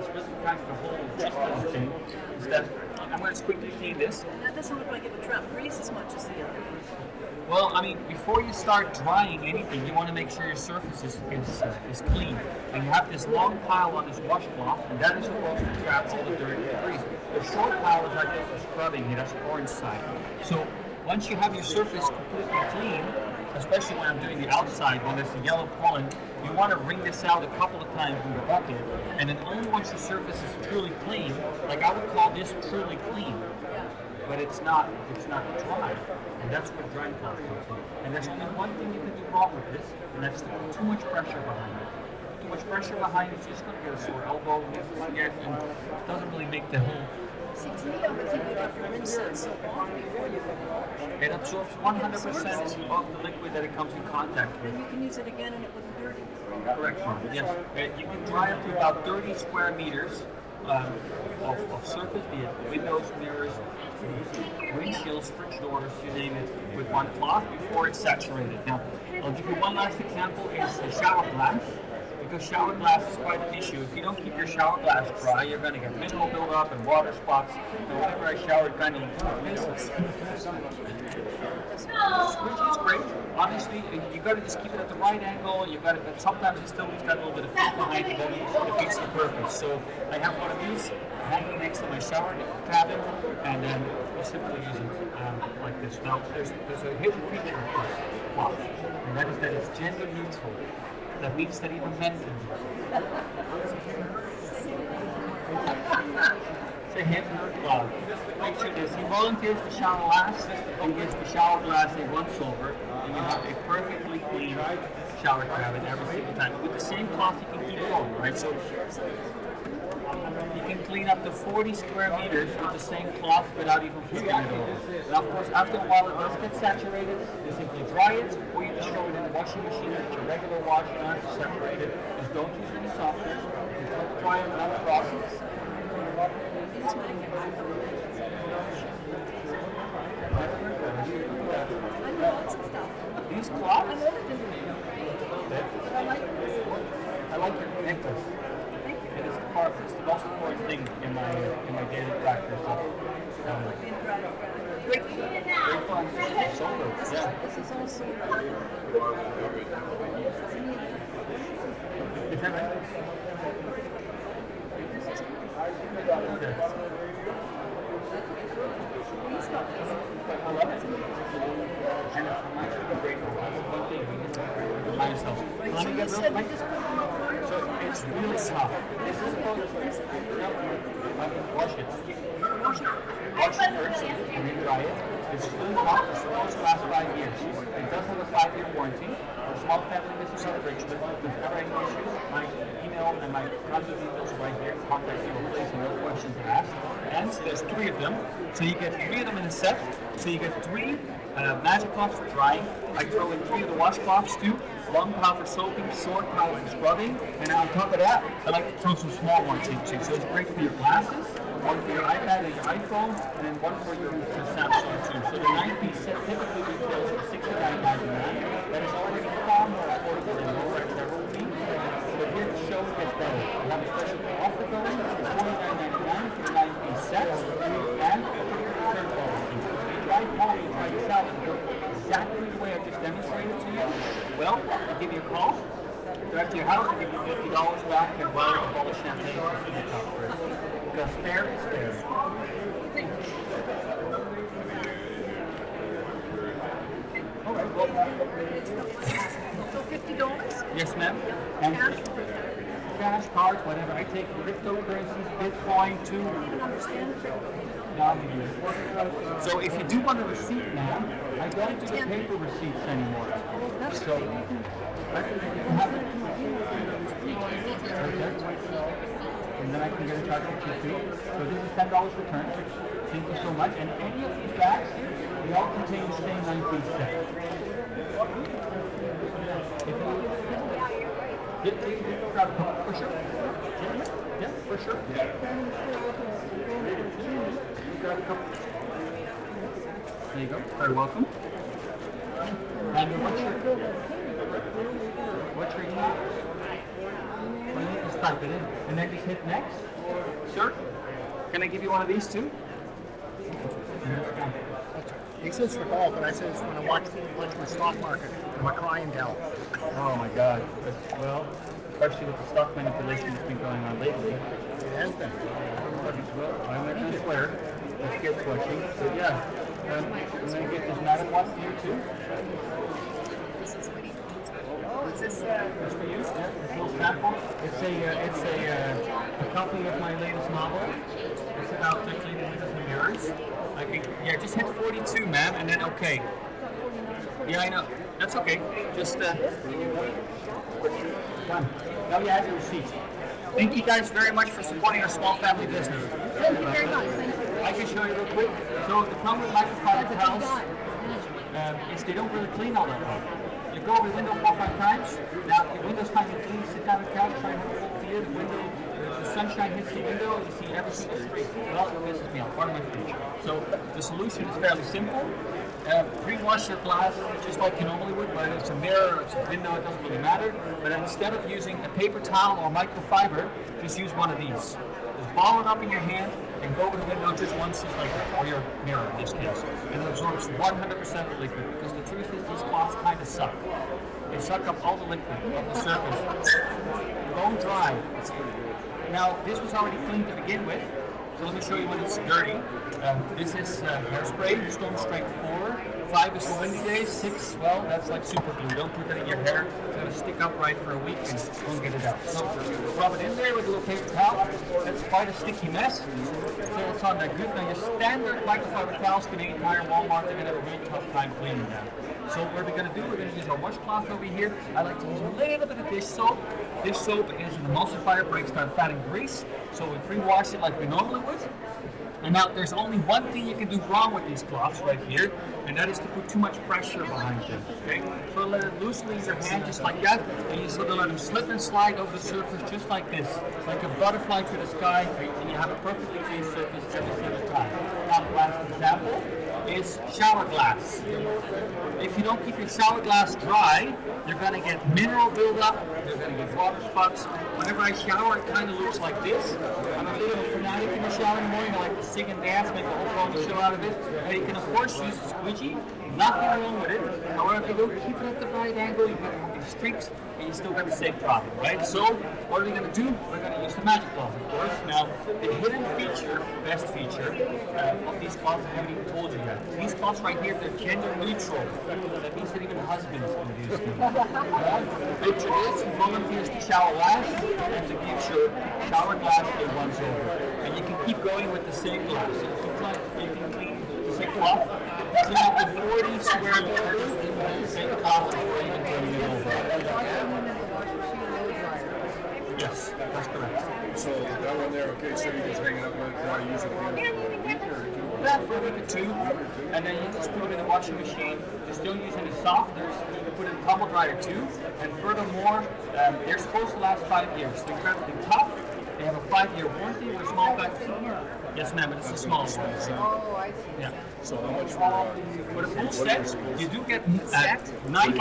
really kind of the whole gist of the thing, is that I'm going to quickly clean this. And that doesn't look like it would trap grease as much as the other. Well, I mean, before you start drying anything, you want to make sure your surface is clean. And you have this long pile on this washcloth, and that is supposed to trap all the dirt and grease. The short pile is like this for scrubbing it, that's the orange side. So once you have your surface completely clean, especially when I'm doing the outside, when there's the yellow pollen, you want to wring this out a couple of times in the bucket, and then only once your surface is truly clean, like I would call this truly clean, but it's not dry, and that's where drying cloth comes in. And there's only one thing you can do wrong with this, and that's to put too much pressure behind it. Too much pressure behind it, you're just going to get a sore elbow, and it doesn't really make the whole. See, to me, I would think you'd have to rinse that soap off before you can wash. It absorbs 100% of the liquid that it comes in contact with. Then you can use it again and it wouldn't dirty. Correct, yes. You can dry up to about 30 square meters of surface, be it windows, mirrors, windshields, fridge doors, you name it, with one cloth before it's saturated. Now, I'll give you one last example, is the shower glass. Because shower glass is quite an issue. If you don't keep your shower glass dry, you're going to get mineral buildup and water spots. And whenever I showered, kind of minerals. Which is great. Honestly, you got to just keep it at the right angle. You got to, but sometimes it still leaves that little bit of heat behind it that defeats the purpose. So I have one of these hanging next to my shower cabin, and then I simply use it like this. Now, there's a hidden feature of this cloth, and that is that it's gender neutral. that means that even men can. To him, well, picture this. He volunteers to shower last and gives the shower glass a once over, and you have a perfectly clean shower cabin every single time. With the same cloth, you can keep going, right? So you can clean up to 40 square meters with the same cloth without even flipping it over. And of course, after a while, it does get saturated. You simply dry it, or you just throw it in the washing machine with your regular wash line to separate it. Just don't use any softeners. You don't dry it without process. These clocks? I like your necklace. It is it's the most important thing in my daily practice. Great fun. Sober. Yeah. This is also. Is that right? Okay. Myself. Let me get real quick. So it's really soft. This is wash it. Wash it first and then dry it. It's really soft. It's supposed to last 5 years. It does have a 5-year warranty. For small family business in Richmond, if there's ever any issues, my email and my contact details are right here. Contact you or place no questions to ask. And there's 3 of them. So you get 3 of them in a set. So you get 3 magic cloths for drying. I throw in 3 of the washcloths too. Long pile for soaking, short pile for scrubbing, and on top of that, I like to throw some small ones in too. So it's great for your glasses, one for your iPad and your iPhone, and then one for your Samsung too. So the 9-piece set typically retails for $69.99. That is already far more affordable than lower I've ever seen. But here the show gets better. We have a special offer going for $49.99 for the 9-piece set, and return policy. Drive home, you try this out and work exactly the way I just demonstrated to you. Well, I'll give you a call, drive to your house, and give you $50 back and well, a bottle of champagne for the top for it. Because fair is fair. All right, well, So $50? yes, ma'am. And cash, cards, whatever. I take cryptocurrencies, Bitcoin too. So if you do want a receipt now, I don't do the paper receipts anymore. So I can have it. And then I can get a charge for 2 feet. So this is $10 return. Thank you so much. And any of these bags, they all contain the same 9-piece set. Grab a couple for sure. Yeah, for sure. Grab a couple. There you go. Very welcome. And what's your email? Well, you just type it in. And then just hit next. Sure. Can I give you one of these too? He says for golf, but I say it's when I watch my stock market, my clientele. Oh my God. Well, especially with the stock manipulation that's been going on lately. It has been. Well, I'm not going to swear. Let's get switching. But yeah, I'm going to get this Madam one for you too. What's this? That's for you. Yeah, this little sample. It's a copy of my latest novel. It's about cleaning windows and mirrors. Yeah, just hit 42, ma'am, and then okay. Yeah, I know. That's okay. Just done. Now you have your receipt. Thank you guys very much for supporting our small family business. Thank you very much. Thank you. I can show you real quick. So the problem with microfiber towels is they don't really clean all that well. You go over the window 4 or 5 times. Now your window's kind of clean. Sit down on the couch, try and have a full view. The window, the sunshine hits the window. You see every single street. Well, it pisses me off. Part of my future. So the solution is fairly simple. Pre-wash your glass just like you normally would, whether it's a mirror or it's a window, it doesn't really matter. But instead of using a paper towel or microfiber, just use one of these. Just ball it up in your hand and go over the window just once, just like that, or your mirror in this case. And it absorbs 100% liquid, because the truth is these cloths kind of suck. They suck up all the liquid off the surface. Bone dry. Now, this was already clean to begin with. So let me show you when it's dirty. This is hairspray, Stone Strength 4. 5 is for windy days, 6, well, that's like super glue. Don't put that in your hair. It's going to stick upright for a week and won't get it out. So rub it in there with a little paper towel. That's quite a sticky mess. So it's on that good. Now your standard microfiber towels can entire Walmart, they're going to have a real tough time cleaning that. So what we're going to do, we're going to use our washcloth over here. I like to use a little bit of dish soap. Dish soap is an emulsifier, breaks down fat and grease. So we pre-wash it like we normally would. And now there's only one thing you can do wrong with these cloths right here, and that is to put too much pressure behind them. Okay? So let it loosely in your hand just like that, and you sort of let them slip and slide over the surface just like this, like a butterfly through the sky, and you have a perfectly clean surface every single time. Now the last example is shower glass. If you don't keep your shower glass dry, you're going to get mineral buildup, you're going to get water spots. Whenever I shower, it kind of looks like this. I'm a little fanatic in the shower in the morning. I like to sing and dance, make a whole photo show out of it. And you can, of course, use a squeegee. Nothing wrong with it. However, if you don't keep it at the right angle, you get these streaks, and you still got the same problem, right? So, what are we going to do? We're going to use the magic cloth, of course. Now, the hidden feature, best feature, of these cloths, I haven't even told you yet. These cloths right here, they're gender neutral. That means that even husbands can use them. Picture this, he volunteers to shower last, and to give your shower glass a once over. And you can keep going with the same glass. So you can clean the same cloth. Clean up the 40 square meters in the same cloth before even turning it over. Yes, that's correct. So that one there, okay, so you just hang it up and let it use it again for a week or two? Yeah, for a week or two. And then you just put them in the washing machine. Just don't use any softeners. You can put it in a tumble dryer too. And furthermore, they're supposed to last 5 years. They're incredibly tough. They have a 5-year warranty with a small factory. Yes, ma'am, but it's a small one. Oh, I see. Yeah. So how much For the full set, you do get 9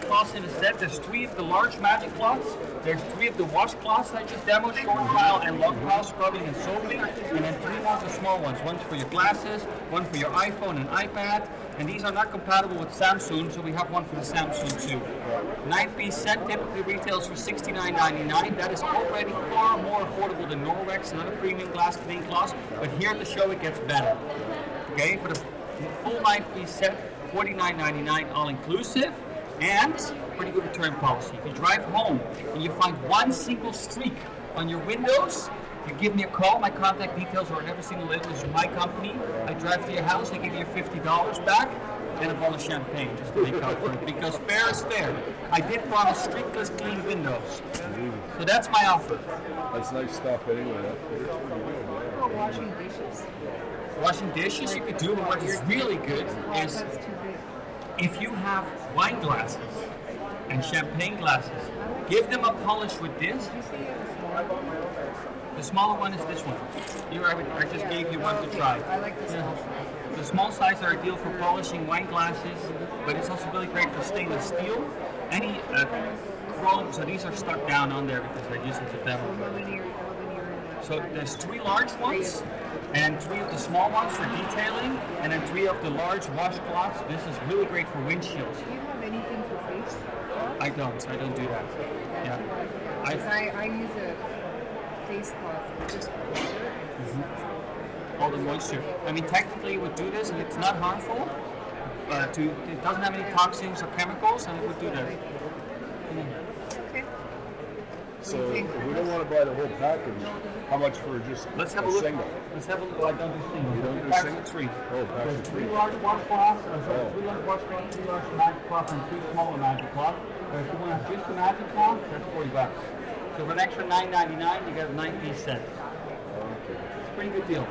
cloths in a set. There's 3 of the large magic cloths. There's 3 of the washcloths I just demoed, short pile and long pile scrubbing and soaping, and then 3 more of the small ones. One's for your glasses, one for your iPhone and iPad, and these are not compatible with Samsung, so we have one for the Samsung too. 9-piece set typically retails for $69.99. That is already far more affordable than Norwex and other premium glass cleaning cloths, but here at the show it gets better. Okay, for the full 9-piece set, $49.99 all inclusive, and pretty good return policy. If you drive home and you find one single streak on your windows, you give me a call. My contact details are on every single label. This is my company. I drive to your house. I give you $50 back and a bottle of champagne just to make up for it. Because fair is fair. I did promise streakless clean windows. So that's my offer. That's nice stuff anyway. That's pretty good. Oh, washing dishes. Washing dishes you could do, but what is really good is if you have wine glasses and champagne glasses, give them a polish with this. The smaller one is this one. Here I just gave you one to try. I like the small size. The small size are ideal for polishing wine glasses, but it's also really great for stainless steel. Any chrome, so these are stuck down on there because I use it to demo. So there's 3 large ones, and 3 of the small ones for detailing, and then 3 of the large washcloths. This is really great for windshields. Do you have anything for face? I don't do that. Yeah. I use a face cloth just for water. All the moisture. I mean, technically it would do this, and it's not harmful. It doesn't have any toxins or chemicals, and it would do that. Okay. So if we don't want to buy the whole package, how much for just Let's have a a look. single? Let's have a look. Oh, I don't do single. You don't do Packs single? of 3. Oh, packs There's of 3 3. large washcloths, 3 large washcloths, 3 large magic cloths, and 3 smaller magic cloths. But if you want to have just the magic cloth, that's $40. So for an extra $9.99, you get a 9-piece set. It's a pretty good deal.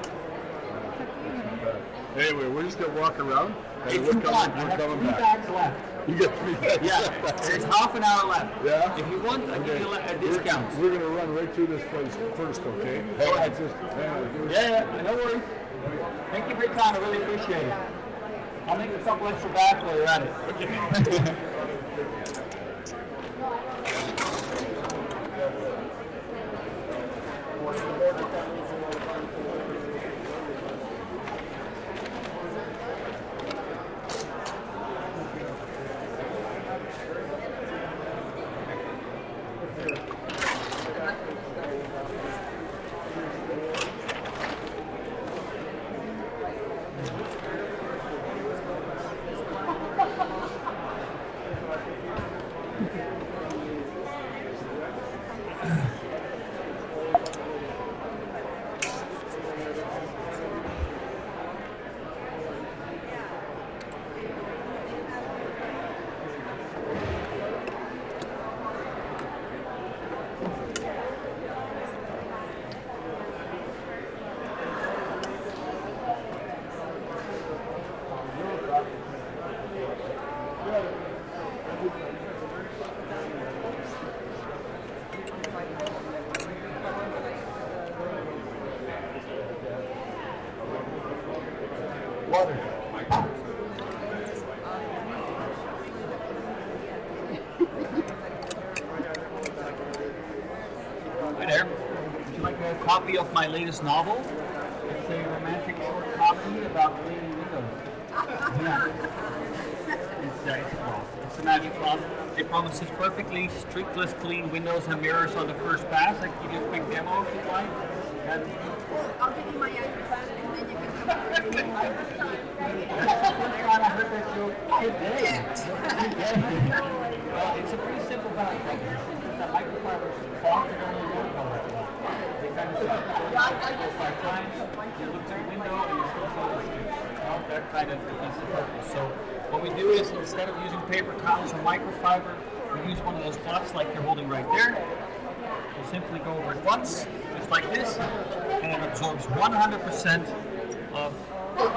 Anyway, we're just gonna walk around. And If we're you coming, want, I we're have coming 3 back. bags left. You get 3 bags. Yeah, there's half an hour left. Yeah? If you want, I'll give you a discount. We're gonna run right through this place first, okay? Go ahead. Just, Yeah, no worries. Thank you for your time. I really appreciate it. I'll make a couple extra bags while you're at it. Water. Hi there. Would you like a copy of my latest novel? It's a romantic short comedy about cleaning windows. Yeah. It's a magic plot. It promises perfectly streakless clean windows and mirrors on the first pass. I can give you a quick demo if you'd like. And I'll give you my iPad and then you can come back. I heard that joke today. Well, it's a pretty simple bag. The microfibers fog it only one color. They kind of go 5 times, you look through the window and you still see the street. Well, that kind of defeats the purpose. So what we do is instead of using paper towels or microfiber, we use one of those cloths like you're holding right there. You simply go over it once, just like this, and it absorbs 100% of the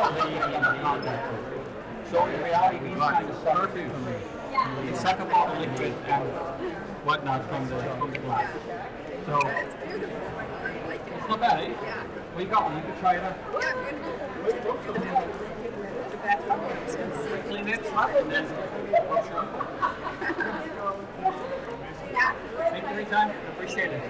contact. So in reality, these kind of suck too. They suck up all the liquid and whatnot from the glass. So it's not bad, eh? Well, you got one. You can try it out. Clean it, slap it, and then thank you for your time. Appreciate it.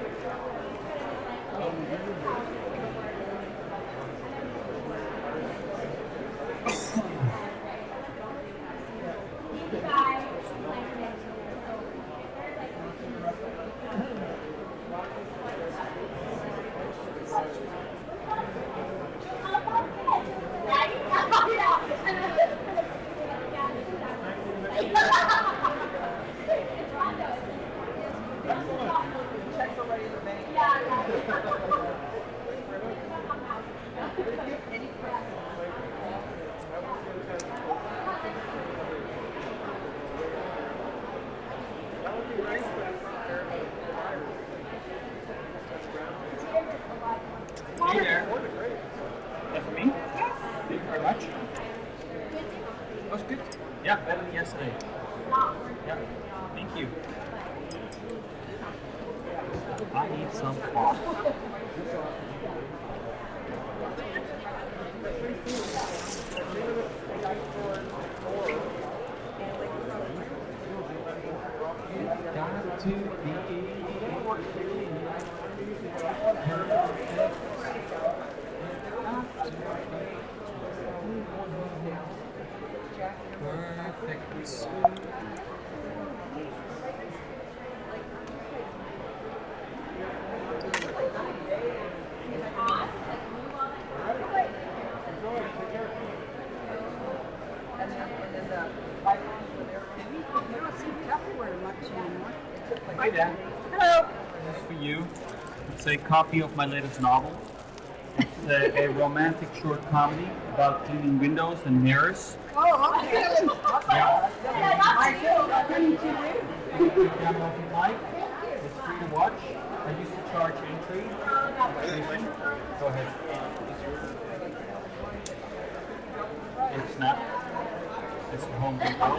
Hey there. That for me? Yes. Thank you very much. That was good. Yeah, better than yesterday. Yeah. Thank you. I need some cloth. Got to be perfect. You don't see Tupperware much anymore. Hi there. Hello. This is for you. It's a copy of my latest novel. It's a romantic short comedy about cleaning windows and mirrors. Oh, okay. Yeah. I feel nothing to do. You can pick them up if you like. It's free to watch. I used to charge entry. Go ahead. It's not. It's a Home Depot.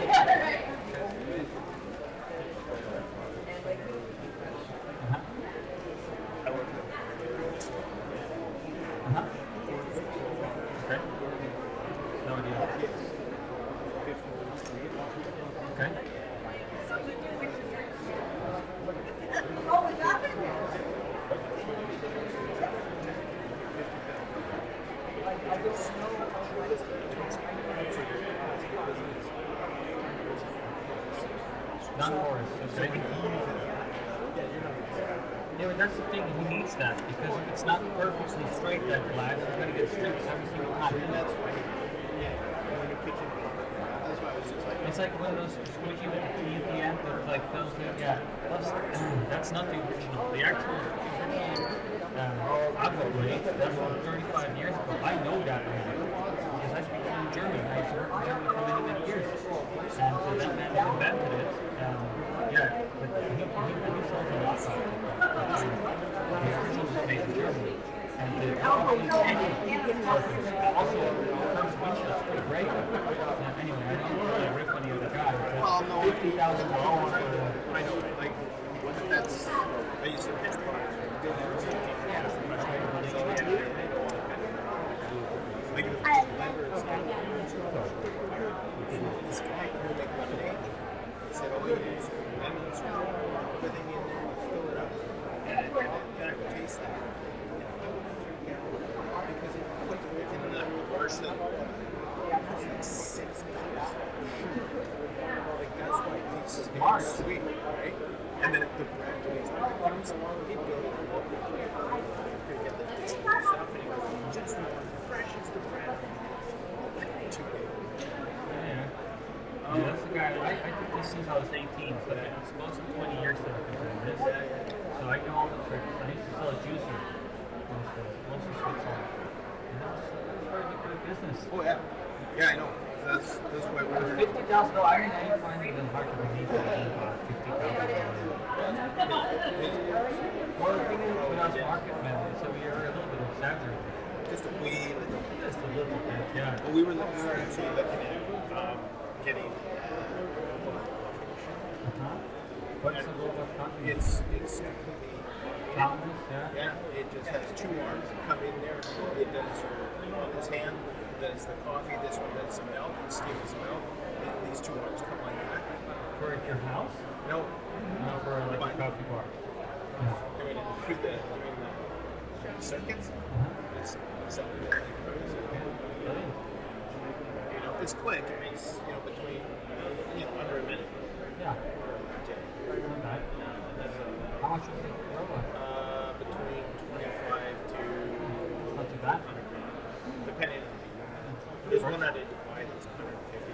Okay. No idea. Okay. Oh, is that it? Non-porous. Okay. Yeah, but that's the thing. He needs that because if it's not perfectly straight, that glass, you're going to get streaks every single time. That's right. Yeah. In the kitchen. That's why I was just like, It's like one of those squishy with the key at the end that like fills in. Yeah, that's not the original. The actual Aqua blade, that's from 35 years ago. I know that music because I speak fluent German. I used to work in Germany for many, many years. And that man that invented it, yeah, but he sells a lot of it. The original was made in Germany. And the also, Hermes Winchell is pretty great. Anyway, I don't really rip on the other guy. Well, no, $50,000. I know, like, that's, I used to pitch products. This guy who make lemonade, he said, oh, you use lemons, everything in there, fill it up, and then I would taste that. Because it put it in the version of like 6 cups. Like that's why it tastes more sweet, right? And then the bread comes, he'd go to the get the stuff, and he was just fresh as the bread. Too big. Yeah, that's the guy. I did this since I was 18, so it's close to 20 years that I've been doing this. So I know all the tricks. I used to sell a juicer mostly Switzerland. And that's very good business. Oh yeah, yeah, I know. That's why we're $50,000. I didn't find it even hard to believe that I bought $50,000. Well, the thing is with us market men, so we are a little bit exaggerated. just a wee little. Just a little bit, yeah. Well, we were actually looking at getting. What's the robot coffee? It's Countless, yeah. Yeah, it just has 2 arms. You come in there, it does this hand does the coffee, this one does some milk, and steams milk. These 2 arms come like that. For your house? No. No, for like a coffee bar. I mean, through the circuits, it's something that you know, it's quick. I mean, it's, between, under a minute. Yeah. Okay. How much is the robot? Between 25 to not too bad. 100 grand, depending. There's one that I did buy that's 150.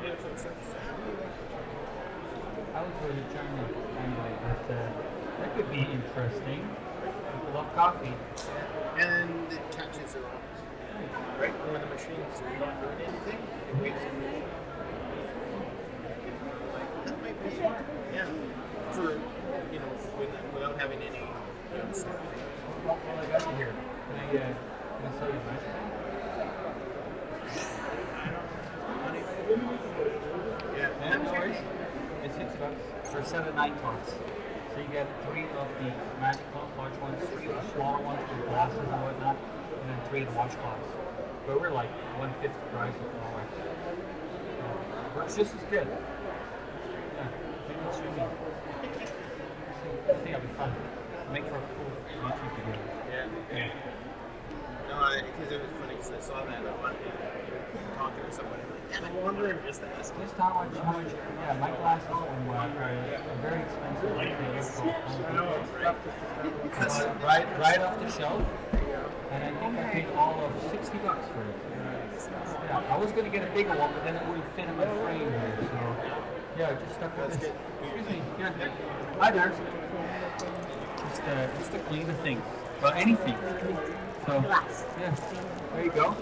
Yeah, so it's I was really trying to anyway, but that could be interesting. People love coffee. and it catches their eyes. Right when the machine's not doing anything, it waits. That might be, yeah, for without having any stuff. Well, I got you here. Can I sell you mine? Yeah, no worries. It's $6 for 7 9 tots. So you get 3 of the magic large ones, 3 of the smaller ones with glasses and whatnot, and then 3 of the washcloths. But we're like 1/5 the price of all right. Works just as good. Yeah, maybe it's me. I think it'll be fun. Make for a cool YouTube video. Yeah. No, because it was funny because I saw that on talking to somebody. Damn, I wonder if just ask. Just how much, yeah, my glasses are very expensive. Right off the shelf. And I think I paid all of $60 for it. Yeah, I was going to get a bigger one, but then it wouldn't fit in my frame here. So, yeah, just stuck with this. Excuse me. Yeah. Hi there. Just to clean the thing. Well, anything. So, yeah. There you go.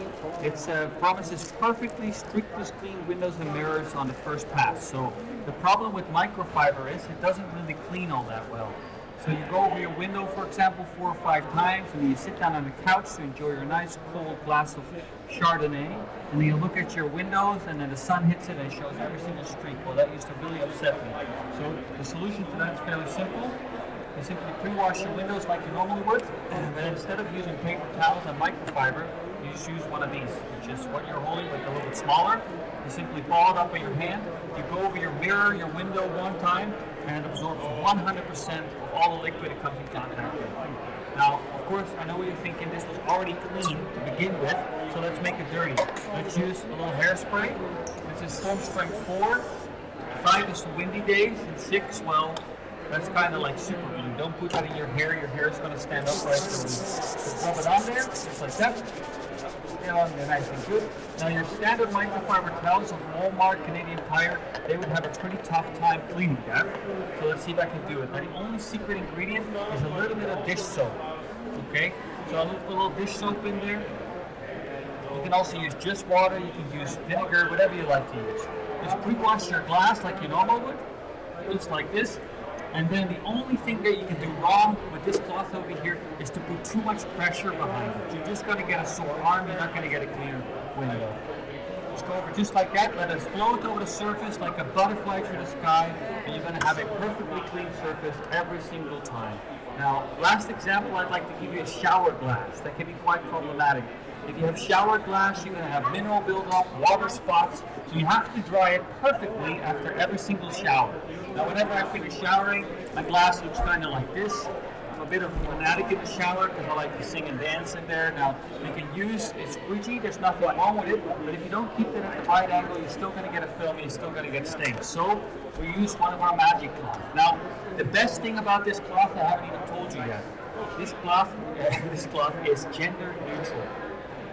It's promises perfectly strictly clean windows and mirrors on the first pass. So the problem with microfiber is it doesn't really clean all that well. So you go over your window, for example, 4 or 5 times, and then you sit down on the couch to enjoy your nice cold glass of Chardonnay, and then you look at your windows, and then the sun hits it and shows every single streak. Well, that used to really upset me. So the solution to that is fairly simple. You simply pre-wash your windows like you normally would, but instead of using paper towels and microfiber, you just use one of these, which is what you're holding, but a little bit smaller. You simply ball it up with your hand. You go over your mirror, your window one time, and it absorbs 100% of all the liquid it comes in contact with. Now, of course, I know what you're thinking. This was already clean to begin with, so let's make it dirty. Let's use a little hairspray. This is foam strength 4. 5 is the windy days, and 6, well, that's kind of like super glue. Don't put that in your hair is going to stand upright. So rub it on there, just like that. They're on there nice and good. Now your standard microfiber towels of Walmart, Canadian Tire, they would have a pretty tough time cleaning that. So let's see if I can do it. Now the only secret ingredient is a little bit of dish soap. Okay, so I'll put a little dish soap in there. You can also use just water, you can use vinegar, whatever you like to use. Just pre-wash your glass like you normally would, just like this. And then the only thing that you can do wrong with this cloth over here is to put too much pressure behind it. You're just going to get a sore arm, you're not going to get a clean window. Just go over just like that, let it float over the surface like a butterfly through the sky, and you're going to have a perfectly clean surface every single time. Now, last example, I'd like to give you a shower glass. That can be quite problematic. If you have shower glass, you're going to have mineral buildup, water spots, so you have to dry it perfectly after every single shower. Now, whenever I finish showering, my glass looks kind of like this. I'm a bit of a fanatic in the shower because I like to sing and dance in there. Now, you can use it's squeegee, there's nothing wrong with it, but if you don't keep it at the right angle, you're still going to get a film, you're still going to get stains. So, we use one of our magic cloths. Now, the best thing about this cloth, I haven't even told you yet. This cloth is gender neutral.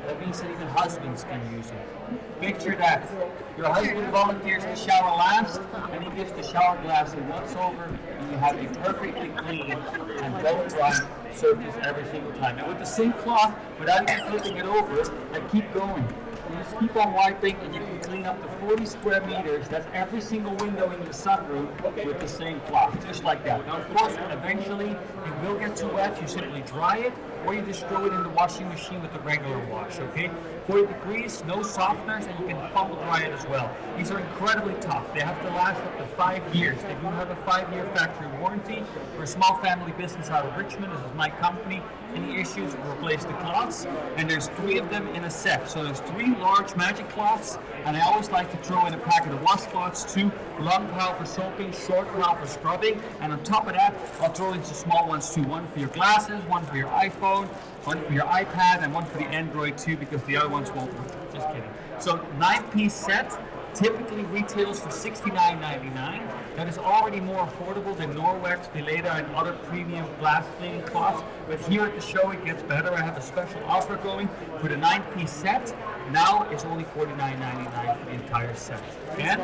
That means that even husbands can use it. Picture that. Your husband volunteers to shower last, and he gives the shower glass a once over, and you have a perfectly clean and bone dry surface every single time. And with the same cloth, without even flipping it over, I keep going. You just keep on wiping, and you can clean up to 40 square meters. That's every single window in the sunroom with the same cloth, just like that. Now, of course, eventually it will get too wet. You simply dry it, or you just throw it in the washing machine with a regular wash, okay? 40 degrees, no softeners, and you can bubble dry it as well. These are incredibly tough. They have to last up to 5 years. They do have a 5-year factory warranty. We're a small family business out of Richmond. This is my company. Any issues, we'll replace the cloths, and there's 3 of them in a set. So there's 3 large magic cloths, and I always like to throw in a packet of washcloths too. Long pile for soaping, short pile for scrubbing, and on top of that, I'll throw in some small ones too. One for your glasses, one for your iPhone, one for your iPad, and one for the Android too, because the other ones won't work. Just kidding. So 9-piece set typically retails for $69.99. That is already more affordable than Norwex, Veleda, and other premium glass cleaning cloths. But here at the show, it gets better. I have a special offer going for the 9-piece set. Now it's only $49.99 for the entire set. And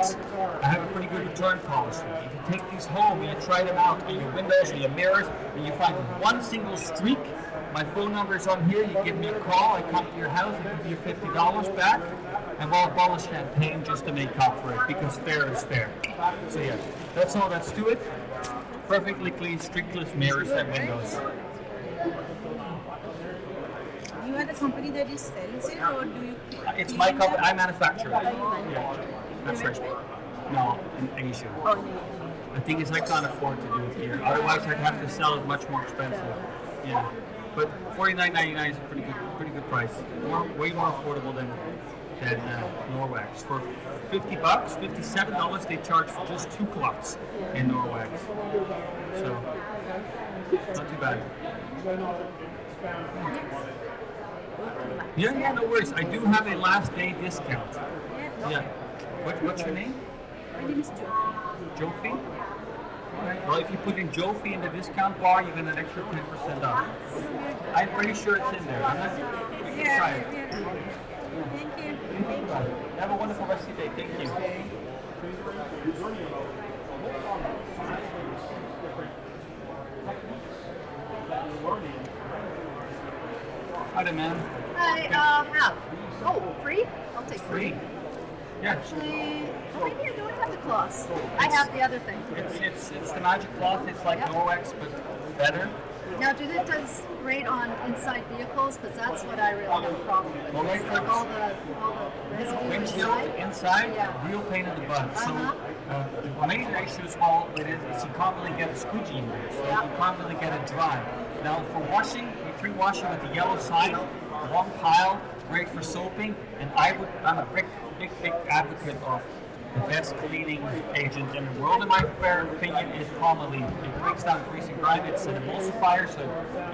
I have a pretty good return policy. You can take these home and you try them out on your windows and your mirrors, and you find one single streak. My phone number is on here. You give me a call. I come to your house and give you $50 back. And we'll have a bottle of champagne just to make up for it, because fair is fair. So yeah, that's all that's to it. Perfectly clean, streakless mirrors and windows. You are the company that is sells it, or do you? It's my company. I manufacture it. Yeah, that's right. No, in Asia. Oh, no. The thing is, I can't afford to do it here. Otherwise, I'd have to sell it much more expensive. Yeah, but $49.99 is a pretty good price. Way more affordable than Norwex. For $50, $57, they charge for just 2 cloths in Norwex. So, not too bad. Yeah, no worries. I do have a last day discount. Yeah. What's your name? My name is Jofi. Jofi? Alright. Well, if you put in Jofi in the discount bar, you get an extra 10% off. I'm pretty sure it's in there. You can try it. Thank you. Have a wonderful rest of your day. Thank you. Hi there, man. I have. Oh, free? I'll take free. Yeah. Actually, well, maybe I don't have the cloths. I have the other thing. It's the magic cloth. It's like Norwex, but better. Now, do that does great on inside vehicles? Because that's what I really have a problem with. Well, It's like all the residue windshield inside, Yeah. real pain in the butt. So the major issue as well with it is you can't really get a squeegee in there. So you can't really get it dry. Now for washing, you pre-wash it with the yellow side, one pile, great for soaping, and I'm a big advocate of the best cleaning agent in the world, in my fair opinion, is palmolive. It breaks down grease and grime. It's an emulsifier, so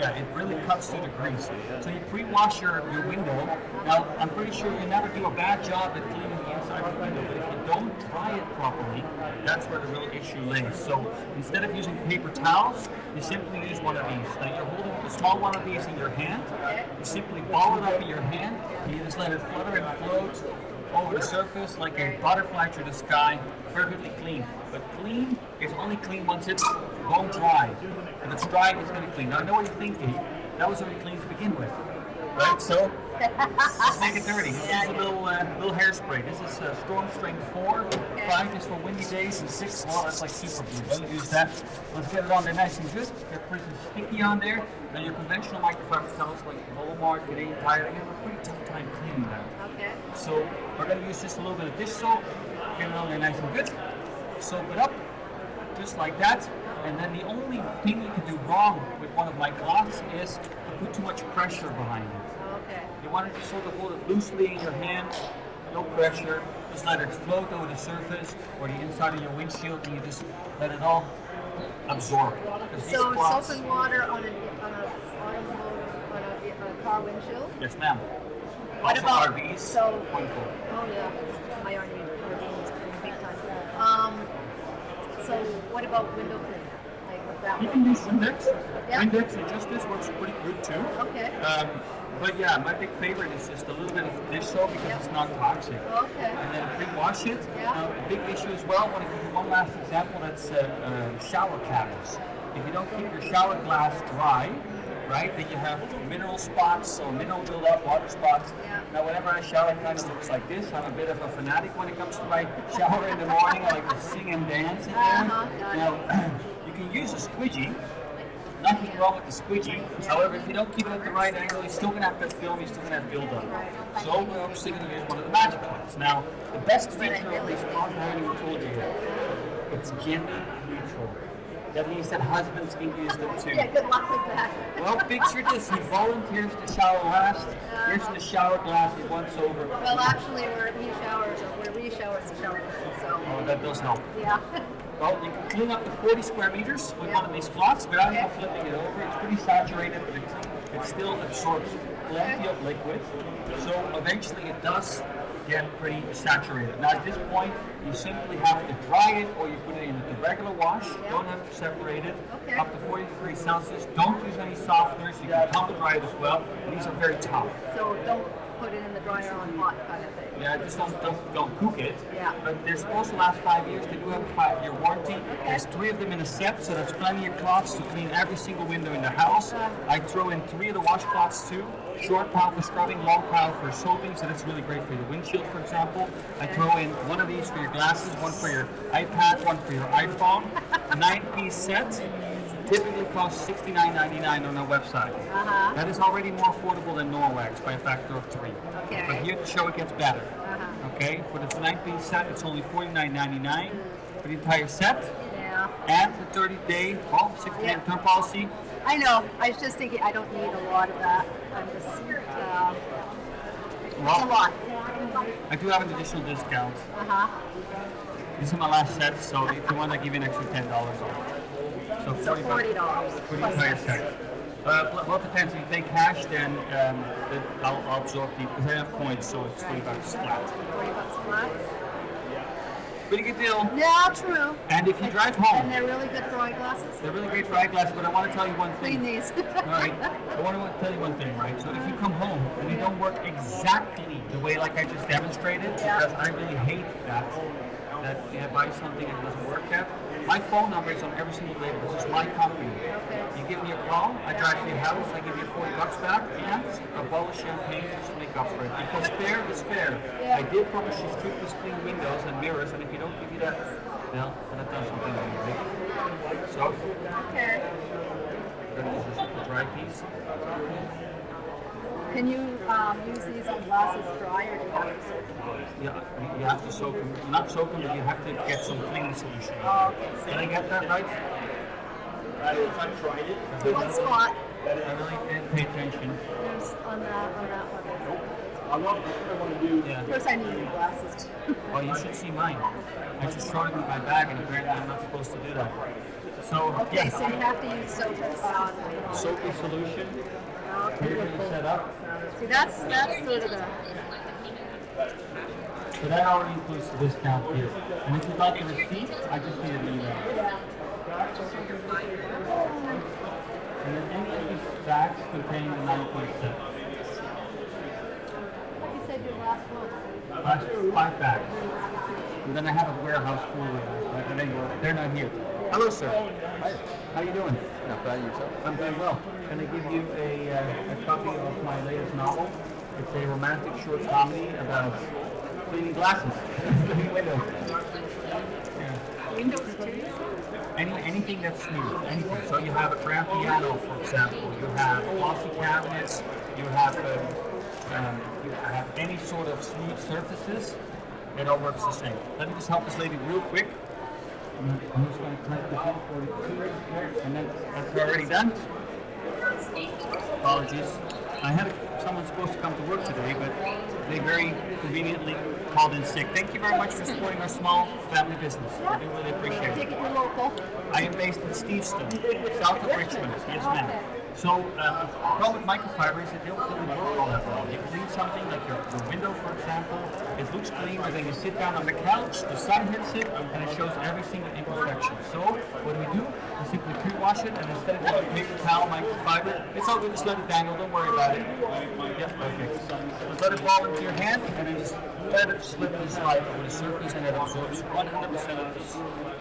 yeah, it really cuts through the grease. So you pre-wash your window. Now, I'm pretty sure you never do a bad job at cleaning the inside every window. But if you don't dry it properly, that's where the real issue lays. So instead of using paper towels, you simply use one of these. Now you're holding a small one of these in your hand. You simply ball it up in your hand. And you just let it flutter and float over the surface like a butterfly through the sky. Perfectly clean. But clean is only clean once it's bone dry. If it's dry, it's going to be clean. Now I know what you're thinking. That was already clean to begin with. Right? So let's make it dirty. This is a little hairspray. This is Storm Strength 4. 5 is for windy days, and 6, well, that's like super glue. Don't use that. Let's get it on there nice and good. Get pretty sticky on there. Now your conventional microfiber towels like Walmart, Canadian Tire, they have a pretty tough time cleaning that. Okay. So we're going to use just a little bit of dish soap. Get it on there nice and good. Soap it up, just like that. And then the only thing you can do wrong with one of my cloths is to put too much pressure behind it. Okay. You want to just sort of hold it loosely in your hand, no pressure. Just let it float over the surface or the inside of your windshield, and you just let it all absorb. So soap and water on a car windshield? Yes, ma'am. What Also about RVs? So, Wonderful. oh yeah, my RV is big time. So what about window cleaner? Like with that You one? can use Windex. Yeah. Windex and Justice works pretty good too. Okay. But yeah, my big favorite is just a little bit of dish soap because it's not toxic. Okay. And then pre-wash it. Yeah. A big issue as well, I want to give you one last example, that's shower caps. If you don't keep your shower glass dry, right, then you have mineral spots or mineral buildup, water spots. Yeah. Now whenever I shower, it kind of looks like this. I'm a bit of a fanatic when it comes to my shower in the morning. I like to sing and dance in there. Now, you can use a squeegee. Nothing wrong with the squeegee. However, if you don't keep it at the right angle, you're still going to have that film, you're still going to have buildup. So we're obviously going to use one of the magic ones. Now, the best feature of this cloth, I haven't even told you yet, it's gender neutral. That means that husbands can use them too. Yeah, good luck with that. Well, picture this. He volunteers to shower last. Here's the shower glass he wants over. Well, actually, where he showers the shower. So. Oh, that does help. Yeah. Well, you can clean up to 40 square meters with one of these cloths without even flipping it over. It's pretty saturated, but it still absorbs plenty of liquid. So eventually it does get pretty saturated. Now at this point, you simply have to dry it or you put it in the regular wash. You don't have to separate it. Up to 40 degrees Celsius. Don't use any softeners. You can tumble dry it as well. And these are very tough. So don't put it in the dryer on hot kind of thing. Yeah, just don't cook it. Yeah. But they're supposed to last 5 years. They do have a 5-year warranty. There's 3 of them in a set, so there's plenty of cloths to clean every single window in the house. I throw in 3 of the washcloths too. Short pile for scrubbing, long pile for soaping, so that's really great for your windshield, for example. I throw in one of these for your glasses, one for your iPad, one for your iPhone. 9-piece set. Typically costs $69.99 on our website. That is already more affordable than Norwex by a factor of 3. Okay. But here at the show it gets better. Okay, for the 9-piece set it's only $49.99 for the entire set. Yeah. And the 30-day, well, 60-day return policy. I know. I was just thinking I don't need a lot of that. I'm just, it's a lot. I do have an additional discount. This is my last set, so if you want, I give you an extra $10 off. So $40 for the entire set. Well, it depends. If you pay cash, then I'll absorb the, because I have points, so it's $20 flat. $40 flat? Pretty good deal. Yeah, true. And if you drive home, And they're really good for eyeglasses. they're really great for eyeglasses, but I want to tell you one thing. Clean these. All right, I want to tell you one thing, right? So if you come home and they don't work exactly the way like I just demonstrated, because I really hate that you buy something and it doesn't work yet. My phone number is on every single label. This is my company. You give me a call, I drive to your house, I give you $40 back, and a bottle of champagne just to make up for it. Because fair is fair. I did promise you strictly clean windows and mirrors, and if you don't give you that, well, then it does something to you, right? So, Okay. we're going to use this with the dry piece. Can you use these on glasses dry or do you have to soak them? Yeah, you have to soak them. Not soak them, but you have to get some cleaning solution. Oh, okay. Did I get that right? I've tried it. What spot? I really didn't pay attention. There's on that one. I want to do. Yeah. Of course, I need new glasses too. Oh, you should see mine. I just throw it in my bag, and apparently I'm not supposed to do that. So, Okay, yeah. so you have to use soap. Soapy solution. Here you set up. See, that's sort of the. So that already includes the discount here. And if you'd like a receipt, I just need an email. And then any of these bags contain the 9.7. Like you said, your last one. Last 5 bags. And then I have a warehouse full of them, but they're not here. Hello, sir. Hi. How you doing? Not bad, yourself? I'm doing well. Can I give you a copy of my latest novel? It's a romantic short comedy about cleaning glasses, cleaning windows. Yeah. Windows too? Anything that's smooth, anything. So you have a grand piano, for example. You have glossy cabinets. You have any sort of smooth surfaces. It all works the same. Let me just help this lady real quick. I'm just going to type the thing for you, and then that's already done. Apologies. I had someone supposed to come to work today, but they very conveniently called in sick. Thank you very much for supporting our small family business. I do really appreciate Take it. it, you're local. I am based in Steveston, south of Richmond. Yes, ma'am. So, the problem with microfibers is that they don't really work all that well. You clean something like your window, for example, it looks clean, but then you sit down on the couch, the sun hits it, and it shows every single imperfection. So, what we do, we simply pre-wash it, and instead of using paper towel microfiber, it's all good, just let it dangle, don't worry about it. Yep, perfect. Just let it fall into your hand, and then just let it slip and slide over the surface, and it absorbs 100% of this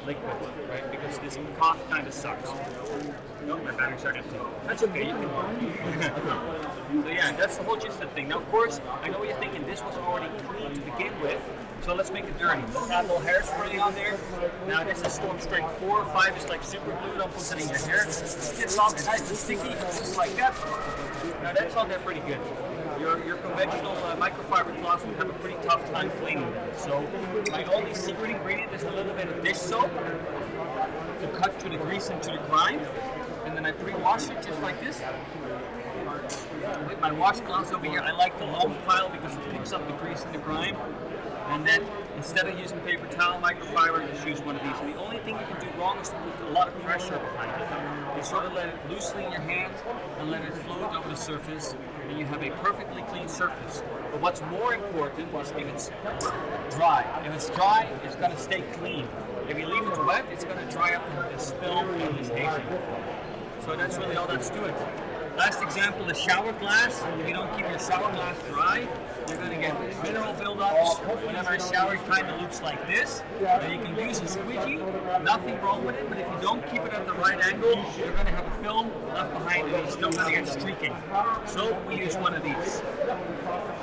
liquid, right? Because this cough kind of sucks. Nope, my batteries are empty. That's okay, you can work. So yeah, that's the whole gist of the thing. Now, of course, I know what you're thinking, this was already clean to begin with, so let's make it dirty. Let's add a little hairspray on there. Now, this is Storm Strength 4, 5 is like super glue, don't put it in your hair. It's all nice and sticky, just like that. Now, that's all there pretty good. Your conventional microfiber cloths would have a pretty tough time cleaning them. So, my only secret ingredient is a little bit of dish soap to cut through the grease into the grime. And then I pre-wash it just like this. With my washcloths over here, I like the long pile because it picks up the grease and the grime. And then instead of using paper towel microfiber, just use one of these. And the only thing you can do wrong is to put a lot of pressure behind it. You sort of let it loosely in your hand and let it float over the surface, and you have a perfectly clean surface. But what's more important is if it's dry. If it's dry, it's going to stay clean. If you leave it wet, it's going to dry up this film and this aging. So that's really all that's to it. Last example is shower glass. If you don't keep your shower glass dry, you're going to get mineral buildups. Whenever a shower kind of looks like this, and you can use a squeegee, nothing wrong with it, but if you don't keep it at the right angle, you're going to have a film left behind and it's still going to get streaking. So we use one of these.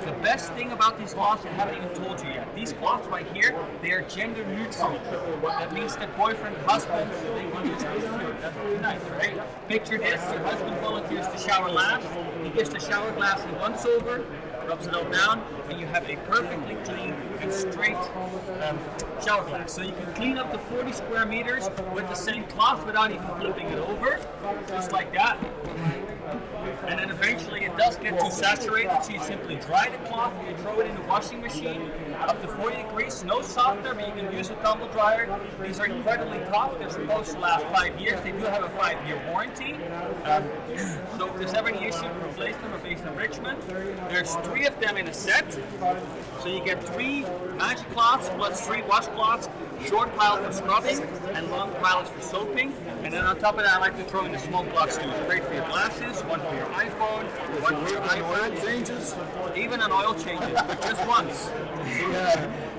The best thing about these cloths, I haven't even told you yet. These cloths right here, they are gender neutral. That means that boyfriend, husband, they can use this. That's really nice, right? Picture this, your husband volunteers to shower last. He gets the shower glass and once over, rubs it all down, and you have a perfectly clean and straight shower glass. So you can clean up to 40 square meters with the same cloth without even flipping it over, just like that. And then eventually it does get too saturated, so you simply dry the cloth and you throw it in the washing machine up to 40 degrees, no softener, but you can use a tumble dryer. These are incredibly tough. They're supposed to last 5 years. They do have a 5-year warranty. So if there's ever any issue, replace them. We're based in Richmond. There's 3 of them in a set. So you get 3 magic cloths plus 3 washcloths, short pile for scrubbing, and long piles for soaping. And then on top of that, I like to throw in the small blocks too. It's great for your glasses, one for your iPhone, one for your iPad. Changes? Even an oil changes, but just once.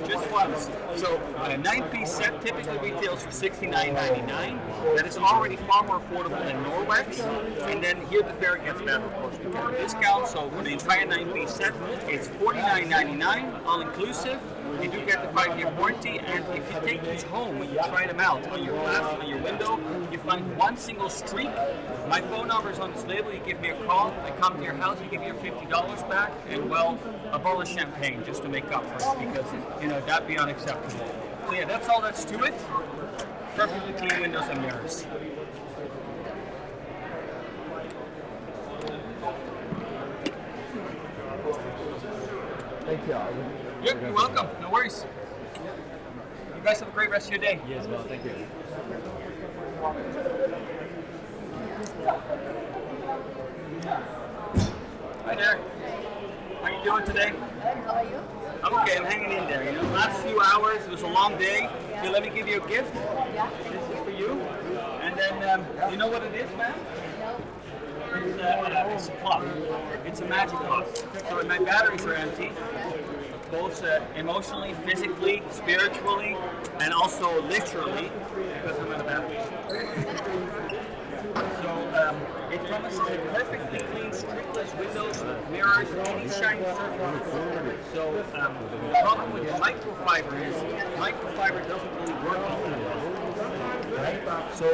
Just once. So a 9-piece set typically retails for $69.99. That is already far more affordable than Norwex. And then here the fare gets better, of course. We get a discount, so for the entire 9-piece set, it's $49.99, all inclusive. You do get the 5-year warranty, and if you take these home, when you try them out on your glass, on your window, you find one single streak. My phone number is on this label. You give me a call. I come to your house. You give me your $50 back, and well, a bottle of champagne just to make up for it, because that'd be unacceptable. So yeah, that's all that's to it. Perfectly clean windows and mirrors. Thank you. Yep, you're welcome. No worries. You guys have a great rest of your day. Yes, well, thank you. Hi there. How you doing today? Good, how are you? I'm okay. I'm hanging in there, long day. Here, let me give you a gift. Yeah. This is for you. And then, you know what it is, ma'am? It's a clock. It's a magic clock. So when my batteries are empty, both emotionally, physically, spiritually, and also literally, because I'm out of batteries. So it promises a perfectly clean, streakless windows, mirrors, any shiny surface. So the problem with microfiber is microfiber doesn't really work all that well. Right? So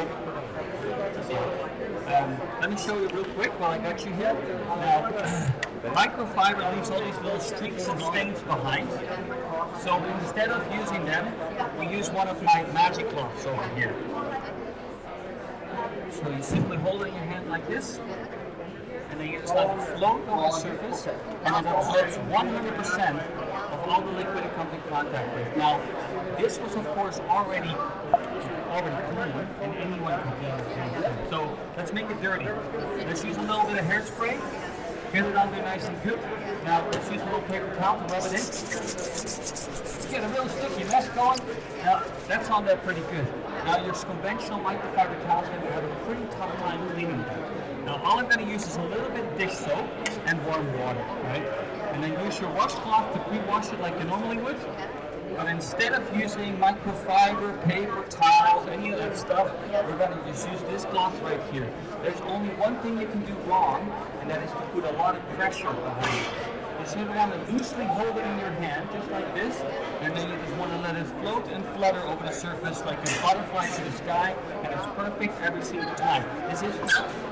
let me show you real quick while I got you here. Now, microfiber leaves all these little streaks and stains behind. So instead of using them, we use one of my magic cloths over here. So you simply hold it in your hand like this, and then you just let it float over the surface, and it absorbs 100% of all the liquid it comes in contact with. Now, this was of course already clean, and anyone can clean it. So let's make it dirty. Let's use a little bit of hairspray, get it on there nice and good. Now let's use a little paper towel to rub it in. Let's get a real sticky mess going. Now that's on there pretty good. Now your conventional microfiber towel is going to have a pretty tough time cleaning that. Now all I'm going to use is a little bit of dish soap and warm water, right? And then use your washcloth to pre-wash it like you normally would. But instead of using microfiber, paper towels, any of that stuff, we're going to just use this cloth right here. There's only one thing you can do wrong, and that is to put a lot of pressure behind it. You sort of want to loosely hold it in your hand, just like this, and then you just want to let it float and flutter over the surface like a butterfly to the sky, and it's perfect every single time. This is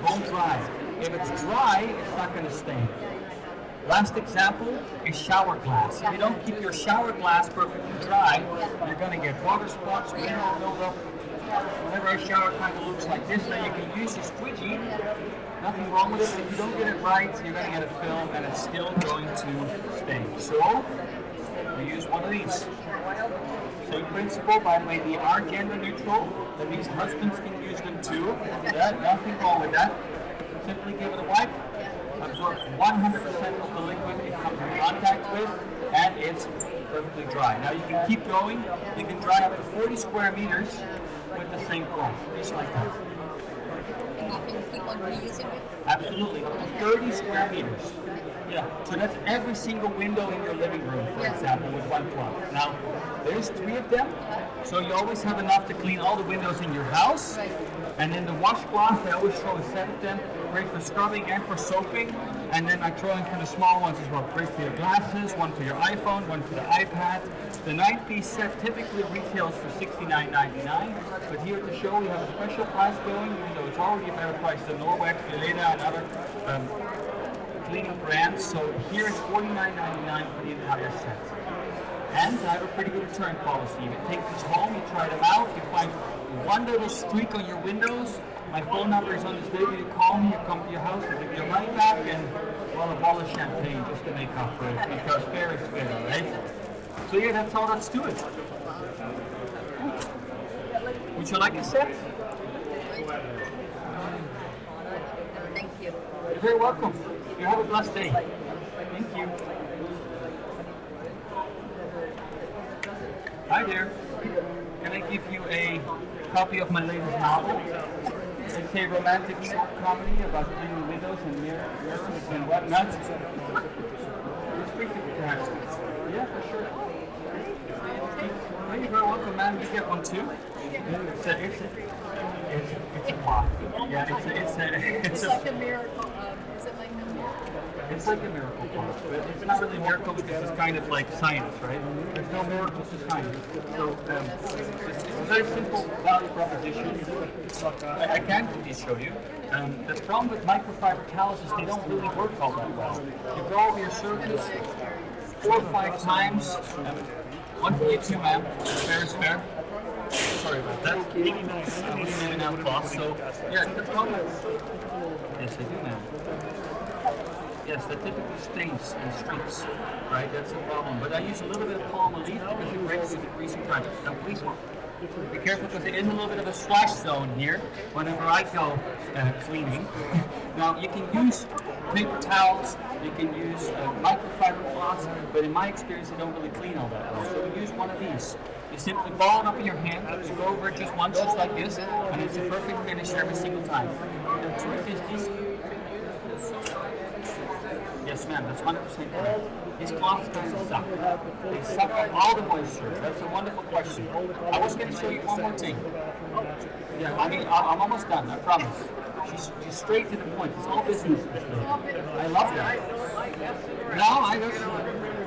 bone dry. If it's dry, it's not going to stain. Last example is shower glass. If you don't keep your shower glass perfectly dry, you're going to get water spots, mineral buildup. Whenever a shower kind of looks like this, now you can use your squeegee. Nothing wrong with it. If you don't get it right, you're going to get a film and it's still going to stain. So we use one of these. Same principle, by the way, they are gender neutral. That means husbands can use them too. Nothing wrong with that. Simply give it a wipe. Absorbs 100% of the liquid it comes in contact with, and it's perfectly dry. Now you can keep going. You can dry up to 40 square meters with the same cloth, just like that. And you can keep on reusing it? Absolutely, up to 30 square meters. Yeah, so that's every single window in your living room, for example, with one cloth. Now, there's 3 of them, so you always have enough to clean all the windows in your house. And then the washcloth, I always throw a set of them, great for scrubbing and for soaping. And then I throw in for the small ones as well, great for your glasses, one for your iPhone, one for the iPad. The 9-piece set typically retails for $69.99, but here at the show we have a special price going, even though it's already a better price than Norwex, Veleda, and other cleaning brands. So here it's $49.99 for the entire set. And I have a pretty good return policy. You take these home, you try them out, you find one little streak on your windows. My phone number is on this video. You call me, you come to your house, you give your money back, and well, a bottle of champagne just to make up for it, because fair is fair, right? So yeah, that's all that's to it. Would you like a set? Thank you. You're very welcome. You have a blessed day. Thank you. Hi there. Can I give you a copy of my latest novel? It's a romantic short comedy about cleaning windows and mirrors and whatnot. It's free to perhaps. Yeah, for sure. You're very welcome, man. You get one too. It's a plot. Yeah, It's like a miracle. Is it like a miracle? It's like a miracle plot, but it's not really a miracle because it's kind of like science, right? There's no miracles to science. So it's a very simple value proposition. I can quickly show you. The problem with microfiber towels is they don't really work all that well. You go over your surface 4 or 5 times. One for you too, ma'am. Fair is fair. Sorry about that. 89 cloth. So yeah, the problem. Yes, I do, ma'am. Yes, that typically stains and streaks, right? That's the problem. But I use a little bit of palm leaf because it breaks through the greasy time. Now, please be careful because there is a little bit of a splash zone here whenever I go cleaning. Now, you can use paper towels, you can use microfiber cloths, but in my experience, they don't really clean all that well. So we use one of these. You simply ball it up in your hand, you go over it just once, just like this, and it's a perfect finish every single time. The truth is, yes ma'am, that's 100% correct. These cloths tend to suck. They suck up all the moisture. That's a wonderful question. I was going to show you one more thing. Yeah, I mean, I'm almost done, I promise. She's straight to the point. It's all business. I love that.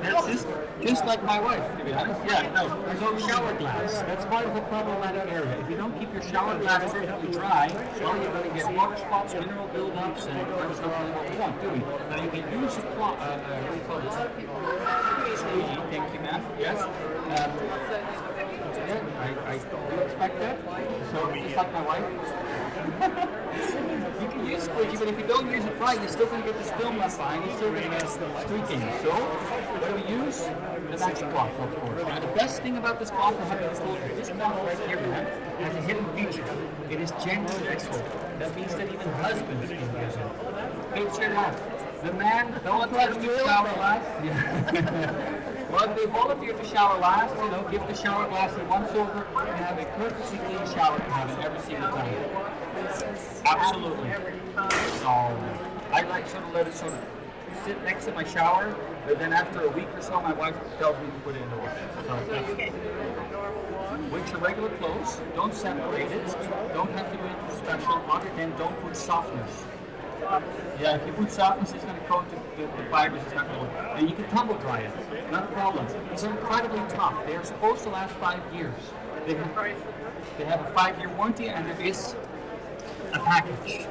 That's just like my wife, to be honest. Yeah, no. So shower glass. That's part of a problematic area. If you don't keep your shower glass perfectly dry, well, you're going to get water spots, mineral buildups, and that's not really what we want, do we? Now you can use the what do you call it? Squeegee. Thank you, ma'am. Yes. I do expect that. So just like my wife. You can use squeegee, but if you don't use it right, you're still going to get this film left behind. You're still going to get streaking. So, what do we use? The magic cloth, of course. Now, the best thing about this cloth, I haven't told you, this cloth right here, man, has a hidden feature. It is gender exfoliant. That means that even husbands can use it. Picture that. The man, no one touched the shower last. Well, if they volunteer to shower last, you know, give the shower glass a once over and have a perfectly clean shower to have it every single time. Absolutely. So, I like sort of let it sort of sit next to my shower, but then after a week or so, my wife tells me to put it in the water. So with your regular clothes, don't separate it, don't have to do anything special, other than don't put softeners. Yeah, if you put softeners, it's going to coat the fibers, it's not going to work. And you can tumble dry it, not a problem. These are incredibly tough. They are supposed to last 5 years. They have a 5-year warranty, and there is a package.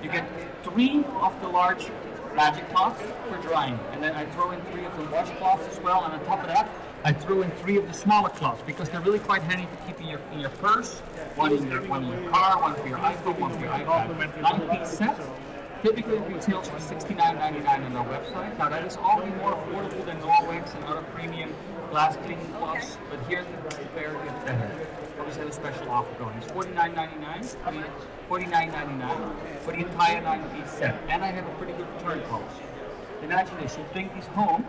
You get 3 of the large magic cloths for drying, and then I throw in 3 of the washcloths as well, and on top of that, I threw in 3 of the smaller cloths because they're really quite handy to keep in your purse, one in your car, one for your iPhone, one for your iPad. 9-piece set. Typically it retails for $69.99 on our website. Now that is already more affordable than Norwex and other premium glass cleaning cloths, but here the fair gets better. We always have a special offer going. It's $49.99. I mean, $49.99 for the entire 9-piece set. And I have a pretty good return policy. Imagine this, you take these home,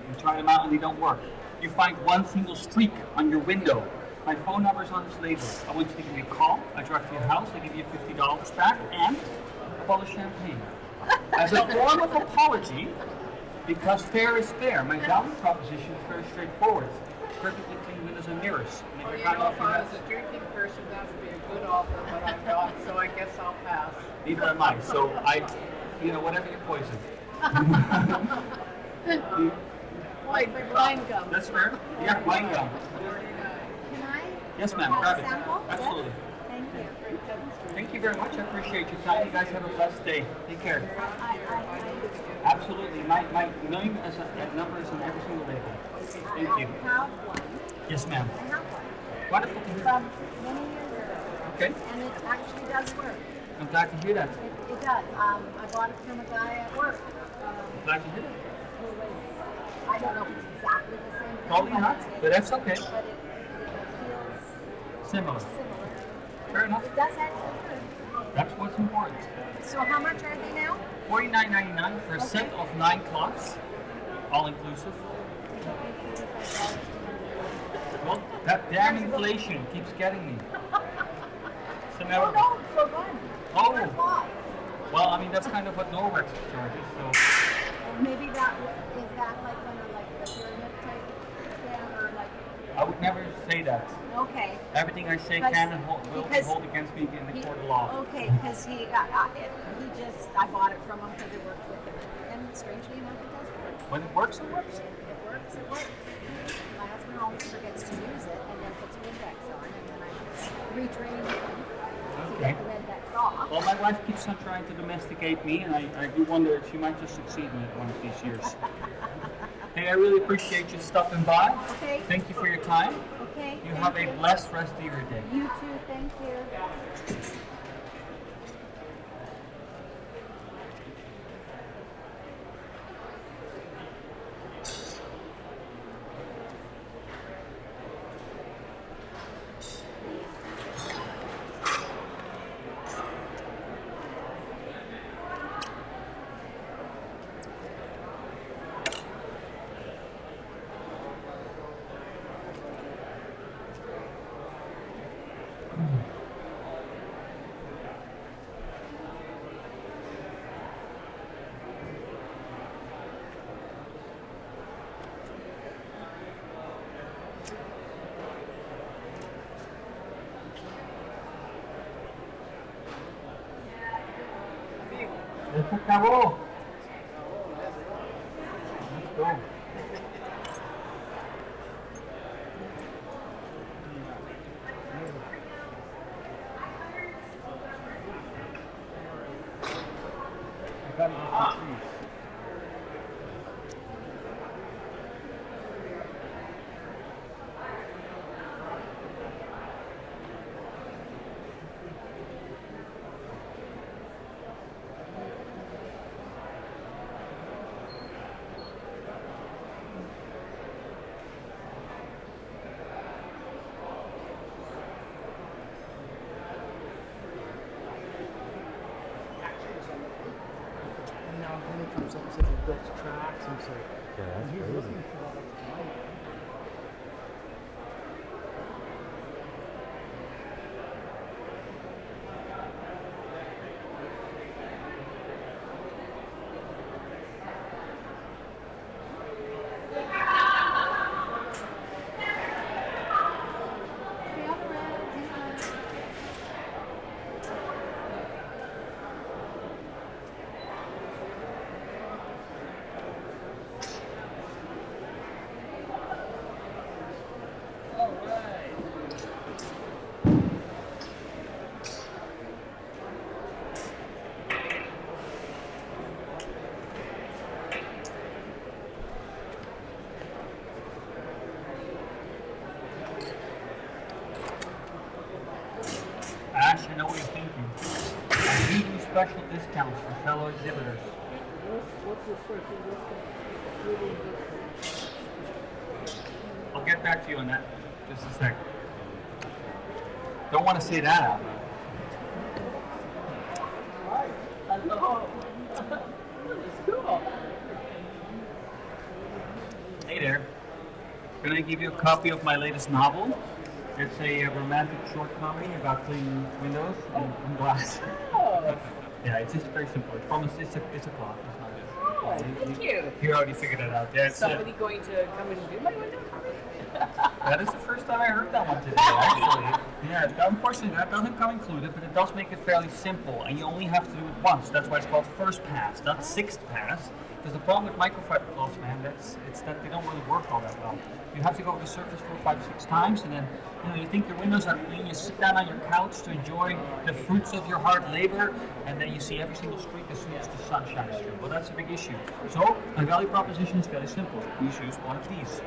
you try them out and they don't work. You find one single streak on your window. My phone number is on this label. I want you to give me a call. I drive to your house, I give you $50 back and a bottle of champagne. As a form of apology, because fair is fair, my value proposition is very straightforward. Perfectly clean windows and mirrors. And if you're As a drinking person, that would be a good offer, but I'm not, so I guess I'll pass. Neither am I. So whatever your poison. Like wine gum. That's fair? Yeah, wine gum. Can I? Yes, ma'am. Have a Grab it. sample? Absolutely. Thank you. Thank you very much. I appreciate your time. You guys have a blessed day. Take care. Absolutely. My name is numbers on every single label. Thank you. I have one. Yes, ma'am. I have one. Wonderful to hear. From many years ago. Okay. And it actually does work. I'm glad to hear that. It does. I bought it from a guy at work. Glad to hear that. I don't know if it's exactly the same. Probably not, but that's okay. But it feels Similar. similar. Fair enough. It does actually work. That's what's important. So how much are they now? $49.99 for a set of 9 cloths, all inclusive. Well, that damn inflation keeps getting me. Oh no, for one. Oh. For 5. Well, I mean that's kind of what Norwex charges. So Maybe that is that like one of like the pyramid type scam or like. I would never say that. Okay. Everything I say can and will be held against me in the court of law. Okay, because I bought it from him because it worked with him, and strangely enough, it does work. When it works, it works. It works. It works. My husband always forgets to use it, and then puts Windex on, and then I retrain him to Okay. get the Windex off. Well, my wife keeps on trying to domesticate me, and I do wonder if she might just succeed me one of these years. Hey, I really appreciate you stopping by. Okay. Thank you for your time. Okay. You have a blessed rest of your day. You too. Thank you. Esto acabó. Let's go. I gotta get some trees. And now when it comes up and says he built tracks and so Yeah, that's he's crazy. looking for all that light. Ash, I know what you're thinking. I do do special discounts for fellow exhibitors. What's the special discount? I'll get back to you on that just a second. Don't want to say that out loud. Hello. It's cool. Hey there. Can I give you a copy of my latest novel? It's a romantic short comedy about cleaning windows and glass. Oh, Yeah, it's just very simple. I promise it's a plot. It's not oh, thank you. You already figured it out. Yeah, it's, Somebody going to come and do my window for me? that is the first time I heard that one today, actually. Yeah, unfortunately that doesn't come included, but it does make it fairly simple, and you only have to do it once. That's why it's called first pass, not sixth pass. Because the problem with microfiber cloths, man, it's that they don't really work all that well. You have to go over the surface 4, 5, 6 times, and then you think your windows are clean. You sit down on your couch to enjoy the fruits of your hard labor, and then you see every single streak as soon as the sun shines through. Well, that's a big issue. So my value proposition is very simple. You choose one of these.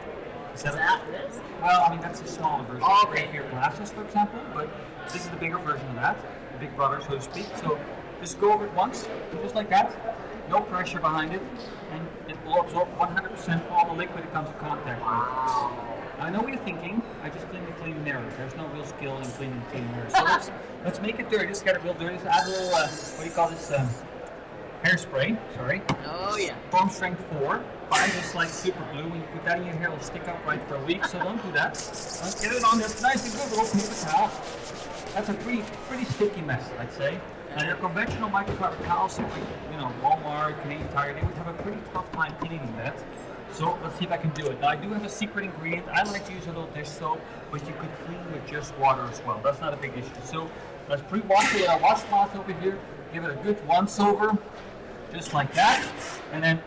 Is that this? Well, I mean, that's a smaller version. Oh, Great for your glasses, for example, but this is the bigger version of that, the big brother, so to speak. So just go over it once, just like that. No pressure behind it, and it will absorb 100% of all the liquid it comes in contact with. I know what you're thinking. I just clean the clean mirrors. There's no real skill in cleaning clean mirrors. So let's make it dirty. Let's get it real dirty. Let's add a little, what do you call this? Hairspray. Sorry. Oh, yeah. Foam strength 4. Buy this like super glue. When you put that in your hair, it'll stick up right for a week. So don't do that. Let's get it on there nice and good. Little paper towel. That's a pretty sticky mess, I'd say. And your conventional microfiber towels, like Walmart, Canadian Tire, they would have a pretty tough time cleaning that. So let's see if I can do it. Now I do have a secret ingredient. I like to use a little dish soap, but you could clean with just water as well. That's not a big issue. So let's pre-wash it with our washcloth over here. Give it a good once over, just like that. And then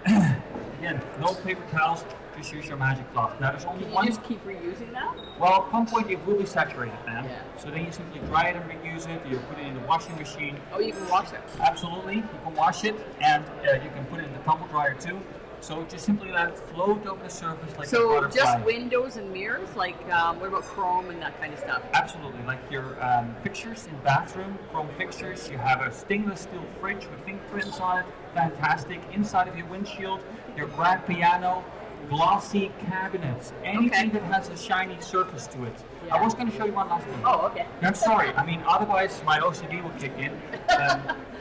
again, no paper towels. Just use your magic cloth. Now there's only one. You just keep reusing that? Well, at some point it will be saturated, man. Yeah. So then you simply dry it and reuse it. You put it in the washing machine. Oh, you can wash it? Absolutely. You can wash it, and you can put it in the tumble dryer too. So just simply let it float over the surface like a So butterfly. just windows and mirrors? Like, what about chrome and that kind of stuff? Absolutely. Like your fixtures in bathroom, chrome fixtures. You have a stainless steel fridge with fingerprints on it. Fantastic. Inside of your windshield, your grand piano. Glossy cabinets, anything that has a shiny surface to it. Yeah. I was going to show you one last thing. Oh, okay. I'm sorry. I mean, otherwise my OCD will kick in.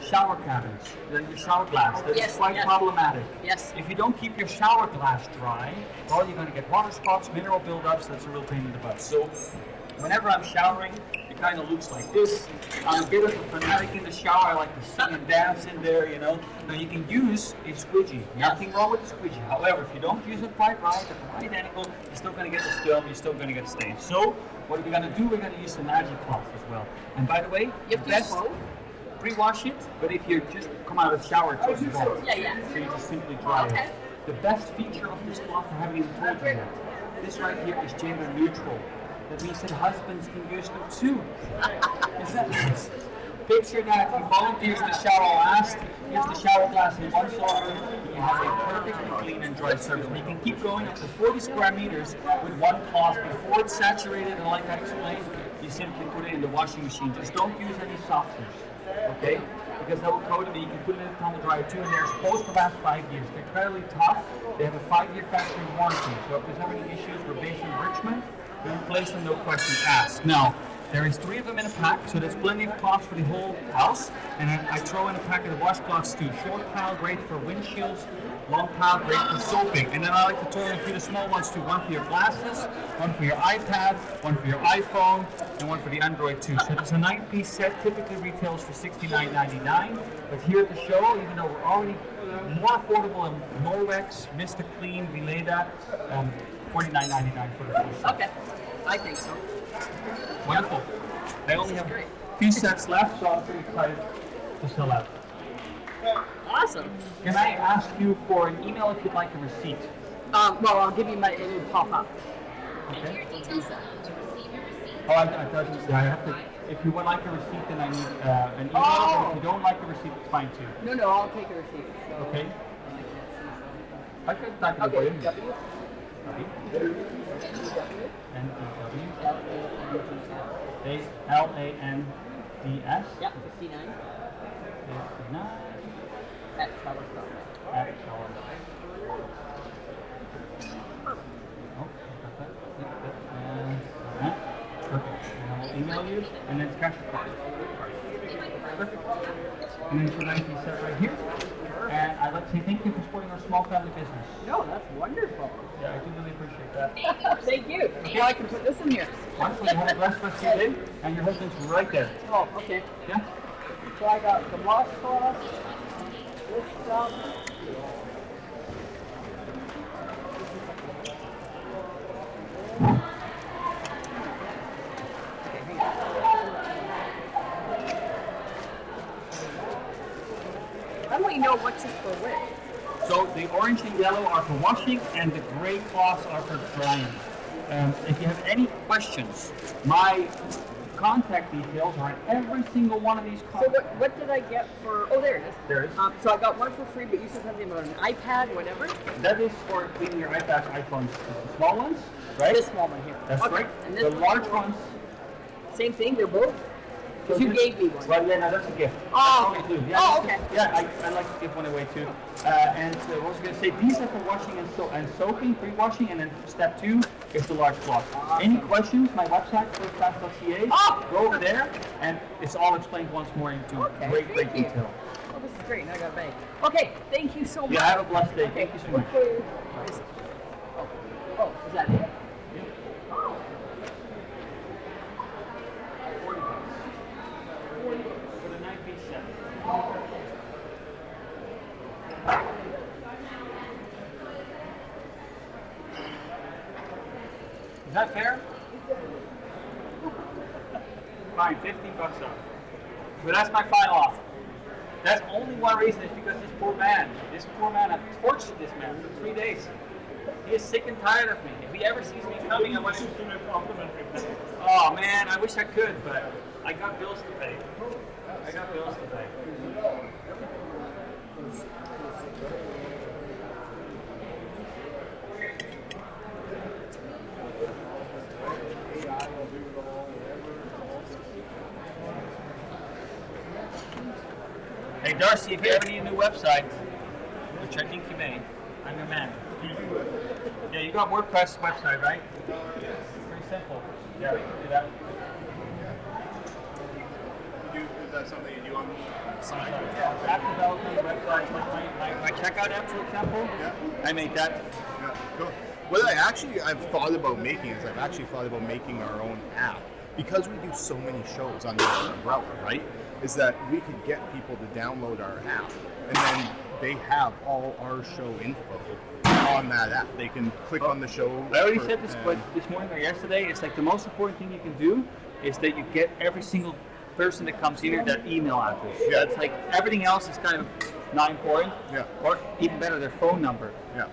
Shower cabinets, your shower glass. That's quite problematic. Yes. If you don't keep your shower glass dry, well, you're going to get water spots, mineral buildups. That's a real pain in the butt. So, whenever I'm showering, it kind of looks like this. I'm a bit of a fanatic in the shower. I like to sing and dance in there, Now you can use a squeegee. Nothing wrong with the squeegee. However, if you don't use it quite right, at the right angle, you're still going to get the film, you're still going to get stains. So, what are we going to do? We're going to use the magic cloth as well. And by the way, you have to use both? pre-wash it, but if you just come out of the shower, it's just wrong. Yeah. So you just simply dry Okay. it. The best feature of this cloth, I haven't even told you yet. This right here is gender neutral. That means that husbands can use them too. Is that nice? Picture that you volunteer to shower last, use the shower glass in one sovereign, you have a perfectly clean and dry surface. And you can keep going up to 40 square meters with one cloth. Before it's saturated, and like I explained, you simply put it in the washing machine. Just don't use any softeners, okay? Because that will coat it, and you can put it in the tumble dryer too, and they're supposed to last 5 years. They're incredibly tough. They have a 5-year factory warranty. So if there's ever any issues, we're based in Richmond. We replace them, no questions asked. Now, there is 3 of them in a pack, so there's plenty of cloths for the whole house. And I throw in a pack of the washcloths too. Short pile, great for windshields. Long pile, great for soaping. And then I like to throw in a few of the small ones too. One for your glasses, one for your iPad, one for your iPhone, and one for the Android too. So there's a 9-piece set, typically retails for $69.99. But here at the show, even though we're already more affordable in Molex, Mr. Clean, Veleda, $49.99 for the full set. Okay. I think so. Wonderful. I only have a few sets left, so I'm pretty excited to sell out. Awesome. Can I ask you for an email if you'd like a receipt? Well, I'll give you my, it'll pop up. Okay. Visa. Oh, I doesn't. I have to. If you would like a receipt, then I need an email. But if you don't like a receipt, it's fine too. No, I'll take a receipt. So. Okay. I can type it for you. W. Lands. Yep, 59. 59. At Charlotte.net. At Charlotte. Oh, got that. Perfect. And I will email you, and then it's cash or card. Perfect. And then it's your 19 set right here. And I'd like to say thank you for supporting our small family business. No, that's wonderful. Yeah, I do really appreciate that. Thank you. Now I can put this in here. Wonderful. You have a blessed rest of your day, and your husband's right there. Oh, okay. Yeah? So I got the washcloth, this stuff. How do we know which is for which? So the orange and yellow are for washing, and the gray cloths are for drying. If you have any questions, my contact details are in every single one of these So cards. what did I get for? Oh, there it is. There it is. So I got one for free, but you said something about an iPad, whatever. That is for cleaning your iPads, iPhones, the small ones, right? This small one here. That's Okay. right. And this The one? large ones. Same thing. They're both. Because you gave me one. Well, yeah, no, that's a gift. Oh. That's what we do. Yeah, Oh, okay. Yeah, I like to give one away too. And what I was going to say, these are for washing and soaking, pre-washing, and then step 2 is the large cloth. Any questions? My website, firstclass.ca. Oh. Go over there, and it's all explained once more into great thank you. detail. Oh, this is great. Now I got a bag. Okay, thank you so much. Yeah, have a blessed day. Okay. Thank you so much. Oh, is that it? For the 9-piece set. Is that fair? Fine, $15 off. But that's my final offer. That's only one reason, is because this poor man, I've tortured this man for 3 days. He is sick and tired of me. If he ever sees me coming, I want to complimentary. Oh man, I wish I could, but I got bills to pay. Hey Darcy, if you ever need a new website, which I think you may, I'm your man. Yeah, you got WordPress website, right? Pretty simple. Yeah, we can do that. Is that something you do on the side? Yeah, app development, website, my checkout app, for example. Yeah. I made that. Yeah, cool. What I've thought about making is I've actually thought about making our own app. Because we do so many shows under our umbrella, right? Is that we could get people to download our app, and then they have all our show info on that app. They can click on the show. I already said this, but this morning or yesterday, it's like the most important thing you can do is that you get every single person that comes here, their email address. Yeah. It's like everything else is kind of not important. Yeah. Or even better, their phone number. Yeah.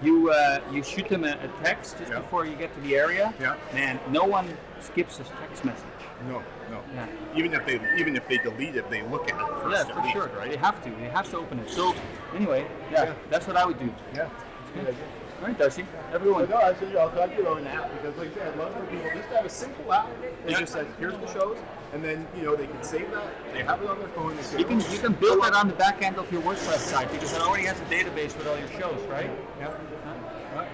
You shoot them a text just before you get to the area. Yeah. Man, no one skips a text message. No. Yeah. Even if they delete it, they look at it first. Yeah, at for least, sure. right? They have to open it. So anyway, that's what I would do. Yeah. All right, Darcy. Everyone. No, actually, I'll talk to you about an app because, like I said, I'd love for people just to have a simple app. They just said, here's the shows, and then they can save that. They have it on their phone. They say, You can build that on the back end of your WordPress site because it already has a database with all your shows, right? Yeah.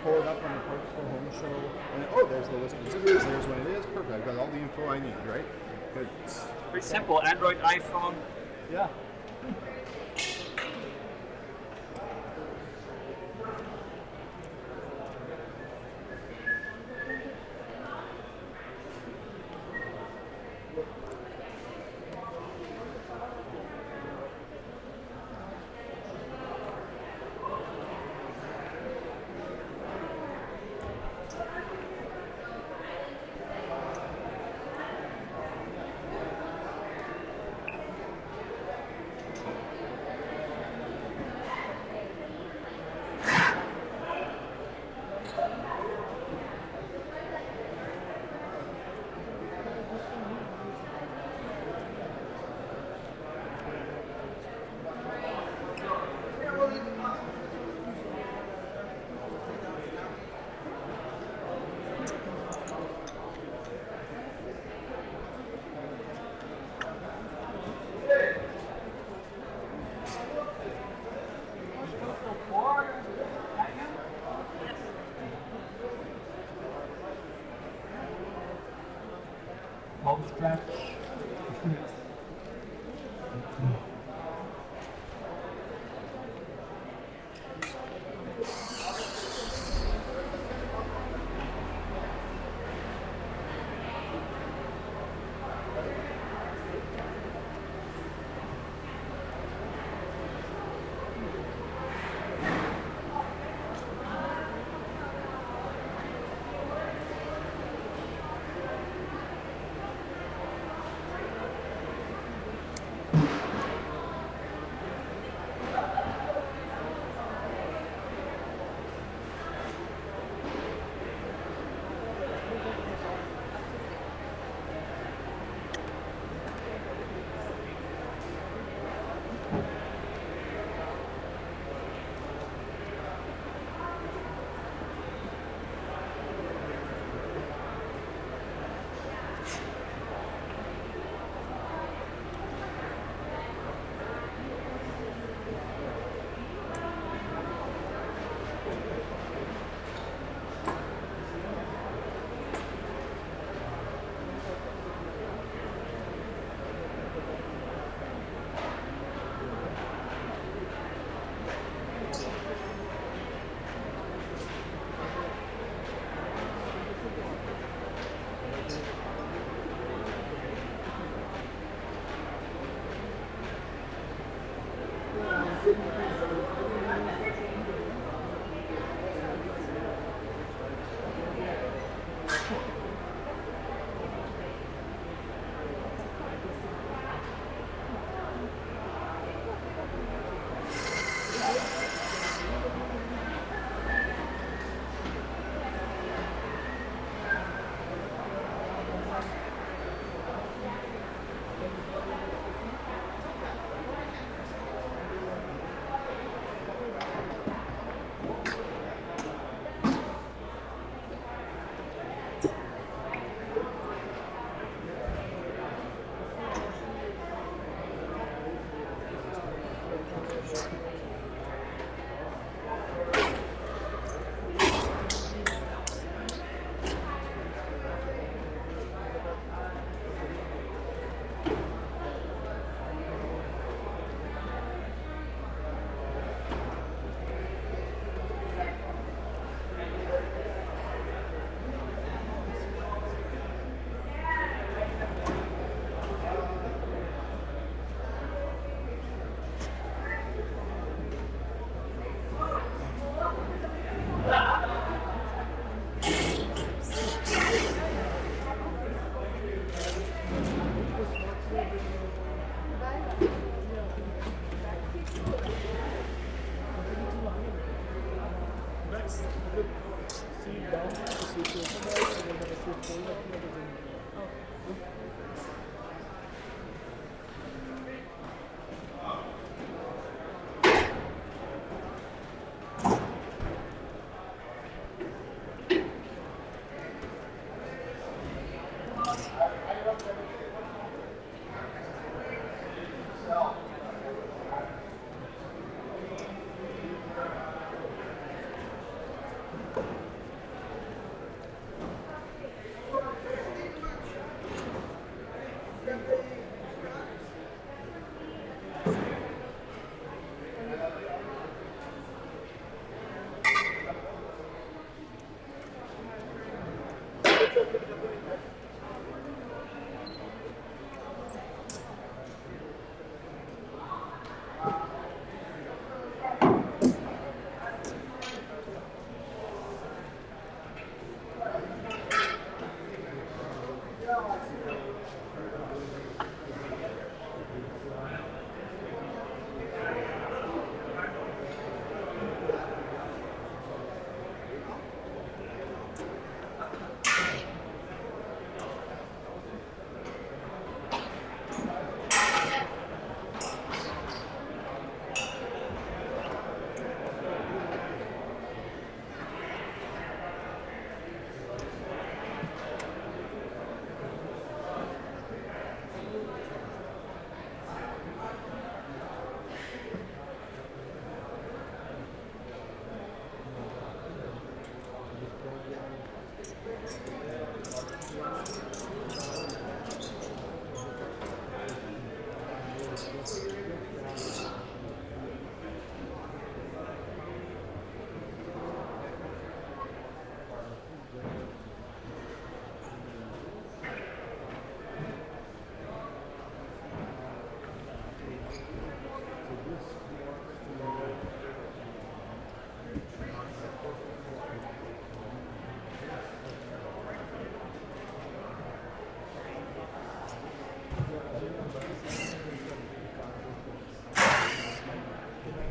Pull it up on the Purposeful Home Show, and there's the list of visitors. There's when it is. Perfect. I've got all the info I need. Right. Good. Pretty simple. Android, iPhone. Yeah. Home stretch.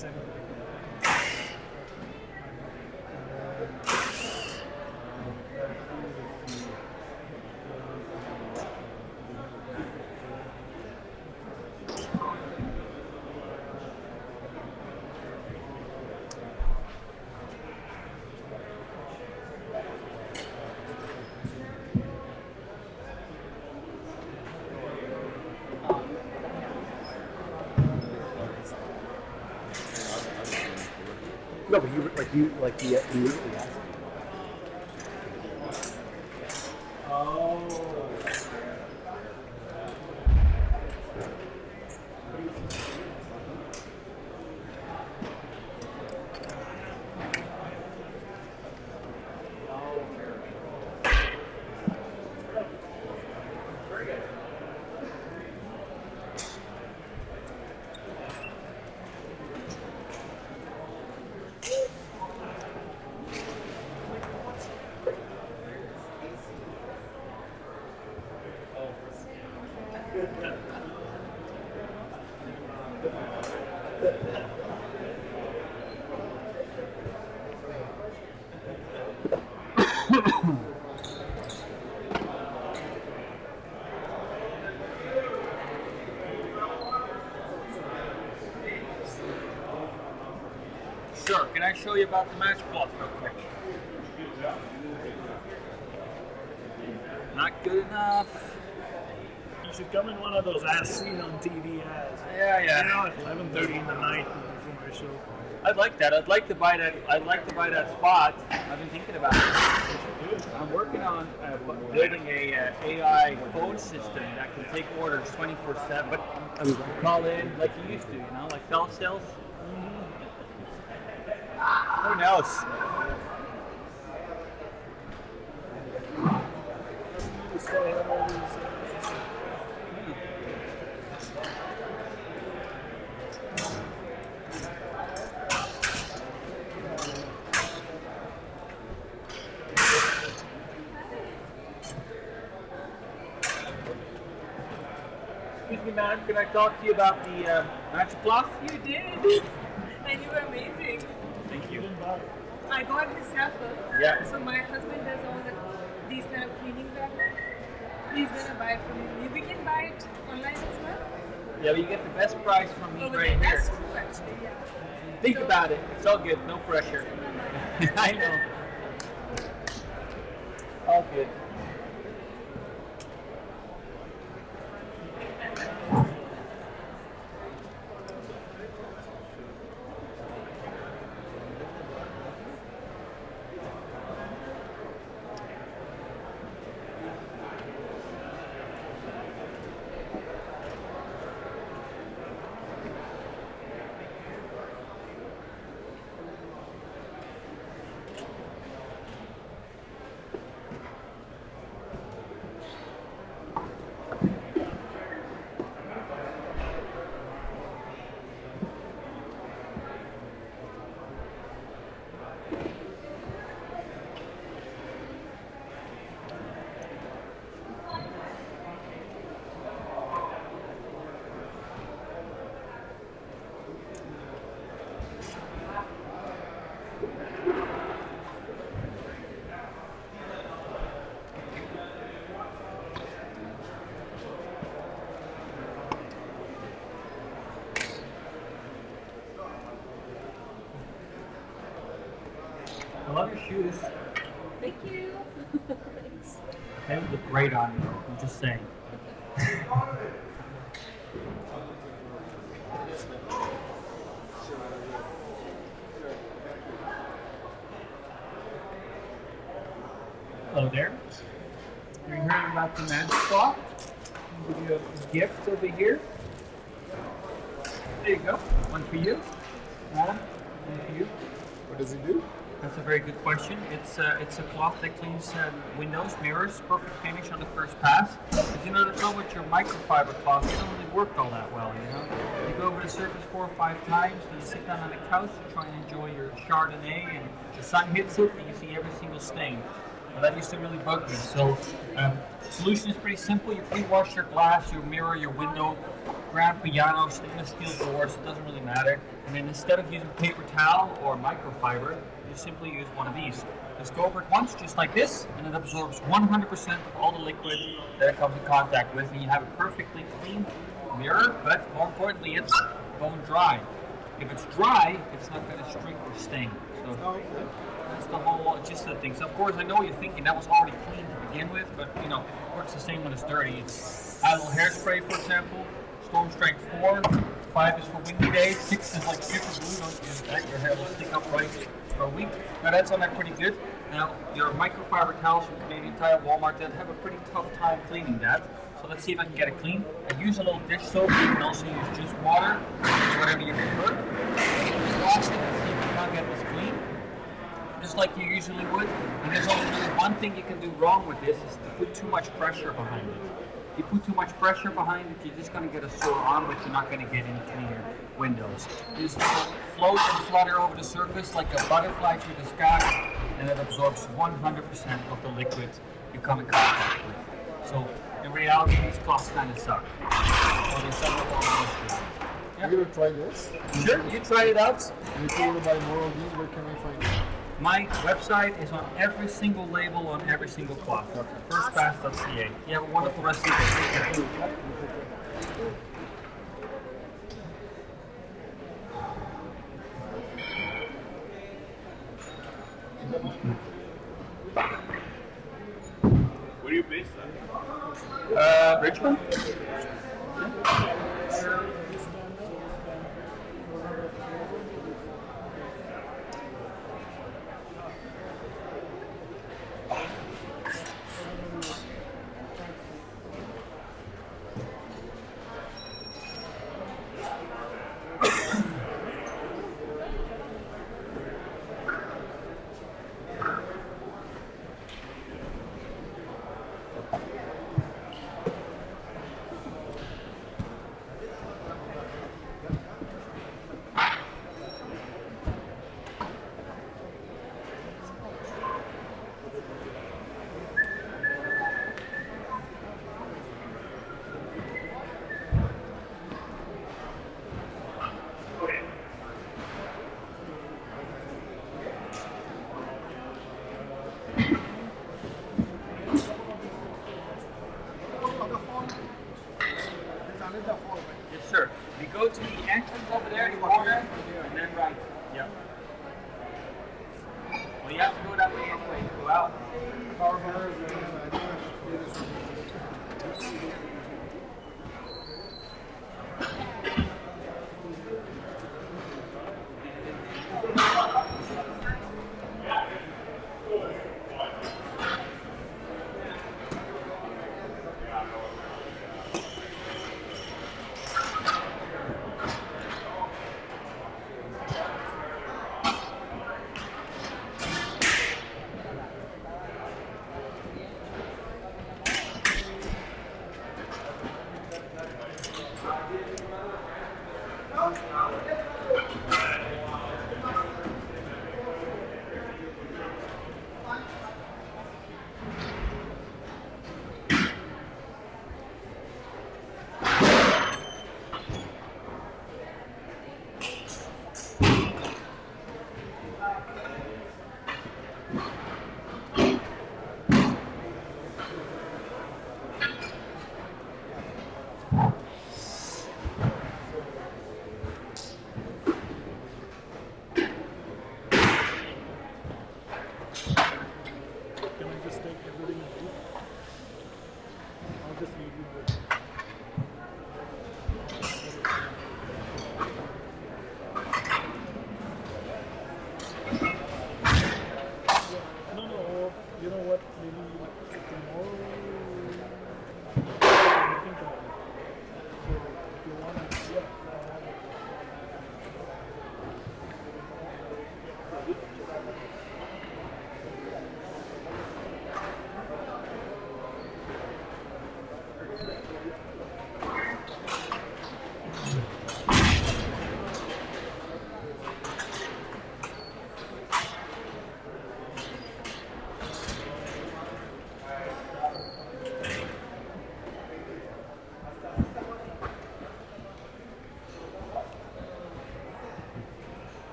it's anyway. No, but you immediately asked. Sure, can I show you about the match cloth real quick? Not good enough. You should come in one of those as seen on TV ads. Yeah. You know, at 11:30 in the night before my show. I'd like that. I'd like to buy that spot. I've been thinking about it. I'm working on building a AI phone system that can take orders 24/7. But call in like you used to, you know, like telesales. Who knows? Excuse me, ma'am, can I talk to you about the magic cloth? You did. And you were amazing. Thank you. I got the sample. Yeah. So my husband does all these kind of cleanings at home. He's gonna buy it from you. We can buy it online as well. Yeah, but you get the best price from me right here. That's true, actually. Yeah. Think about it. It's all good. No pressure. I know. All good. I love your shoes. Thank you. Thanks. They would look great on you. I'm just saying. Hello there. Are you hearing about the magic cloth? I'll give you a gift over here. There you go. One for you. Adam, one for you. What does he do? That's a very good question. It's a cloth that cleans windows, mirrors, perfect finish on the first pass. As you know, the trouble with your microfiber cloth, they don't really work all that well, you know? You go over the surface 4 or 5 times, and you sit down on the couch, you try and enjoy your Chardonnay, and the sun hits it, and you see every single stain. Well, that used to really bug me. So, the solution is pretty simple. You pre-wash your glass, your mirror, your window grand piano, stainless steel doors, so it doesn't really matter. And then instead of using paper towel or microfiber, you simply use one of these. Just go over it once, just like this, and it absorbs 100% of all the liquid that it comes in contact with, and you have a perfectly clean mirror, but more importantly, it's bone dry. If it's dry, it's not going to streak or stain. So that's the whole gist of the thing. So of course, I know what you're thinking, that was already clean to begin with, but you know, it works the same when it's dirty. Add a little hairspray, for example, storm strength 4, 5 is for windy days, 6 is like super glue, don't use that, your hair will stick up right for a week. Now that's on there pretty good. Now, your microfiber towels from Canadian Tire, Walmart, they'll have a pretty tough time cleaning that. So let's see if I can get it clean. I use a little dish soap. You can also use just water, whatever you prefer. Wash it and see if you can't get this clean, just like you usually would. And there's only really one thing you can do wrong with this, is to put too much pressure behind it. If you put too much pressure behind it, you're just going to get a sore arm, but you're not going to get any cleaner windows. You just float and flutter over the surface like a butterfly through the sky, and it absorbs 100% of the liquid you come in contact with. So in reality, these cloths kind of suck. So they suck up all the moisture. Yeah. You gonna try this? Sure, you try it out. And if you want to buy more of these, where can I find it? My website is on every single label on every single cloth. Firstpass.ca. You have a wonderful rest of your day. Where are you based at? Richmond? Yes, sir. We go to the entrance over there, the corner, and then right. Yep. Well, you have to go that way anyway to go out.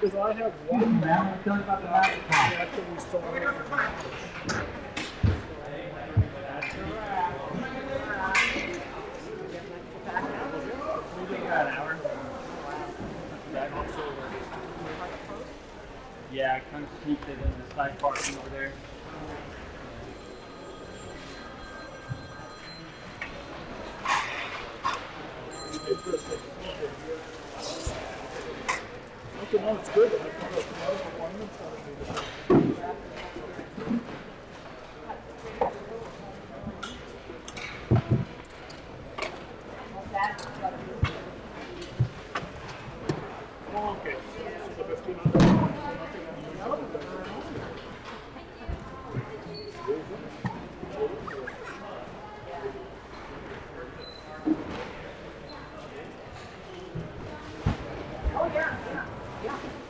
Because I have one map that actually saw it. About an hour. Yeah, I kind of sneaked it in the side parking over there. Interesting. Okay, no, it's good. I think that's another appointments that I need to make. Oh, okay. So the 1500. Oh, yeah.